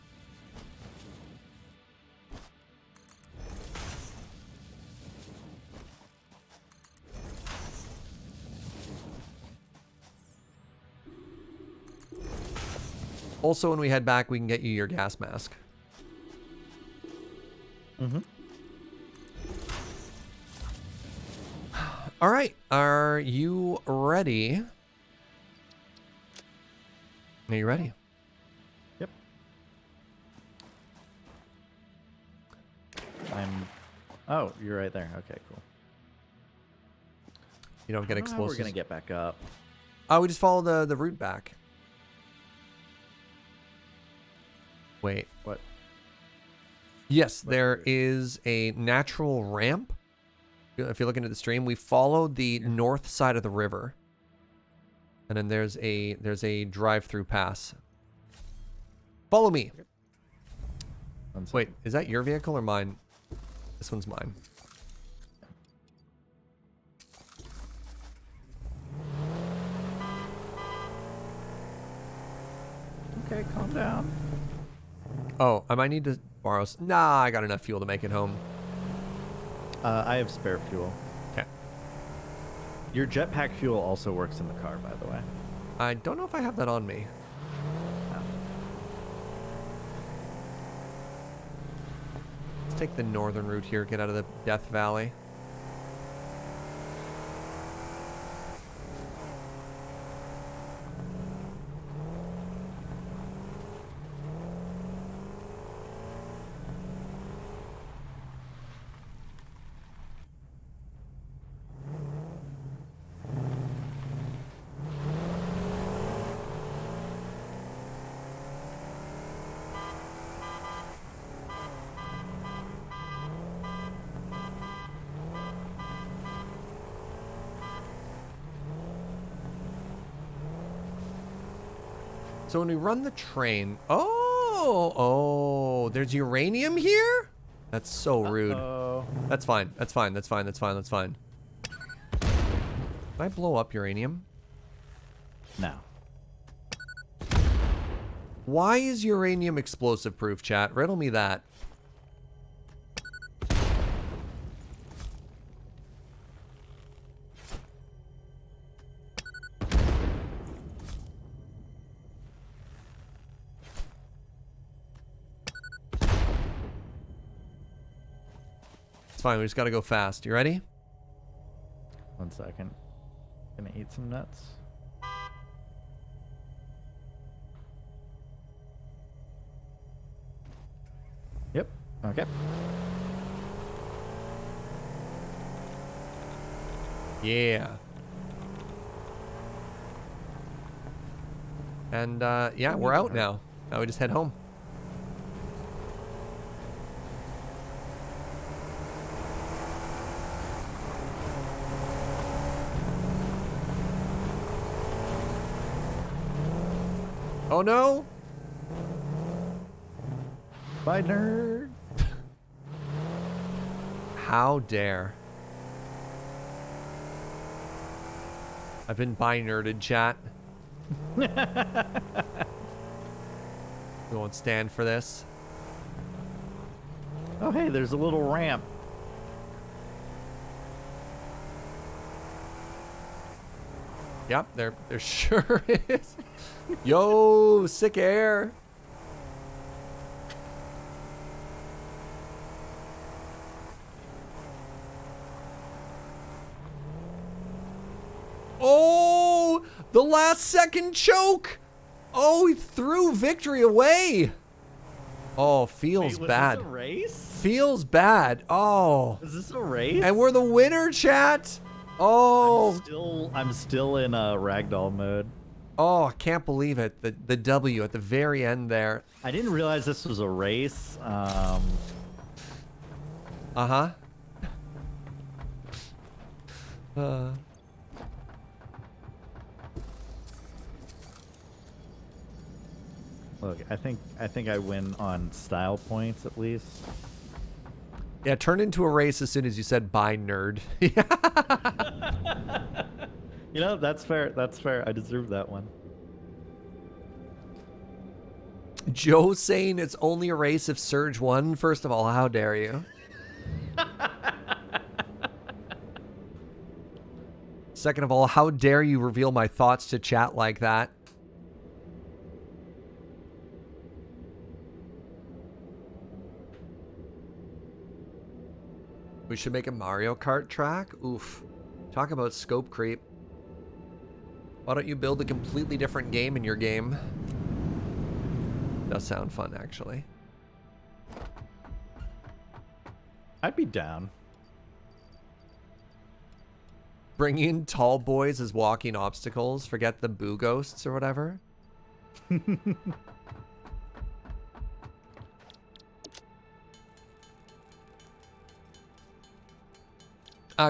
Also, when we head back, we can get you your gas mask. Mm-hmm. All right, are you ready? Are you ready? Yep. Oh, you're right there. Okay, cool. You don't get I don't know how explosives. we're gonna get back up. Oh, we just follow the route back. Wait. What? Yes, there is a natural ramp. If you're looking at the stream, we followed the north side of the river. And then there's a drive-through pass. Follow me. Wait, is that your vehicle or mine? This one's mine. Okay, calm down. Oh, I might need to borrow. Nah, I got enough fuel to make it home. I have spare fuel. Okay. Your jetpack fuel also works in the car, by the way. I don't know if I have that on me. Oh. Let's take the northern route here, get out of the Death Valley. So when we run the train, oh, there's uranium here? That's so rude. Oh. That's fine. That's fine. That's fine. That's fine. That's fine. Can I blow up uranium? No. Why is uranium explosive proof, chat? Riddle me that. It's fine. We just got to go fast. You ready? 1 second. Gonna eat some nuts. Yep. Okay. Yeah. And yeah, we're out now. Now we just head home. Oh no! Bye, nerd. How dare. I've been bi-nerded, chat. We won't stand for this. Oh, hey, there's a little ramp. Yep, there sure is. Yo, sick air. Oh, the last second choke. Oh, he threw victory away. Oh, feels Wait, was bad. this a race? Feels bad. Oh. Is this a race? And we're the winner, chat. Oh. I'm still in ragdoll mode. Oh, I can't believe it. The W at the very end there. I didn't realize this was a race. Uh-huh. Look, I think I win on style points at least. Yeah, turned into a race as soon as you said bye, nerd. You know, that's fair. That's fair. I deserve that one. Joe saying it's only a race if Serge won. First of all, how dare you? Second of all, how dare you reveal my thoughts to chat like that? We should make a Mario Kart track? Oof. Talk about scope creep. Why don't you build a completely different game in your game? Does sound fun, actually. I'd be down. Bring in tall boys as walking obstacles. Forget the boo ghosts or whatever.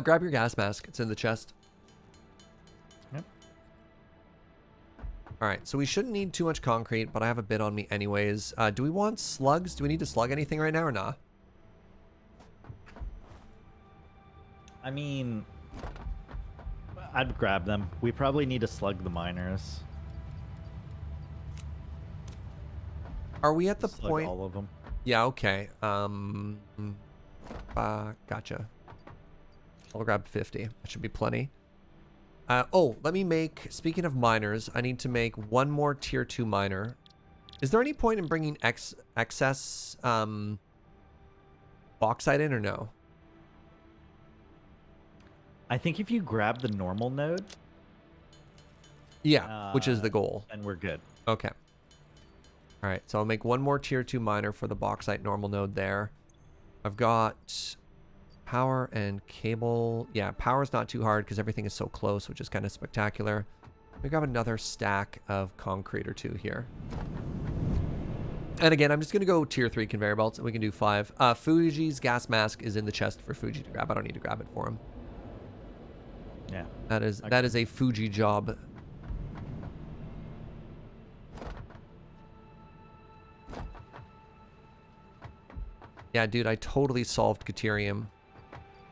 Grab your gas mask. It's in the chest. Yep. All right, so we shouldn't need too much concrete, but I have a bit on me anyways. Do we want slugs? Do we need to slug anything right now or not? I mean, I'd grab them. We probably need to slug the miners. Are we at the Slug point? all of them. Yeah, okay. Gotcha. I'll grab 50. That should be plenty. Oh, let me make, speaking of miners, I need to make one more tier 2 miner. Is there any point in bringing excess bauxite in or no? I think if you grab the normal node, Yeah, which is the goal. then we're good. Okay. All right, so I'll make one more tier 2 miner for the bauxite normal node there. I've got power and cable. Yeah, power's not too hard because everything is so close, which is kind of spectacular. We grab another stack of concrete or 2 here. And again, I'm just going to go tier 3 conveyor belts, and we can do 5. Fugi's gas mask is in the chest for Fugi to grab. I don't need to grab it for him. Yeah. That is a Fugi job. Yeah, dude, I totally solved Caterium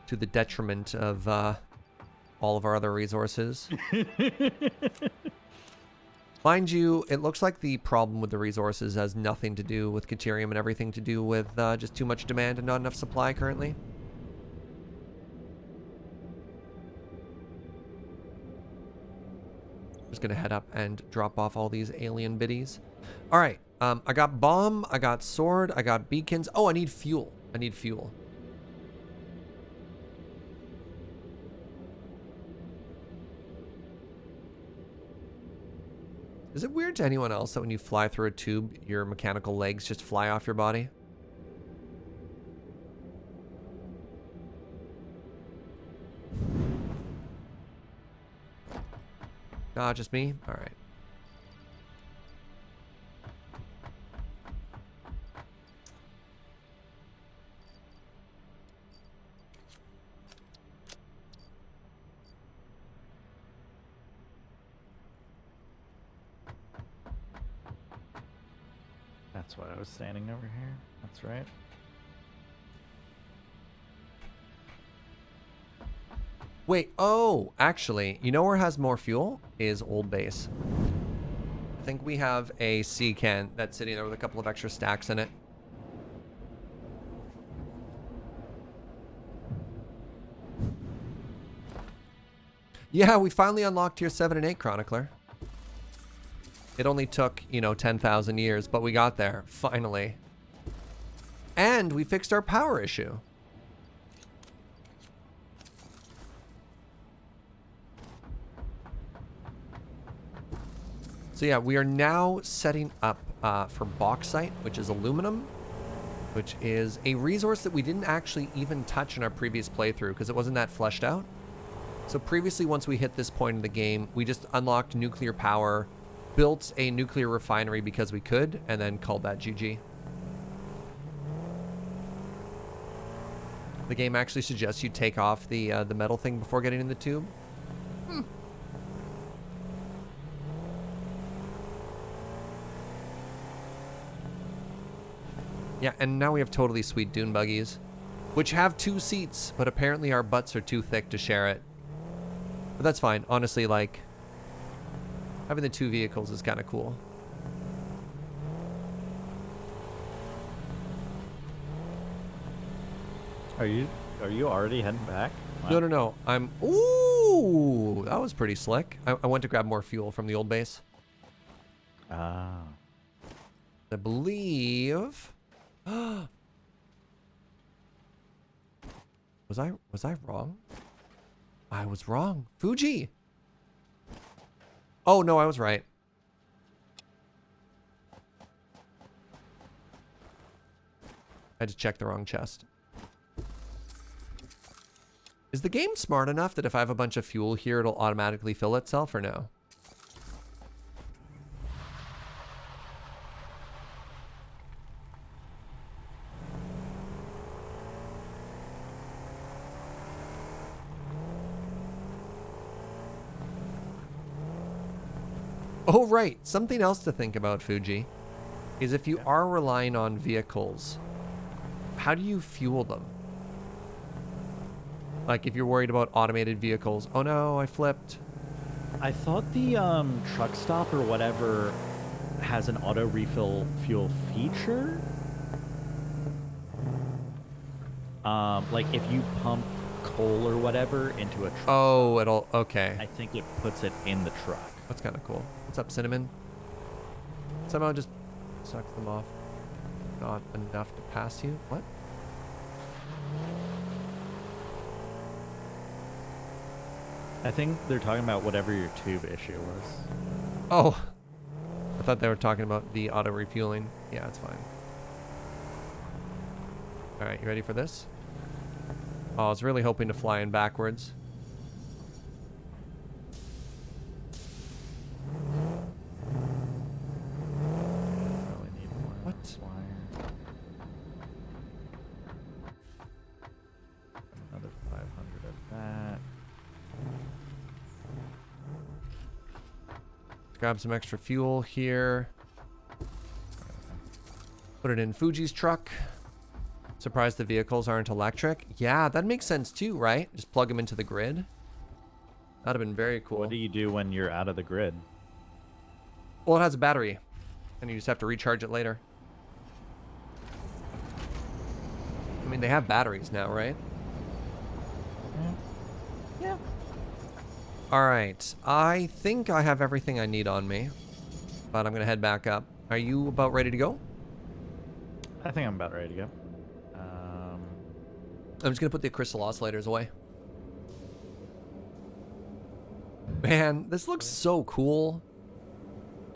to the detriment of all of our other resources. Mind you, it looks like the problem with the resources has nothing to do with Caterium and everything to do with just too much demand and not enough supply currently. Just gonna head up and drop off all these alien biddies. All right, I got bomb, I got sword, I got beacons. Oh, I need fuel. I need fuel. Is it weird to anyone else that when you fly through a tube, your mechanical legs just fly off your body? Ah, just me? All right. That's why I was standing over here. That's right. Wait, oh, actually, you know where it has more fuel? Is Old Base. I think we have a sea can that's sitting there with a couple of extra stacks in it. Yeah, we finally unlocked tier 7 and 8, Chronicler. It only took, 10,000 years, but we got there, finally. And we fixed our power issue. So yeah, we are now setting up for bauxite, which is aluminum, which is a resource that we didn't actually even touch in our previous playthrough because it wasn't that fleshed out. So previously, once we hit this point in the game, we just unlocked nuclear power, built a nuclear refinery because we could, and then called that GG. The game actually suggests you take off the metal thing before getting in the tube. Yeah, and now we have totally sweet Dune Buggies, which have 2 seats, but apparently our butts are too thick to share it. But that's fine. Honestly, like, having the 2 vehicles is kind of cool. Are you already heading back? Wow. No. I'm... Ooh! That was pretty slick. I went to grab more fuel from the old base. Ah. I believe... Was I wrong? I was wrong. Fugi! Oh, no, I was right. I had to check the wrong chest. Is the game smart enough that if I have a bunch of fuel here, it'll automatically fill itself, or no? Oh, right. Something else to think about, Fugi, is if you are relying on vehicles, how do you fuel them? Like, if you're worried about automated vehicles. Oh, no, I flipped. I thought the truck stop or whatever has an auto refill fuel feature. Like if you pump coal or whatever into a truck. Oh, it'll... Okay. I think it puts it in the truck. That's kind of cool. What's up, Cinnamon? Somehow just sucks them off. Not enough to pass you? What? I think they're talking about whatever your tube issue was. Oh. I thought they were talking about the auto refueling. Yeah, it's fine. Alright, you ready for this? Oh, I was really hoping to fly in backwards. Probably need more What? wire. Another 500 of that. Let's grab some extra fuel here. Put it in Fuji's truck. Surprised the vehicles aren't electric. Yeah, that makes sense too, right? Just plug them into the grid. That'd have been very cool. What do you do when you're out of the grid? Well, it has a battery, and you just have to recharge it later. I mean, they have batteries now, right? Yeah. All right. I think I have everything I need on me, but I'm going to head back up. Are you about ready to go? I think I'm about ready to go. I'm just going to put the crystal oscillators away. Man, this looks so cool.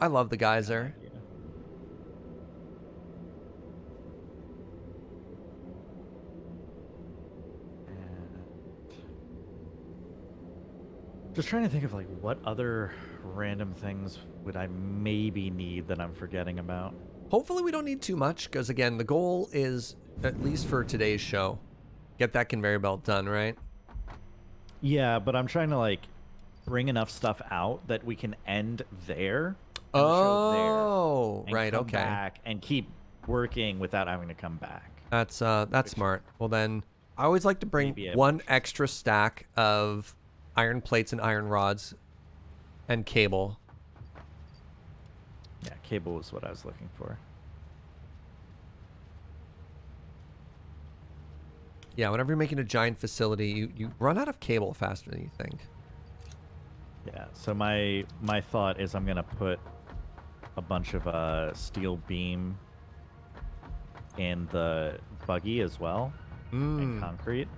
I love the geyser. Yeah. Just trying to think of like what other random things would I maybe need that I'm forgetting about. Hopefully we don't need too much, because again, the goal is, at least for today's show, get that conveyor belt done, right? Yeah, but I'm trying to like bring enough stuff out that we can end there and the show Oh, there and right, come okay. back and keep working without having to come back. That's smart. Well then, I always like to bring Maybe a one bunch. extra stack of iron plates and iron rods and cable. Yeah, cable was what I was looking for. Yeah, whenever you're making a giant facility, you run out of cable faster than you think. Yeah, so my thought is I'm gonna put a bunch of steel beam in the buggy as well, and concrete.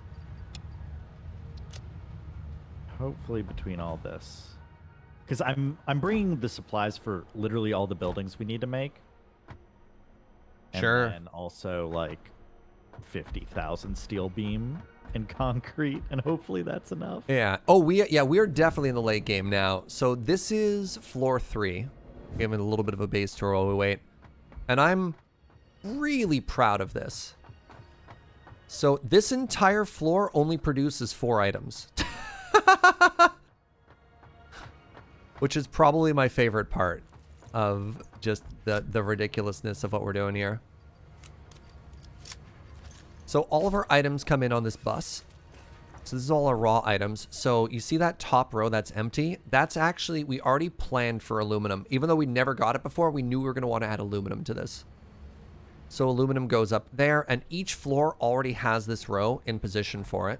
Hopefully between all this, because I'm bringing the supplies for literally all the buildings we need to make. Sure. And then also like 50,000 steel beam and concrete, and hopefully that's enough. Yeah. Oh, we are definitely in the late game now. So this is floor 3. Giving a little bit of a base tour while we wait. And I'm really proud of this. So this entire floor only produces 4 items. Which is probably my favorite part of just the ridiculousness of what we're doing here. So all of our items come in on this bus. So this is all our raw items. So you see that top row that's empty? That's actually, we already planned for aluminum. Even though we never got it before, we knew we were going to want to add aluminum to this. So aluminum goes up there, and each floor already has this row in position for it.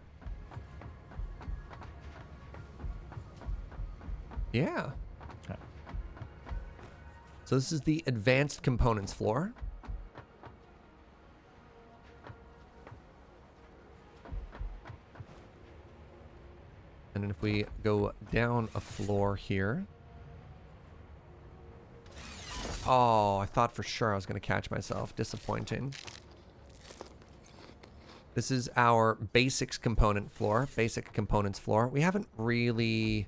Yeah. Okay. So this is the advanced components floor. And then if we go down a floor here. Oh, I thought for sure I was going to catch myself. Disappointing. This is our basics component floor. Basic components floor. We haven't really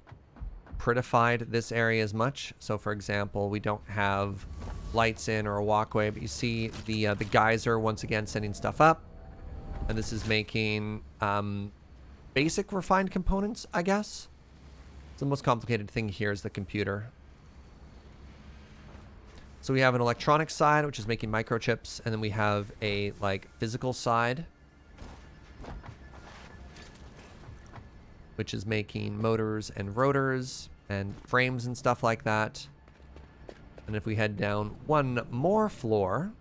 prettified this area as much. So for example, we don't have lights in or a walkway, but you see the geyser once again sending stuff up. And this is making basic refined components, I guess. So the most complicated thing here is the computer. So we have an electronic side, which is making microchips, and then we have a like physical side, which is making motors and rotors and frames and stuff like that. And if we head down one more floor,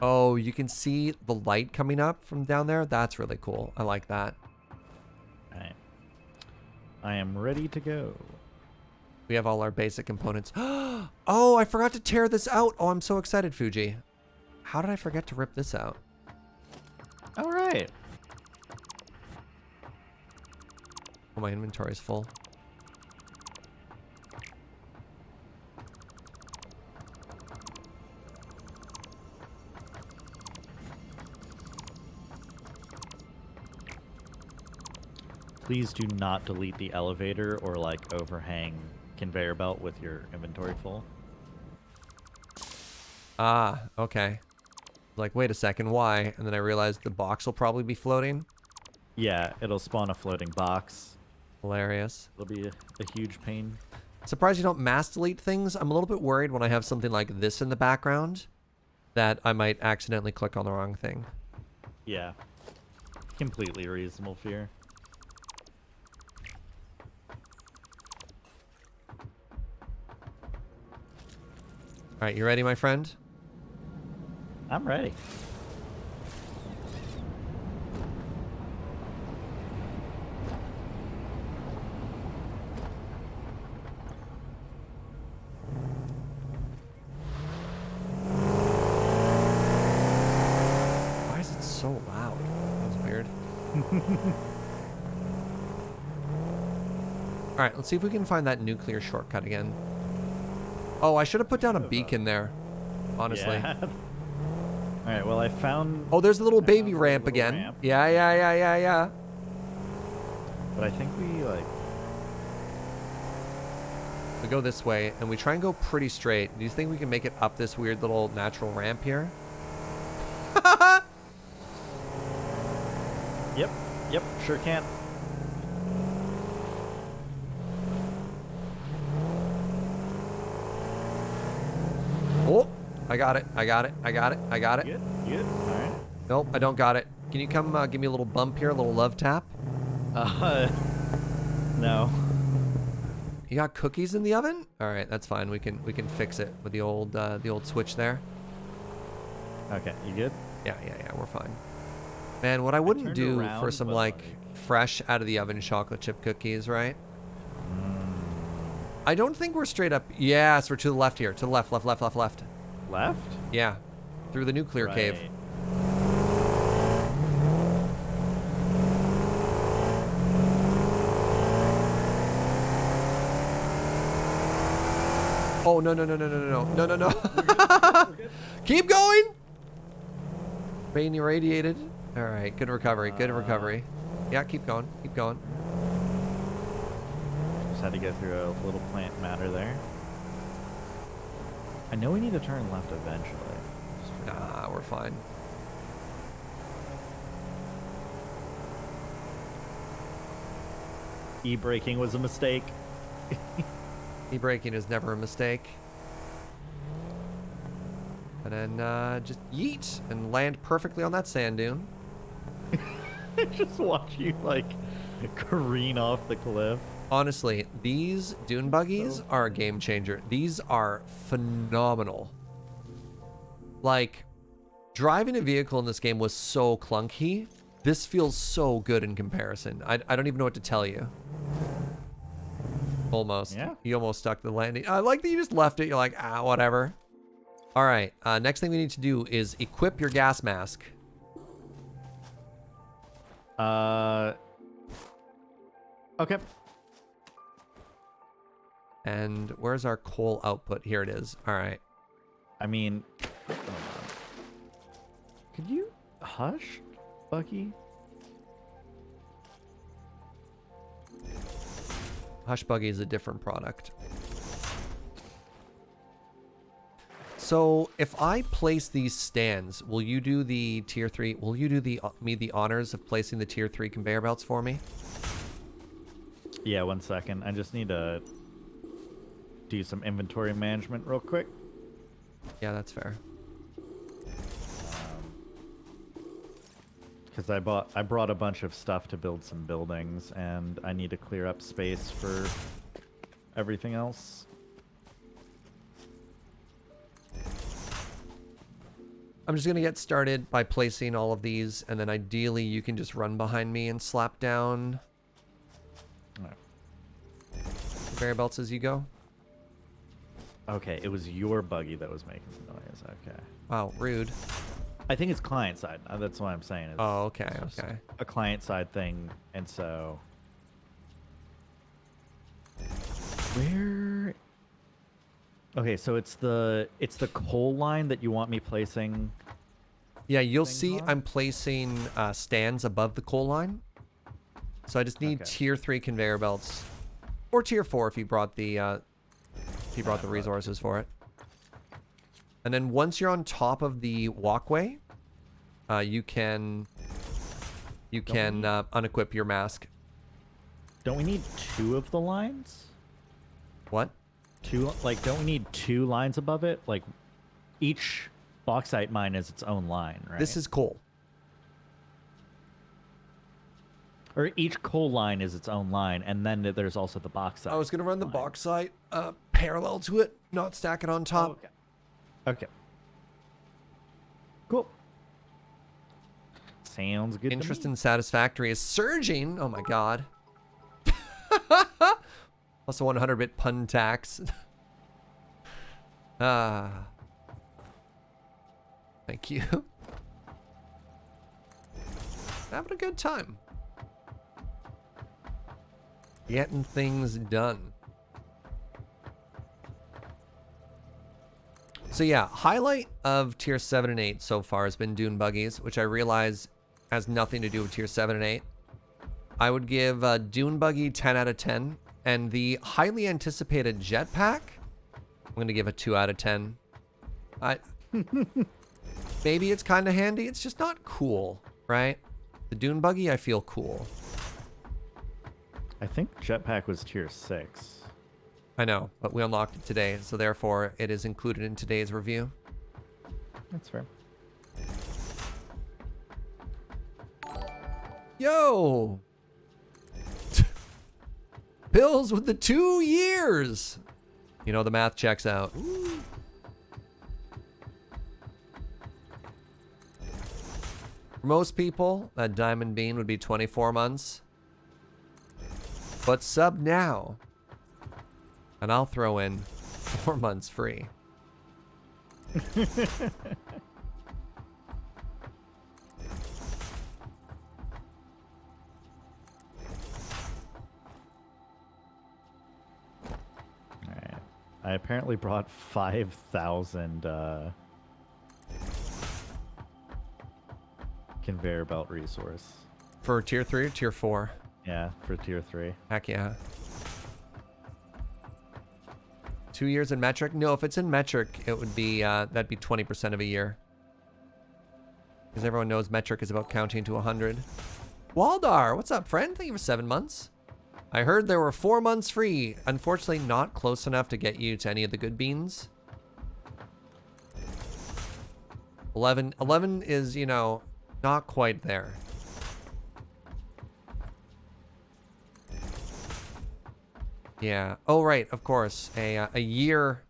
oh, you can see the light coming up from down there. That's really cool. I like that. All right. I am ready to go. We have all our basic components. Oh, I forgot to tear this out. Oh, I'm so excited, Fugi. How did I forget to rip this out? All right. Oh, my inventory is full. Please do not delete the elevator or like overhang conveyor belt with your inventory full. Ah, okay. Like, wait a second, why? And then I realized the box will probably be floating. Yeah, it'll spawn a floating box. Hilarious. It'll be a huge pain. Surprised you don't mass delete things. I'm a little bit worried when I have something like this in the background that I might accidentally click on the wrong thing. Yeah. Completely reasonable fear. All right, you ready, my friend? I'm ready. Why is it so loud? That was weird. All right, let's see if we can find that nuclear shortcut again. Oh, I should have put down a beacon there, honestly. Yeah. All right. Well, I found. Oh, there's a little I baby found a ramp little again. ramp, Yeah. but I think we like. We go this way, and we try and go pretty straight. Do you think we can make it up this weird little natural ramp here? Yep. Sure can. Oh, I got it. Good. All right. Nope, I don't got it. Can you come give me a little bump here, a little love tap? No. You got cookies in the oven? All right, that's fine. We can fix it with the old switch there. Okay. You good? Yeah, we're fine. Man, what I wouldn't turned do around, for some but, like fresh out of the oven chocolate chip cookies, right? I don't think we're straight up. Yes, we're to the left here. To the left. Left? Yeah, through the nuclear cave. Right. Oh no. Keep going. Being irradiated. All right, good recovery. Yeah, keep going. Just had to go through a little plant matter there. I know we need to turn left eventually. Nah, we're fine. E-braking was a mistake. E-braking is never a mistake. And then just yeet and land perfectly on that sand dune. Just watch you like careen off the cliff. Honestly, these Dune Buggies are a game changer. These are phenomenal. Like, driving a vehicle in this game was so clunky. This feels so good in comparison. I don't even know what to tell you. Almost. Yeah. You almost stuck the landing. I like that you just left it. You're like, whatever. All right. Next thing we need to do is equip your gas mask. Okay. And where's our coal output? Here it is. All right. I mean, hold on. Could you hush, Bucky? Hush Buggy is a different product. So if I place these stands, will you do the tier 3? Will you do the honors of placing the tier 3 conveyor belts for me? Yeah, 1 second. I just need to do some inventory management real quick. Yeah, that's fair. Because I brought a bunch of stuff to build some buildings, and I need to clear up space for everything else. I'm just going to get started by placing all of these, and then ideally you can just run behind me and slap down Alright. conveyor belts as you go. Okay, it was your buggy that was making the noise. Okay. Wow, rude. I think it's client side. That's what I'm saying. It's, Oh, okay, it's just okay. a client side thing, and so where? Okay, so it's the coal line that you want me placing. Yeah, you'll things see on? I'm placing stands above the coal line. So I just need Okay. tier 3 conveyor belts, or tier 4 if you brought the resources for it. And then once you're on top of the walkway, you can unequip your mask. Don't we need 2 of the lines? What? Don't we need 2 lines above it? Like, each bauxite mine is its own line, right? This is coal. Or each coal line is its own line, and then there's also the bauxite. I was gonna run the line. bauxite parallel to it, not stack it on top. Okay. Okay. Cool. Sounds good Interest to me. in Satisfactory is surging. Oh my god. Plus a 100-bit pun tax. Thank you. Having a good time. Getting things done. So yeah, highlight of tier 7 and 8 so far has been Dune Buggies, which I realize has nothing to do with tier 7 and 8. I would give Dune Buggy 10 out of 10. And the highly anticipated jetpack, I'm going to give a 2 out of 10. Maybe it's kind of handy. It's just not cool, right? The Dune Buggy, I feel cool. I think jetpack was tier 6. I know, but we unlocked it today, so therefore it is included in today's review. That's fair. Yo! Bills with the 2 years! You know, the math checks out. For most people, that diamond bean would be 24 months. But sub now, and I'll throw in 4 months free. Alright. I apparently brought 5,000 conveyor belt resource. For tier 3 or tier 4? Yeah, for tier 3. Heck yeah. 2 years in metric? No, if it's in metric, it would be, that'd be 20% of a year. Because everyone knows metric is about counting to 100. Waldar, what's up, friend? Thank you for 7 months. I heard there were 4 months free. Unfortunately, not close enough to get you to any of the good beans. 11 is, you know, not quite there. Yeah. Oh, right. Of course. A year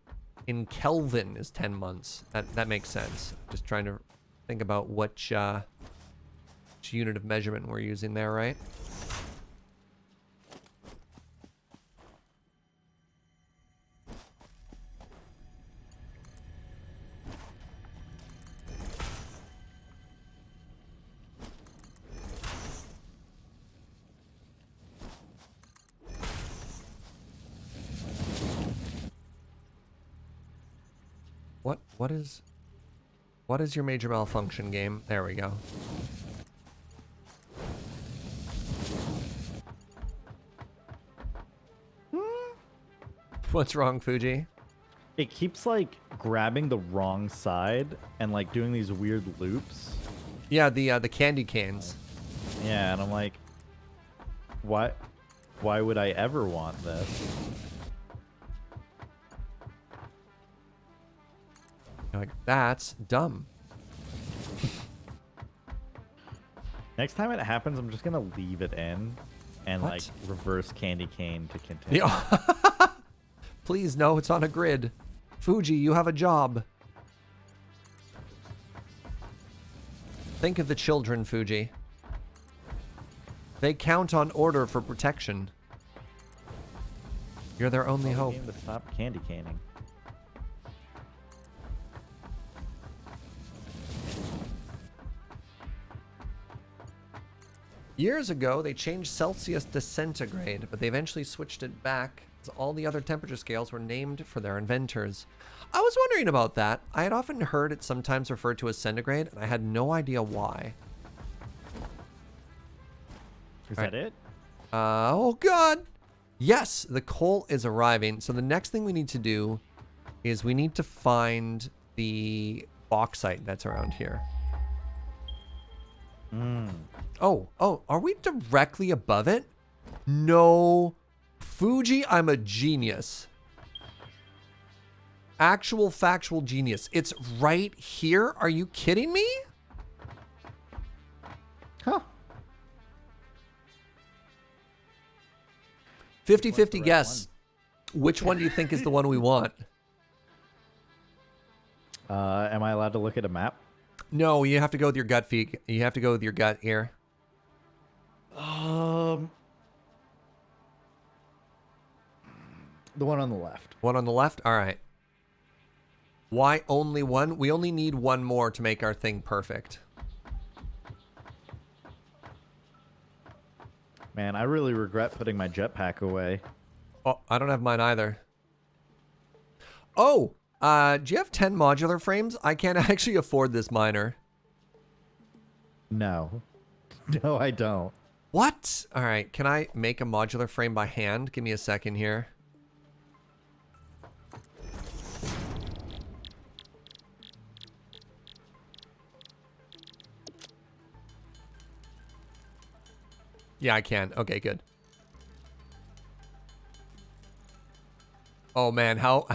in Kelvin is 10 months. That makes sense. Just trying to think about which unit of measurement we're using there, right? What is your major malfunction, game? There we go. What's wrong, Fugi? It keeps like grabbing the wrong side and like doing these weird loops. Yeah, the candy canes. Yeah, and I'm like, why would I ever want this? You're like, that's dumb. Next time it happens, I'm just gonna leave it in and What? like reverse candy cane to continue. Yeah. Please, no, it's on a grid. Fugi, you have a job. Think of the children, Fugi. They count on order for protection. You're their only Tell hope. the game to stop candy caning. Years ago, they changed Celsius to centigrade, but they eventually switched it back as all the other temperature scales were named for their inventors. I was wondering about that. I had often heard it sometimes referred to as centigrade, and I had no idea why. Is Alright. that it? Oh god! Yes, the coal is arriving. So the next thing we need to do is we need to find the bauxite that's around here. Oh, are we directly above it? No. Fugi, I'm a genius. Actual factual genius. It's right here. Are you kidding me? Huh. 50-50 guess. Which one do you think is the one we want? Am I allowed to look at a map? No, you have to go with your gut feet. You have to go with your gut here. The one on the left. One on the left? All right. Why only one? We only need one more to make our thing perfect. Man, I really regret putting my jetpack away. Oh, I don't have mine either. Oh, Do you have 10 modular frames? I can't actually afford this miner. No. No, I don't. What? All right, can I make a modular frame by hand? Give me a second here. Yeah, I can. Okay, good. Oh man, how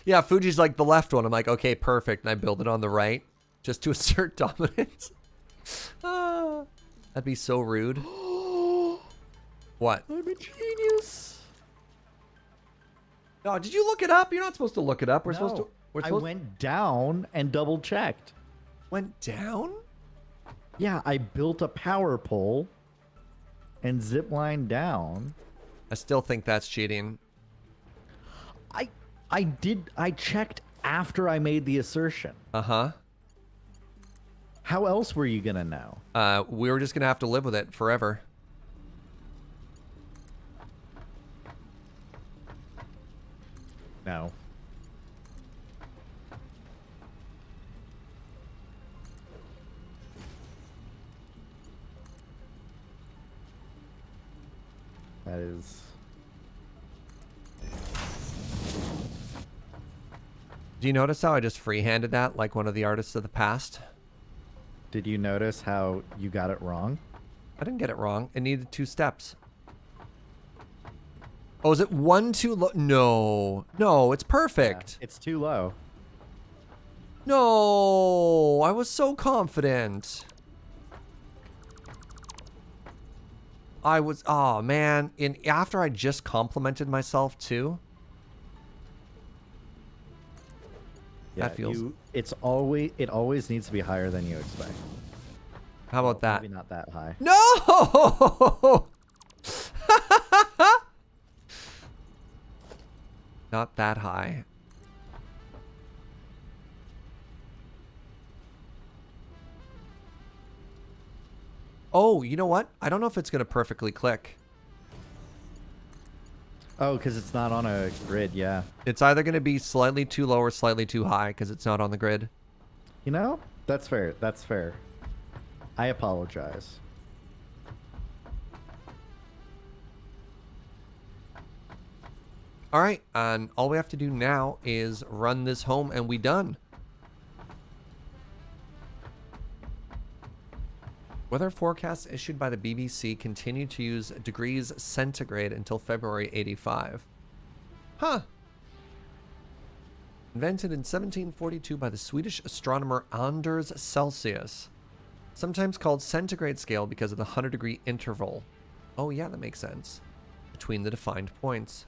yeah, Fuji's like the left one. I'm like, okay, perfect. And I build it on the right just to assert dominance. Ah, that'd be so rude. What? I'm a genius. No, did you look it up? You're not supposed to look it up. We're No, supposed to. I went down and double checked. Went down? Yeah, I built a power pole and zip line down. I still think that's cheating. I checked after I made the assertion. Uh-huh. How else were you gonna know? We were just gonna have to live with it forever. No. That is... Do you notice how I just free-handed that like one of the artists of the past? Did you notice how you got it wrong? I didn't get it wrong. It needed 2 steps. Oh, is it 1 too low? No. No, it's perfect. Yeah, it's too low. No, I was so confident. I was, oh man, after I just complimented myself too. Yeah, That feels. it always needs to be higher than you expect. How about that? Maybe not that high. No! Not that high. Oh, you know what? I don't know if it's going to perfectly click. Oh, because it's not on a grid, yeah. It's either going to be slightly too low or slightly too high because it's not on the grid. You know, that's fair. That's fair. I apologize. All right, and all we have to do now is run this home and we done. Weather forecasts issued by the BBC continue to use degrees centigrade until February 85. Huh. Invented in 1742 by the Swedish astronomer Anders Celsius. Sometimes called centigrade scale because of the 100-degree interval. Oh yeah, that makes sense. Between the defined points.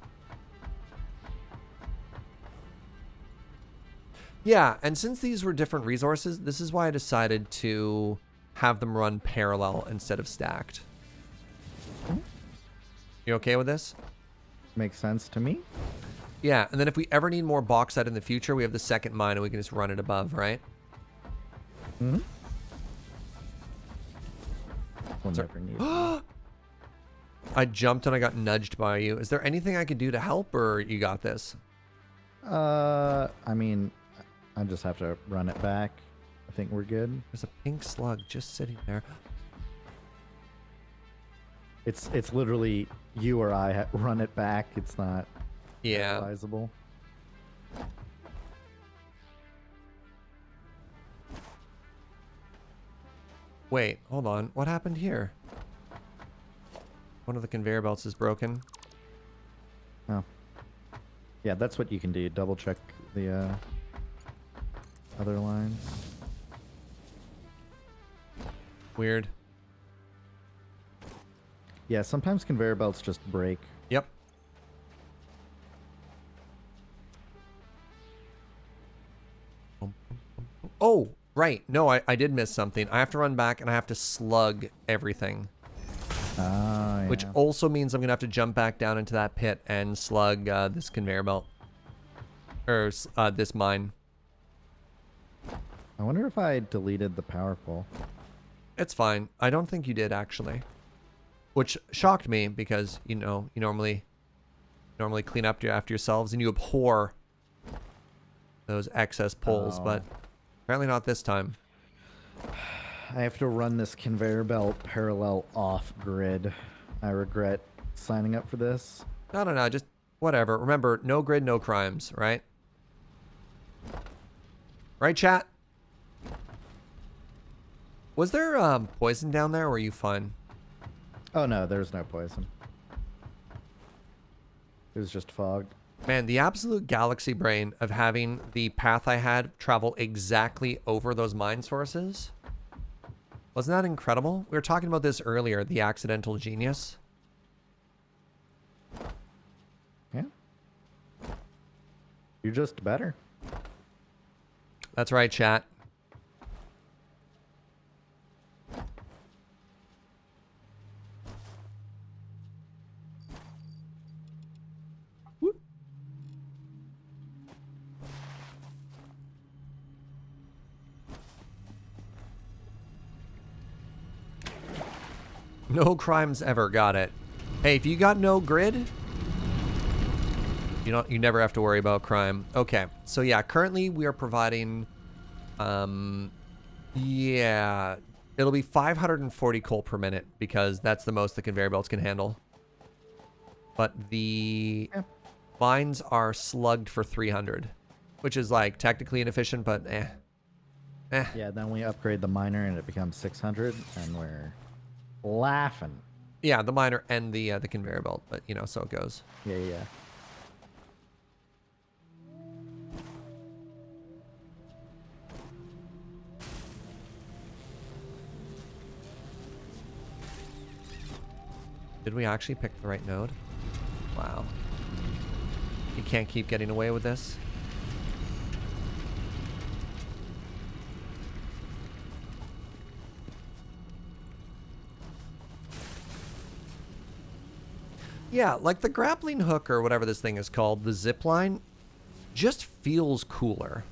Yeah, and since these were different resources, this is why I decided to have them run parallel instead of stacked. You okay with this? Makes sense to me. Yeah, and then if we ever need more bauxite in the future, we have the second mine and we can just run it above, right? Mm-hmm. We'll never need it. I jumped and I got nudged by you. Is there anything I could do to help, or you got this? I mean, I just have to run it back. I think we're good. There's a pink slug just sitting there. It's literally you or I run it back. It's not Yeah. realizable. Wait, hold on. What happened here? One of the conveyor belts is broken. Oh. Yeah, that's what you can do. Double check the other lines. Weird. Yeah, sometimes conveyor belts just break. Yep. Oh, right. No, I did miss something. I have to run back and I have to slug everything. Ah, Which yeah. also means I'm going to have to jump back down into that pit and slug this conveyor belt. Or this mine. I wonder if I deleted the power pole. It's fine. I don't think you did, actually. Which shocked me because, you know, you normally clean up after yourselves and you abhor those excess pulls, but Oh. apparently not this time. I have to run this conveyor belt parallel off grid. I regret signing up for this. No, just whatever. Remember, no grid, no crimes, right? Right, chat? Was there poison down there, or were you fine? Oh no, there's no poison. It was just fogged. Man, the absolute galaxy brain of having the path I had travel exactly over those mine sources. Wasn't that incredible? We were talking about this earlier, the accidental genius. Yeah. You're just better. That's right, chat. Whoop. No crimes ever, got it. Hey, if you got no grid, you never have to worry about crime. Okay, so yeah, currently we are providing, yeah, it'll be 540 coal per minute because that's the most the conveyor belts can handle. But the mines are slugged for 300, which is like technically inefficient, but eh. Yeah, then we upgrade the miner and it becomes 600 and we're laughing. Yeah, the miner and the conveyor belt, but you know, so it goes. Yeah. Did we actually pick the right node? Wow. You can't keep getting away with this. Yeah, like the grappling hook or whatever this thing is called, the zip line, just feels cooler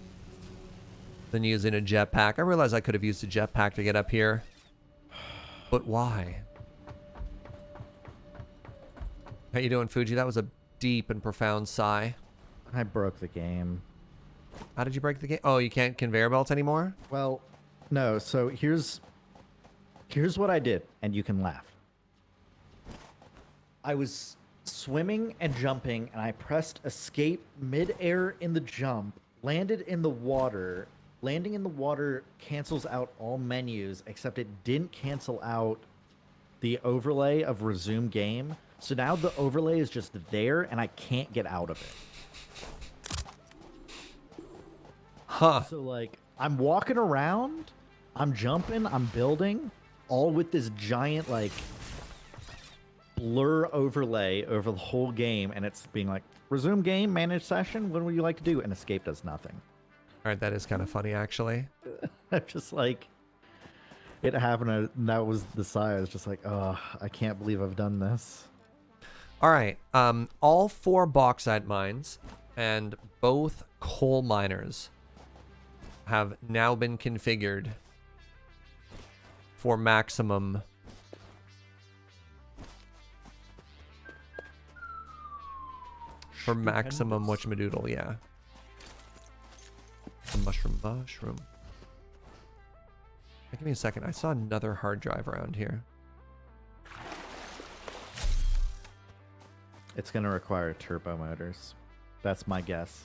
than using a jetpack. I realize I could have used a jetpack to get up here, but why? How you doing, Fugi? That was a deep and profound sigh. I broke the game. How did you break the game? Oh, you can't conveyor belts anymore? Well, no, so here's what I did, and you can laugh. I was swimming and jumping, and I pressed escape mid-air in the jump, landed in the water. Landing in the water cancels out all menus, except it didn't cancel out the overlay of resume game. So now the overlay is just there, and I can't get out of it. Huh. So, like, I'm walking around, I'm jumping, I'm building, all with this giant, like, blur overlay over the whole game, and it's being like, resume game, manage session, what would you like to do? And escape does nothing. All right, that is kind of funny, actually. I'm just like, it happened, and that was the sigh. I was just like, oh, I can't believe I've done this. All right, all 4 bauxite mines and both coal miners have now been configured for maximum whatchamadoodle, yeah. The mushroom. Give me a second. I saw another hard drive around here. It's going to require turbo motors. That's my guess.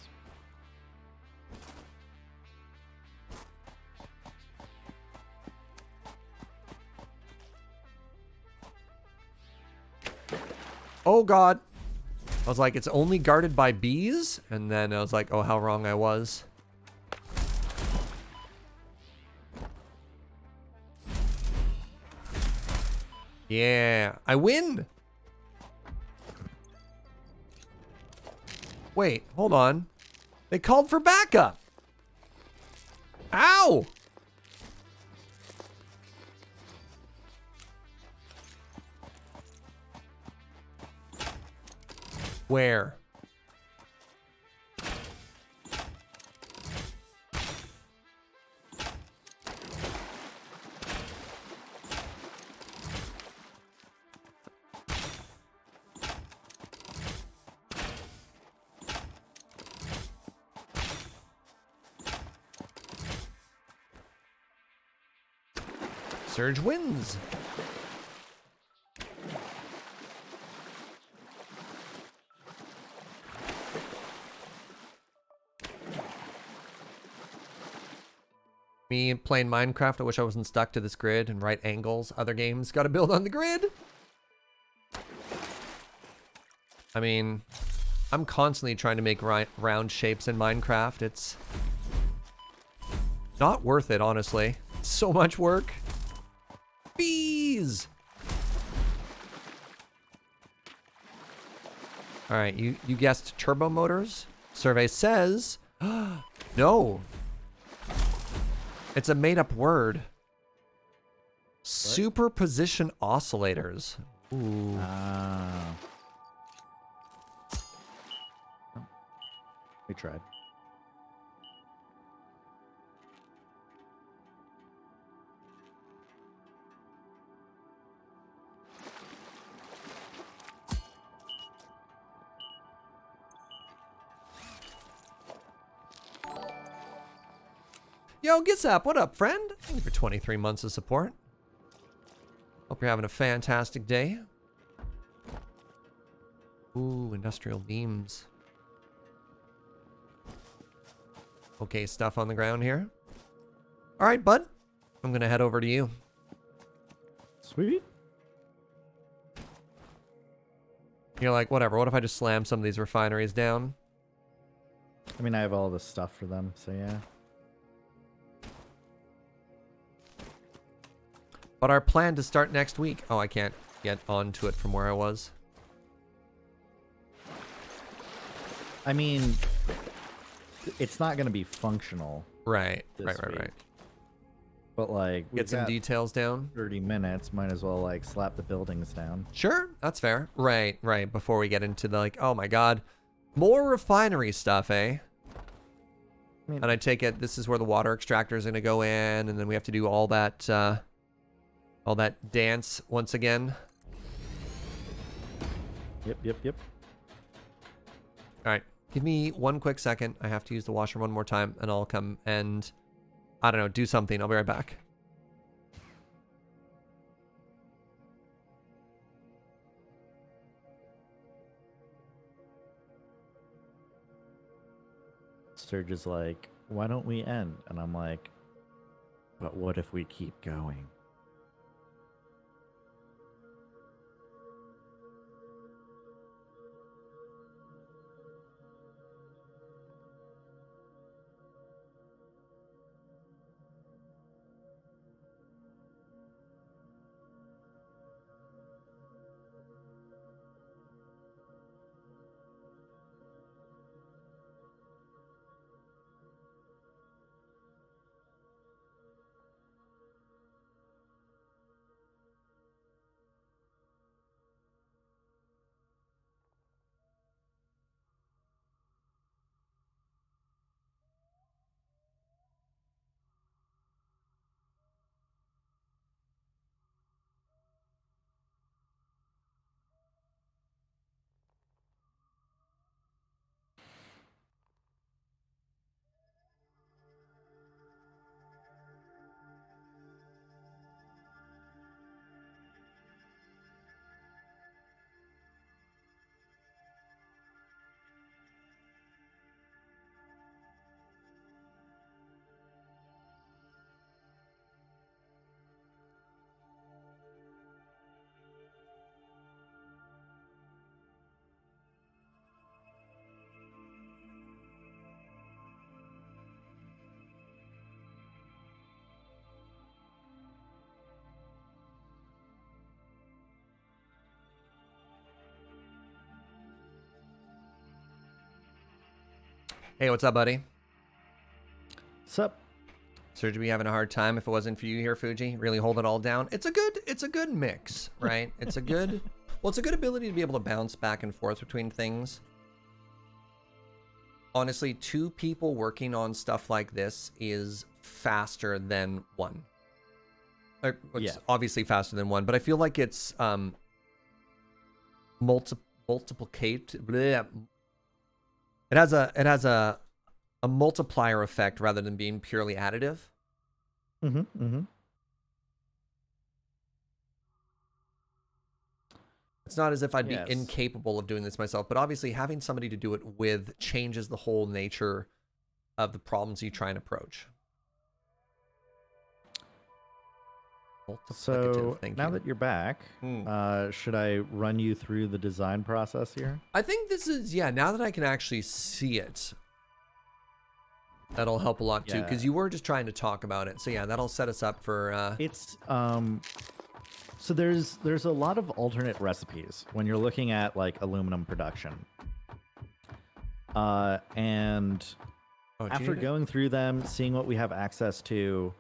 Oh, God. I was like, it's only guarded by bees? And then I was like, oh, how wrong I was. Yeah, I win. Wait, hold on. They called for backup. Ow! Where? Serge wins. Me playing Minecraft, I wish I wasn't stuck to this grid and right angles. Other games got to build on the grid. I mean, I'm constantly trying to make round shapes in Minecraft. It's not worth it, honestly. It's so much work. Bees! All right, you guessed turbo motors. Survey says, no. It's a made-up word. Superposition oscillators. Ooh. We tried. Yo, Gitsap, what up, friend? Thank you for 23 months of support. Hope you're having a fantastic day. Ooh, industrial beams. Okay, stuff on the ground here. All right, bud. I'm going to head over to you. Sweet. You're like, whatever. What if I just slam some of these refineries down? I mean, I have all the stuff for them, so yeah. But our plan to start next week. Oh, I can't get onto it from where I was. I mean, it's not going to be functional. Right. This Right. week. But like, we've Get some got details down. 30 minutes. Might as well like slap the buildings down. Sure, that's fair. Right. Before we get into the like, oh my god, more refinery stuff, eh? I mean, And I take it this is where the water extractor is going to go in, and then we have to do all that dance once again. Yep. All right, give me one quick second. I have to use the washer one more time, and I'll come and, I don't know, do something. I'll be right back. Serge is like, why don't we end? And I'm like, but what if we keep going? Hey, what's up, buddy? Sup? Serge, be having a hard time if it wasn't for you here, Fugi. Really hold it all down. It's a good mix, right? It's a good ability to be able to bounce back and forth between things. Honestly, two people working on stuff like this is faster than one. It's Yeah. obviously faster than one, but I feel like it's multiplicate. Bleh. It has a multiplier effect rather than being purely additive. Mm-hmm. It's not as if I'd Yes. be incapable of doing this myself, but obviously having somebody to do it with changes the whole nature of the problems you try and approach. So Thank now you. that you're back, should I run you through the design process here? I think this is, yeah, now that I can actually see it, that'll help a lot too, because you were just trying to talk about it. So yeah, that'll set us up for... It's so there's a lot of alternate recipes when you're looking at like aluminum production. And after going through them, seeing what we have access to,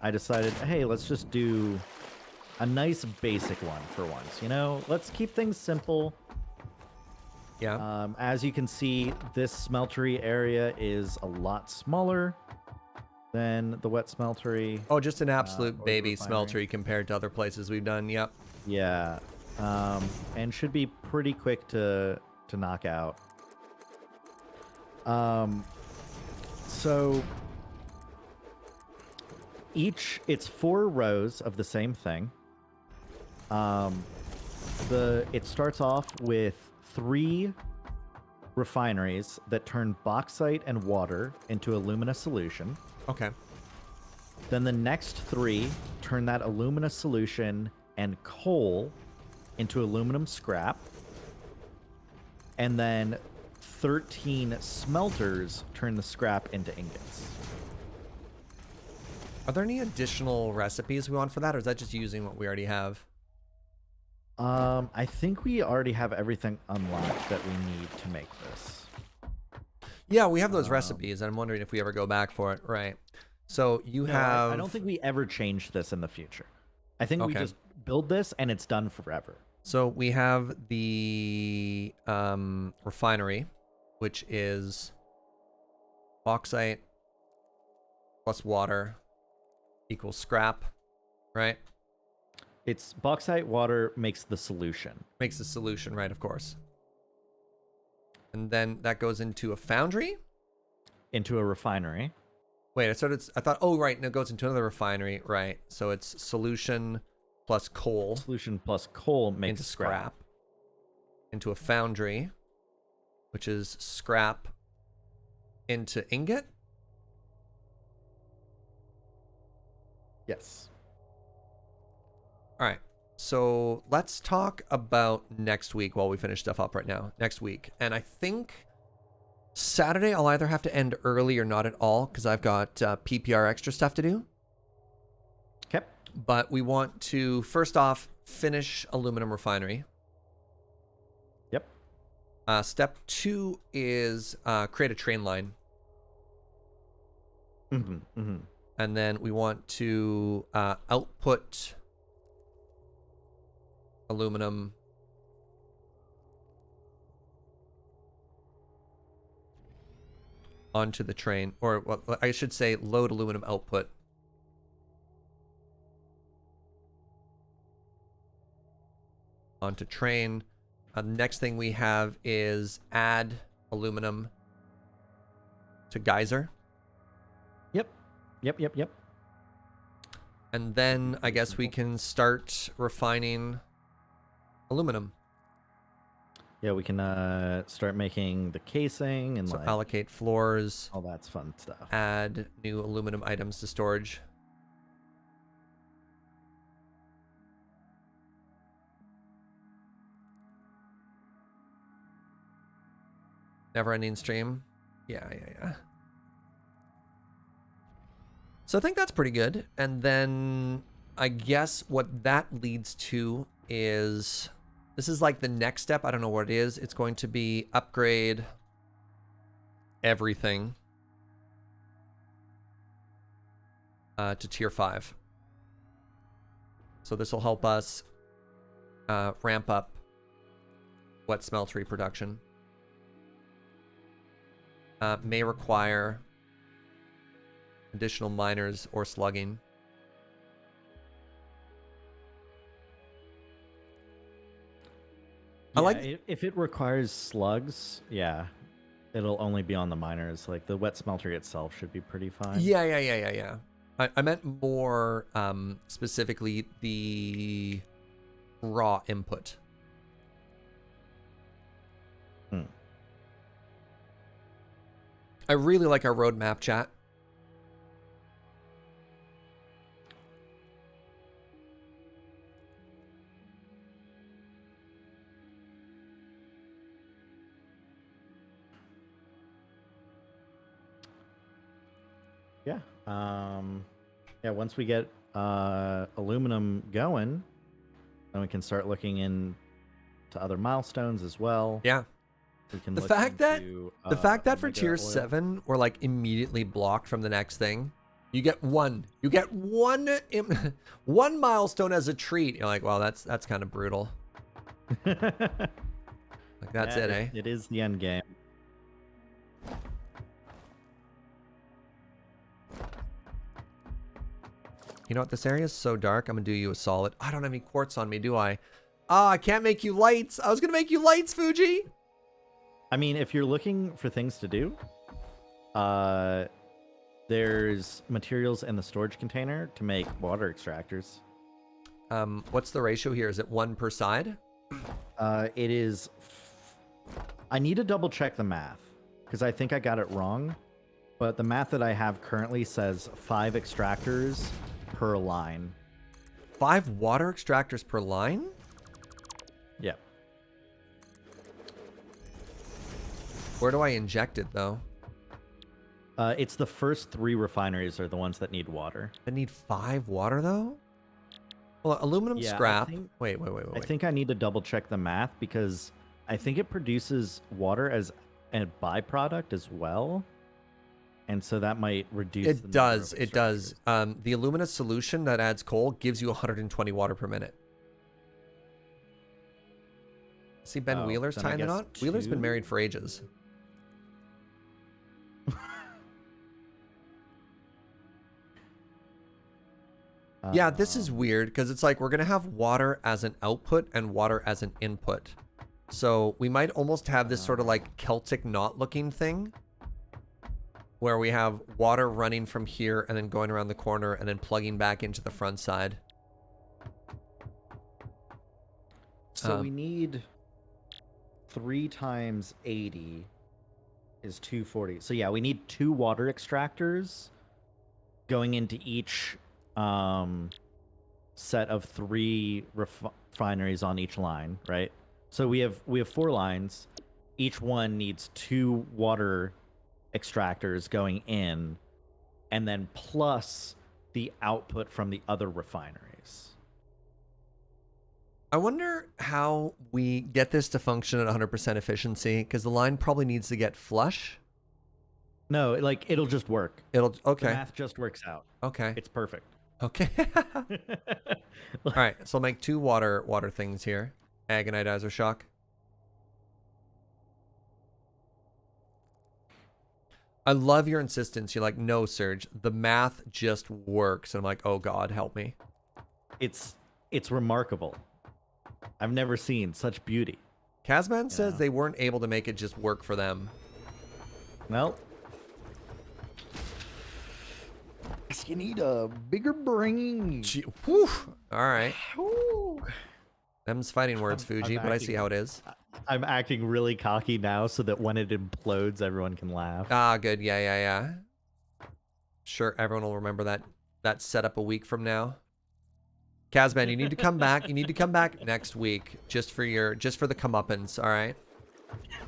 I decided, hey, let's just do a nice basic one for once. You know, let's keep things simple. Yeah. As you can see, this smeltery area is a lot smaller than the wet smeltery. Oh, just an absolute or baby refinery. smeltery compared to other places we've done. Yep. Yeah. And should be pretty quick to knock out. So it's 4 rows of the same thing. It starts off with 3 refineries that turn bauxite and water into alumina solution. Okay. Then the next 3 turn that alumina solution and coal into aluminum scrap. And then 13 smelters turn the scrap into ingots. Are there any additional recipes we want for that, or is that just using what we already have? I think we already have everything unlocked that we need to make this. Yeah, we have those recipes, and I'm wondering if we ever go back for it. Right. So you have... I don't think we ever change this in the future. I think we Okay. just build this and it's done forever. So we have the refinery, which is bauxite plus water equals scrap, right? It's bauxite water makes the solution. Makes the solution, right, of course. And then that goes into a foundry? Into a refinery. Wait, I thought, oh, right, no, it goes into another refinery, right. So it's solution plus coal. Solution plus coal makes into scrap. Into a foundry, which is scrap into ingot. Yes. All right. So let's talk about next week while we finish stuff up right now. Next week. And I think Saturday I'll either have to end early or not at all because I've got PPR extra stuff to do. Okay. But we want to, first off, finish aluminum refinery. Yep. Step 2 is create a train line. Mm-hmm. Mm-hmm. And then we want to output aluminum onto the train, or well, I should say load aluminum output onto train. The next thing we have is add aluminum to geyser. Yep. And then I guess we can start refining aluminum. Yeah, we can start making the casing and So like allocate floors, all that's fun stuff. add new aluminum items to storage. Never ending stream. Yeah. So I think that's pretty good. And then I guess what that leads to is, this is like the next step. I don't know what it is. It's going to be upgrade everything to tier 5. So this will help us ramp up wet smeltery production. May require additional miners or slugging. Yeah, if it requires slugs, yeah, it'll only be on the miners. Like the wet smelter itself should be pretty fine. Yeah. I meant more specifically the raw input. I really like our roadmap, chat. Yeah. Yeah, once we get aluminum going, then we can start looking into other milestones as well. Yeah. We can The look fact that into, for omega tier oil. 7 we're like immediately blocked from the next thing. You get one one milestone as a treat. You're like, wow, that's kind of brutal. Like that's Yeah, it, eh? It is the end game. You know what? This area is so dark. I'm gonna do you a solid. I don't have any quartz on me, do I? Ah, I can't make you lights. I was gonna make you lights, Fugi. I mean, if you're looking for things to do, there's materials in the storage container to make water extractors. What's the ratio here? Is it 1 per side? It is. I need to double check the math because I think I got it wrong. But the math that I have currently says 5 extractors per line. 5 water extractors per line? Yep. Where do I inject it though? It's the first 3 refineries are the ones that need water. I need 5 water though? Well, aluminum Yeah, I scrap. think- Wait. I think I need to double check the math because I think it produces water as a byproduct as well. And so that might reduce the It number does. of It does. extractors. The alumina solution that adds coal gives you 120 water per minute. See Ben Oh, Wheeler's then I tying it guess on? Wheeler's been 2? married for ages. Yeah, this is weird because it's like we're going to have water as an output and water as an input. So we might almost have this sort of like Celtic knot looking thing where we have water running from here and then going around the corner and then plugging back into the front side. So we need 3 times 80 is 240. So yeah, we need 2 water extractors going into each set of 3 refineries on each line, right? So we have 4 lines. Each one needs 2 water extractors going in, and then plus the output from the other refineries. I wonder how we get this to function at 100% efficiency because the line probably needs to get flush. No, like it'll just work. It'll, The okay. math just works out. Okay. It's perfect. Okay. All right. So I'll make 2 water things here. Agonitizer shock. I love your insistence. You're like, no, Serge, the math just works. And I'm like, oh God, help me. It's remarkable. I've never seen such beauty. Kazman says Yeah. they weren't able to make it just work for them. Well, you need a bigger brain. Gee, whew. All right. Them's fighting words, Fuji, but I see acting- how it is. I'm acting really cocky now so that when it implodes, everyone can laugh. Ah, good. Yeah. Sure, everyone will remember that setup a week from now. Kazman, you need to come back. You need to come back next week just for the comeuppance, all right?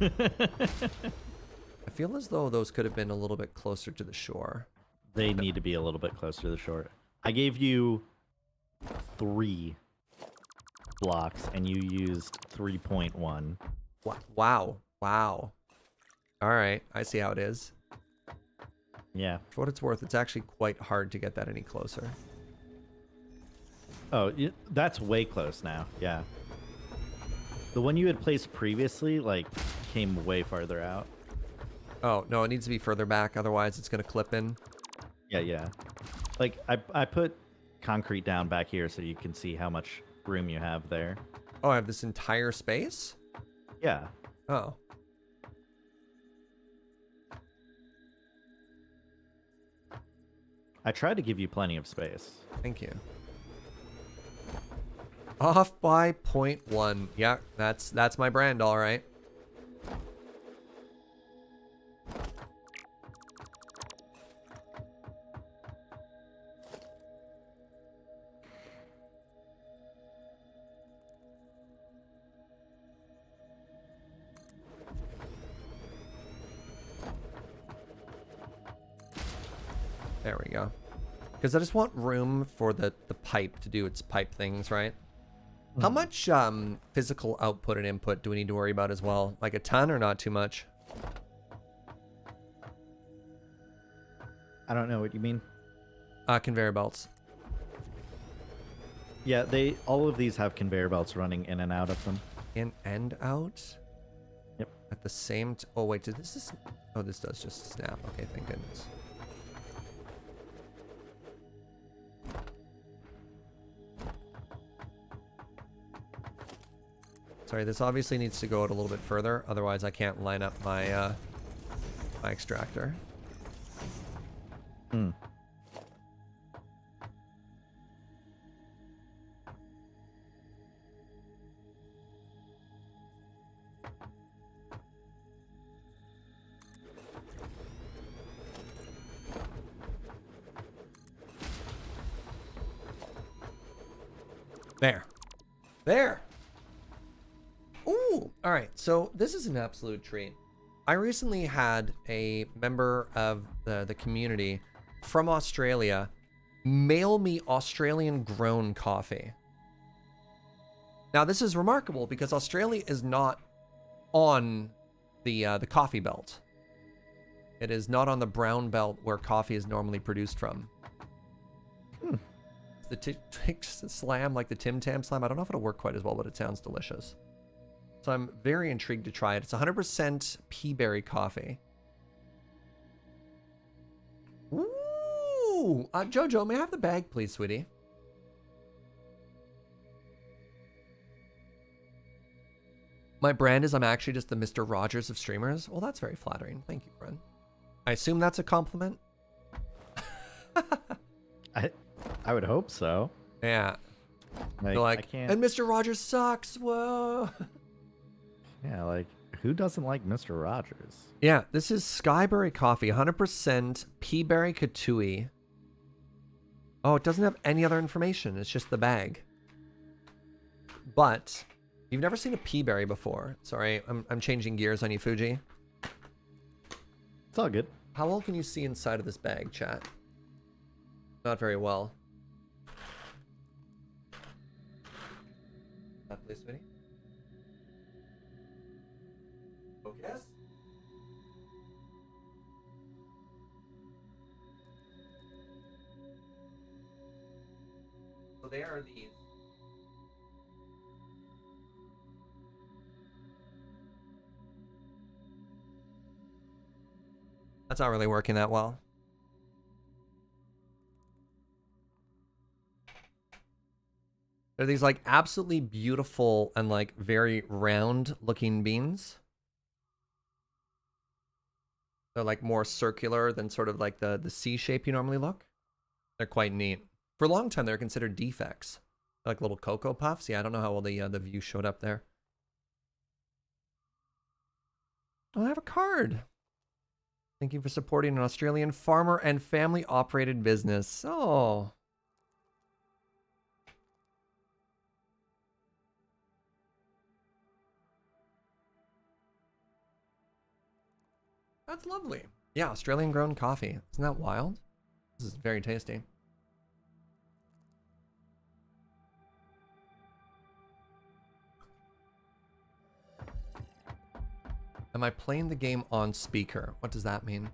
I feel as though those could have been a little bit closer to the shore. They need to be a little bit closer to the shore. I gave you 3 blocks, and you used 3.1. Wow. All right, I see how it is. Yeah. For what it's worth, it's actually quite hard to get that any closer. Oh, that's way close now. Yeah. The one you had placed previously, like, came way farther out. Oh, no, it needs to be further back, otherwise it's going to clip in. Yeah. Like, I put concrete down back here so you can see how much room you have there. Oh, I have this entire space? Yeah. Oh. I tried to give you plenty of space. Thank you. Off by 0.1. Yeah, that's my brand, all right. There we go. Because I just want room for the pipe to do its pipe things, right? How much physical output and input do we need to worry about as well? Like a ton or not too much? I don't know what you mean. Conveyor belts. Yeah, all of these have conveyor belts running in and out of them. In and out? Yep. At the same oh wait, did this just... Oh, this does just snap. Okay, thank goodness. Sorry, this obviously needs to go out a little bit further, otherwise I can't line up my my extractor. Hmm. There. There! Ooh! Alright, so this is an absolute treat. I recently had a member of the community from Australia mail me Australian-grown coffee. Now, this is remarkable because Australia is not on the coffee belt. It is not on the brown belt where coffee is normally produced from. It's the Twix Slam, like the Tim Tam Slam. I don't know if it'll work quite as well, but it sounds delicious. So I'm very intrigued to try it. It's 100% pea berry coffee. Ooh! Jojo, may I have the bag, please, sweetie? My brand is I'm actually just the Mr. Rogers of streamers. Well, that's very flattering. Thank you, friend. I assume that's a compliment? I would hope so. Yeah. Like, Like, I can't. and Mr. Rogers sucks. Whoa. Yeah, like, who doesn't like Mr. Rogers? Yeah, this is Skyberry coffee, 100% peaberry katui. Oh, it doesn't have any other information. It's just the bag. But you've never seen a peaberry before. Sorry, I'm changing gears on you, Fugi. It's all good. How well can you see inside of this bag, chat? Not very well. That please, sweetie. Focus. So they are these. That's not really working that well. They're these like absolutely beautiful and like very round looking beans. They're like more circular than sort of like the C shape you normally look. They're quite neat. For a long time, they're considered defects. They're like little Cocoa Puffs. Yeah, I don't know how well the view showed up there. Oh, I have a card. Thank you for supporting an Australian farmer and family operated business. Oh. That's lovely. Yeah, Australian grown coffee. Isn't that wild? This is very tasty. Am I playing the game on speaker? What does that mean?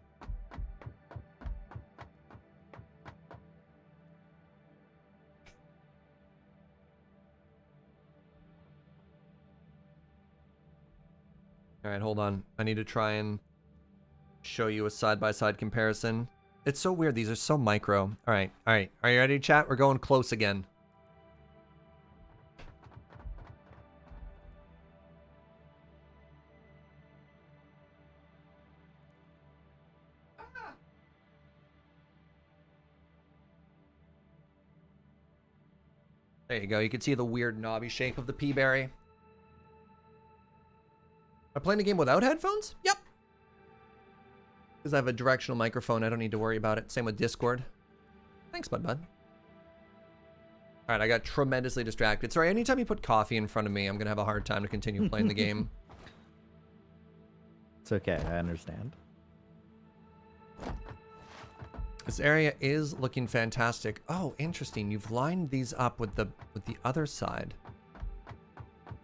All right, hold on. I need to try and show you a side-by-side comparison. It's so weird. These are so micro. All right. All right. Are you ready, chat? We're going close again. There you go. You can see the weird knobby shape of the peaberry. Am I playing the game without headphones? Yep. Because I have a directional microphone, I don't need to worry about it. Same with Discord. Thanks, bud. All right, I got tremendously distracted. Sorry, anytime you put coffee in front of me, I'm going to have a hard time to continue playing the game. It's okay, I understand. This area is looking fantastic. Oh, interesting. You've lined these up with the other side.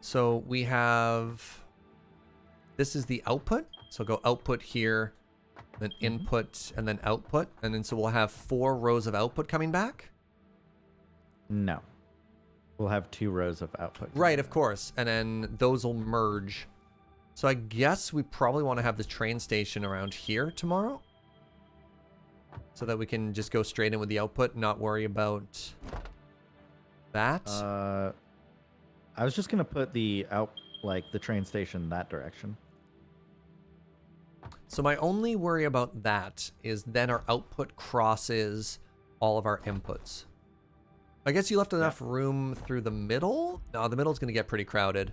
So we have, this is the output. So go output here, then input, and then output. And then so we'll have 4 rows of output coming back. No. We'll have 2 rows of output. Right, of course. And then those will merge. So I guess we probably want to have the train station around here tomorrow, so that we can just go straight in with the output and not worry about that. I was just gonna put the the train station that direction. So my only worry about that is then our output crosses all of our inputs. I guess you left enough room through the middle? No, the middle's gonna get pretty crowded.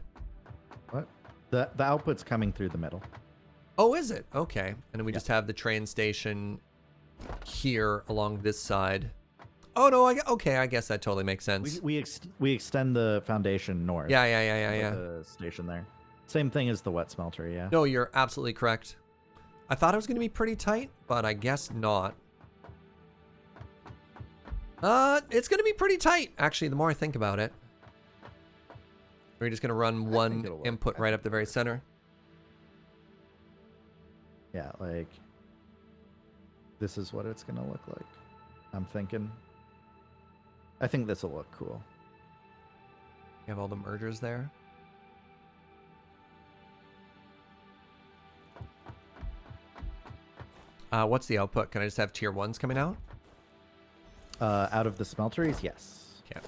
What? The output's coming through the middle. Oh, is it? Okay. And then we just have the train station here along this side. Oh no, okay, I guess that totally makes sense. We extend the foundation north. Yeah. The station there. Same thing as the wet smelter, yeah. No, you're absolutely correct. I thought it was going to be pretty tight, but I guess not. It's going to be pretty tight, actually, the more I think about it. We're just going to run one input right up the very center. Yeah, like, this is what it's going to look like. I'm thinking. I think this will look cool. You have all the mergers there. What's the output? Can I just have tier 1s coming out? Out of the smelteries, yes. Okay.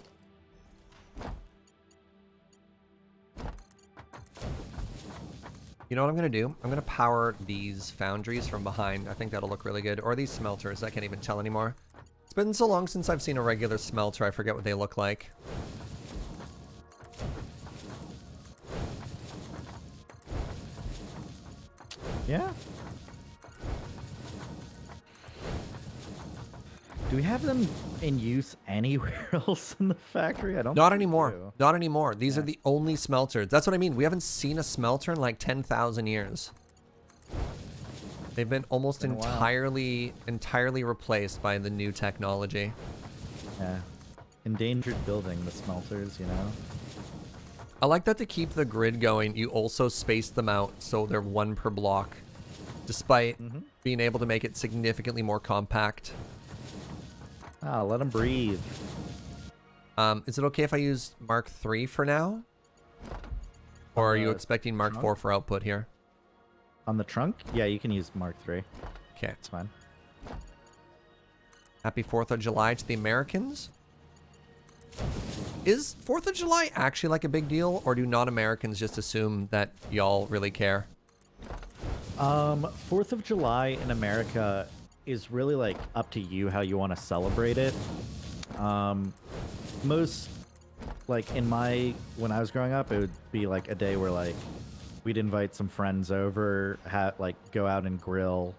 You know what I'm going to do? I'm going to power these foundries from behind. I think that'll look really good. Or these smelters. I can't even tell anymore. It's been so long since I've seen a regular smelter. I forget what they look like. Yeah. Do we have them in use anywhere else in the factory? I don't Not think we anymore. do. Not anymore. These are the only smelters. That's what I mean. We haven't seen a smelter in like 10,000 years. They've been almost Been a while. entirely replaced by the new technology. Yeah. Endangered building, the smelters, you know? I like that to keep the grid going, you also space them out so they're 1 per block, despite being able to make it significantly more compact. Ah, let them breathe. Is it okay if I use Mark III for now? Or are you expecting Mark trunk? IV for output here? On the trunk? Yeah, you can use Mark III. Okay. It's fine. Happy 4th of July to the Americans. Is 4th of July actually like a big deal, or do non-Americans just assume that y'all really care? 4th of July in America is really like up to you how you want to celebrate it. Most, like when I was growing up, it would be like a day where like we'd invite some friends over, go out and grill.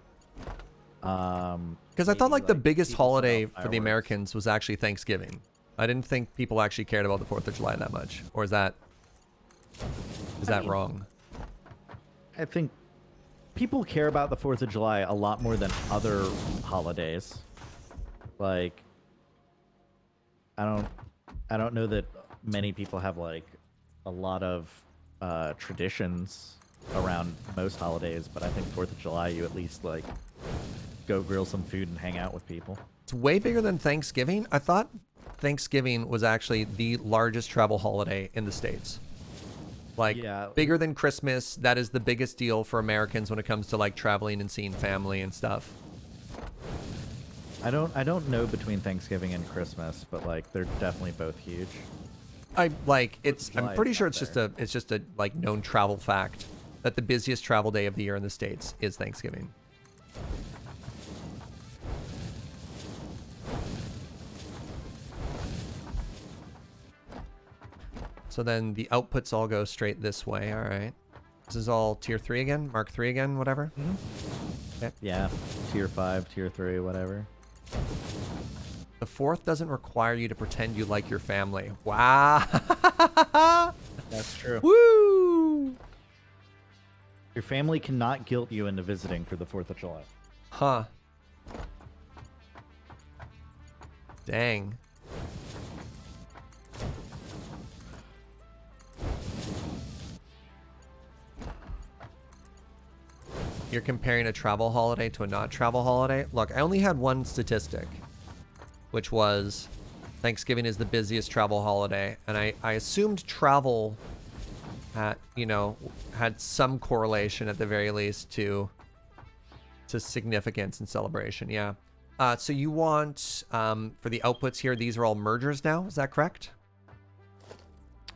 Because I thought like the biggest people set off holiday for the fireworks. Americans was actually Thanksgiving. I didn't think people actually cared about the 4th of July that much. Or is that wrong? I think people care about the 4th of July a lot more than other holidays. Like, I don't know that many people have like a lot of traditions around most holidays, but I think 4th of July you at least like go grill some food and hang out with people. It's way bigger than Thanksgiving. I thought Thanksgiving was actually the largest travel holiday in the States. Like, Yeah. bigger than Christmas. That is the biggest deal for Americans when it comes to like traveling and seeing family and stuff. I don't know between Thanksgiving and Christmas, but like they're definitely both huge. I'm July pretty is sure up it's just a like known travel fact that the busiest travel day of the year in the States is Thanksgiving. So then the outputs all go straight this way. All right. This is all tier 3 again, Mark 3 again, whatever. Yeah, tier 5, tier 3, whatever. The 4th doesn't require you to pretend you like your family. Wow. That's true. Woo! Your family cannot guilt you into visiting for the 4th of July. Huh. Dang. You're comparing a travel holiday to a not travel holiday? Look, I only had one statistic, which was Thanksgiving is the busiest travel holiday, and I assumed travel had, you know, had some correlation at the very least to significance and celebration. Yeah. So you want for the outputs here, these are all mergers now, is that correct?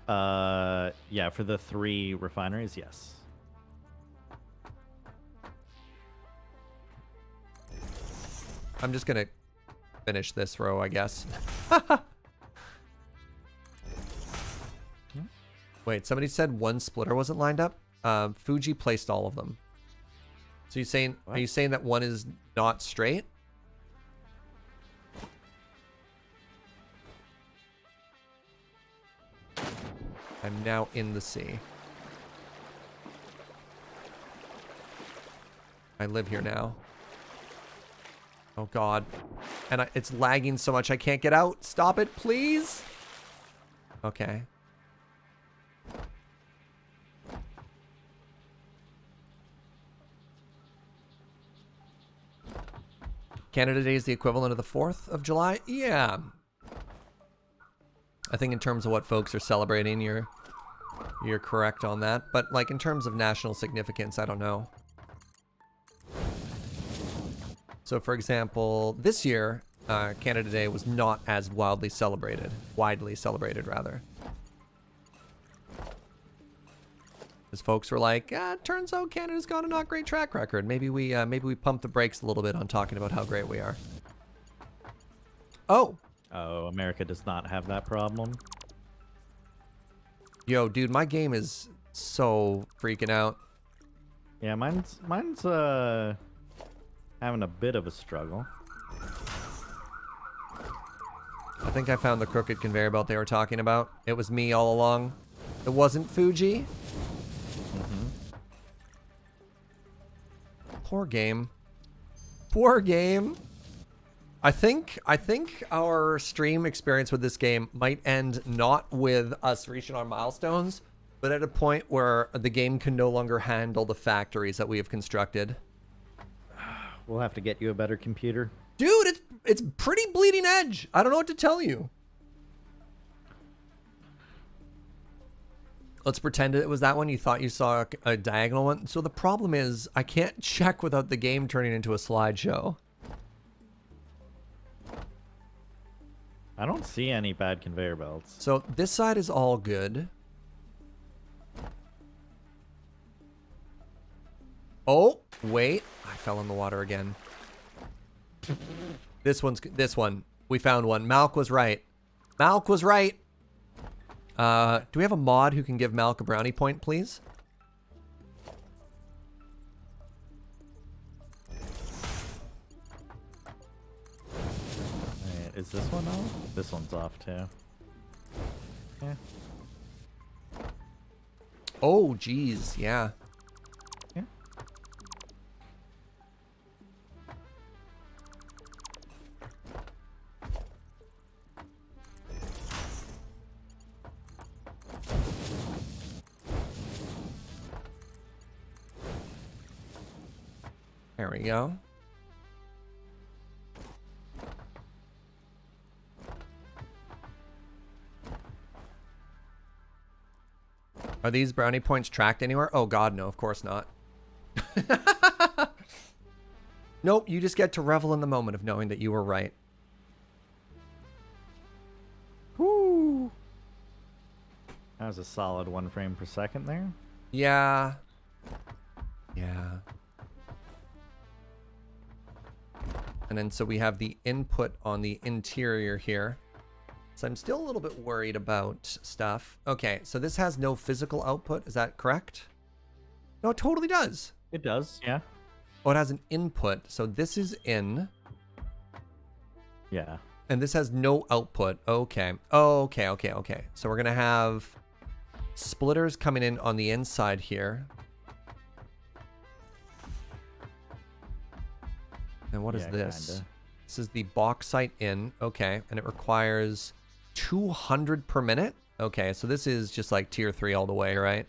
Yeah, for the 3 refineries, yes. I'm just gonna finish this row, I guess. Wait, somebody said one splitter wasn't lined up? Fugi placed all of them. So you saying, What? are you saying that one is not straight? I'm now in the sea. I live here now. Oh god. And it's lagging so much I can't get out. Stop it, please. Okay. Canada Day is the equivalent of the 4th of July? Yeah. I think in terms of what folks are celebrating, you're correct on that. But like in terms of national significance, I don't know. So for example, this year, Canada Day was not as widely celebrated rather. Because folks were like, turns out Canada's got a not great track record. Maybe we pump the brakes a little bit on talking about how great we are. Oh, Oh, America does not have that problem. yo, dude, my game is so freaking out. Yeah, mine's having a bit of a struggle. I think I found the crooked conveyor belt they were talking about. It was me all along. It wasn't Fugi. Poor game. Poor game. I think our stream experience with this game might end not with us reaching our milestones, but at a point where the game can no longer handle the factories that we have constructed. We'll have to get you a better computer. Dude, it's pretty bleeding edge. I don't know what to tell you. Let's pretend it was that one. You thought you saw a diagonal one. So the problem is I can't check without the game turning into a slideshow. I don't see any bad conveyor belts. So this side is all good. Oh, wait. I fell in the water again. This one. We found one. Malk was right. Malk was right. Do we have a mod who can give Malk a brownie point, please? Wait, is this one off? This one's off too. Yeah. Oh, geez. Yeah. Yeah. There we go. Are these brownie points tracked anywhere? Oh god, no, of course not. Nope, you just get to revel in the moment of knowing that you were right. Woo! That was a solid 1 frame per second there. Yeah. Yeah. And then so we have the input on the interior here. So I'm still a little bit worried about stuff. Okay, so this has no physical output. Is that correct? No, it totally does. It does, yeah. Oh, it has an input. So this is in. Yeah. And this has no output. Okay. Oh, okay. So we're going to have splitters coming in on the inside here. And what is Yeah, this? kinda. This is the bauxite in. Okay. And it requires 200 per minute. Okay. So this is just like tier 3 all the way, right?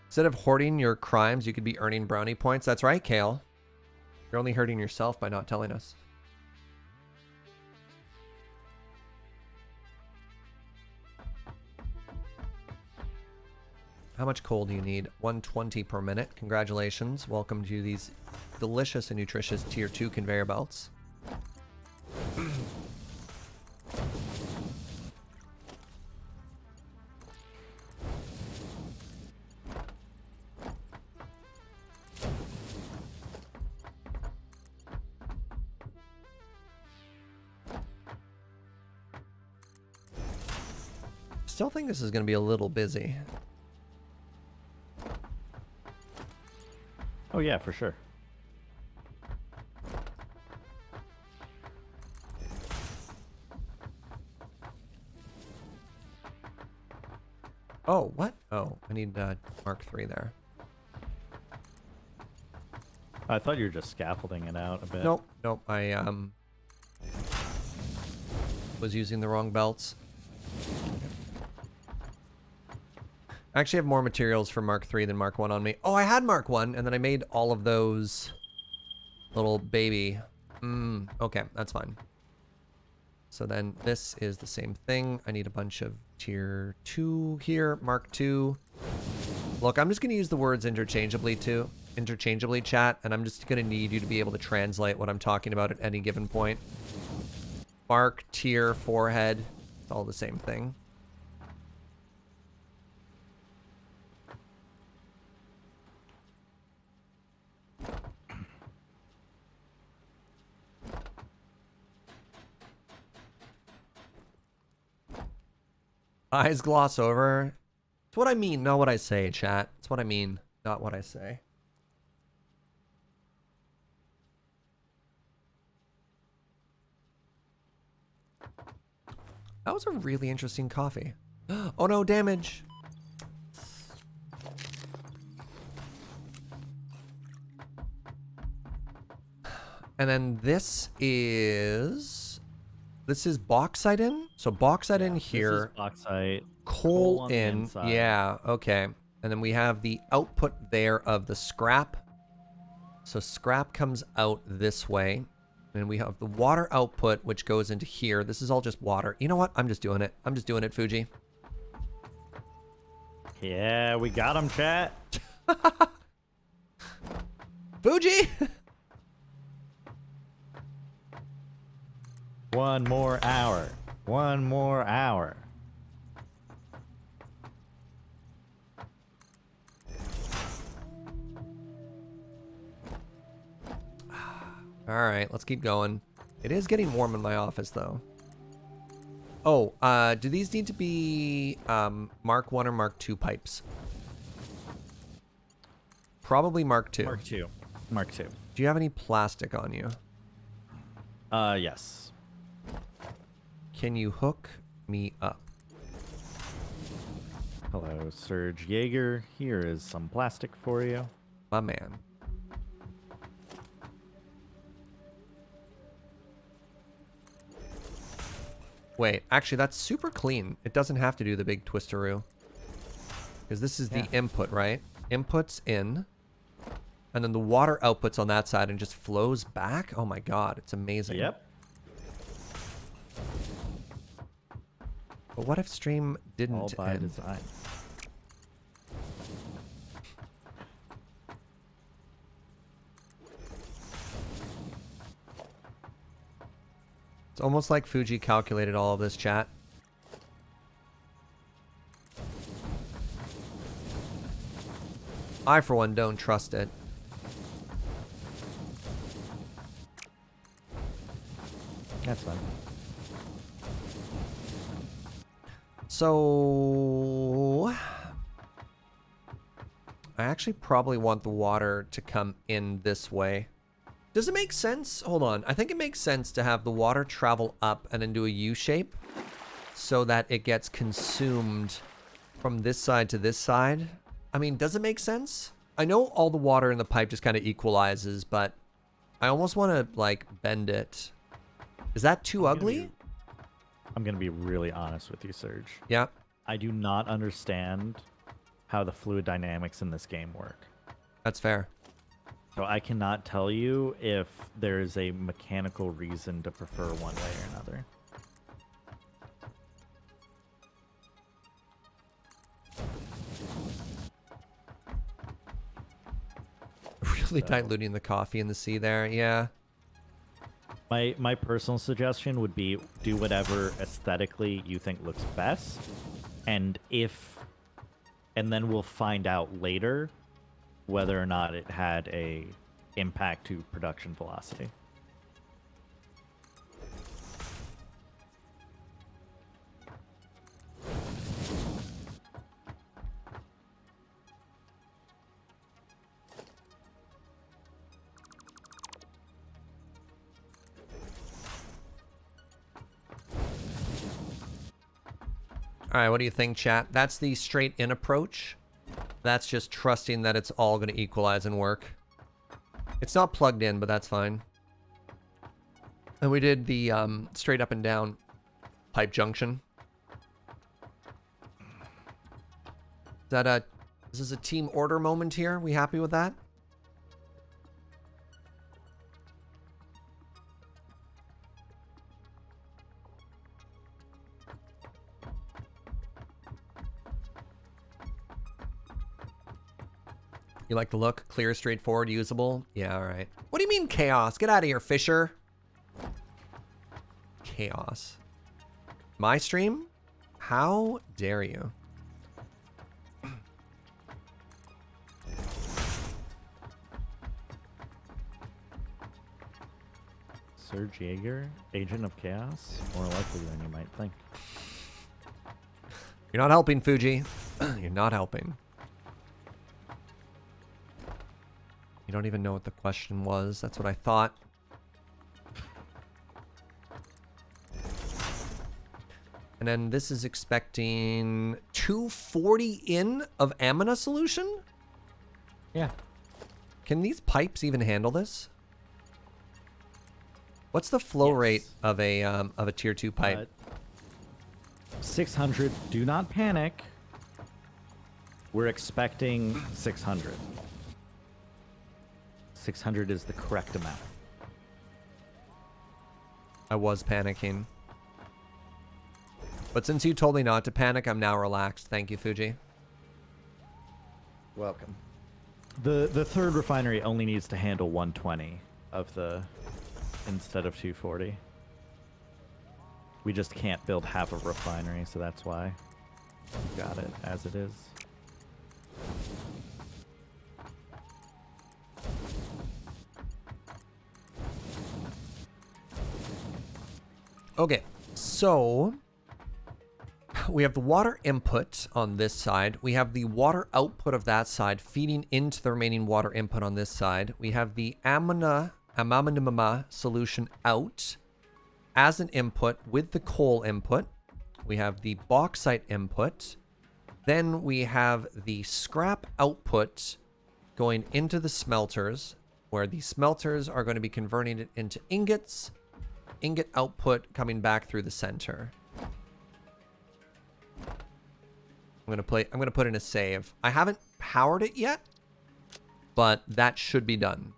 Instead of hoarding your crimes, you could be earning brownie points. That's right, Kale. You're only hurting yourself by not telling us. How much coal do you need? 120 per minute. Congratulations. Welcome to these delicious and nutritious tier 2 conveyor belts. Still think this is going to be a little busy. Oh yeah, for sure. Oh, what? Oh, I need Mark 3 there. I thought you were just scaffolding it out a bit. Nope, nope. I was using the wrong belts. I actually have more materials for Mark 3 than Mark 1 on me. Oh, I had Mark 1, and then I made all of those little baby. Okay, that's fine. So then this is the same thing. I need a bunch of tier 2 here, Mark 2. Look, I'm just going to use the words interchangeably, chat, and I'm just going to need you to be able to translate what I'm talking about at any given point. Mark, tier, forehead, it's all the same thing. Eyes gloss over. It's what I mean, not what I say, chat. It's what I mean, not what I say. That was a really interesting coffee. Oh no, damage. And then this is bauxite in. So bauxite in here. This is bauxite. Coal on the in. inside. Yeah, okay. And then we have the output there of the scrap. So scrap comes out this way. And we have the water output, which goes into here. This is all just water. You know what? I'm just doing it. I'm just doing it, Fugi. Yeah, we got him, chat. Fugi! One more hour. One more hour. All right, let's keep going. It is getting warm in my office, though. Oh, do these need to be Mark 1 or Mark 2 pipes? Probably Mark 2. Mark 2. Mark 2. Do you have any plastic on you? Yes. Can you hook me up? Hello, Serge Jaeger. Here is some plastic for you. My man. Wait, actually, that's super clean. It doesn't have to do the big twisteroo. Because this is the input, right? Inputs in. And then the water outputs on that side and just flows back. Oh my god, it's amazing. Yep. But what if stream didn't All by end? design. It's almost like Fugi calculated all of this, chat. I, for one, don't trust it. That's fine. So I actually probably want the water to come in this way. Does it make sense? Hold on. I think it makes sense to have the water travel up and then do a U shape so that it gets consumed from this side to this side. I mean, does it make sense? I know all the water in the pipe just kind of equalizes, but I almost want to, like, bend it. Is that too ugly? I'm going to be really honest with you, Serge. Yeah. I do not understand how the fluid dynamics in this game work. That's fair. So I cannot tell you if there is a mechanical reason to prefer one way or another. Really diluting the coffee in the sea there. Yeah. My personal suggestion would be do whatever aesthetically you think looks best, and then we'll find out later whether or not it had a impact to production velocity. All right, what do you think, chat? That's the straight in approach. That's just trusting that it's all going to equalize and work. It's not plugged in, but that's fine. And we did the straight up and down pipe junction. Is this a team order moment here? We happy with that? You like the look? Clear, straightforward, usable? Yeah, all right. What do you mean chaos? Get out of here, Fisher. Chaos. My stream? How dare you? Serge Jaeger, Agent of Chaos? More likely than you might think. You're not helping, Fugi. You're not helping. You don't even know what the question was. That's what I thought. And then this is expecting 240 in of Amina solution? Yeah. Can these pipes even handle this? What's the flow rate of a tier 2 pipe? 600. Do not panic. We're expecting 600. 600 is the correct amount. I was panicking. But since you told me not to panic, I'm now relaxed. Thank you, Fugi. Welcome. The third refinery only needs to handle 120 of the instead of 240. We just can't build half a refinery, so that's why we've got it as it is. Okay, so we have the water input on this side. We have the water output of that side feeding into the remaining water input on this side. We have the ammonia solution out as an input with the coal input. We have the bauxite input. Then we have the scrap output going into the smelters, where the smelters are going to be converting it into ingots. Ingot output coming back through the center. I'm gonna put in a save. I haven't powered it yet, but that should be done.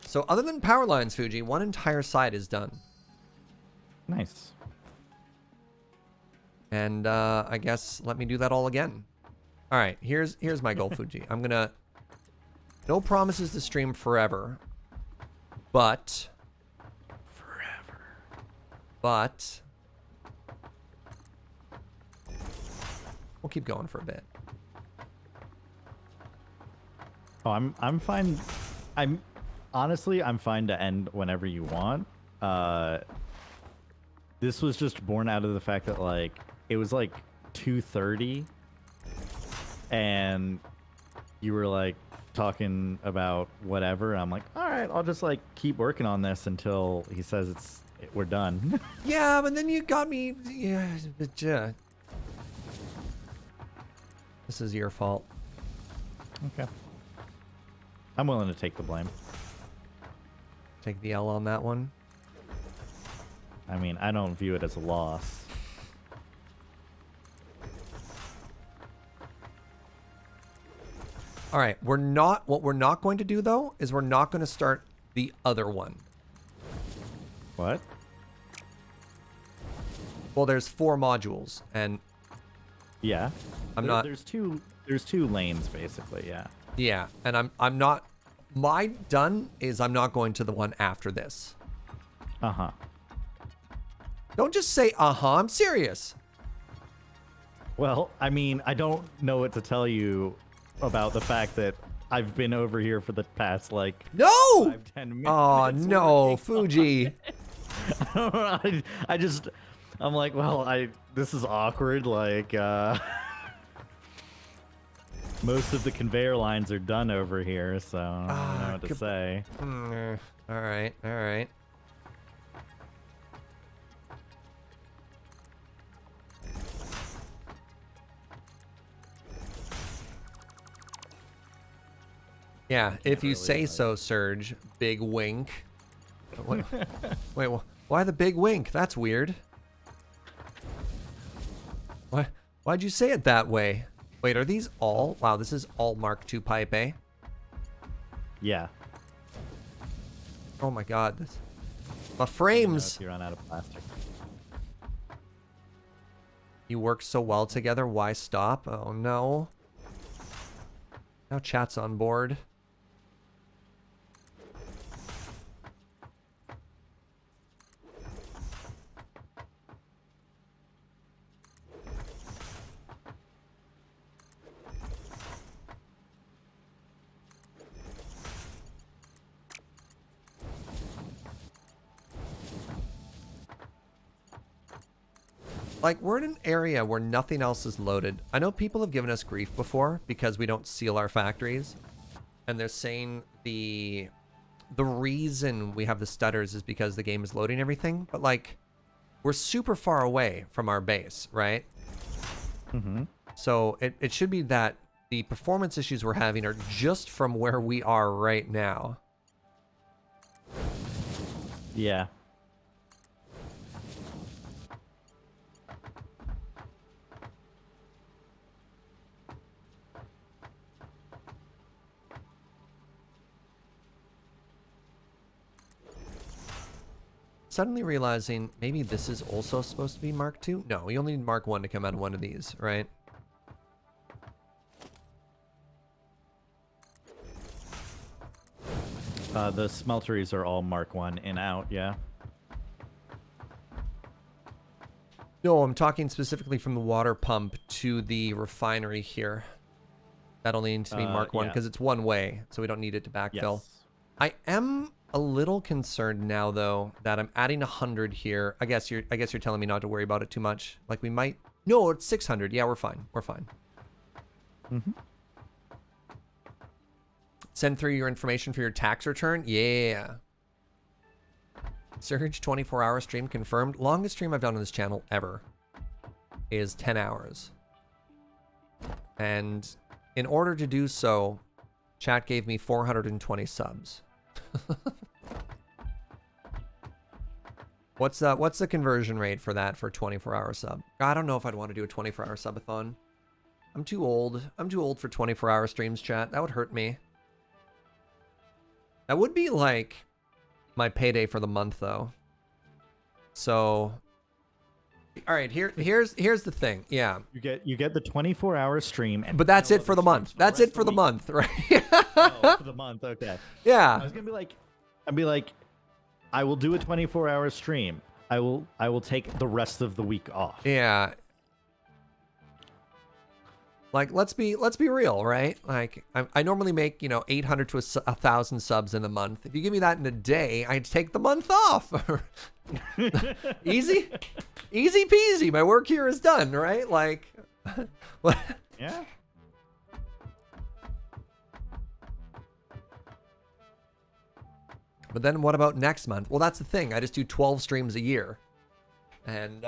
So other than power lines, Fugi, one entire side is done. Nice. And I guess let me do that all again. All right, here's my goal, Fugi. I'm gonna, no promises to stream forever, but we'll keep going for a bit. Oh, I'm fine. I'm fine to end whenever you want. This was just born out of the fact that like it was like 2:30 and you were like, talking about whatever. I'm like, all right, I'll just like keep working on this until he says we're done. Yeah, but then you got me. Yeah, but yeah. This is your fault. Okay. I'm willing to take the blame. Take the L on that one. I mean, I don't view it as a loss. All right, what we're not going to do though is we're not going to start the other one. What? Well, there's 4 modules, and Yeah. I'm not. There's two lanes basically. Yeah. Yeah, and I'm not. My done is I'm not going to the one after this. Uh huh. Don't just say I'm serious. Well, I mean, I don't know what to tell you about the fact that I've been over here for the past like No. 5-10 minutes. Oh no, working on Fugi. it. I'm like, well, this is awkward. Like, most of the conveyor lines are done over here, so I don't know what to say. All right, all right. Yeah, if you really say like- so, Serge. Big wink. Wait, why the big wink? That's weird. Why'd you say it that way? Wait, are these all? Wow, this is all Mark II pipe, eh? Yeah. Oh my god. My You know, frames! if you run out of plastic. You work so well together, why stop? Oh no. Now chat's on board. Like, we're in an area where nothing else is loaded. I know people have given us grief before because we don't seal our factories. And they're saying the reason we have the stutters is because the game is loading everything. But, like, we're super far away from our base, right? Mm-hmm. So it should be that the performance issues we're having are just from where we are right now. Yeah. Suddenly realizing maybe this is also supposed to be Mark II? No, we only need Mark 1 to come out of one of these, right? The smelteries are all Mark 1 in out, yeah. No, I'm talking specifically from the water pump to the refinery here. That only needs to be Mark 1 yeah. because it's one way, so we don't need it to backfill. Yes. I am a little concerned now, though, that I'm adding 100 here. I guess you're telling me not to worry about it too much. Like we might. No, it's 600. Yeah, we're fine. We're fine. Mm-hmm. Send through your information for your tax return. Yeah. Serge 24-hour stream confirmed. Longest stream I've done on this channel ever is 10 hours. And in order to do so, chat gave me 420 subs. What's the conversion rate for that for a 24-hour sub? I don't know if I'd want to do a 24-hour subathon. I'm too old. I'm too old for 24-hour streams, chat. That would hurt me. That would be like my payday for the month, though. So, all right, here's the thing. Yeah, You get the 24-hour stream, but that's it for the month. That's it for the month, right? Oh, for the month, okay. I Yeah. was gonna be like, I will do a 24-hour stream. I will take the rest of the week off. Yeah. Like, let's be real, right? Like, I normally make 800 to 1,000 subs in a month. If you give me that in a day, I'd take the month off. Easy peasy. My work here is done, right? Like, what? Yeah. But then what about next month? Well, that's the thing. I just do 12 streams a year. And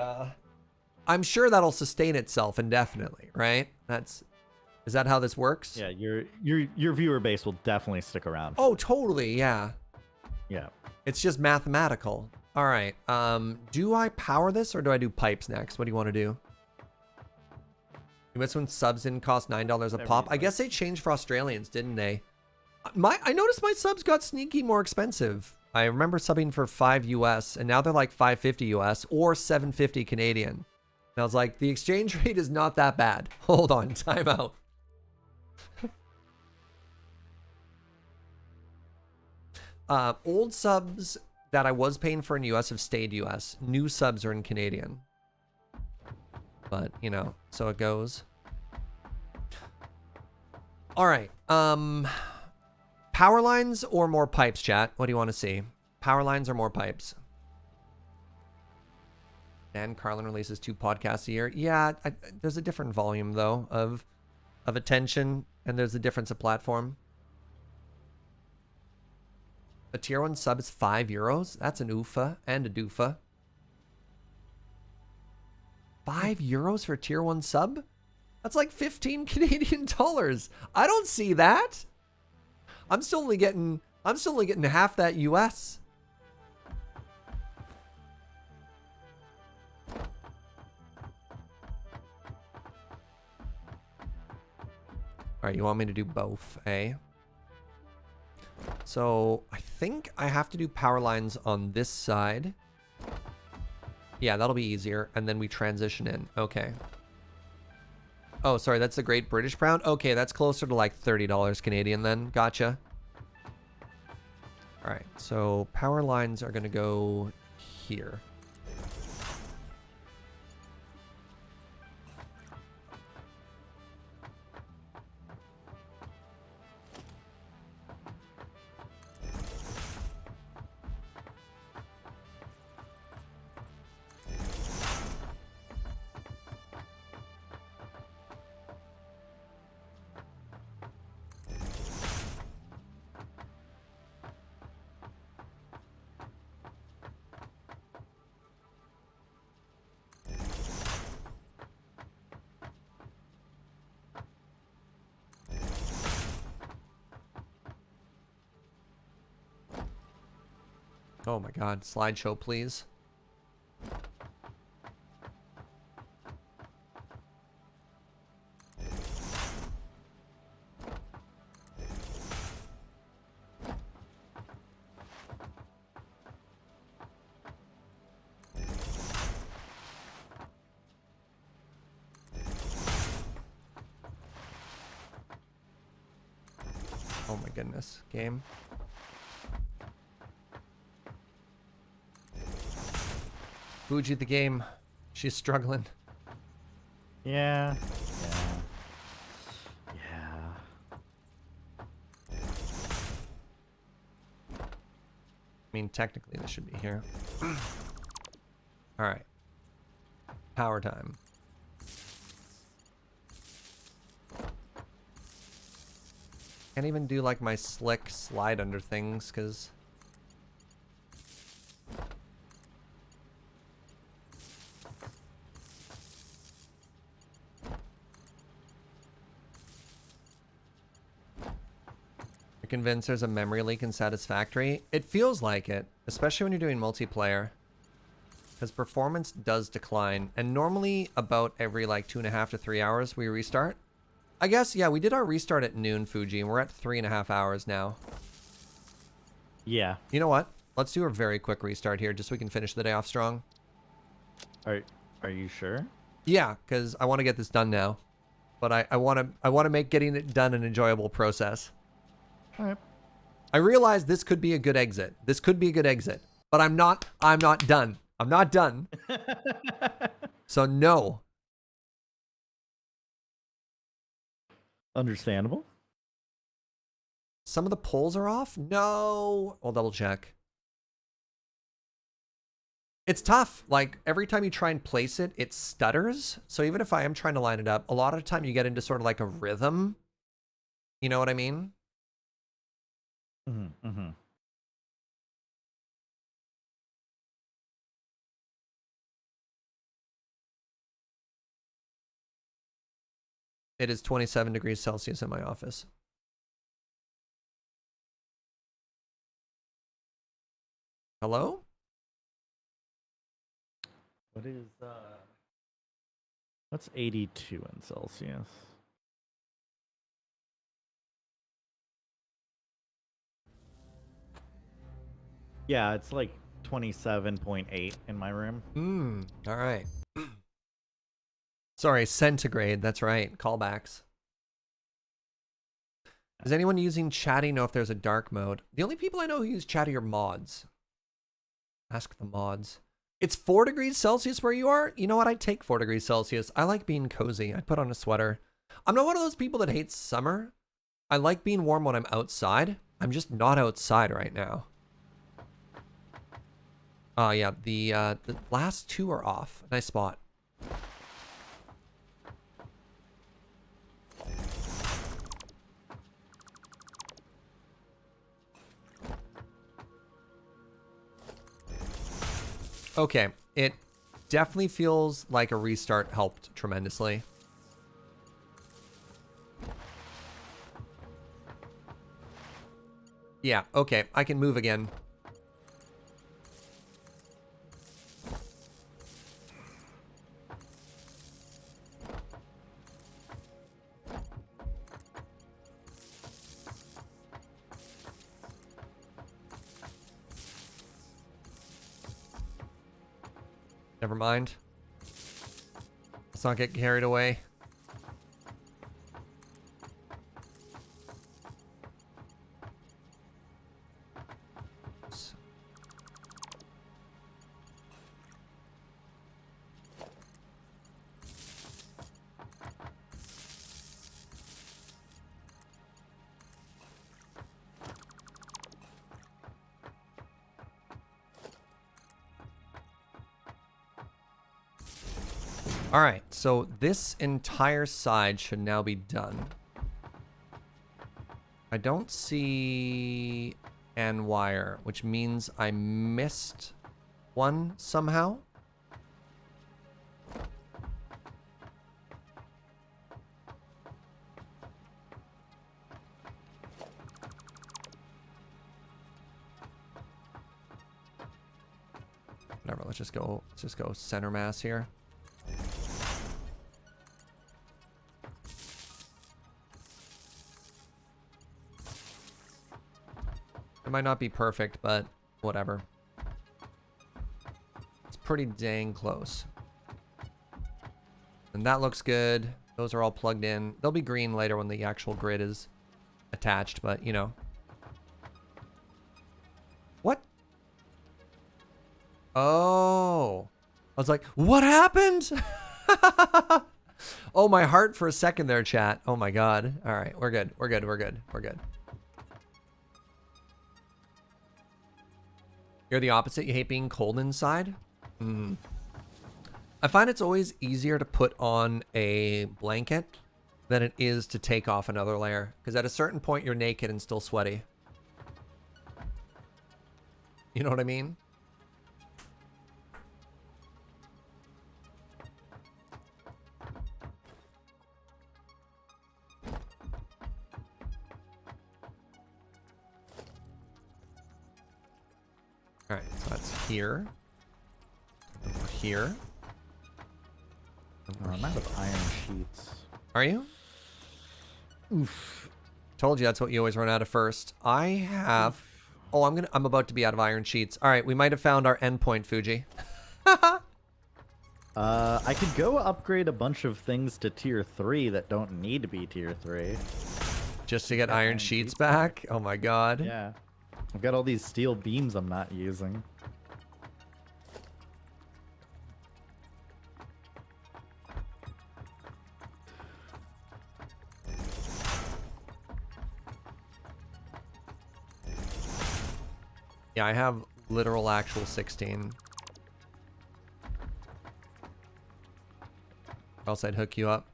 I'm sure that'll sustain itself indefinitely, right? Is that how this works? Yeah, your viewer base will definitely stick around. Oh, totally, yeah. Yeah. It's just mathematical. All right. Do I power this or do I do pipes next? What do you want to do? This one subs didn't cost $9 a pop. I guess they changed for Australians, didn't they? I noticed my subs got sneaky more expensive. I remember subbing for $5 US, and now they're like $5.50 US or $7.50 Canadian. And I was like, the exchange rate is not that bad. Hold on, time out. Old subs that I was paying for in US have stayed US. New subs are in Canadian. But, you know, so it goes. All right. Power lines or more pipes, chat? What do you want to see? Power lines or more pipes? Dan Carlin releases 2 podcasts a year. Yeah, there's a different volume, though, of attention, and there's a difference of platform. A tier 1 sub is €5. That's an oofa and a doofa. €5 for a tier 1 sub? That's like 15 Canadian dollars. I don't see that. I'm still only getting half that US. All right, you want me to do both, eh? So I think I have to do power lines on this side. Yeah, that'll be easier. And then we transition in. Okay. Oh, sorry, that's the Great British Pound? Okay, that's closer to like $30 Canadian then. Gotcha. All right, so power lines are going to go here. Oh my god, slideshow, please. Oh my goodness, game. Fugi the game. She's struggling. Yeah. Yeah. I mean, technically this should be here. All right. Power time. Can't even do like my slick slide under things because you're convinced there's a memory leak in Satisfactory. It feels like it, especially when you're doing multiplayer, because performance does decline, and normally about every like 2.5 to 3 hours we restart. I guess, yeah, we did our restart at noon, Fugi, and we're at 3.5 hours now. Yeah. You know what? Let's do a very quick restart here, just so we can finish the day off strong. Are you sure? Yeah, because I want to get this done now, but I want to make getting it done an enjoyable process. All right. I realize this could be a good exit. This could be a good exit, but I'm not done. I'm not done. So no. Understandable. Some of the polls are off? No. I'll double check. It's tough. Like, every time you try and place it, it stutters. So even if I am trying to line it up, a lot of the time you get into sort of like a rhythm. You know what I mean? Mm-hmm. It is 27 degrees Celsius in my office. Hello? What is what's 82 in Celsius? Yeah, it's like 27.8 in my room. All right. Sorry, centigrade. That's right. Callbacks. Does anyone using Chatty know if there's a dark mode? The only people I know who use Chatty are mods. Ask the mods. It's 4 degrees Celsius where you are? You know what? I take 4 degrees Celsius. I like being cozy. I put on a sweater. I'm not one of those people that hates summer. I like being warm when I'm outside. I'm just not outside right now. Oh, yeah. The last two are off. Nice spot. Okay, it definitely feels like a restart helped tremendously. Yeah, okay, I can move again. Never mind. Let's not get carried away. All right, so this entire side should now be done. I don't see an wire, which means I missed one somehow. Whatever, let's just go center mass here. It might not be perfect, but whatever. It's pretty dang close. And that looks good. Those are all plugged in. They'll be green later when the actual grid is attached, but you know. What? Oh. I was like, what happened? Oh, my heart for a second there, chat. Oh my God. All right, we're good. We're good. We're good. We're good. You're the opposite. You hate being cold inside? I find it's always easier to put on a blanket than it is to take off another layer. Because at a certain point, you're naked and still sweaty. You know what I mean? All right, so that's here. And we're here. And we're I'm out of iron sheets. Are you? Oof. Told you that's what you always run out of first. I have. Oh, I'm about to be out of iron sheets. All right, we might have found our endpoint, Fugi. I could go upgrade a bunch of things to tier 3 that don't need to be tier 3. Just to get iron sheets back? Oh my God. Yeah. I've got all these steel beams I'm not using. Yeah, I have literal actual 16. Or else I'd hook you up.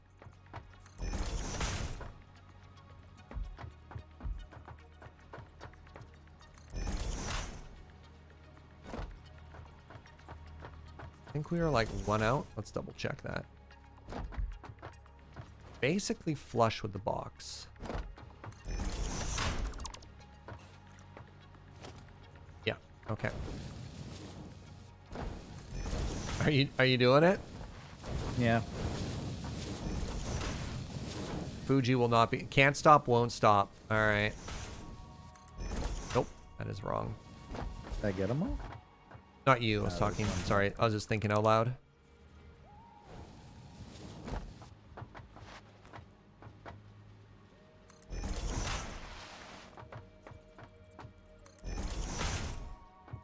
I think we are like one out. Let's double check that. basically flush with the box. Yeah, okay. Are you doing it? Yeah. Fugi will not be. Can't stop, won't stop. All right. Nope, that is wrong. Did I get them all? Not you. I was talking. Sorry, I was just thinking out loud.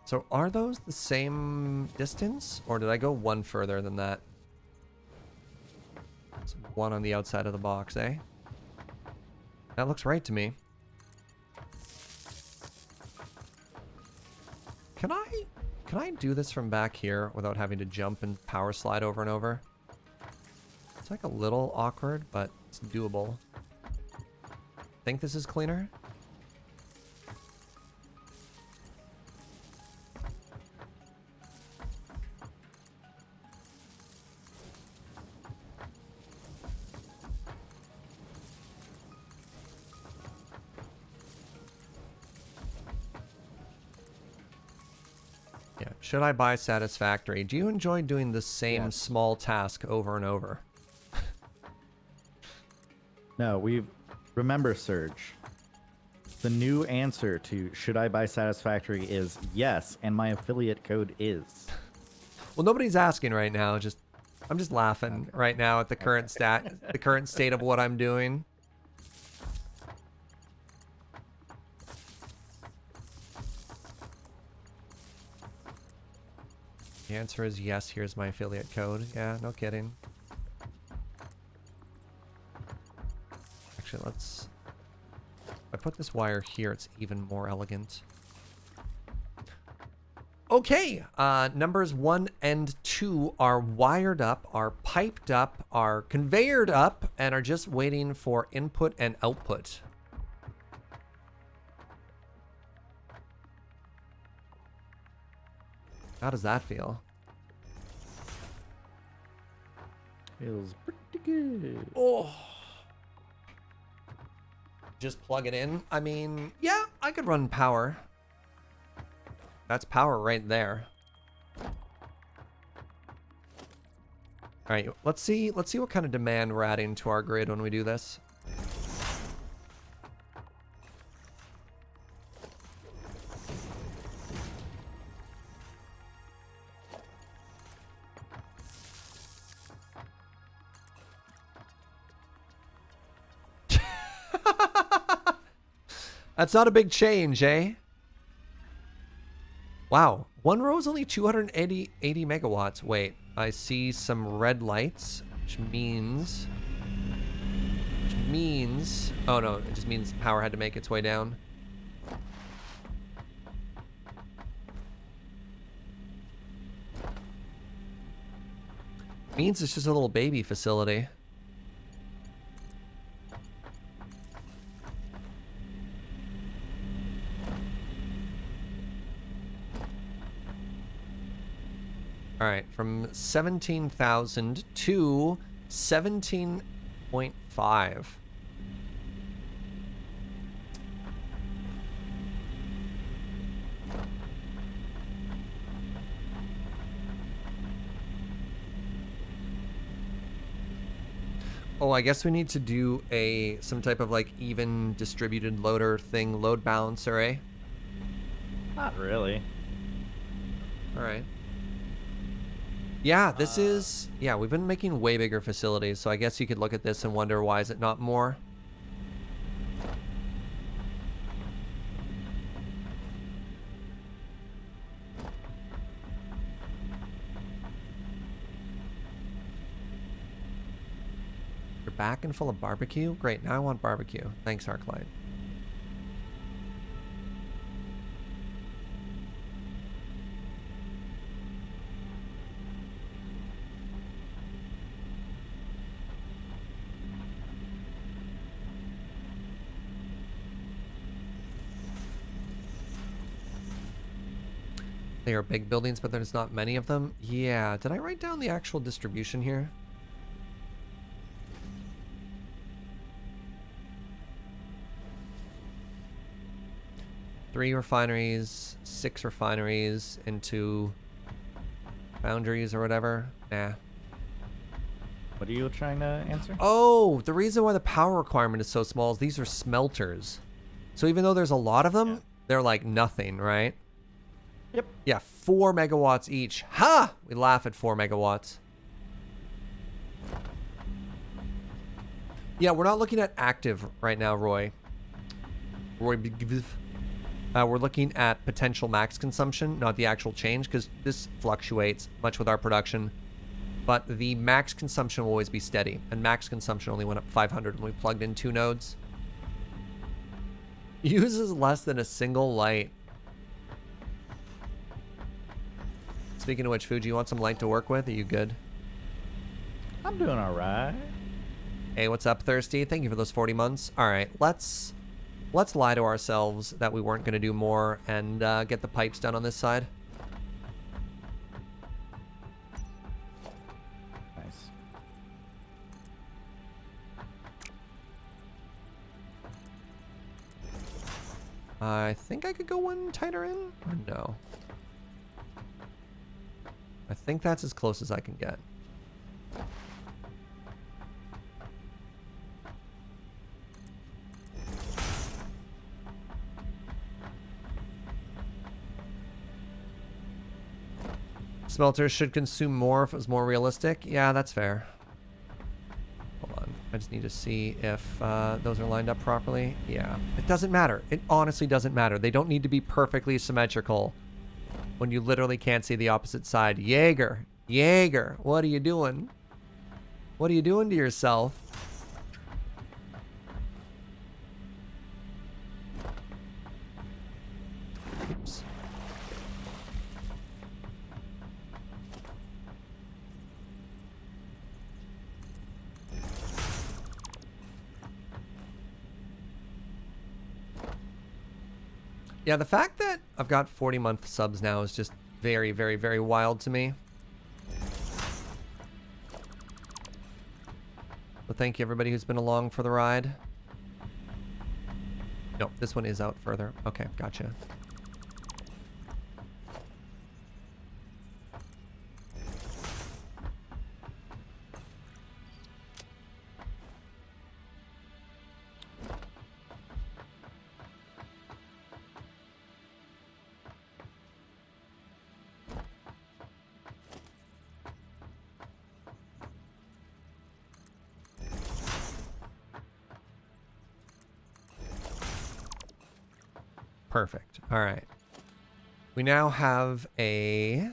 So are those the same distance, or did I go one further than that? It's one on the outside of the box, eh? That looks right to me. Can I do this from back here without having to jump and power slide over and over? It's like a little awkward, but it's doable. Think this is cleaner? Yeah. Should I buy Satisfactory? Do you enjoy doing the same small task over and over? No, remember, Serge. The new answer to should I buy Satisfactory is yes, and my affiliate code is. Well, nobody's asking right now. I'm just laughing right now at the current state of what I'm doing. The answer is yes. Here's my affiliate code. Yeah, no kidding. Actually, if I put this wire here, it's even more elegant. Okay, numbers 1 and 2 are wired up, are piped up, are conveyored up, and are just waiting for input and output. How does that feel? Feels pretty good. Oh. Just plug it in. I mean, yeah, I could run power. That's power right there. All right, let's see what kind of demand we're adding to our grid when we do this. That's not a big change, eh? Wow, one row is only 280 megawatts. Wait, I see some red lights, which means, oh no, it just means power had to make its way down. Means it's just a little baby facility. All right, from 17,000 to 17.5. Oh, I guess we need to do some type of like even distributed loader thing, load balancer, eh? Not really. All right. Yeah, this is... Yeah, we've been making way bigger facilities, so I guess you could look at this and wonder why is it not more? You're back and full of barbecue? Great, now I want barbecue. Thanks, Arclight. They are big buildings, but there's not many of them. Yeah, did I write down the actual distribution here? 3 refineries, 6 refineries into boundaries or whatever. Nah. What are you trying to answer? Oh, the reason why the power requirement is so small is these are smelters. So even though there's a lot of them, they're like nothing, right? Yep. Yeah, 4 megawatts each. Ha! We laugh at 4 megawatts. Yeah, we're not looking at active right now, Roy. We're looking at potential max consumption, not the actual change, because this fluctuates much with our production. But the max consumption will always be steady, and max consumption only went up 500 when we plugged in 2 nodes. Uses less than a single light. Speaking of which, Fuji, you want some light to work with? Are you good? I'm doing all right. Hey, what's up, Thirsty? Thank you for those 40 months. All right, let's lie to ourselves that we weren't going to do more and get the pipes done on this side. Nice. I think I could go one tighter in, or no? I think that's as close as I can get. Smelters should consume more if it was more realistic. Yeah, that's fair. Hold on. I just need to see if those are lined up properly. Yeah. It doesn't matter. It honestly doesn't matter. They don't need to be perfectly symmetrical when you literally can't see the opposite side. Jaeger. Jaeger. What are you doing? What are you doing to yourself? Oops. Yeah, the fact that I've got 40-month subs now is just very, very, very wild to me. Well, thank you, everybody who's been along for the ride. No, this one is out further. Okay, gotcha. Perfect. All right. We now have a...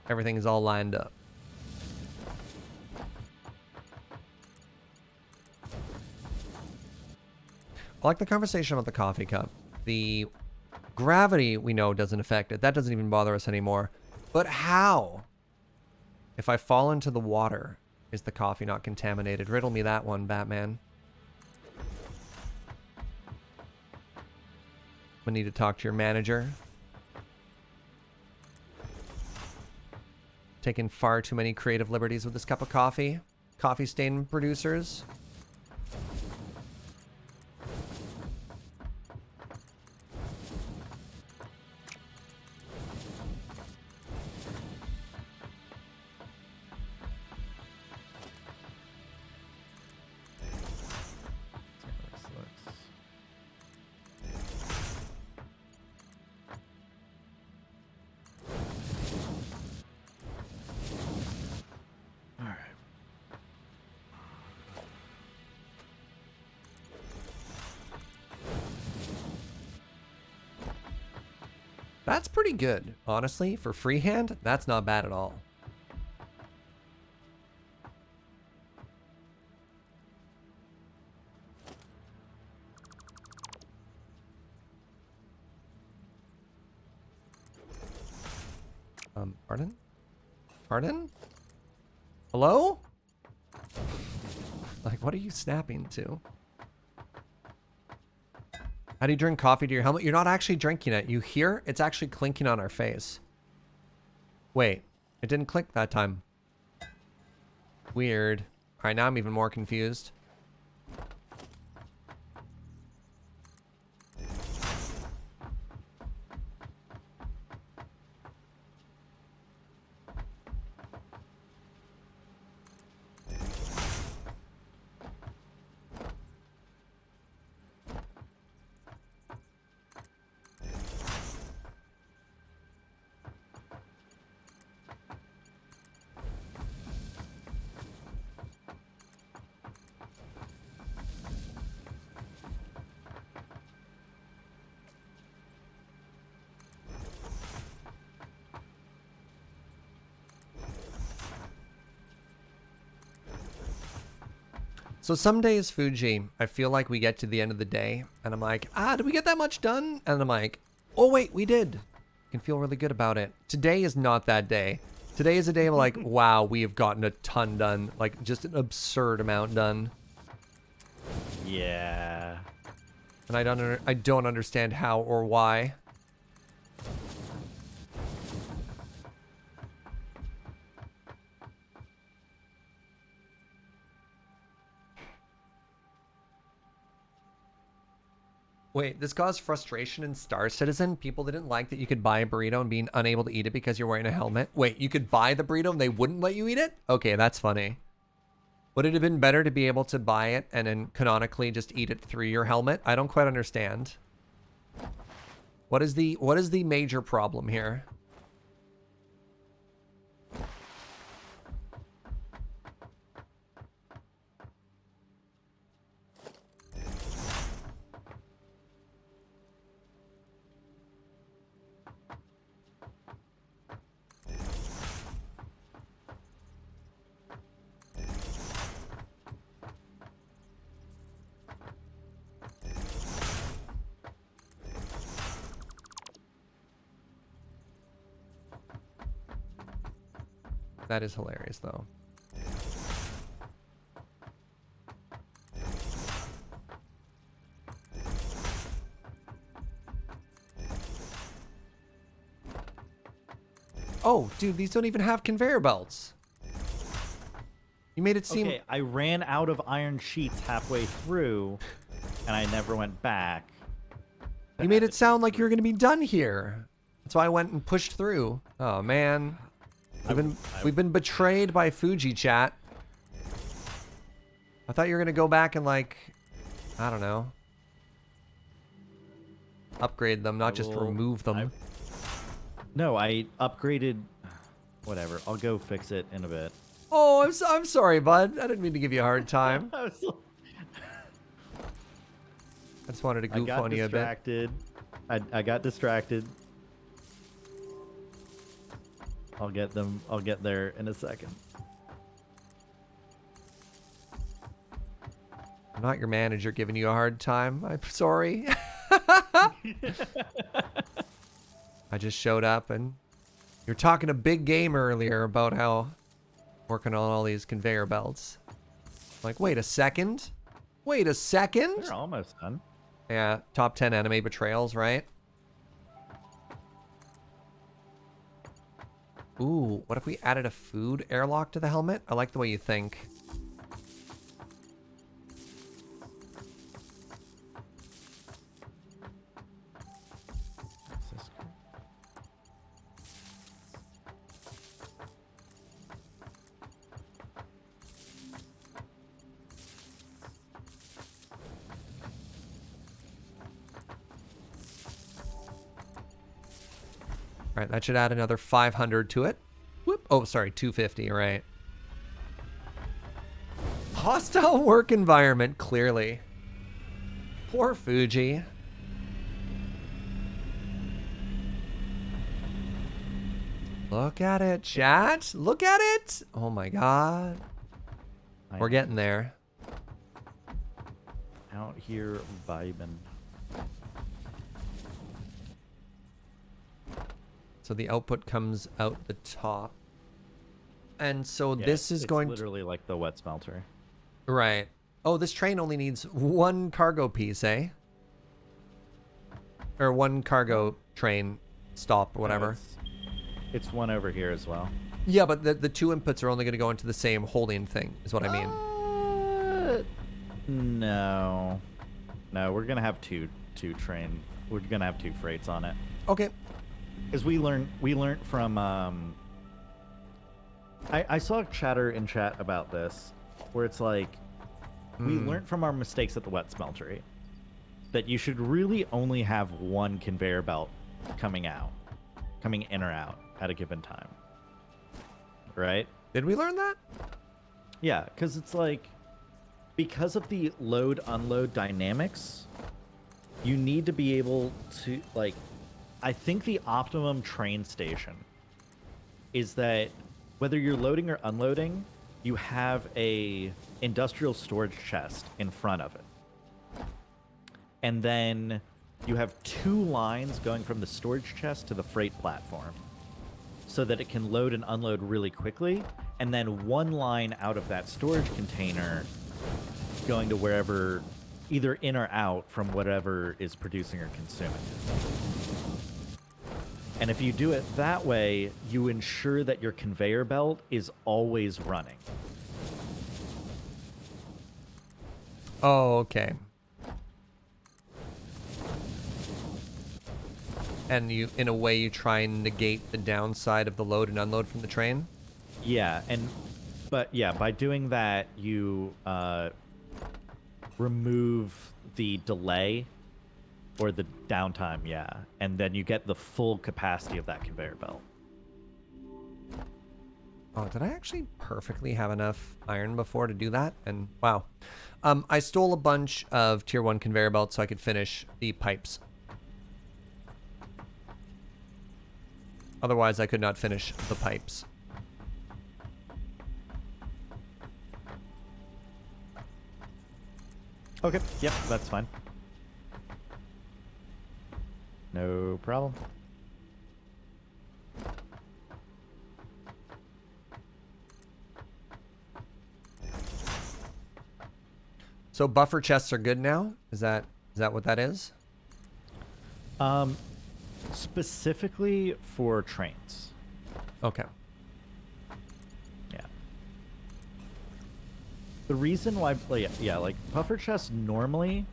Everything is all lined up. I like the conversation about the coffee cup. The gravity, we know, doesn't affect it. That doesn't even bother us anymore. But how? If I fall into the water, is the coffee not contaminated? Riddle me that one, Batman. I need to talk to your manager. Taking far too many creative liberties with this cup of coffee. Coffee stain producers. That's pretty good, honestly. For freehand, that's not bad at all. Pardon? Pardon? Hello? Like, what are you snapping to? How do you drink coffee to your helmet? You're not actually drinking it. You hear? It's actually clinking on our face. Wait. It didn't click that time. Weird. All right, now I'm even more confused. So some days, Fuji, I feel like we get to the end of the day, and I'm like, did we get that much done? And I'm like, oh wait, we did. I can feel really good about it. Today is not that day. Today is a day of like, wow, we have gotten a ton done. Like, just an absurd amount done. Yeah. And I don't understand how or why. Wait, this caused frustration in Star Citizen? People didn't like that you could buy a burrito and being unable to eat it because you're wearing a helmet? Wait, you could buy the burrito and they wouldn't let you eat it? Okay, that's funny. Would it have been better to be able to buy it and then canonically just eat it through your helmet? I don't quite understand. What is the major problem here? That is hilarious, though. Oh, dude, these don't even have conveyor belts. You made it seem... Okay, I ran out of iron sheets halfway through, and I never went back. You made it sound like you were going to be done here. That's why I went and pushed through. Oh, man. We've been betrayed by Fugi, chat. I thought you were going to go back and, like, I don't know, upgrade them, not just remove them. No, I upgraded... Whatever, I'll go fix it in a bit. Oh, I'm sorry, bud. I didn't mean to give you a hard time. I just wanted to goof on you a bit. I got distracted. I'll get there in a second. I'm not your manager giving you a hard time. I'm sorry. I just showed up and you're talking a big game earlier about how working on all these conveyor belts. Like, wait a second. Wait a second. They're almost done. Yeah, top 10 anime betrayals, right? Ooh, what if we added a food airlock to the helmet? I like the way you think. All right, that should add another 500 to it. Whoop. Oh, sorry, 250, right. Hostile work environment, clearly. Poor Fugi. Look at it, chat. Look at it. Oh my god. We're getting there. Out here vibing. So the output comes out the top. And so Yeah, this is going to... literally like the wet smelter. Right. Oh, this train only needs one cargo piece, eh? Or one cargo train stop or whatever. It's one over here as well. Yeah, but the two inputs are only going to go into the same holding thing, is what I mean. No. No, we're going to have two train. We're going to have two freights on it. Okay. Because we learned from I saw chatter in chat about this where it's like we learned from our mistakes at the wet smeltery that you should really only have one conveyor belt coming in or out at a given time. Right? Did we learn that? Yeah, because it's like because of the load unload dynamics, you need to be able to like I think the optimum train station is that whether you're loading or unloading, you have a industrial storage chest in front of it. And then you have 2 lines going from the storage chest to the freight platform so that it can load and unload really quickly, and then 1 line out of that storage container going to wherever, either in or out from whatever is producing or consuming it. And if you do it that way, you ensure that your conveyor belt is always running. Oh, okay. And you, in a way, you try and negate the downside of the load and unload from the train? Yeah, but by doing that, you remove the delay or the downtime, yeah, and then you get the full capacity of that conveyor belt. Oh, did I actually perfectly have enough iron before to do that? And wow. I stole a bunch of tier 1 conveyor belts so I could finish the pipes. Otherwise, I could not finish the pipes. Okay, yep, that's fine. No problem. So buffer chests are good now? Is that what that is? Specifically for trains. Okay. Yeah. The reason why, like buffer chests normally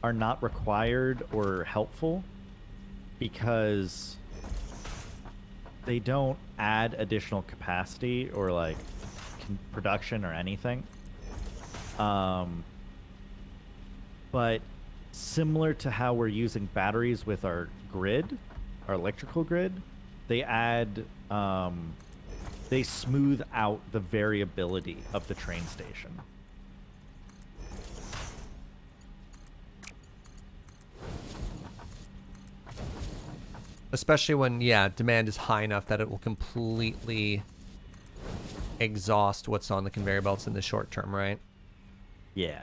are not required or helpful because they don't add additional capacity or like production or anything. But similar to how we're using batteries with our grid, our electrical grid, they add, they smooth out the variability of the train station. Especially when, yeah, demand is high enough that it will completely exhaust what's on the conveyor belts in the short term, right? Yeah.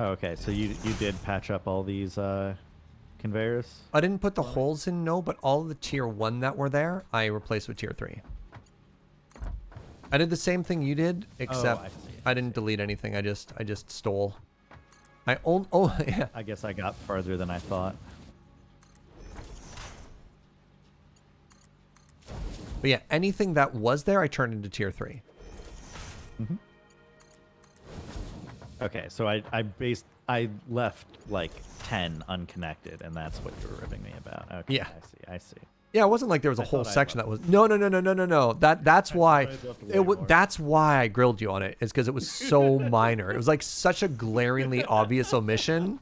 Oh, okay, so you did patch up all these conveyors? I didn't put the holes in, no, but all of the tier 1 that were there, I replaced with tier 3. I did the same thing you did, except I didn't delete anything. I just stole. Yeah. I guess I got farther than I thought. But yeah, anything that was there, I turned into tier 3. Mm-hmm. Okay, so I left like 10 unconnected, and that's what you were ribbing me about. Okay, Yeah. I see. Yeah, it wasn't like there was a whole section that was no. That's why that's why I grilled you on it. Is because it was so minor. It was like such a glaringly obvious omission.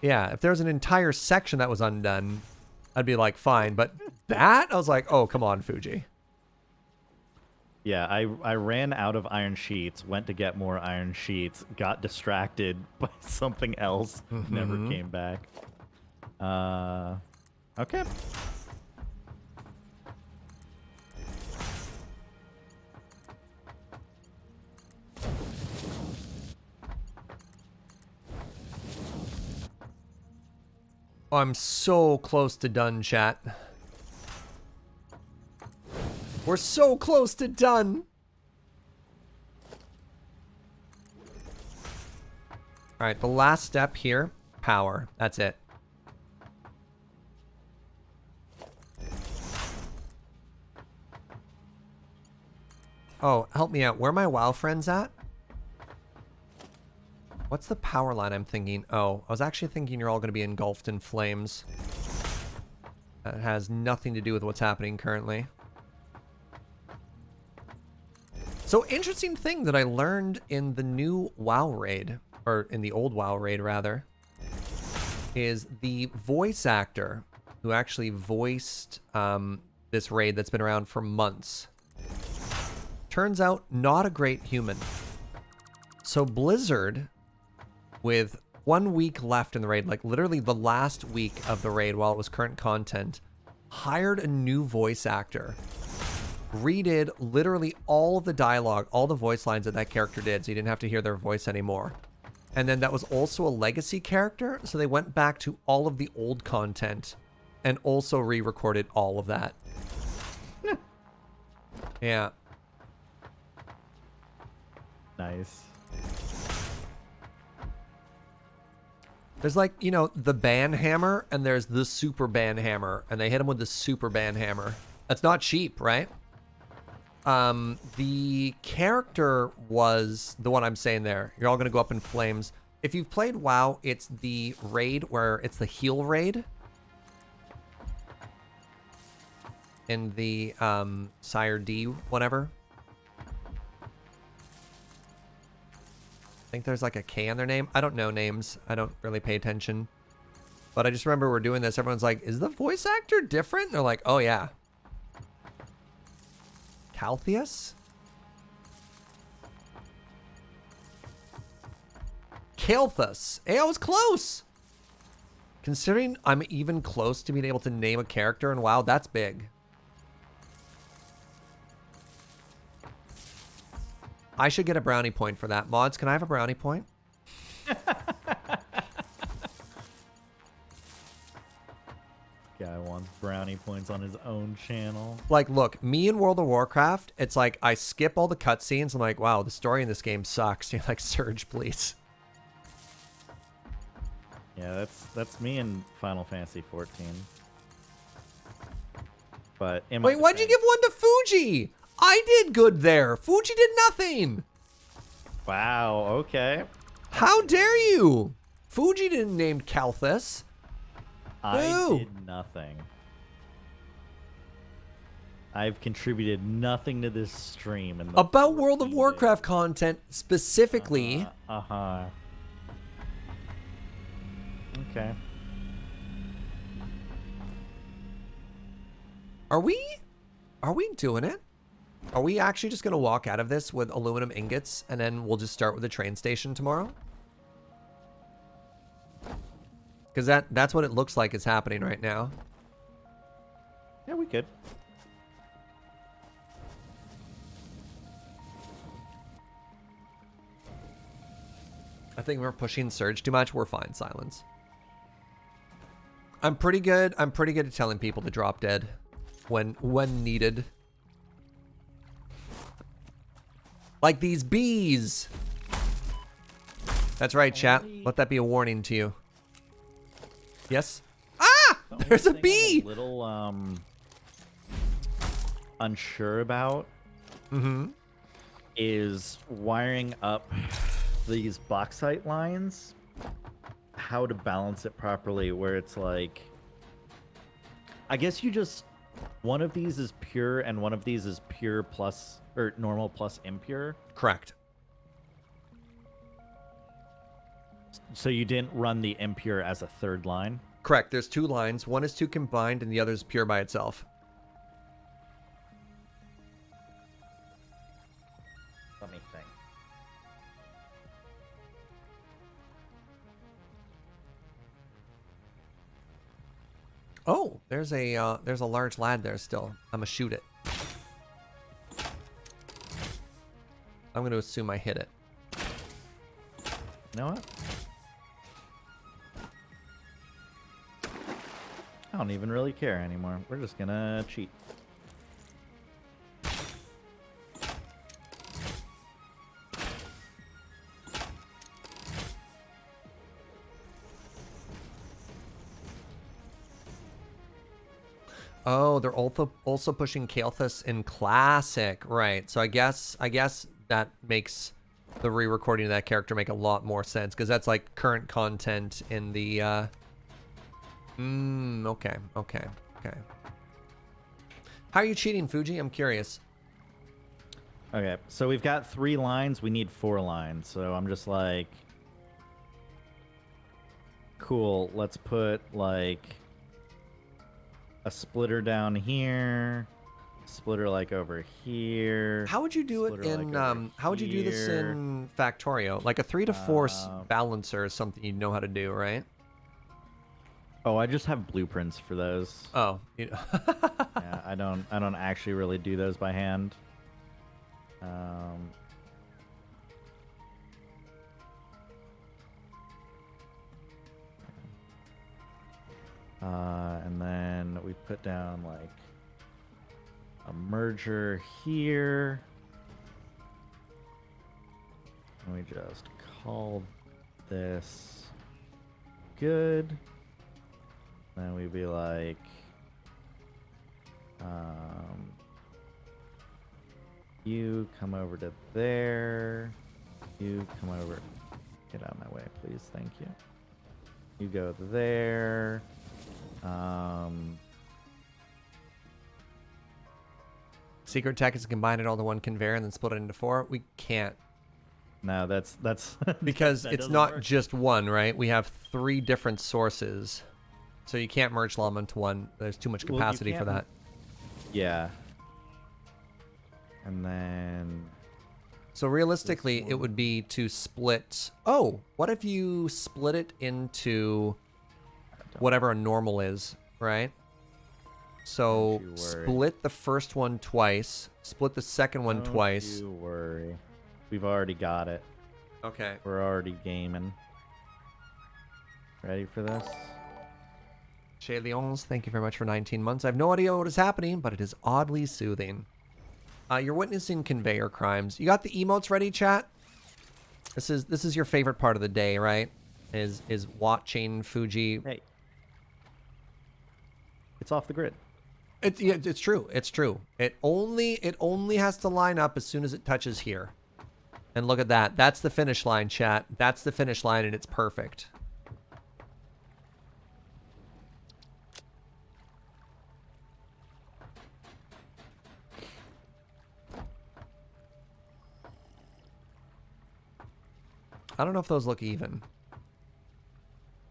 Yeah, if there was an entire section that was undone, I'd be like, fine. But that, I was like, oh, come on, Fugi. Yeah, I ran out of iron sheets, went to get more iron sheets, got distracted by something else, never came back. Okay. Oh, I'm so close to done, chat. We're so close to done. All right, the last step here, power. That's it. Oh, help me out. Where are my WoW friends at? What's the power line I'm thinking? Oh, I was actually thinking you're all going to be engulfed in flames. That has nothing to do with what's happening currently. So, interesting thing that I learned in the new WoW raid, or in the old WoW raid rather, is the voice actor who actually voiced this raid that's been around for months. Turns out not a great human. So Blizzard, with 1 week left in the raid, like literally the last week of the raid while it was current content, hired a new voice actor, redid literally all of the dialogue, all the voice lines that that character did, so you didn't have to hear their voice anymore. And then that was also a legacy character, so they went back to all of the old content and also re-recorded all of that. Yeah. Nice. There's like, you know, the ban hammer, and there's the super ban hammer, and they hit him with the super ban hammer. That's not cheap, right? The character was the one I'm saying there. You're all gonna go up in flames. If you've played WoW, it's the raid where it's the heal raid. In the Sire D, whatever. I think there's like a K on their name. I don't know names. I don't really pay attention. But I just remember we're doing this. Everyone's like, is the voice actor different? And they're like, oh yeah. Caltheus? Kalthus. Hey, I was close. Considering I'm even close to being able to name a character in WoW, that's big. I should get a brownie point for that. Mods, can I have a brownie point? Guy wants brownie points on his own channel. Like, look, me in World of Warcraft, it's like I skip all the cutscenes. I'm like, wow, the story in this game sucks. You're like, Serge, please. Yeah, that's me in Final Fantasy 14. But in my Wait, why'd you give one to Fugi? I did good there. Fugi did nothing. Wow, okay. How dare you? Fugi didn't name Kalthus. I Boo. did nothing. I've contributed nothing to this stream. In the About World of 14 Warcraft days. content specifically. Uh-huh. Okay. Are we doing it? Are we actually just going to walk out of this with aluminum ingots and then we'll just start with the train station tomorrow? Because that's what it looks like is happening right now. Yeah, we could. I think we're pushing Surge too much. We're fine, Silence. I'm pretty good at telling people to drop dead when needed. Like these bees. That's right, chat. Let that be a warning to you. Yes? Ah! The only There's a thing bee! I'm a little unsure about is wiring up these bauxite lines, how to balance it properly where it's like, I guess you just, one of these is pure and one of these is pure plus, or normal plus impure. Correct. So you didn't run the impure as a third line? Correct. There's two lines. One is two combined and the other is pure by itself. Let me think. Oh, there's a large lad there still. I'm gonna shoot it. I'm gonna assume I hit it. You know what? I don't even really care anymore. We're just gonna cheat. Oh, they're also pushing Kalthus in Classic, right? So I guess that makes the re-recording of that character make a lot more sense because that's like current content in the. Okay. How are you cheating, Fugi? I'm curious. Okay, so we've got 3 lines. We need 4 lines. So I'm just like, cool. Let's put like a splitter down here, splitter like over here. How would you do it splitter, like, in over how would you do this here. in Factorio? Like a 3 to 4 Uh, balancer is something you know how to do, right? Oh, I just have blueprints for those. Oh, Yeah, I don't actually really do those by hand. And then we put down like a merger here. And we just call this good. Then we'd be like, you come over to there. You come over. Get out of my way, please. Thank you. You go there. Secret tech is to combine it all to one conveyor and then split it into 4. We can't No, that's because that it's doesn't not work. just one, right? We have 3 different sources, so you can't merge them into one. There's too much Well, you capacity for can't- that. Yeah. And then So realistically, it would be to split. Oh, what if you split it into whatever a normal is, right? So Don't you worry. split the first one twice, split the second one don't twice. you worry. We've already got it. Okay. We're already gaming. Ready for this? Chez Lyons, thank you very much for 19 months. I have no idea what is happening, but it is oddly soothing. You're witnessing conveyor crimes. You got the emotes ready, chat? This is your favorite part of the day, right? Is watching Fugi. Hey. It's off the grid. It's true. It's true. It only has to line up as soon as it touches here. And look at that. That's the finish line, chat. That's the finish line, and it's perfect. I don't know if those look even.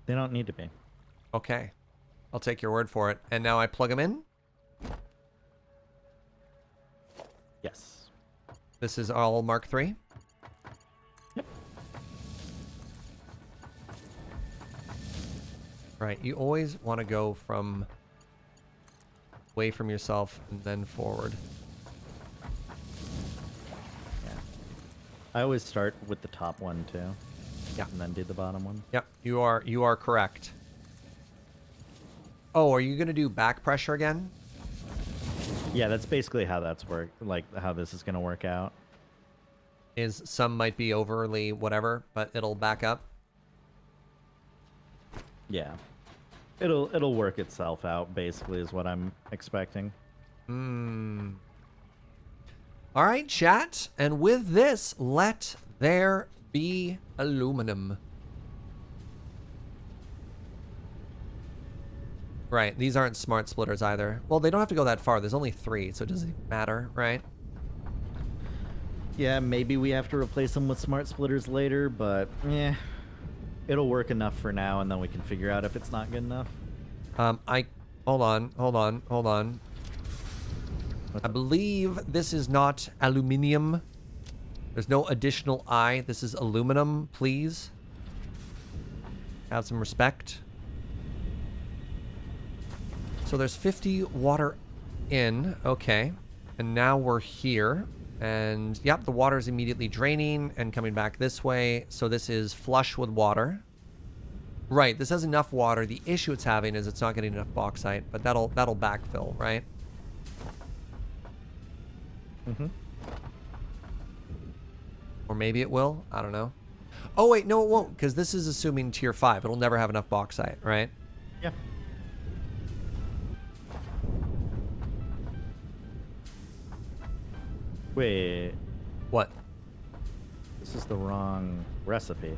They don't need to be. Okay. I'll take your word for it. And now I plug them in. Yes. This is all Mark III. Yep. Right. You always want to go from away from yourself and then forward. Yeah. I always start with the top one too. Yeah. And then do the bottom one. Yep. You are correct. Oh, are you going to do back pressure again? Yeah, that's basically how that's like how this is gonna work out. Is some might be overly whatever, but it'll back up. Yeah. It'll work itself out, basically, is what I'm expecting. All right, chat. And with this, let there be aluminum. Right, these aren't smart splitters either. Well, they don't have to go that far. There's only 3, so it doesn't matter, right? Yeah, maybe we have to replace them with smart splitters later, but yeah, it'll work enough for now, and then we can figure out if it's not good enough. Hold on. I believe this is not aluminium. There's no additional I. This is aluminum, please. Have some respect. So there's 50 water in. Okay. And now we're here. And yep, the water is immediately draining and coming back this way. So this is flush with water. Right, this has enough water. The issue it's having is it's not getting enough bauxite, but that'll backfill, right? Mm-hmm. Or maybe it will. I don't know. Oh wait, no, it won't, because this is assuming tier 5. It'll never have enough bauxite, right? Yeah. Wait, What? this is the wrong recipe.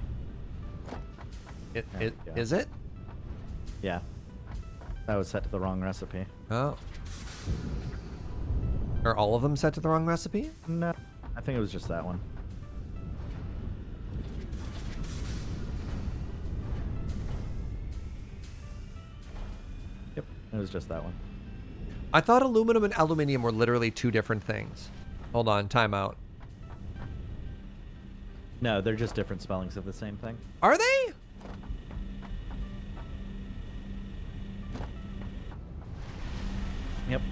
There we go. Is it? Yeah. That was set to the wrong recipe. Oh. Are all of them set to the wrong recipe? No, I think it was just that one. It was just that one. I thought aluminum and aluminium were literally two different things. Hold on, timeout. No, they're just different spellings of the same thing. Are they? Yep.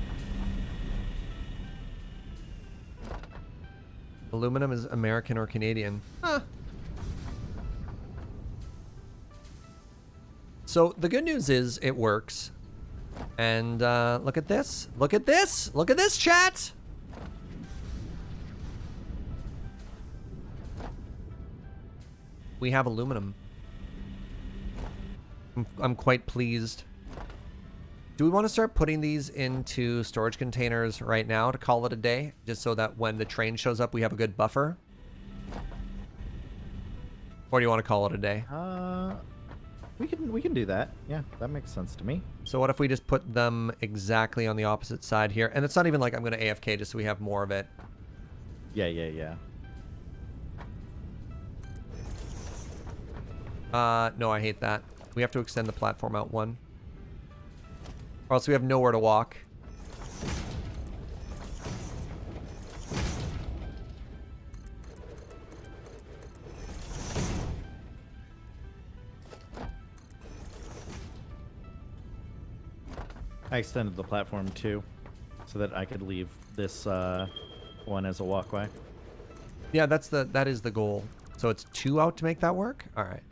Aluminum is American or Canadian. Huh. So the good news is it works. And look at this. Look at this. Look at this, chat. We have aluminum. I'm quite pleased. Do we want to start putting these into storage containers right now to call it a day? Just so that when the train shows up, we have a good buffer? Or do you want to call it a day? We can do that. Yeah, that makes sense to me. So what if we just put them exactly on the opposite side here? And it's not even like I'm going to AFK just so we have more of it. Yeah. No, I hate that. We have to extend the platform out one. Or else we have nowhere to walk. I extended the platform too, so that I could leave this one as a walkway. Yeah, that is the goal. So it's 2 out to make that work? All right.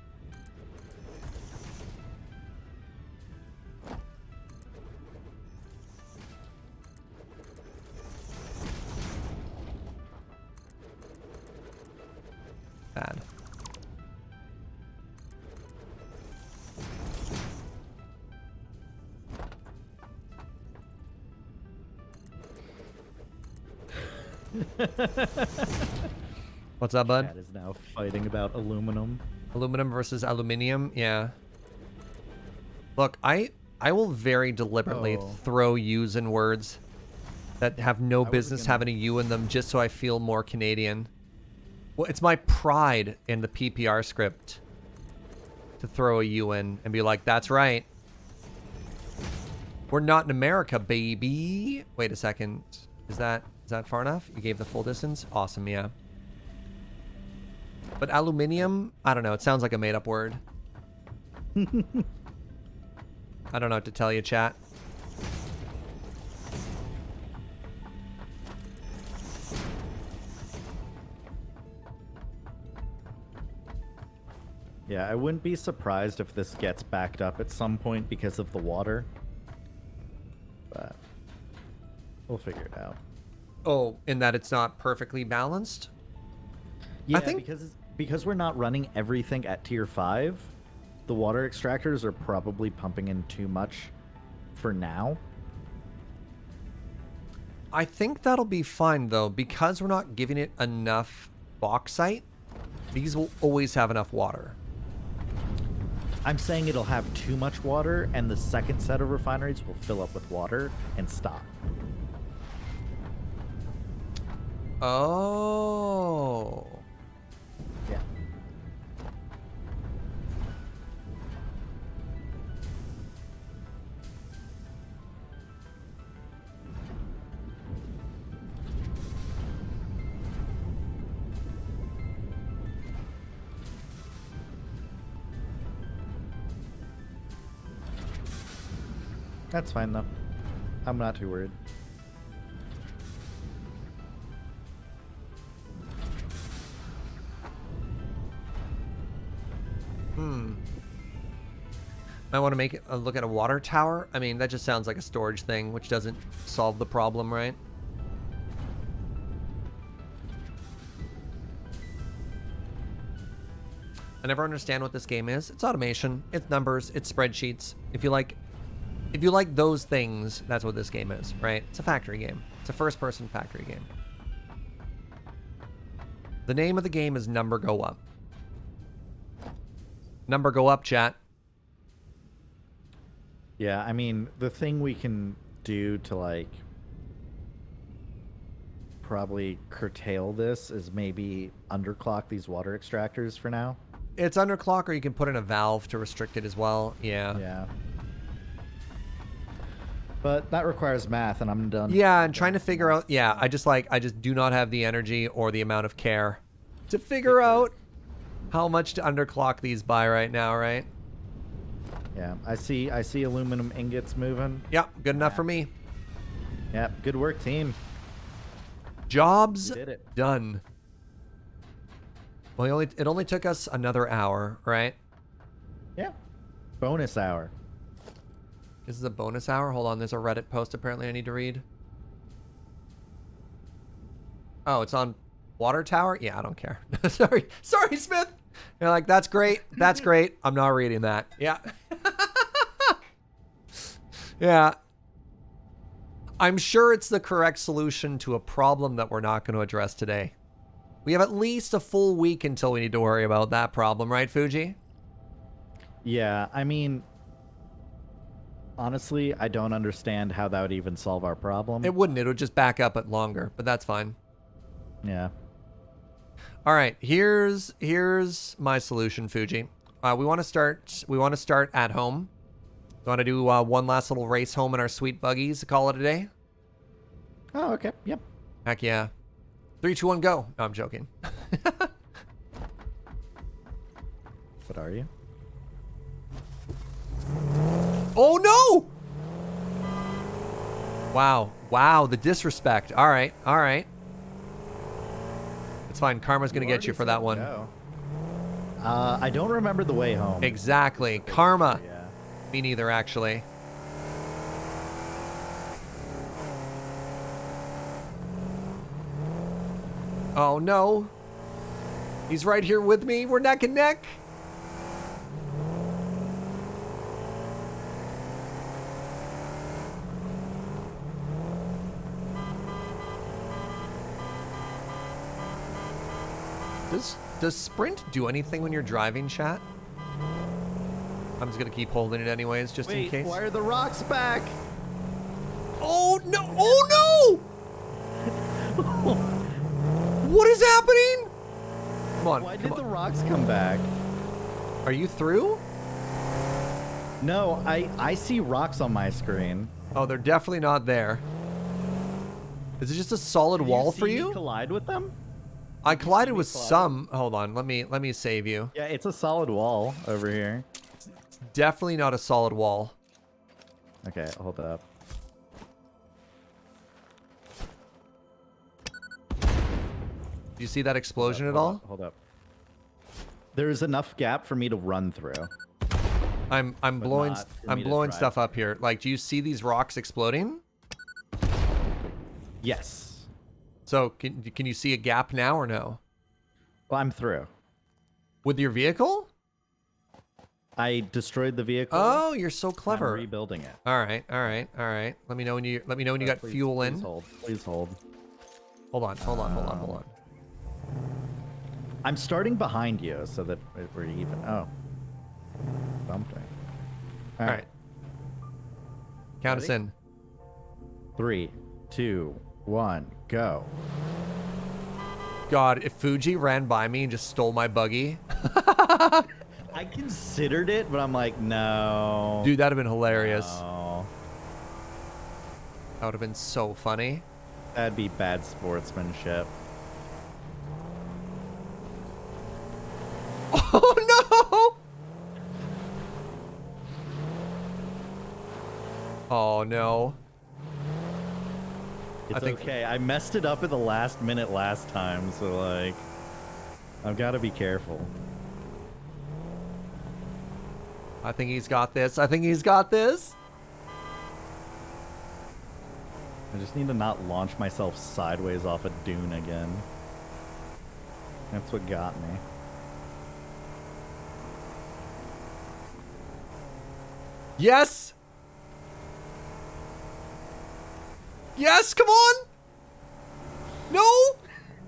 Bad. What's up, bud? Cat is now fighting about aluminum. Aluminum versus aluminium? Yeah. Look, I will very deliberately throw U's in words that have no business having a U in them just so I feel more Canadian. Well, it's my pride in the PPR script to throw a U in and be like, that's right. We're not in America, baby. Wait a second. Is that far enough? You gave the full distance? Awesome, yeah. But aluminium, I don't know. It sounds like a made-up word. I don't know what to tell you, chat. Yeah, I wouldn't be surprised if this gets backed up at some point because of the water. But we'll figure it out. Oh, in that it's not perfectly balanced? Yeah, I think because we're not running everything at tier 5, the water extractors are probably pumping in too much for now. I think that'll be fine, though, because we're not giving it enough bauxite. These will always have enough water. I'm saying it'll have too much water, and the second set of refineries will fill up with water and stop. Oh. Yeah. That's fine, though. I'm not too worried. I want to make it look at a water tower. I mean, that just sounds like a storage thing, which doesn't solve the problem, right? I never understand what this game is. It's automation, it's numbers, it's spreadsheets. If you like those things, that's what this game is, right? It's a factory game. It's a first-person factory game. The name of the game is Number Go Up. Number go up, chat. Yeah, I mean, the thing we can do to, like, probably curtail this is maybe underclock these water extractors for now. It's underclock, or you can put in a valve to restrict it as well. Yeah. Yeah. But that requires math, and I'm done. Yeah, and trying to figure out. Yeah, I just do not have the energy or the amount of care to figure out how much to underclock these by right now, right? Yeah, I see aluminum ingots moving. Yeah, good enough for me. Yeah, good work, team. Jobs We did it. done. Well, it only took us another hour, right? Yeah. Bonus hour. This is a bonus hour. Hold on, there's a Reddit post apparently I need to read. Oh, it's on Water Tower? Yeah, I don't care. Sorry, Smith. You're like, that's great. That's great. I'm not reading that. Yeah. Yeah. I'm sure it's the correct solution to a problem that we're not going to address today. We have at least a full week until we need to worry about that problem, right, Fugi? Yeah, I mean, honestly, I don't understand how that would even solve our problem. It wouldn't. It would just back up it longer, but that's fine. Yeah. All right, here's my solution, Fugi. We want to start at home. We want to do one last little race home in our sweet buggies. Call it a day. Oh, okay. Yep. Heck yeah. 3, 2, 1, go. No, I'm joking. What are you? Oh no! Wow, the disrespect. All right. It's fine. Karma's gonna get you for that one. No. I don't remember the way home. Exactly. Karma. Yeah. Me neither, actually. Oh no. He's right here with me. We're neck and neck. Does sprint do anything when you're driving, chat? I'm just gonna keep holding it anyways, just in case. Why are the rocks back? Oh no! Oh no! What is happening? Come on. Why did the rocks come back? Are you through? No, I see rocks on my screen. Oh, they're definitely not there. Is it just a solid wall for you? Collide with them? I collided with some. Hold on, let me save you. Yeah, it's a solid wall over here. Definitely not a solid wall. Okay, hold up. Do you see that explosion at all? Hold up. There's enough gap for me to run through. I'm blowing not for me to drive stuff up here. Like, do you see these rocks exploding? Yes. So can you see a gap now or no? Well, I'm through. With your vehicle? I destroyed the vehicle. Oh, you're so clever. I'm rebuilding it. All right. Let me know when you got Please, fuel in. Please hold. Please hold. Hold on. I'm starting behind you so that we're even. Oh. Bumped me. All right. Count us in. 3, 2, 1, go. God, if Fugi ran by me and just stole my buggy. I considered it, but I'm like, no. Dude, that'd have been hilarious. No. That would have been so funny. That'd be bad sportsmanship. Oh no! Oh no. It's I think okay. I messed it up at the last minute last time, so like, I've got to be careful. I think he's got this. I just need to not launch myself sideways off a dune again. That's what got me. Yes! Yes, come on! No!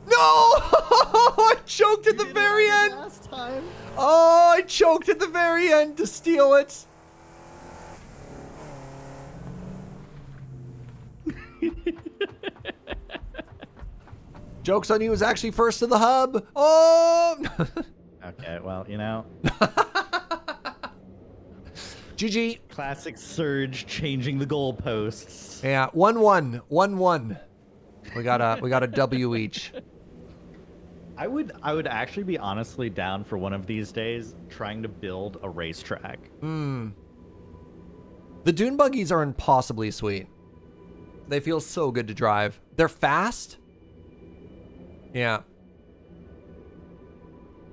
No! I choked at the very end! Last time. Oh, I choked at the very end to steal it! Joke's on you, was actually first to the hub! Oh! Okay, well, you know. GG. Classic Serge changing the goalposts. Yeah, 1-1. 1-1. We got a W each. I would actually be honestly down for one of these days trying to build a racetrack. The Dune Buggies are impossibly sweet. They feel so good to drive. They're fast. Yeah.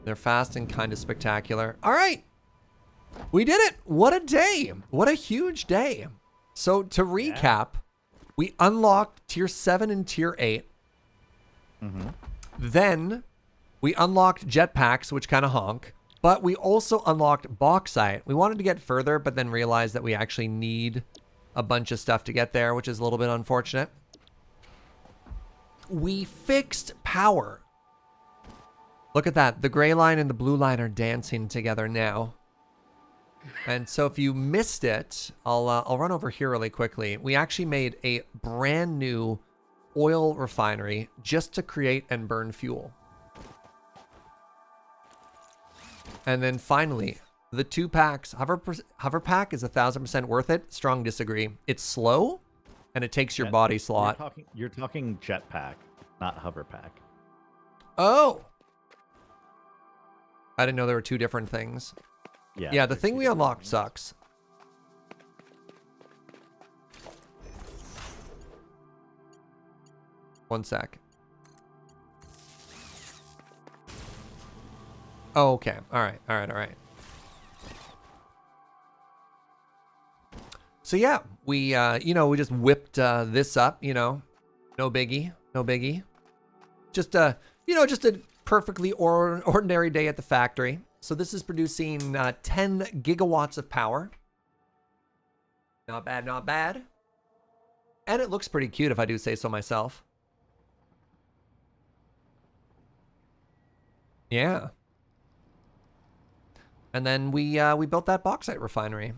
They're fast and kind of spectacular. All right. We did it. What a day. What a huge day. So to recap, we unlocked tier 7 and tier 8. Then we unlocked jetpacks, which kind of honk. But we also unlocked bauxite. We wanted to get further, but then realized that we actually need a bunch of stuff to get there, which is a little bit unfortunate. We fixed power. Look at that. The gray line and the blue line are dancing together now. And so if you missed it, I'll run over here really quickly. We actually made a brand new oil refinery just to create and burn fuel. And then finally, the 2 packs. Hover pack is 1,000% worth it. Strong disagree. It's slow, and it takes your body slot. You're talking jetpack, not hover pack. Oh! I didn't know there were 2 different things. Yeah, the thing we unlocked sucks. One sec. Oh, okay. All right. So yeah, we we just whipped this up, no biggie. Just just a perfectly ordinary day at the factory. So this is producing 10 gigawatts of power. Not bad, not bad. And it looks pretty cute if I do say so myself. Yeah. And then we built that bauxite refinery.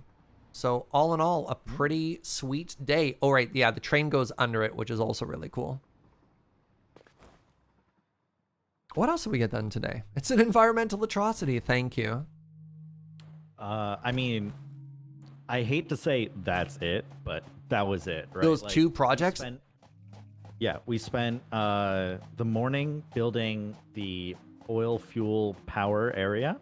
So all in all, a pretty sweet day. Oh, right. Yeah, the train goes under it, which is also really cool. What else did we get done today? It's an environmental atrocity. Thank you. I mean, I hate to say that's it, but that was it, right? Those 2 projects? We spent the morning building the oil fuel power area.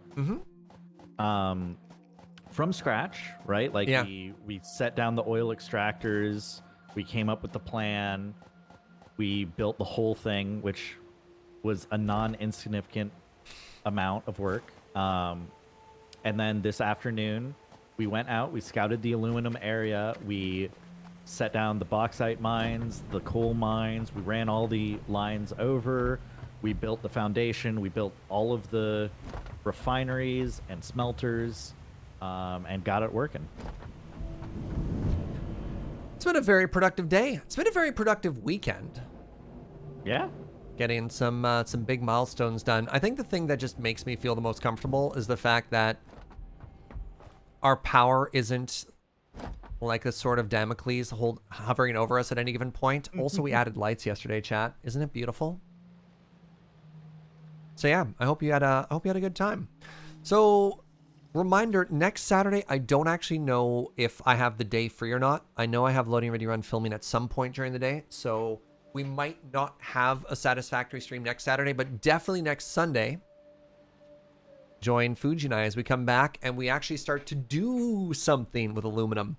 From scratch, right? Like we set down the oil extractors, we came up with the plan, we built the whole thing, which was a non-insignificant amount of work. And then this afternoon, we went out, we scouted the aluminum area, we set down the bauxite mines, the coal mines, we ran all the lines over, we built the foundation, we built all of the refineries and smelters, and got it working. It's been a very productive day. It's been a very productive weekend. Yeah. Getting some big milestones done. I think the thing that just makes me feel the most comfortable is the fact that our power isn't like a sort of Damocles hovering over us at any given point. Also, we added lights yesterday, chat. Isn't it beautiful? So yeah, I hope you had a good time. So reminder, next Saturday, I don't actually know if I have the day free or not. I know I have Loading Ready Run filming at some point during the day, so we might not have a Satisfactory stream next Saturday, but definitely next Sunday. Join Fugi and I as we come back and we actually start to do something with aluminum.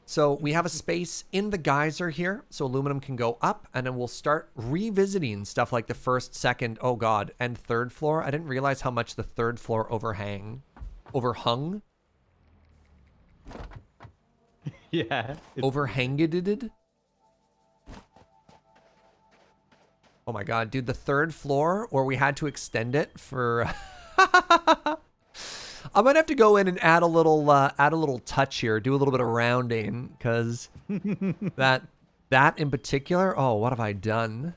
So we have a space in the geyser here, so aluminum can go up, and then we'll start revisiting stuff like the first, second, oh god, and third floor. I didn't realize how much the third floor overhung. Yeah. Overhanged. Oh my god, dude, the third floor where we had to extend it for I might have to go in and add a little touch here, do a little bit of rounding, because that in particular, oh, what have I done?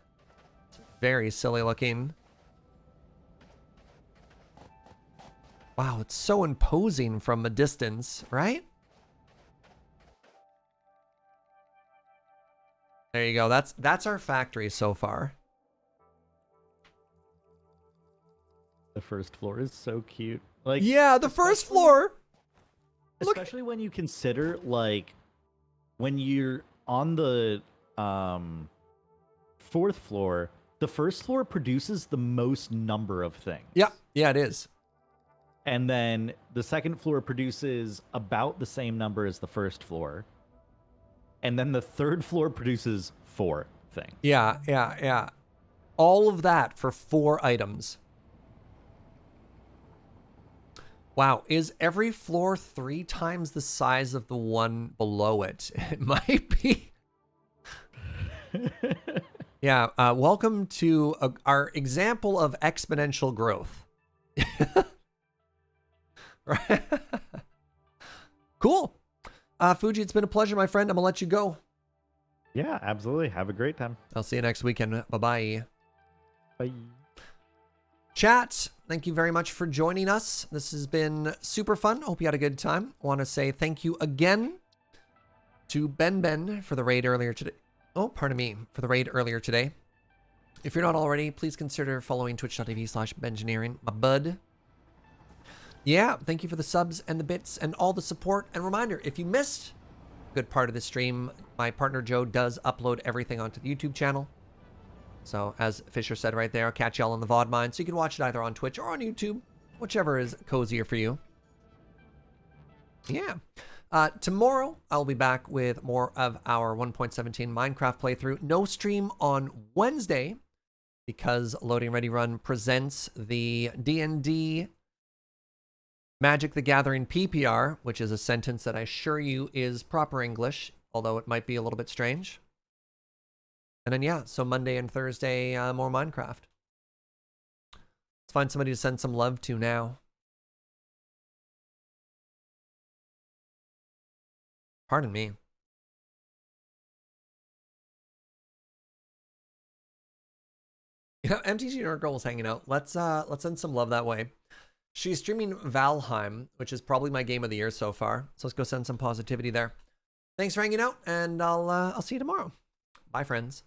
It's very silly looking. Wow, it's so imposing from a distance, right? There you go. That's our factory so far. The first floor is so cute. Like, yeah, the first floor. Especially when you consider, like, when you're on the 4th floor, the 1st floor produces the most number of things. Yeah, it is. And then the 2nd floor produces about the same number as the 1st floor. And then the 3rd floor produces 4 things. Yeah. All of that for 4 items. Wow, is every floor 3 times the size of the one below it? It might be. Yeah, welcome to our example of exponential growth. Right? Cool. Fugi, it's been a pleasure, my friend. I'm going to let you go. Yeah, absolutely. Have a great time. I'll see you next weekend. Bye-bye. Bye. Chat, thank you very much for joining us. This has been super fun. Hope you had a good time. I want to say thank you again to Ben for the raid earlier today. Oh, pardon me, for the raid earlier today. If you're not already, please consider following twitch.tv/Bengineering, my bud. Yeah, thank you for the subs and the bits and all the support. And reminder, if you missed a good part of the stream, my partner Joe does upload everything onto the YouTube channel. So, as Fisher said right there, I'll catch y'all on the VOD mine, so you can watch it either on Twitch or on YouTube, whichever is cozier for you. Yeah. Tomorrow, I'll be back with more of our 1.17 Minecraft playthrough. No stream on Wednesday, because Loading Ready Run presents the D&D Magic the Gathering PPR, which is a sentence that I assure you is proper English, although it might be a little bit strange. And then, yeah, so Monday and Thursday, more Minecraft. Let's find somebody to send some love to now. Pardon me. You know, MTG Nerd Girl was hanging out. Let's send some love that way. She's streaming Valheim, which is probably my game of the year so far. So let's go send some positivity there. Thanks for hanging out, and I'll see you tomorrow. Bye, friends.